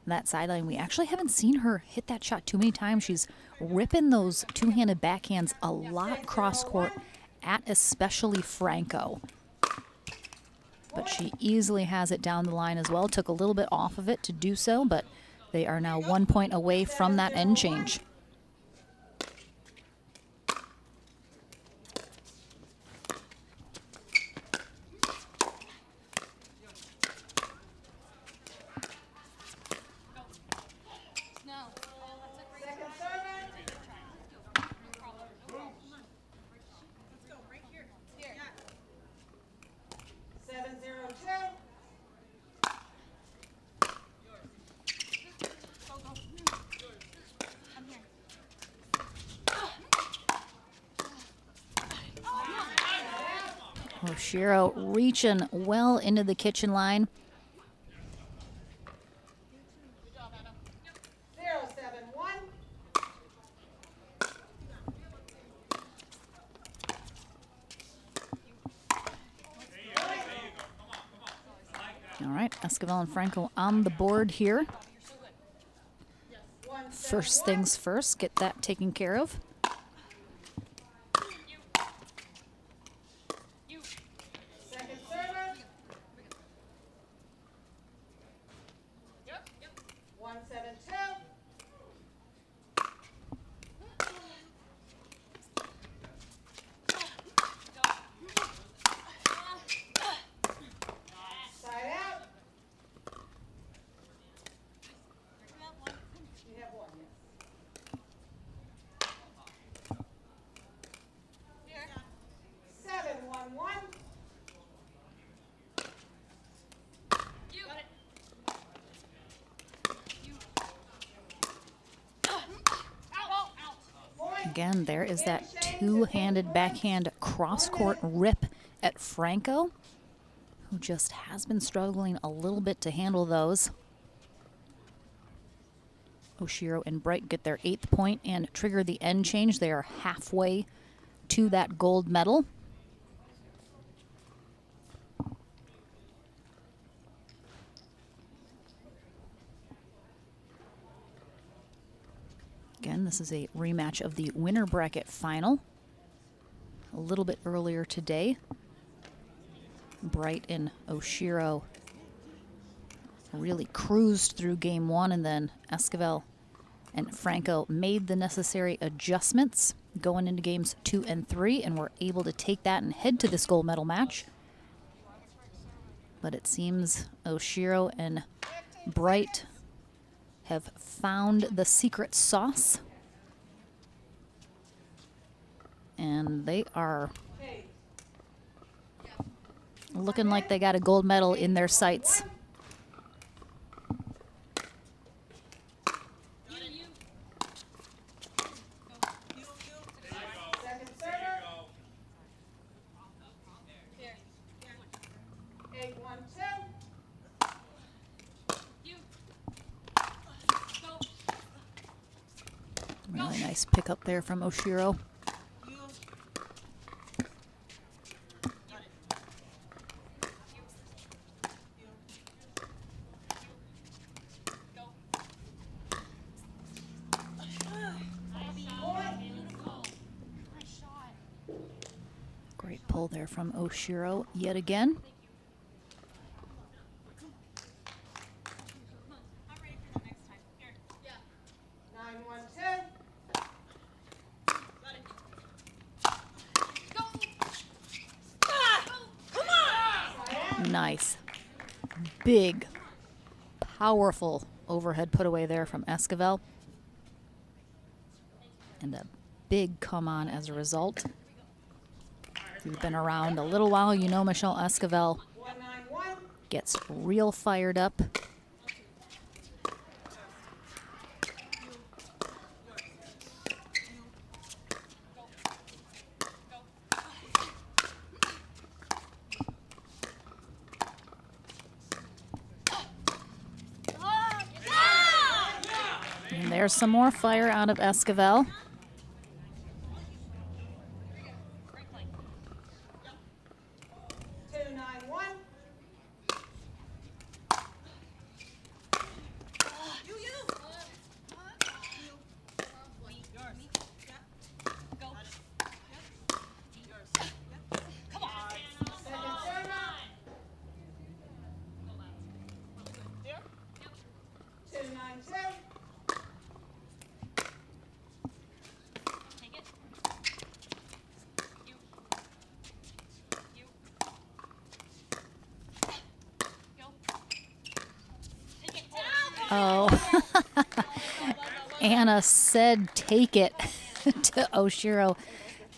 that sideline. We actually haven't seen her hit that shot too many times. She's ripping those two-handed backhands a lot cross-court at especially Franco. But she easily has it down the line as well. Took a little bit off of it to do so, but they are now 1 point away from that end change. Oshiro reaching well into the kitchen line. All right, Esquivel and Franco on the board here. First things first, get that taken care of. Again, there is that two-handed backhand cross-court rip at Franco, who just has been struggling a little bit to handle those. Oshiro and Bright get their 8th point and trigger the end change. They are halfway to that gold medal. Again, this is a rematch of the winner bracket final. A little bit earlier today, Bright and Oshiro really cruised through game 1, and then Esquivel and Franco made the necessary adjustments going into games 2 and 3, and were able to take that and head to this gold medal match. But it seems Oshiro and Bright have found the secret sauce, and they are looking like they got a gold medal in their sights. Really nice pickup there from Oshiro. Great pull there from Oshiro yet again. Nice. Big, powerful overhead put away there from Esquivel. And a big come on as a result. If you've been around a little while, you know Michelle Esquivel gets real fired up. And there's some more fire out of Esquivel. Oh, Anna said take it to Oshiro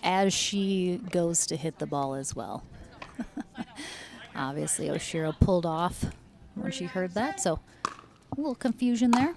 as she goes to hit the ball as well. Obviously, Oshiro pulled off when she heard that, so a little confusion there.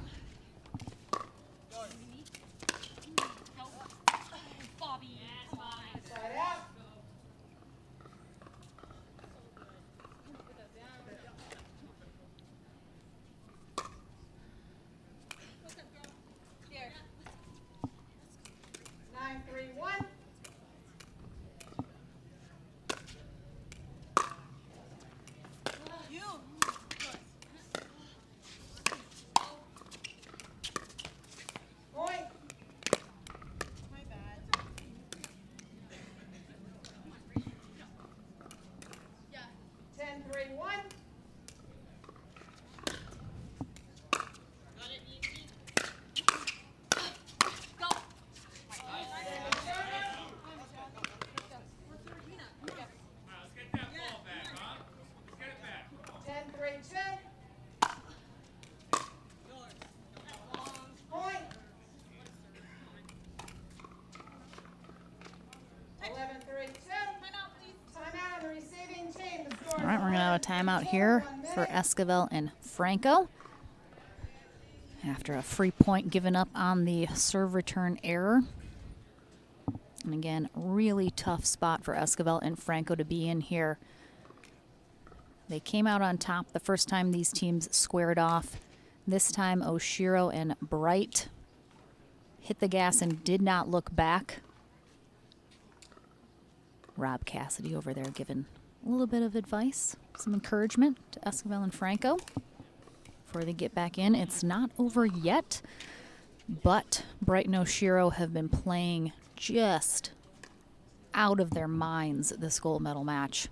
All right, we're going to have a timeout here for Esquivel and Franco after a free point given up on the serve return error. And again, really tough spot for Esquivel and Franco to be in here. They came out on top the first time these teams squared off. This time, Oshiro and Bright hit the gas and did not look back. Rob Cassidy over there giving a little bit of advice, some encouragement to Esquivel and Franco before they get back in. It's not over yet, but Bright and Oshiro have been playing just out of their minds this gold medal match.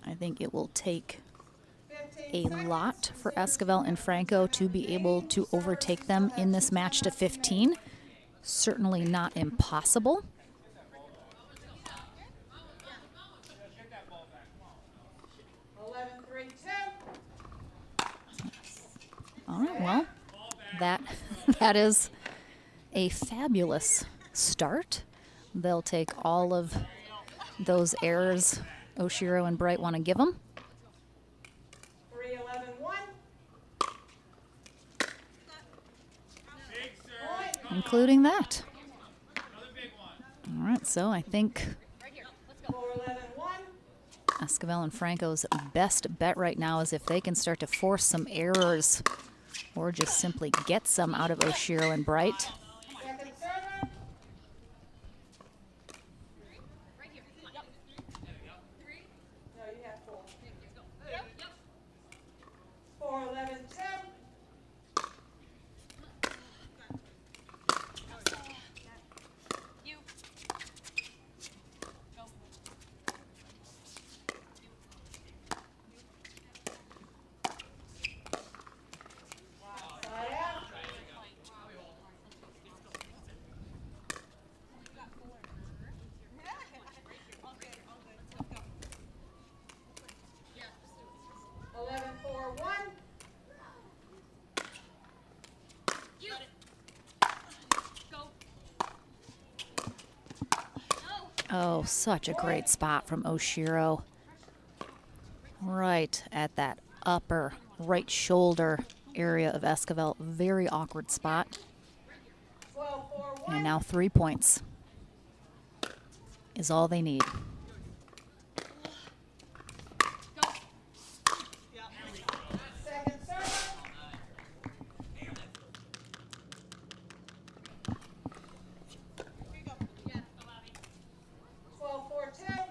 I think it will take a lot for Esquivel and Franco to be able to overtake them in this match to 15. Certainly not impossible. All right, well, that is a fabulous start. They'll take all of those errors Oshiro and Bright want to give them. 3-11-1. Including that. All right, so I think 4-11-1. Esquivel and Franco's best bet right now is if they can start to force some errors or just simply get some out of Oshiro and Bright. Second server. No, you have 4. 4-11-10. Oh, such a great spot from Oshiro. Right at that upper right shoulder area of Esquivel. Very awkward spot. And now 3 points is all they need. Second server. 12-4-10.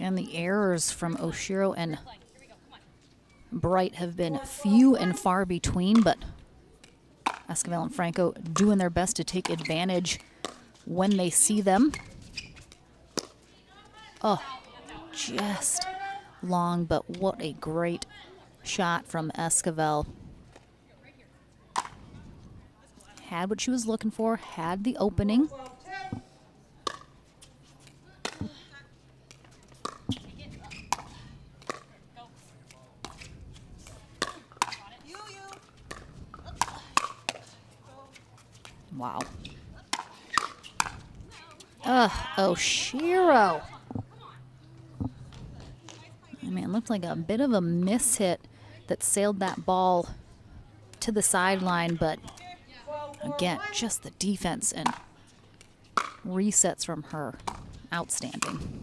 And the errors from Oshiro and Bright have been few and far between, but Esquivel and Franco doing their best to take advantage when they see them. Oh, just long, but what a great shot from Esquivel. Had what she was looking for, had the opening. Wow. Oshiro. I mean, it looked like a bit of a miss hit that sailed that ball to the sideline, but again, just the defense and resets from her. Outstanding.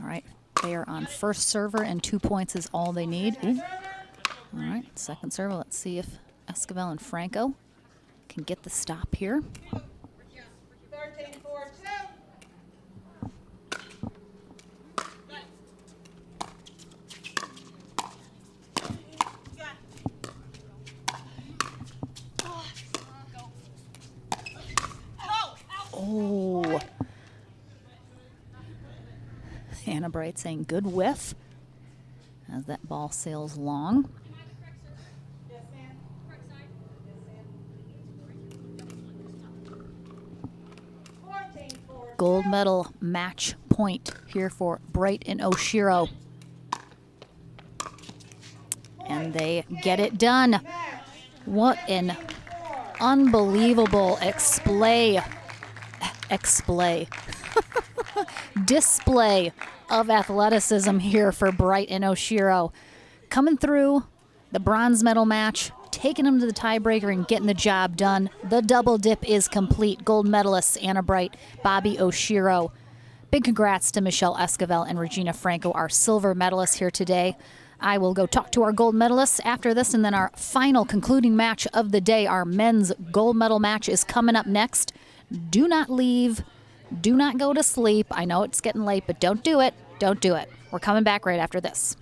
All right, they are on first server, and 2 points is all they need. Ooh. All right, second server. Let's see if Esquivel and Franco can get the stop here. 13-4-2. Oh. Hannah Bright saying good whiff as that ball sails long. Yes, ma'am. Yes, ma'am. 14-4-2. Gold medal match point. point here for Bright and Oshiro. And they get it done. What an unbelievable display of athleticism here for Bright and Oshiro. Coming through the bronze medal match, taking them to the tiebreaker and getting the job done. The double dip is complete. Gold medalists Anna Bright, Bobby Oshiro. Big congrats to Michelle Esquivel and Regina Franco, our silver medalists here today. I will go talk to our gold medalists after this, and then our final concluding match of the day, our men's gold medal match, is coming up next. Do not leave. Do not go to sleep. I know it's getting late, but don't do it. Don't do it. We're coming back right after this.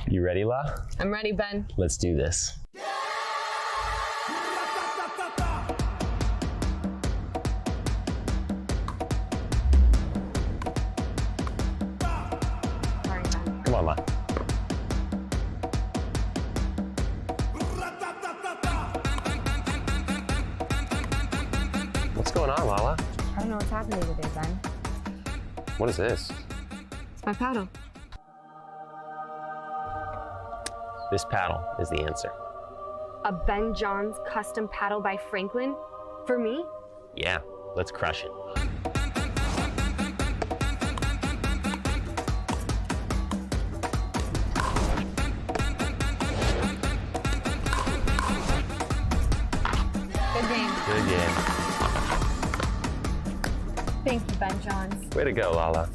You ready, La? I'm ready, Ben. Let's do this. Sorry, Ben. Come on, La. What's going on, Lala? I don't know what's happening today, Ben. What is this? It's my paddle. This paddle is the answer. A Ben Johns custom paddle by Franklin? For me? Yeah, let's crush it. Good game. Good game. Thank you, Ben Johns. Way to go, Lala.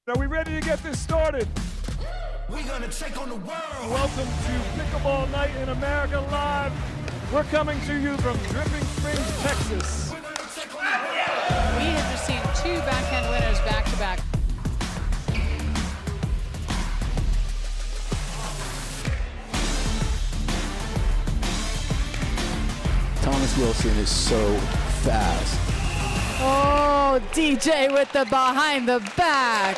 Are we ready to get this started? We're gonna take on the world. Welcome to Pickleball Night in America Live. We're coming to you from Dripping Springs, Texas. We have just seen two backhand winners back-to-back. Thomas Wilson is so fast. Oh, DJ with the behind the back.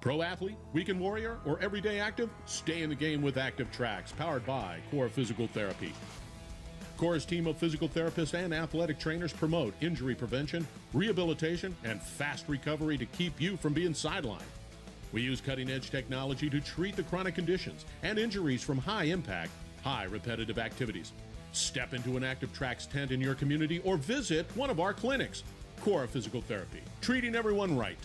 Pro athlete, weekend warrior, or everyday active? Stay in the game with Active Tracks, powered by Core Physical Therapy. Core's team of physical therapists and athletic trainers promote injury prevention, rehabilitation, and fast recovery to keep you from being sidelined. We use cutting-edge technology to treat the chronic conditions and injuries from high-impact, high repetitive activities. Step into an Active Tracks tent in your community or visit one of our clinics. Core Physical Therapy, treating everyone right.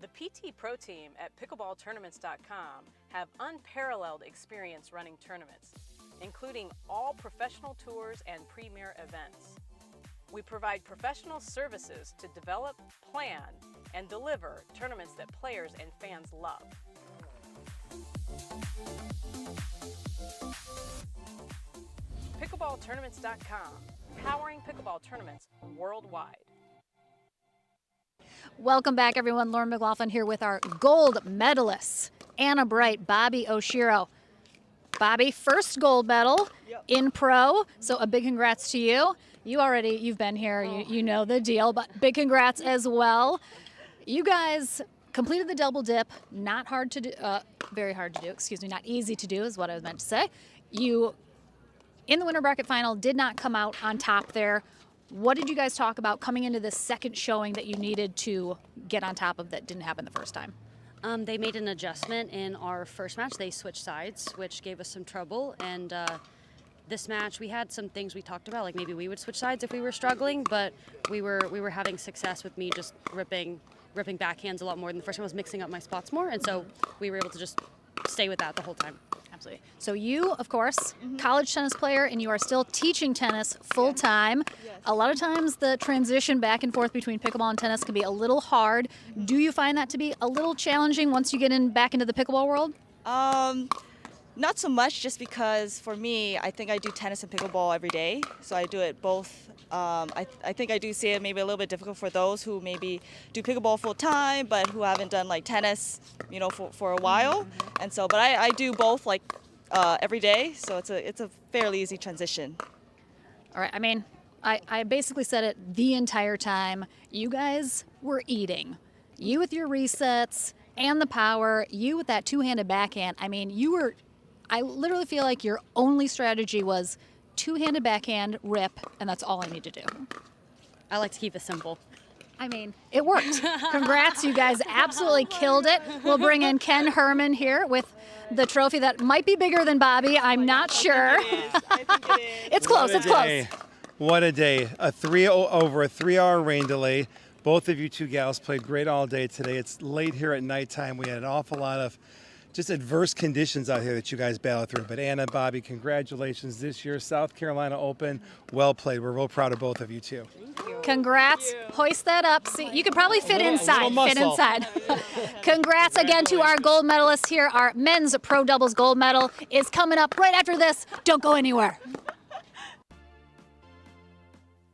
The PT Pro team at pickleballtournaments.com have unparalleled experience running tournaments, including all professional tours and premier events. We provide professional services to develop, plan, and deliver tournaments that players and fans love. Pickleballtournaments.com, powering pickleball tournaments worldwide. Welcome back, everyone. Lauren McLaughlin here with our gold medalists, Anna Bright, Bobby Oshiro. Bobby, first gold medal in pro, so a big congrats to you. You've been here, you know the deal, but big congrats as well. You guys completed the double dip, not hard to do, very hard to do, excuse me, not easy to do is what I was meant to say. You, in the winter bracket final, did not come out on top there. What did you guys talk about coming into the second showing that you needed to get on top of that didn't happen the first time? They made an adjustment in our first match. They switched sides, which gave us some trouble. And this match, we had some things we talked about, like maybe we would switch sides if we were struggling, but we were having success with me just ripping backhands a lot more than the first time. I was mixing up my spots more, and so we were able to just stay with that the whole time. Absolutely. So you, of course, college tennis player, and you are still teaching tennis full time. Yes. A lot of times the transition back and forth between pickleball and tennis can be a little hard. Do you find that to be a little challenging once you get back into the pickleball world? Not so much, just because for me, I think I do tennis and pickleball every day, so I do it both. I think I do see it maybe a little bit difficult for those who maybe do pickleball full time, but who haven't done like tennis, for a while. And so, but I do both like every day, so it's a fairly easy transition. All right. I mean, I basically said it the entire time. You guys were eating. You with your resets and the power. You with that two-handed backhand. I mean, I literally feel like your only strategy was two-handed backhand, rip, and that's all I need to do. I like to keep it simple. I mean, it worked. Congrats, you guys absolutely killed it. We'll bring in Ken Herman here with the trophy that might be bigger than Bobby. I'm not sure. I think it is. It's close, it's close. What a day. Over a 3-hour rain delay. Both of you two gals played great all day today. It's late here at nighttime. We had an awful lot of just adverse conditions out here that you guys battled through. But Anna, Bobby, congratulations this year. South Carolina Open, well played. We're real proud of both of you too. Congrats. Hoist that up. See, you could probably fit inside. Congrats again to our gold medalists here. Our men's pro doubles gold medal is coming up right after this. Don't go anywhere.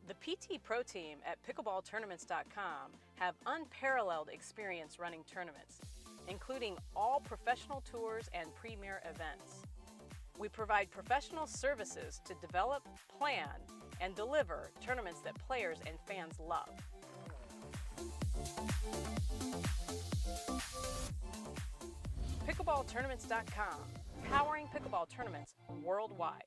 The PT Pro team at pickleballtournaments.com have unparalleled experience running tournaments, including all professional tours and premier events. We provide professional services to develop, plan, and deliver tournaments that players and fans love. Pickleballtournaments.com, powering pickleball tournaments worldwide.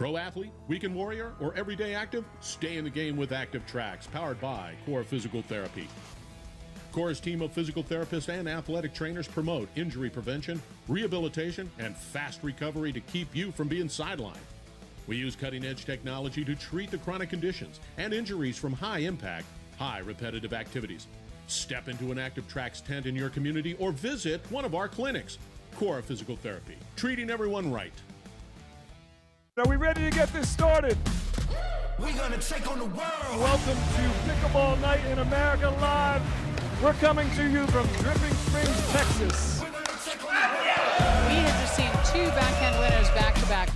Pro athlete, weekend warrior, or everyday active? Stay in the game with Active Tracks, powered by Core Physical Therapy. Core's team of physical therapists and athletic trainers promote injury prevention, rehabilitation, and fast recovery to keep you from being sidelined. We use cutting-edge technology to treat the chronic conditions and injuries from high impact, high repetitive activities. Step into an Active Tracks tent in your community or visit one of our clinics. Core Physical Therapy, treating everyone right. Are we ready to get this started? We're gonna take on the world. Welcome to Pickleball Night in America Live. We're coming to you from Dripping Springs, Texas. We have just seen two backhand winners back-to-back.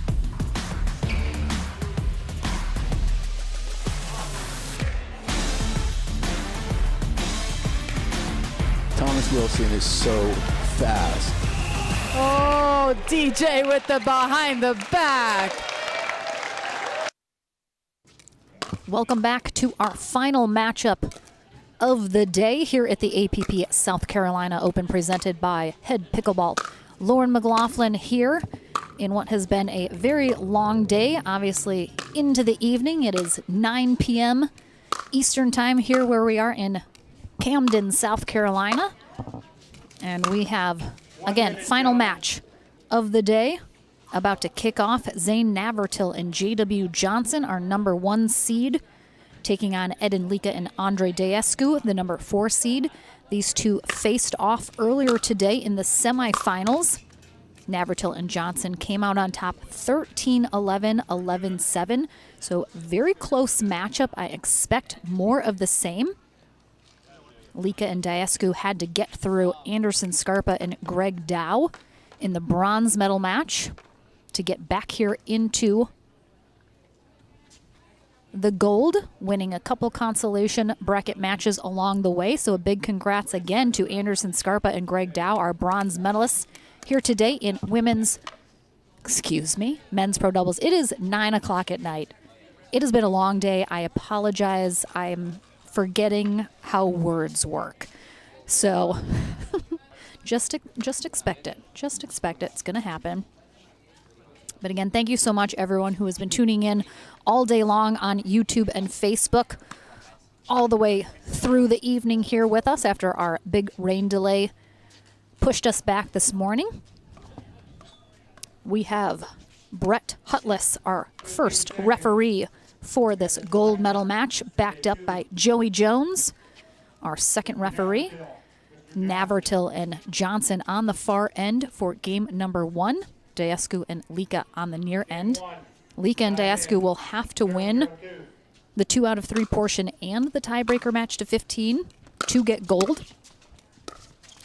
Thomas Wilson is so fast. Oh, DJ with the behind the back. Welcome back to our final matchup of the day here at the APP South Carolina Open, presented by Head Pickleball. Lauren McLaughlin here in what has been a very long day, obviously into the evening. It is 9 p.m. Eastern time here where we are in Camden, South Carolina. And we have, again, final match of the day about to kick off. Zane Navratil and J.W. Johnson, our #1 seed, taking on Ed and Lika and Andre Deescu, the #4 seed. These two faced off earlier today in the semifinals. Navratil and Johnson came out on top 13-11, 11-7. So very close matchup. I expect more of the same. Lika and Deescu had to get through Anderson Scarpa and Greg Dow in the bronze medal match to get back here into the gold, winning a couple consolation bracket matches along the way. So a big congrats again to Anderson Scarpa and Greg Dow, our bronze medalists here today in men's pro doubles. It is 9 o'clock at night. It has been a long day. I apologize. I'm forgetting how words work. So just expect it. Just expect it. It's going to happen. But again, thank you so much, everyone who has been tuning in all day long on YouTube and Facebook, all the way through the evening here with us after our big rain delay pushed us back this morning. We have Brett Hutless, our first referee for this gold medal match, backed up by Joey Jones, our second referee. Navratil and Johnson on the far end for game #1. Deescu and Lika on the near end. Lika and Deescu will have to win the 2 out of 3 portion and the tiebreaker match to 15 to get gold,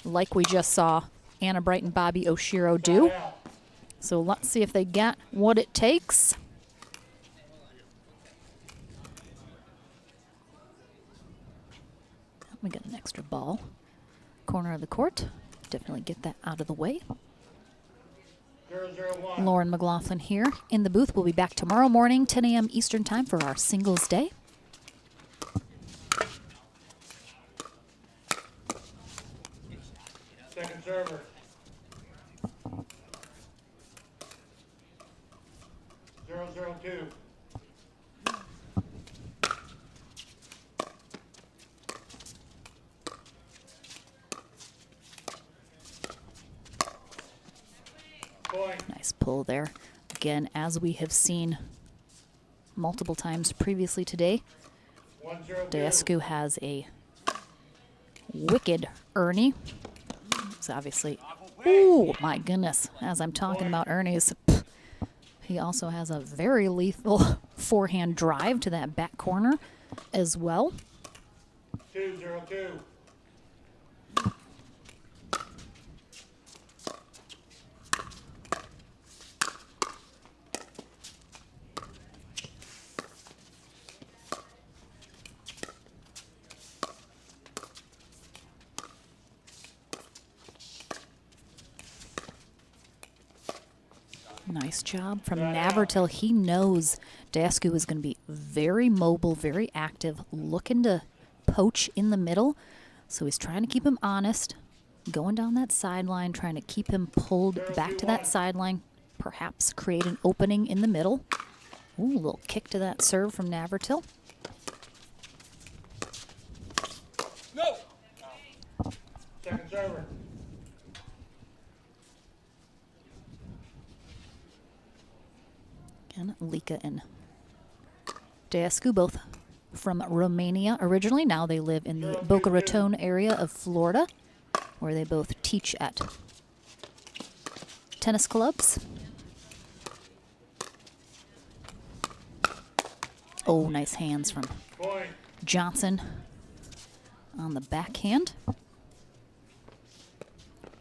like we just saw Anna Bright and Bobby Oshiro do. So let's see if they get what it takes. We got an extra ball. Corner of the court. Definitely get that out of the way. Lauren McLaughlin here in the booth. We'll be back tomorrow morning, 10 a.m. Eastern time for our singles day. Second server. 0-0-2. Nice pull there. Again, as we have seen multiple times previously today, Deescu has a wicked Ernie. It's obviously, oh my goodness, as I'm talking about Ernie's, he also has a very lethal forehand drive to that back corner as well. 2-0-2. Nice job from Navratil. He knows Deescu is going to be very mobile, very active, looking to poach in the middle. So he's trying to keep him honest, going down that sideline, trying to keep him pulled back to that sideline, perhaps create an opening in the middle. Ooh, a little kick to that serve from Navratil. No. Second server. Again, Lika and Deescu, both from Romania originally. Now they live in the Boca Raton area of Florida, where they both teach at tennis clubs. Oh, nice hands from Johnson on the backhand.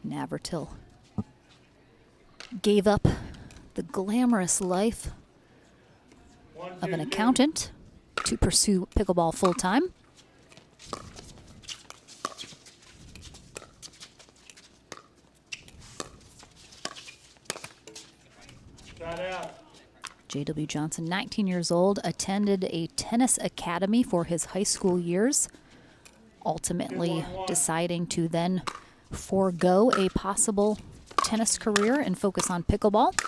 Navratil gave up the glamorous life of an accountant to pursue pickleball full-time. J.W. Johnson, 19 years old, attended a tennis academy for his high school years, ultimately deciding to then forego a possible tennis career and focus on pickleball.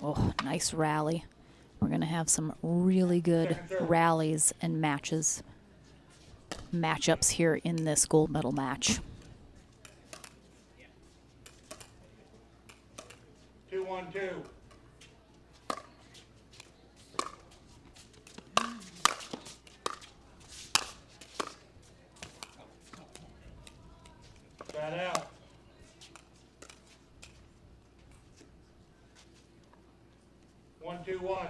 Oh, nice rally. We're going to have some really good rallies and matchups here in this gold medal match. 2-1-2. That out. One, two, one.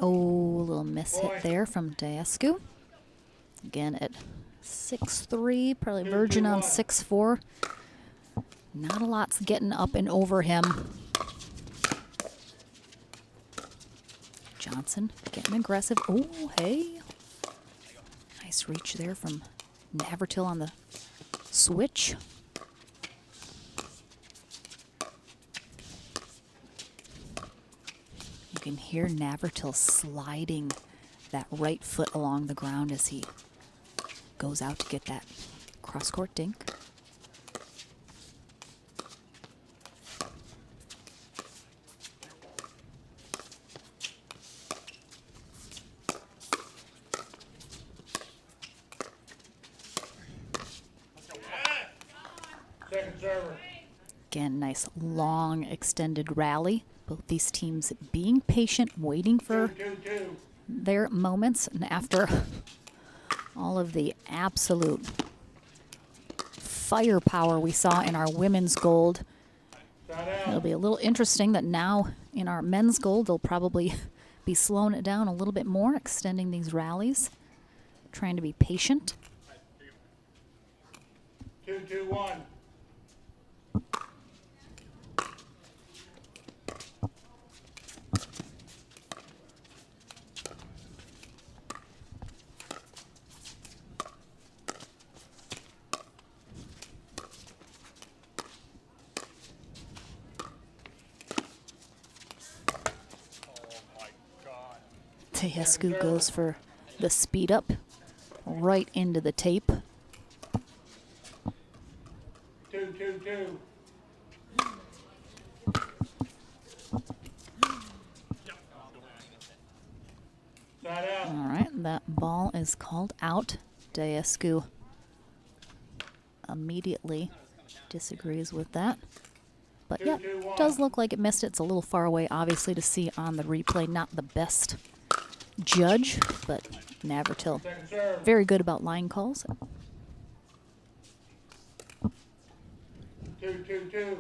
Oh, a little miss hit there from Deescu. Again at 6'3", probably verging on 6'4". Not a lot's getting up and over him. Johnson getting aggressive. Oh, hey. Nice reach there from Navratil on the switch. You can hear Navratil sliding that right foot along the ground as he goes out to get that cross-court dink. Second server. Again, nice long extended rally. Both these teams being patient, waiting for their moments, and after all of the absolute firepower we saw in our women's gold, it'll be a little interesting that now in our men's gold they'll probably be slowing it down a little bit more, extending these rallies, trying to be patient. 2-2-1. Deescu goes for the speed up right into the tape. 2-2-2. All right, that ball is called out. Deescu immediately disagrees with that. But yeah, does look like it missed it. It's a little far away, obviously, to see on the replay. Not the best judge, but Navratil very good about line calls. 2-2-2.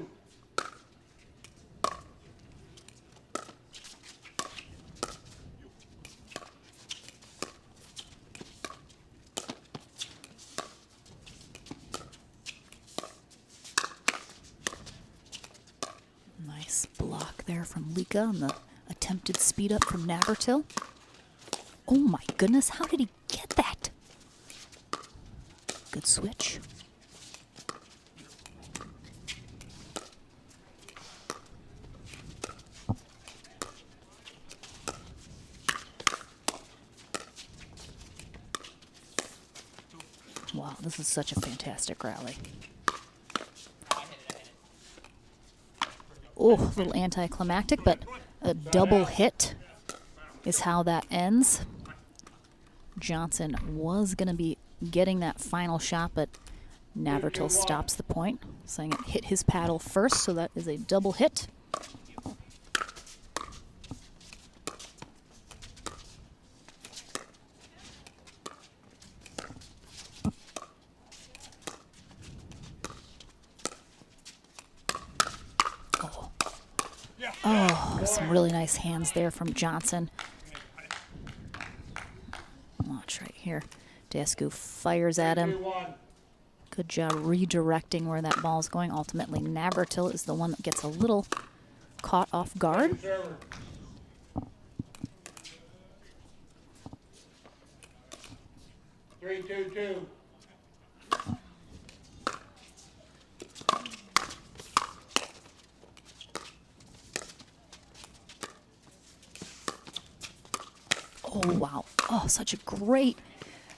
Nice block there from Lika on the attempted speed up from Navratil. Oh my goodness, how did he get that? Good switch. Wow, this is such a fantastic rally. Oh, a little anticlimactic, but a double hit is how that ends. Johnson was going to be getting that final shot, but Navratil stops the point, saying it hit his paddle first, so that is a double hit. Oh, some really nice hands there from Johnson. Watch right here. Dascu fires at him. Good job redirecting where that ball's going. Ultimately, Navratil is the one that gets a little caught off guard. Three, two, two. Oh, wow. Oh, such a great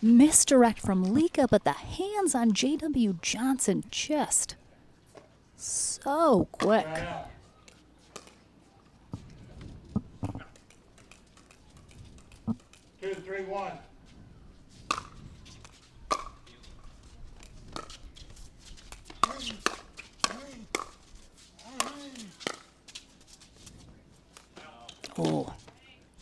misdirect from Lika, but the hands on J.W. Johnson just so quick. 2, 3, 1. Oh,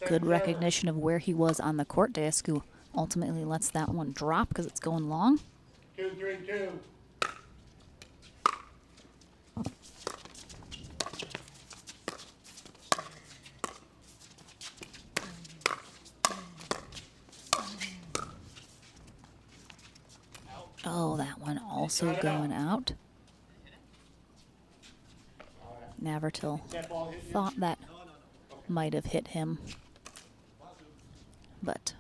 good recognition of where he was on the court. Dascu ultimately lets that one drop because it's going long. 2, 3, 2. Oh, that one also going out. Navratil thought that might have hit him, but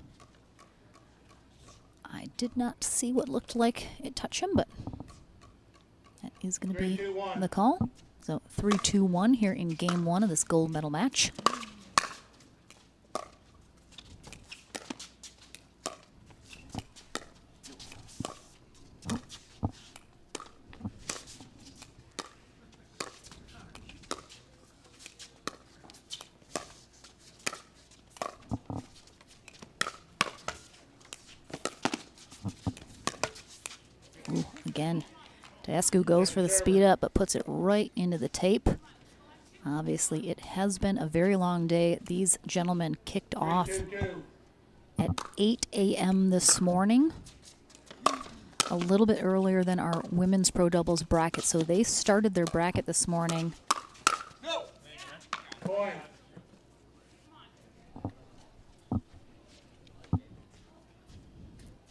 I did not see what looked like it touched him, but that is going to be the call. So 3-2-1 here in game one of this gold medal match. Ooh, again, Dascu goes for the speed up, but puts it right into the tape. Obviously, it has been a very long day. These gentlemen kicked off at 8 a.m. this morning, a little bit earlier than our women's pro doubles bracket. So they started their bracket this morning.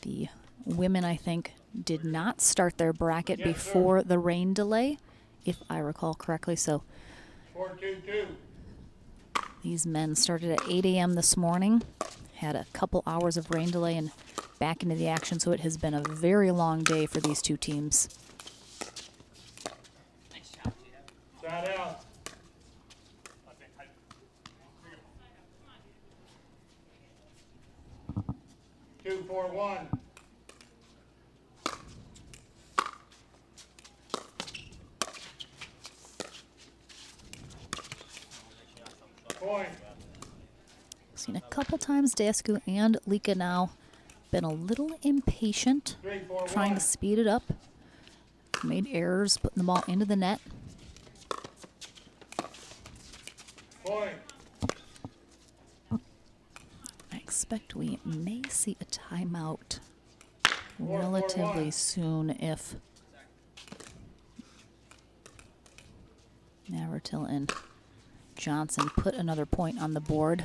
The women, I think, did not start their bracket before the rain delay, if I recall correctly. So 4-2-2. these men started at 8 a.m. this morning, had a couple hours of rain delay and back into the action. So it has been a very long day for these two teams. Side out. 2-4-1. Point. Seen a couple times Dascu and Lika now been a little impatient, trying to speed it up. Made errors putting the ball into the net. Point. I expect we may see a timeout relatively soon if Navratil and Johnson put another point on the board.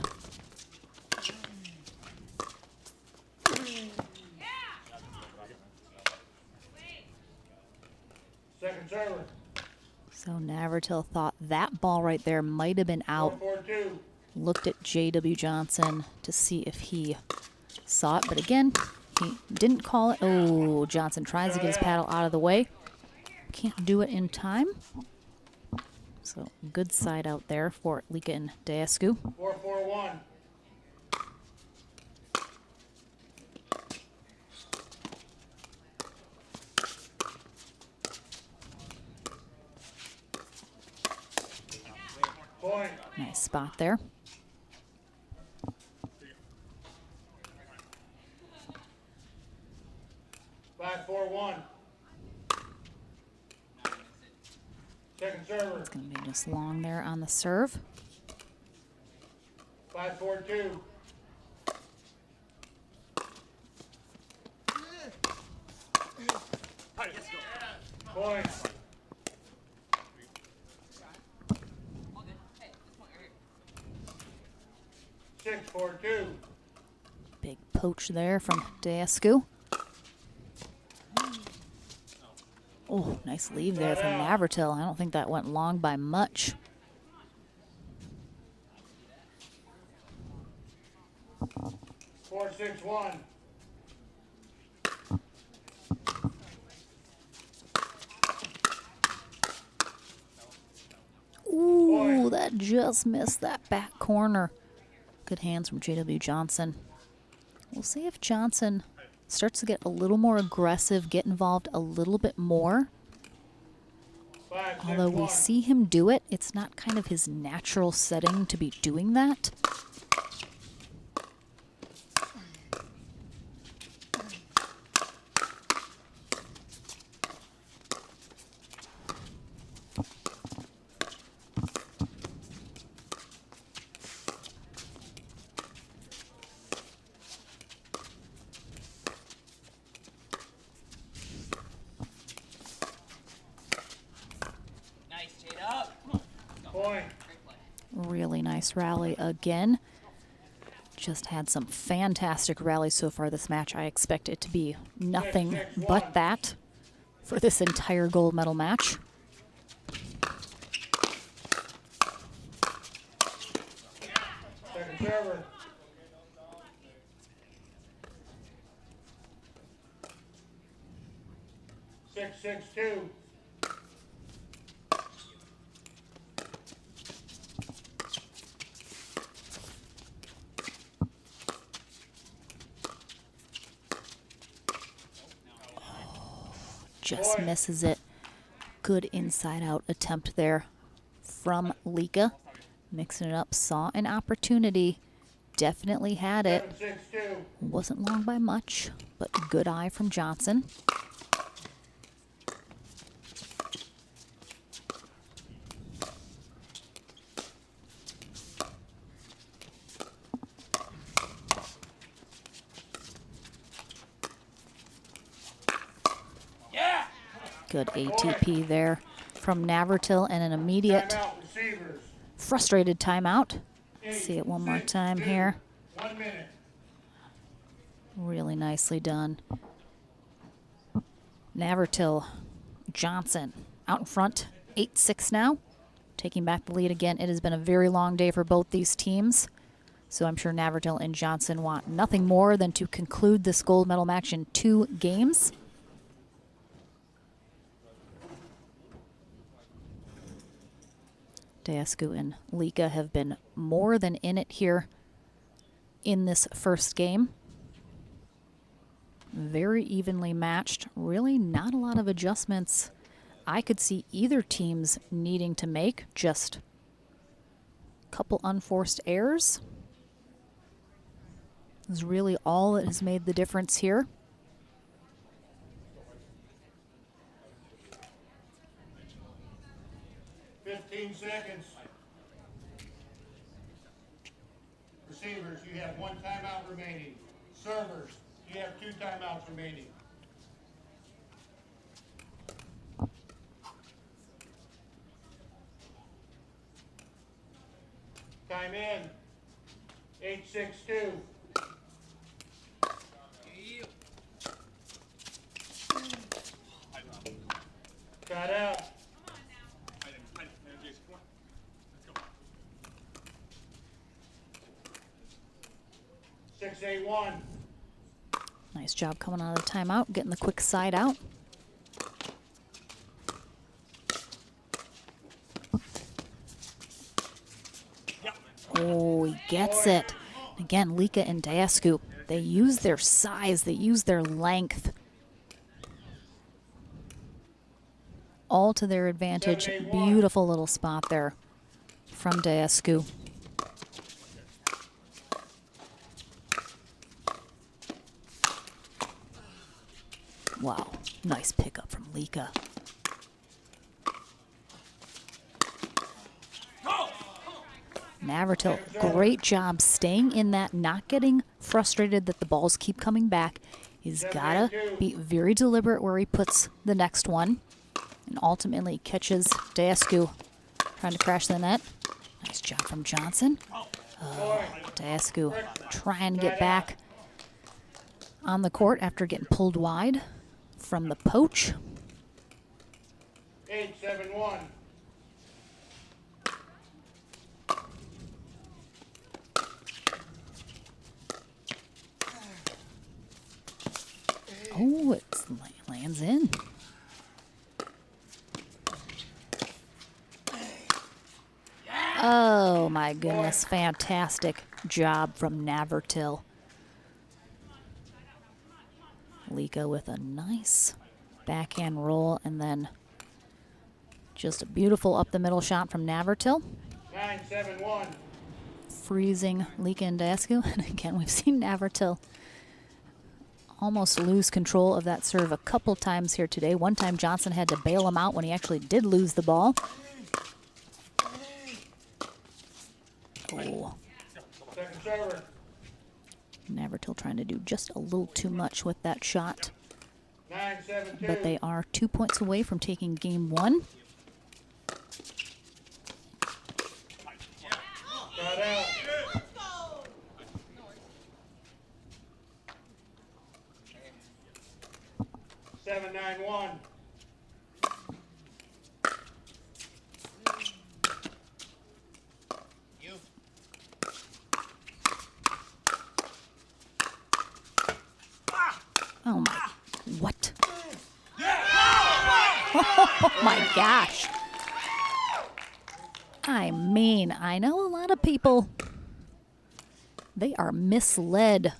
Second server. So Navratil thought that ball right there might have been out. 4-4-2. looked at J.W. Johnson to see if he saw it, but again, he didn't call it. Oh, Johnson tries to get his paddle out of the way. Can't do it in time. So good side out there for Lika and Deascu. 4-4-1. Point. Nice spot there. 5-4-1. Second server. It's going to be just long there on the serve. 5-4-2. Point. Six, 4-2. Big poach there from Deascu. Oh, nice leave there from Navratil. I don't think that went long by much. Four, 6-1. Ooh, that just missed that back corner. Good hands from J.W. Johnson. We'll see if Johnson starts to get a little more aggressive, get involved a little bit more. Although we see him do it, it's not kind of his natural setting to be doing that. Really nice rally again. Just had some fantastic rallies so far this match. I expect it to be nothing but that for this entire gold medal match. Second server. Six, 6-2. Just misses it. Good inside-out attempt there from Lika. Mixing it up, saw an opportunity, definitely had it. 7-6-2. Wasn't long by much, but good eye from Johnson. Good ATP there from Navratil and an immediate frustrated timeout. See it one more time here. 1 minute. Really nicely done. Navratil, Johnson out in front, 8-6 now. Taking back the lead again. It has been a very long day for both these teams. So I'm sure Navratil and Johnson want nothing more than to conclude this gold medal match in 2 games. Deascu and Lika have been more than in it here in this first game. Very evenly matched. Really not a lot of adjustments I could see either teams needing to make. Just a couple unforced errors is really all that has made the difference here. Seconds. Receivers, you have 1 timeout remaining. Servers, you have 2 timeouts remaining. Time in. 8-6-2. Cut out. 6-8-1. Nice job coming out of the timeout, getting the quick side out. Oh, he gets it. Again, Lika and Dasku, they use their size, they use their length. All to their advantage. Beautiful little spot there from Dasku. Wow, nice pickup from Lika. Navratil, great job staying in that, not getting frustrated that the balls keep coming back. He's got to be very deliberate where he puts the next one. And ultimately catches Dasku trying to crash the net. Nice job from Johnson. Dasku trying to get back on the court after getting pulled wide from the poach. 8-7-1. Oh, it lands in. Oh my goodness, fantastic job from Navratil. Lika with a nice backhand roll and then just a beautiful up the middle shot from Navratil. 9-7-1. Freezing Lika and Dasku. And again, we've seen Navratil almost lose control of that serve a couple times here today. One time Johnson had to bail him out when he actually did lose the ball. Oh. Second server. Navratil trying to do just a little too much with that shot. 9-7-2. But they are 2 points away from taking game one. Got out. 7-9-1. Oh my, what? Oh my gosh. I mean, I know a lot of people, they are misled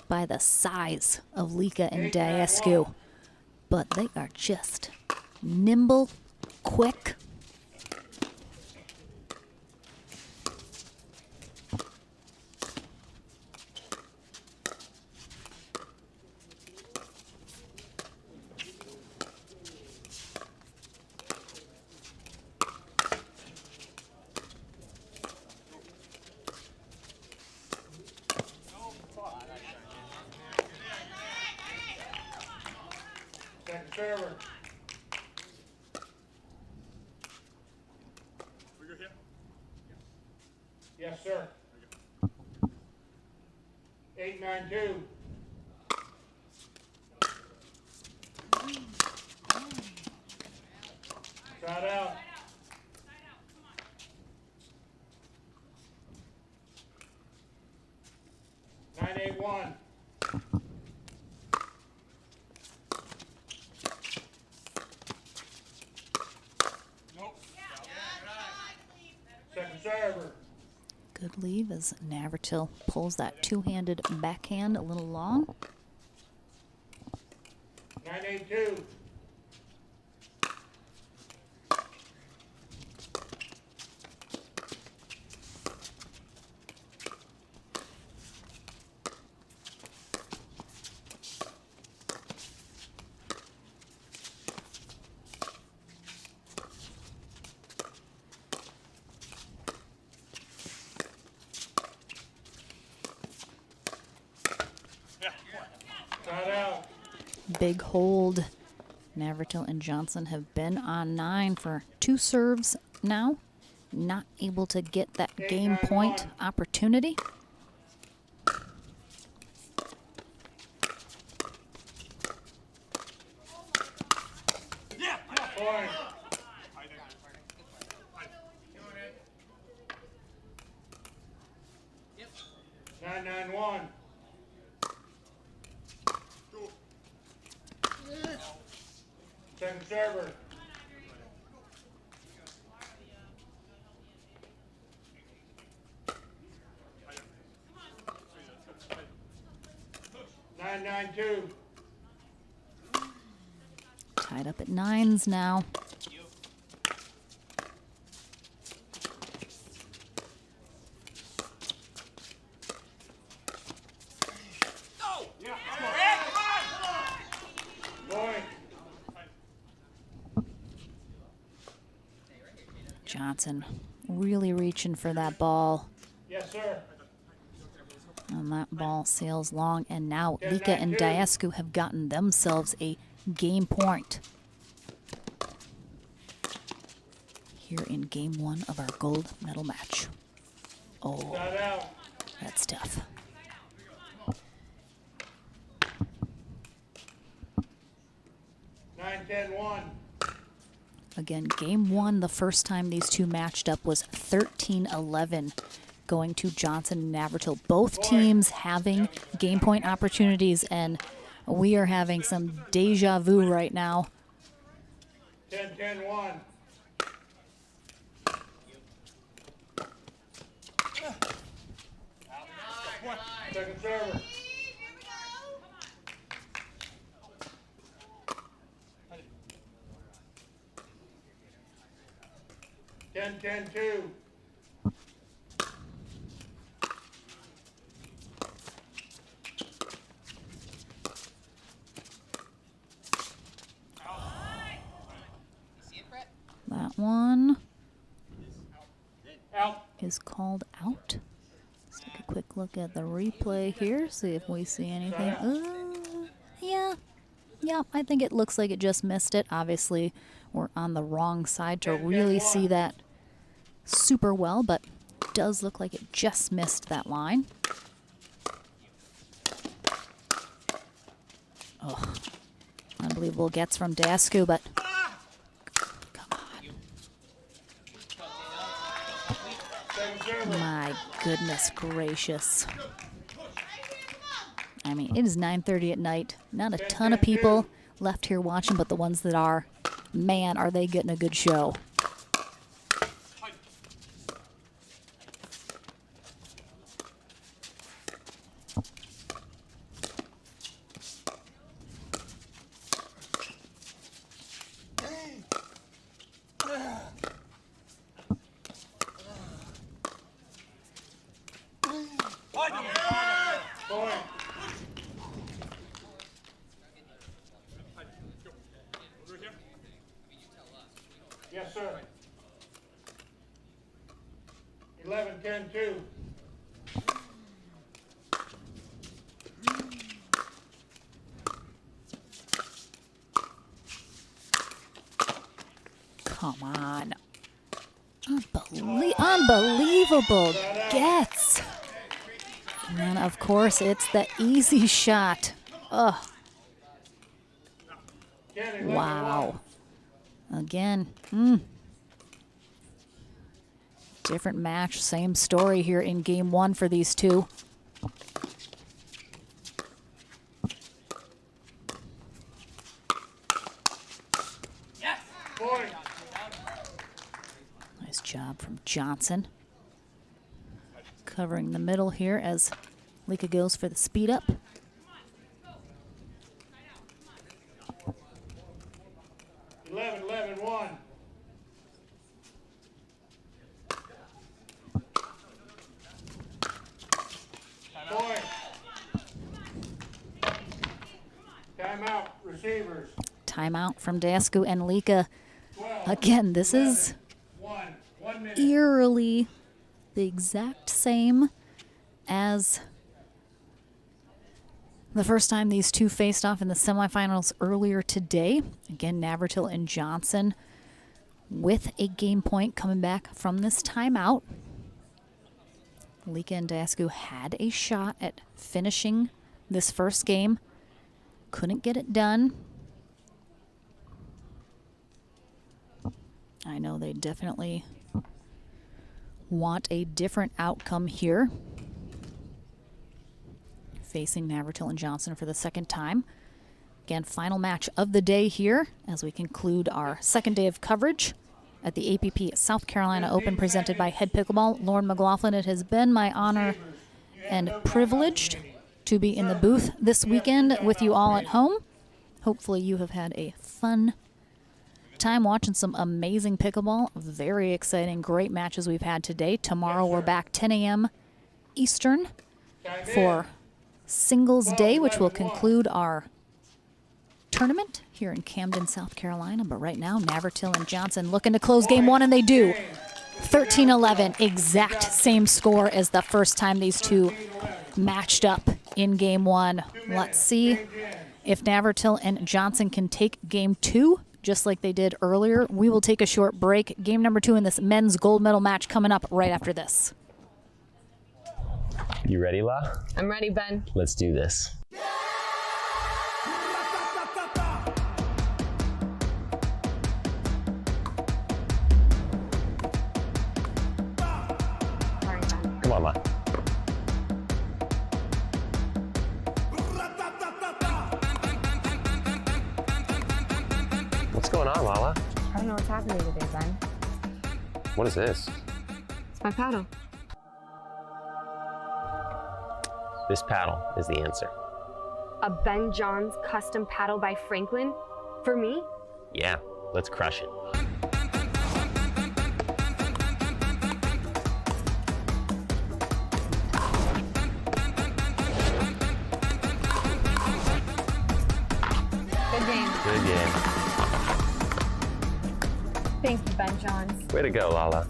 by the size of Lika and Dasku, but they are just nimble, quick. Second server. Yes, sir. 8-9-2. Shot out. 9-8-1. Second server. Good leave as Navratil pulls that two-handed backhand a little long. 9-8-2. Shot out. Big hold. Navratil and Johnson have been on 9 for 2 serves now. Not able to get that game point opportunity. Point. 9-9-1. Second server. Nine, 9-2. Tied up at 9s now. Johnson really reaching for that ball. Yes, sir. And that ball sails long, and now Lika and Diascu have gotten themselves a game point here in game 1 of our gold medal match. Oh, that's tough. Nine, 10-1. Again, game 1, the first time these two matched up was 13-11, going to Johnson and Navratil. Both teams having game point opportunities, and we are having some deja vu right now. 10-10-1. Second server. Ten, 10-2. That one Out. is called out. Let's take a quick look at the replay here, see if we see anything. Yeah, I think it looks like it just missed it. Obviously, we're on the wrong side to really see that super well, but it does look like it just missed that line. Oh, unbelievable gets from Dasku, but come on. My goodness gracious. I mean, it is 9:30 at night. Not a ton of people left here watching, but the ones that are, man, are they getting a good show. Yes, sir. 11-10-2. Come on. Unbelievable gets. And then, of course, it's the easy shot. Ugh. Wow. Again, different match, same story here in game 1 for these two. Nice job from Johnson. Covering the middle here as Lika goes for the speed up. 11-11-1. Point. Timeout, receivers. Timeout from Dasku and Lika. Again, this is eerily the exact same as the first time these two faced off in the semifinals earlier today. Again, Navratil and Johnson with a game point coming back from this timeout. Lika and Dasku had a shot at finishing this first game. Couldn't get it done. I know they definitely want a different outcome here. Facing Navratil and Johnson for the second time. Again, final match of the day here as we conclude our second day of coverage at the APP South Carolina Open presented by Head Pickleball. Lauren McLaughlin, it has been my honor and privileged to be in the booth this weekend with you all at home. Hopefully you have had a fun time watching some amazing pickleball. Very exciting, great matches we've had today. Tomorrow we're back 10 a.m. Eastern for singles day, which will conclude our tournament here in Camden, South Carolina. But right now, Navratil and Johnson looking to close game one, and they do. 13-11, exact same score as the first time these two matched up in game one. Let's see if Navratil and Johnson can take game two, just like they did earlier. We will take a short break. Game number two in this men's gold medal match coming up right after this. You ready, La? I'm ready, Ben. Let's do this. Come on, La. What's going on, Lala? I don't know what's happening today, Ben. What is this? It's my paddle. This paddle is the answer. A Ben Johns custom paddle by Franklin? For me? Yeah, let's crush it. Good game. Good game. Thank you, Ben Johns. Way to go, Lala.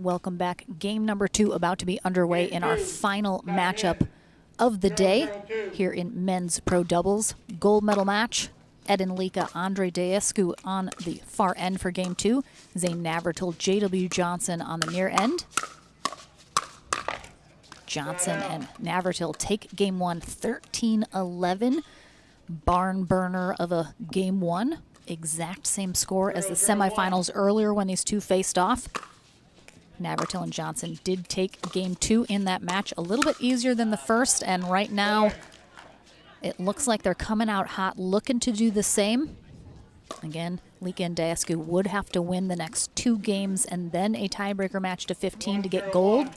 Welcome back. Game number two about to be underway in our final matchup of the day here in men's pro doubles. Gold medal match. Eden Lika, Andre Deescu on the far end for game two. Zane Navratil, J.W. Johnson on the near end. Johnson and Navratil take game one 13-11. Barn burner of a game one. Exact same score as the semifinals earlier when these two faced off. Navratil and Johnson did take game two in that match a little bit easier than the first, and right now it looks like they're coming out hot, looking to do the same. Again, Lika and Deescu would have to win the next two games and then a tiebreaker match to 15 to get gold.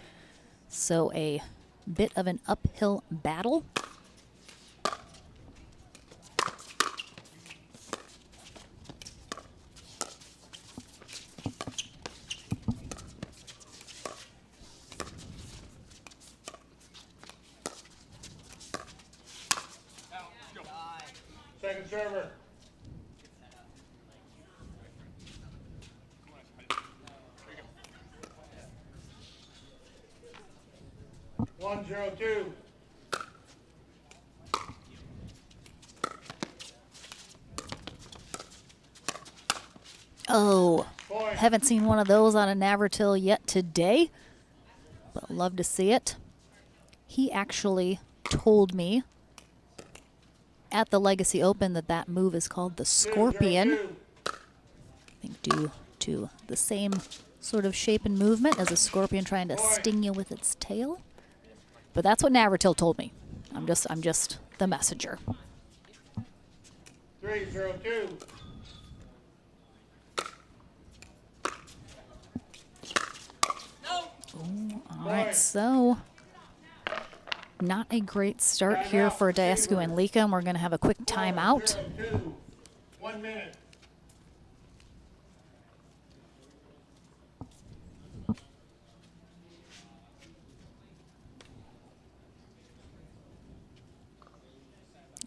So a bit of an uphill battle. Second server. One, 0-2. Oh, haven't seen one of those on a Navratil yet today, but love to see it. He actually told me at the Legacy Open that move is called the Scorpion. I think due to the same sort of shape and movement as a scorpion trying to sting you with its tail. But that's what Navratil told me. I'm just the messenger. 3-0-2. All right, so not a great start here for Daescu and Lika, and we're going to have a quick timeout. 1 minute.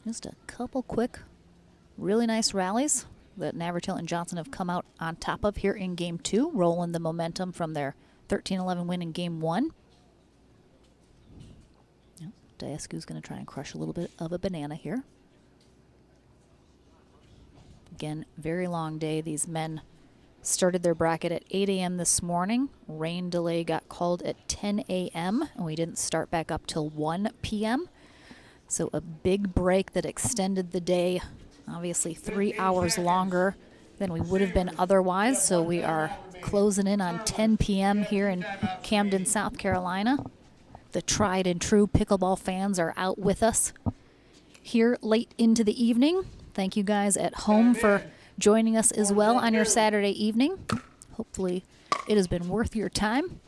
Just a couple quick, really nice rallies that Navratil and Johnson have come out on top of here in Game 2, rolling the momentum from their 13-11 win in Game 1. Daescu's going to try and crush a little bit of a banana here. Again, very long day. These men started their bracket at 8 a.m. this morning. Rain delay got called at 10 a.m. and we didn't start back up till 1 p.m. So a big break that extended the day, obviously 3 hours longer than we would have been otherwise. So we are closing in on 10 p.m. here in Camden, South Carolina. The tried and true pickleball fans are out with us here late into the evening. Thank you guys at home for joining us as well on your Saturday evening. Hopefully it has been worth your time.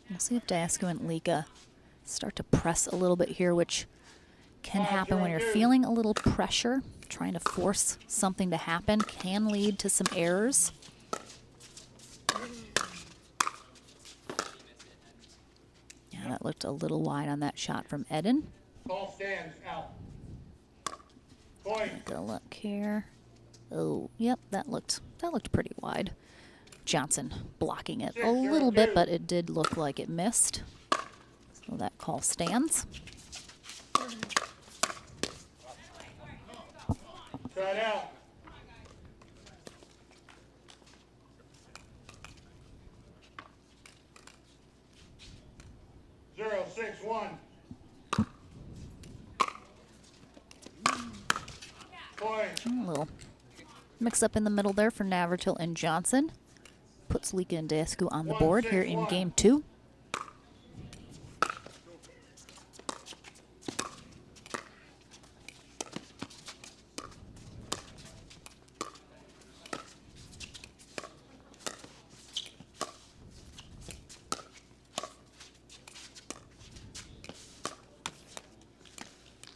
We'll see if Daescu and Lika start to press a little bit here, which can happen when you're feeling a little pressure. Trying to force something to happen can lead to some errors. Yeah, that looked a little wide on that shot from Eden. Ball stands out. Take a look here. Oh, yep, that looked pretty wide. Johnson blocking it a little bit, but it did look like it missed. So that call stands. Try it out. Zero, 6-1. A little mix up in the middle there for Navratil and Johnson. Puts Lika and Daescu on the board here in Game 2.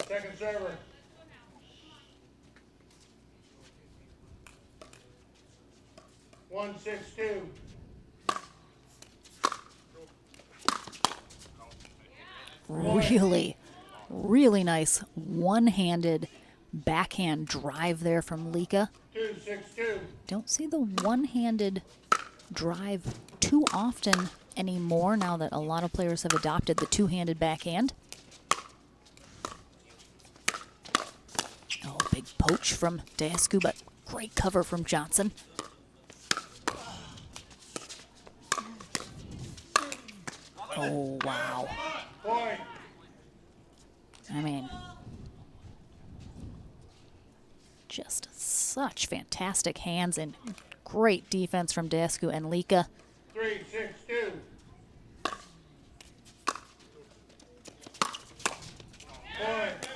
Second server. One, 6-2. Really nice one-handed backhand drive there from Lika. 2-6-2. Don't see the one-handed drive too often anymore now that a lot of players have adopted the two-handed backhand. Oh, big poach from Daescu, but great cover from Johnson. Oh, wow. I mean, just such fantastic hands and great defense from Daescu and Lika. 3-6-2. Point.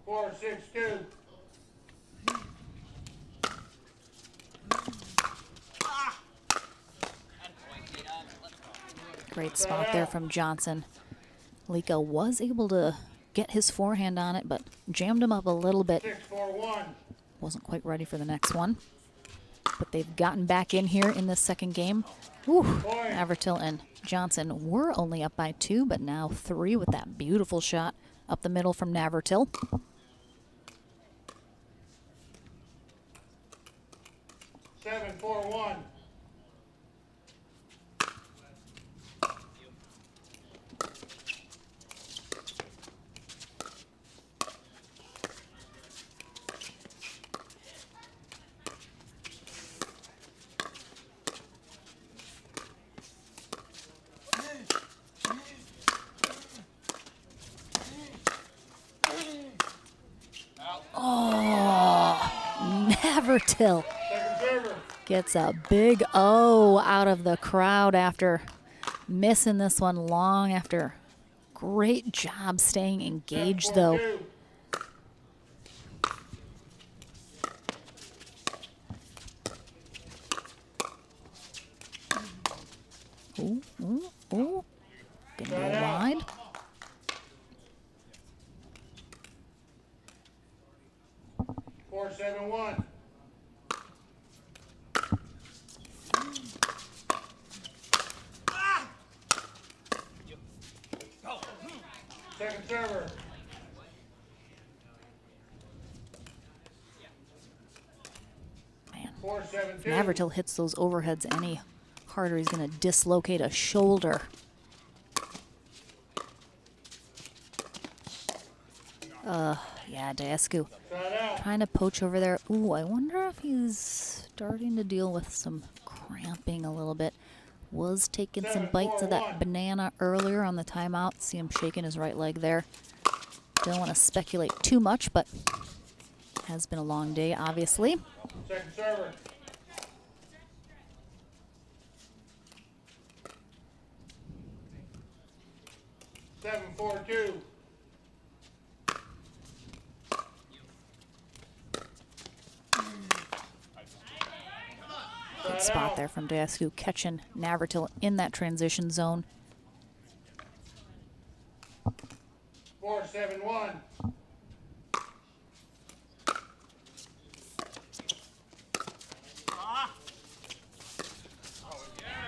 Four, 6-2. Great spot there from Johnson. Lika was able to get his forehand on it, but jammed him up a little bit. 6-4-1. Wasn't quite ready for the next one. But they've gotten back in here in this second game. Whew. Navratil and Johnson were only up by 2, but now 3 with that beautiful shot up the middle from Navratil. Seven, 4-1. Navratil gets a big O out of the crowd after missing this one long after. Great job staying engaged, though. Ooh, ooh, ooh. Gonna go wide. Four, 7-1. Second server. Man, 4-7-2. if Navratil hits those overheads any harder, he's going to dislocate a shoulder. Yeah, Daescu trying to poach over there. Ooh, I wonder if he's starting to deal with some cramping a little bit. Was taking some bites of that banana earlier on the timeout. See him shaking his right leg there. Don't want to speculate too much, but has been a long day, obviously. Second server. Seven, 4-2. Good spot there from Daescu, catching Navratil in that transition zone. 4-7-1.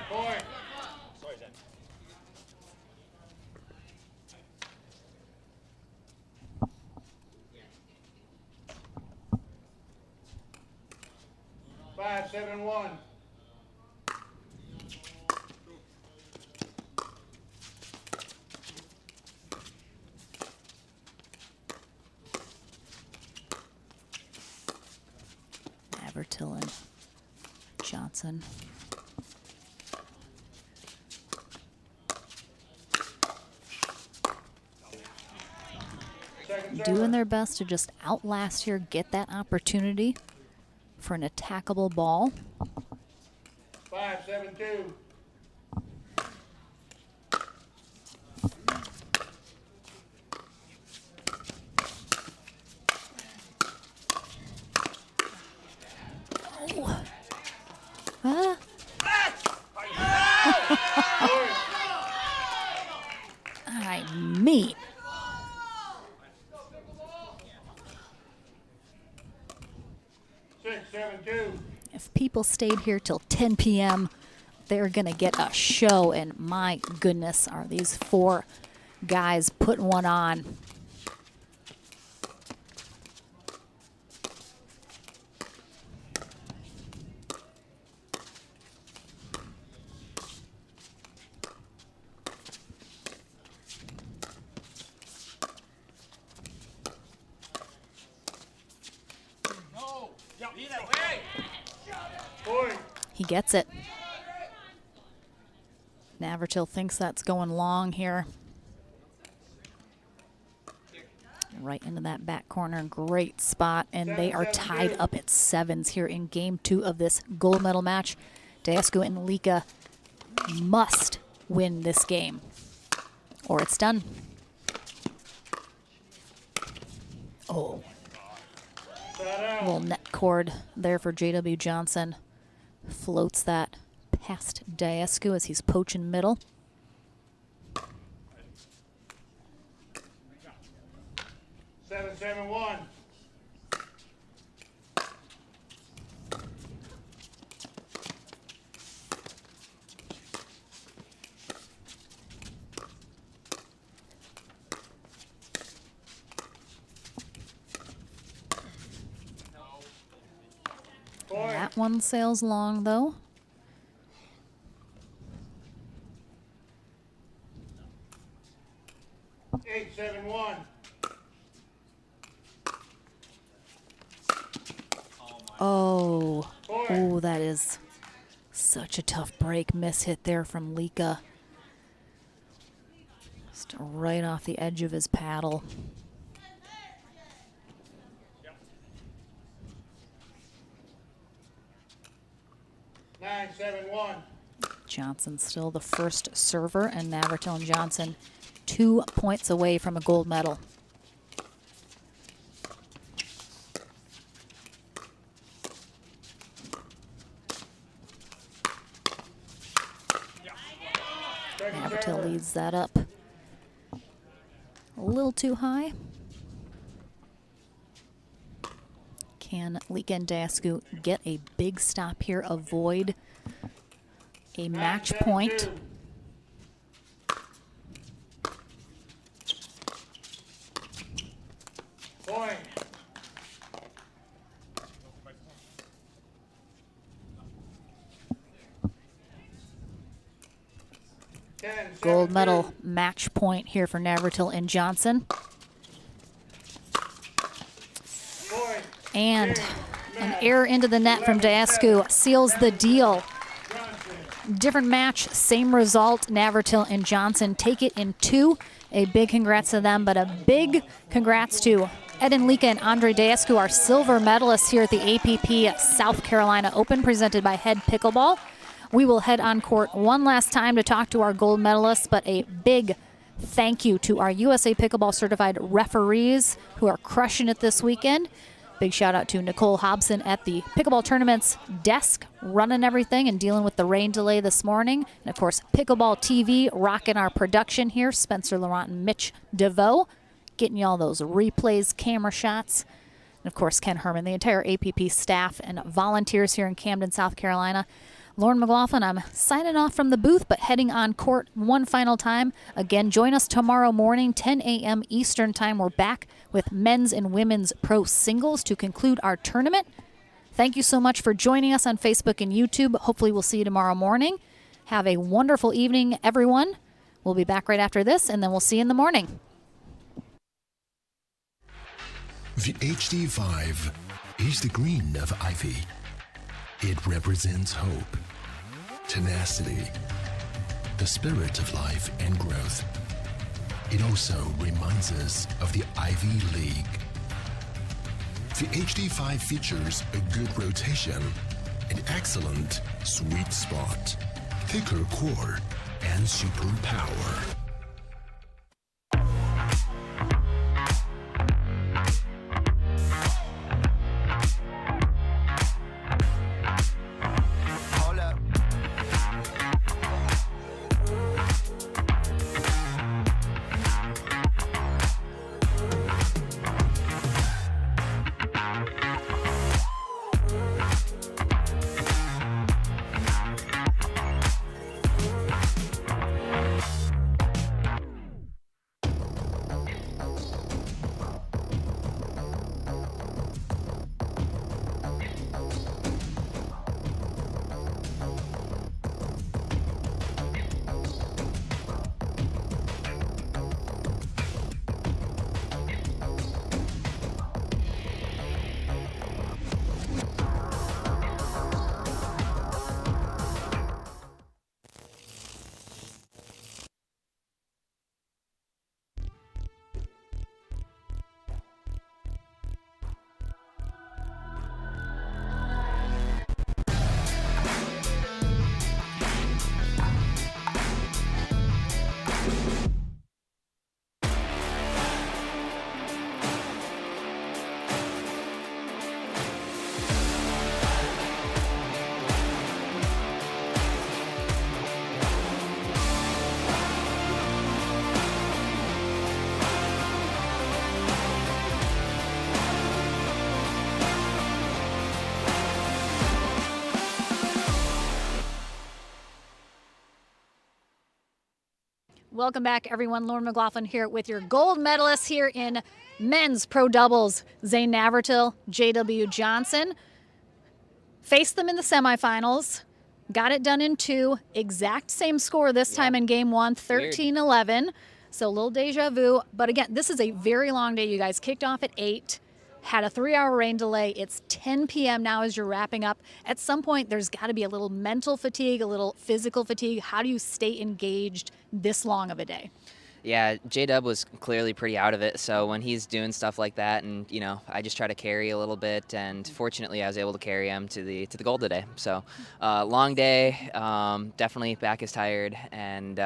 Point. 5-7-1. Navratil and Johnson. Doing their best to just outlast here, get that opportunity for an attackable ball. 5-7-2. Oh. Ah. I mean. If people stayed here till 10 p.m., they're going to get a show. And my goodness, are these four guys putting one on. He gets it. Navratil thinks that's going long here. Right into that back corner. Great spot. And they are tied up at 7s here in game 2 of this gold medal match. Daescu and Lika must win this game, or it's done. Oh. Little net cord there for J.W. Johnson. Floats that past Daescu as he's poaching middle. Seven, 7-1. That one sails long, though. Eight, 7-1. Oh, oh, that is such a tough break. Miss hit there from Lika. Just right off the edge of his paddle. 9-7-1. Johnson still the first server, and Navratil and Johnson 2 points away from a gold medal. Navratil leads that up a little too high. Can Lika and Dasku get a big stop here, avoid a match point? Point. Gold medal match point here for Navratil and Johnson. And an error into the net from Dasku seals the deal. Different match, same result. Navratil and Johnson take it in 2. A big congrats to them, but a big congrats to Eden Lika and Andre Dasku, our silver medalists here at the APP South Carolina Open, presented by Head Pickleball. We will head on court one last time to talk to our gold medalists, but a big thank you to our USA Pickleball certified referees who are crushing it this weekend. Big shout out to Nicole Hobson at the Pickleball Tournament's desk, running everything and dealing with the rain delay this morning. And of course, Pickleball TV rocking our production here. Spencer Laurent and Mitch DeVoe getting you all those replays, camera shots. And of course, Ken Herman, the entire APP staff and volunteers here in Camden, South Carolina. Lauren McLaughlin, I'm signing off from the booth, but heading on court one final time. Again, join us tomorrow morning, 10 a.m. Eastern Time. We're back with men's and women's pro singles to conclude our tournament. Thank you so much for joining us on Facebook and YouTube. Hopefully we'll see you tomorrow morning. Have a wonderful evening, everyone. We'll be back right after this, and then we'll see you in the morning. The HD5 is the green of Ivy. It represents hope, tenacity, the spirit of life and growth. It also reminds us of the Ivy League. The HD5 features a good rotation, an excellent sweet spot, thicker core, and super power. Welcome back, everyone. Lauren McLaughlin here with your gold medalists here in men's pro doubles. Zane Navratil, J.W. Johnson. Faced them in the semifinals. Got it done in 2. Exact same score this time in game 1, 13-11. So a little deja vu. But again, this is a very long day. You guys kicked off at 8. Had a 3-hour rain delay. It's 10 p.m. now as you're wrapping up. At some point, there's got to be a little mental fatigue, a little physical fatigue. How do you stay engaged this long of a day? Yeah, J-Dub was clearly pretty out of it, so when he's doing stuff like that, and I just try to carry a little bit, and fortunately I was able to carry him to the gold today. So long day, definitely back is tired, and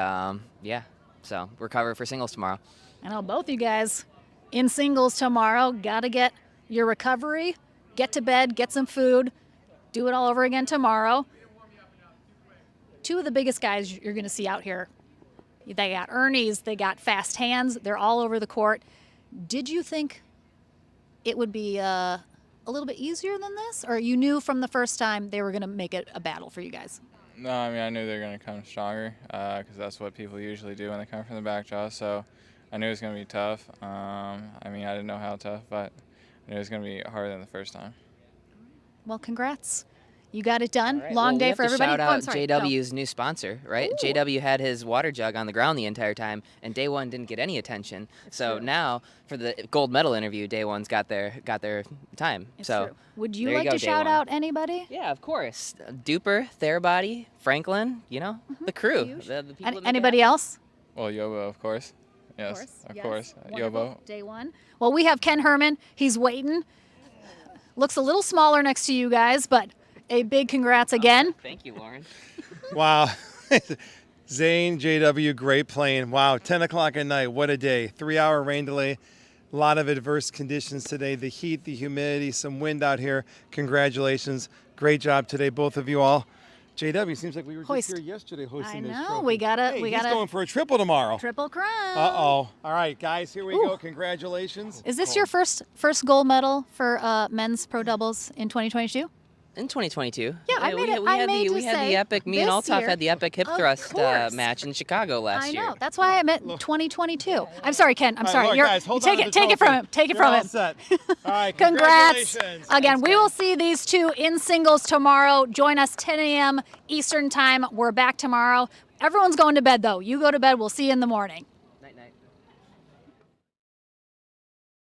yeah, so recover for singles tomorrow. I know both you guys in singles tomorrow. Got to get your recovery, get to bed, get some food, do it all over again tomorrow. Two of the biggest guys you're going to see out here. They got Ernie's, they got fast hands, they're all over the court. Did you think it would be a little bit easier than this? Or you knew from the first time they were going to make it a battle for you guys? No, I mean, I knew they were going to come stronger because that's what people usually do when they come from the back draw. So I knew it was going to be tough. I mean, I didn't know how tough, but I knew it was going to be harder than the first time. Well, congrats. You got it done. Right. Long day for everybody. Shout out I'm sorry. JW's new sponsor, right? Ooh. JW had his water jug on the ground the entire time, and Day One didn't get any attention. So now for the gold medal interview, Day One's got their time. It's so true. Would you there like go, to Day shout One. out anybody? Yeah, of course. Duper, Therabody, Franklin, the crew. The people that make it Anybody happen. else? Well, Yobo, of course. Yes, of course. Wonderful. Yobo. Day One. Well, we have Ken Herman. He's waiting. Looks a little smaller next to you guys, but a big congrats again. Thank you, Lauren. Wow. Zane, JW, great playing. Wow, 10 o'clock at night. What a day. 3-hour rain delay. A lot of adverse conditions today. The heat, the humidity, some wind out here. Congratulations. Great job today, both of you all. JW, seems like we were just here yesterday hosting this I know. trophy. We gotta. Hey, we he's gotta. going for a triple tomorrow. Triple crown. Uh-oh. All right, guys, here we Ooh. go. Congratulations. Is this your first gold medal for men's pro doubles in 2022? In 2022. Yeah, I made it. I made we had the epic. Me and Altaf had the epic hip thrust match in Chicago last year. I know. That's why I meant 2022. I'm sorry, Ken. I'm All right, sorry. look, You're, guys, hold take on to it. the Take it from trophy. him. Take it You're from all him. set. All right, Congrats. congratulations. Again, we will see these two in singles tomorrow. Join us 10 a.m. Eastern time. We're back tomorrow. Everyone's going to bed though. You go to bed. We'll see you in the morning.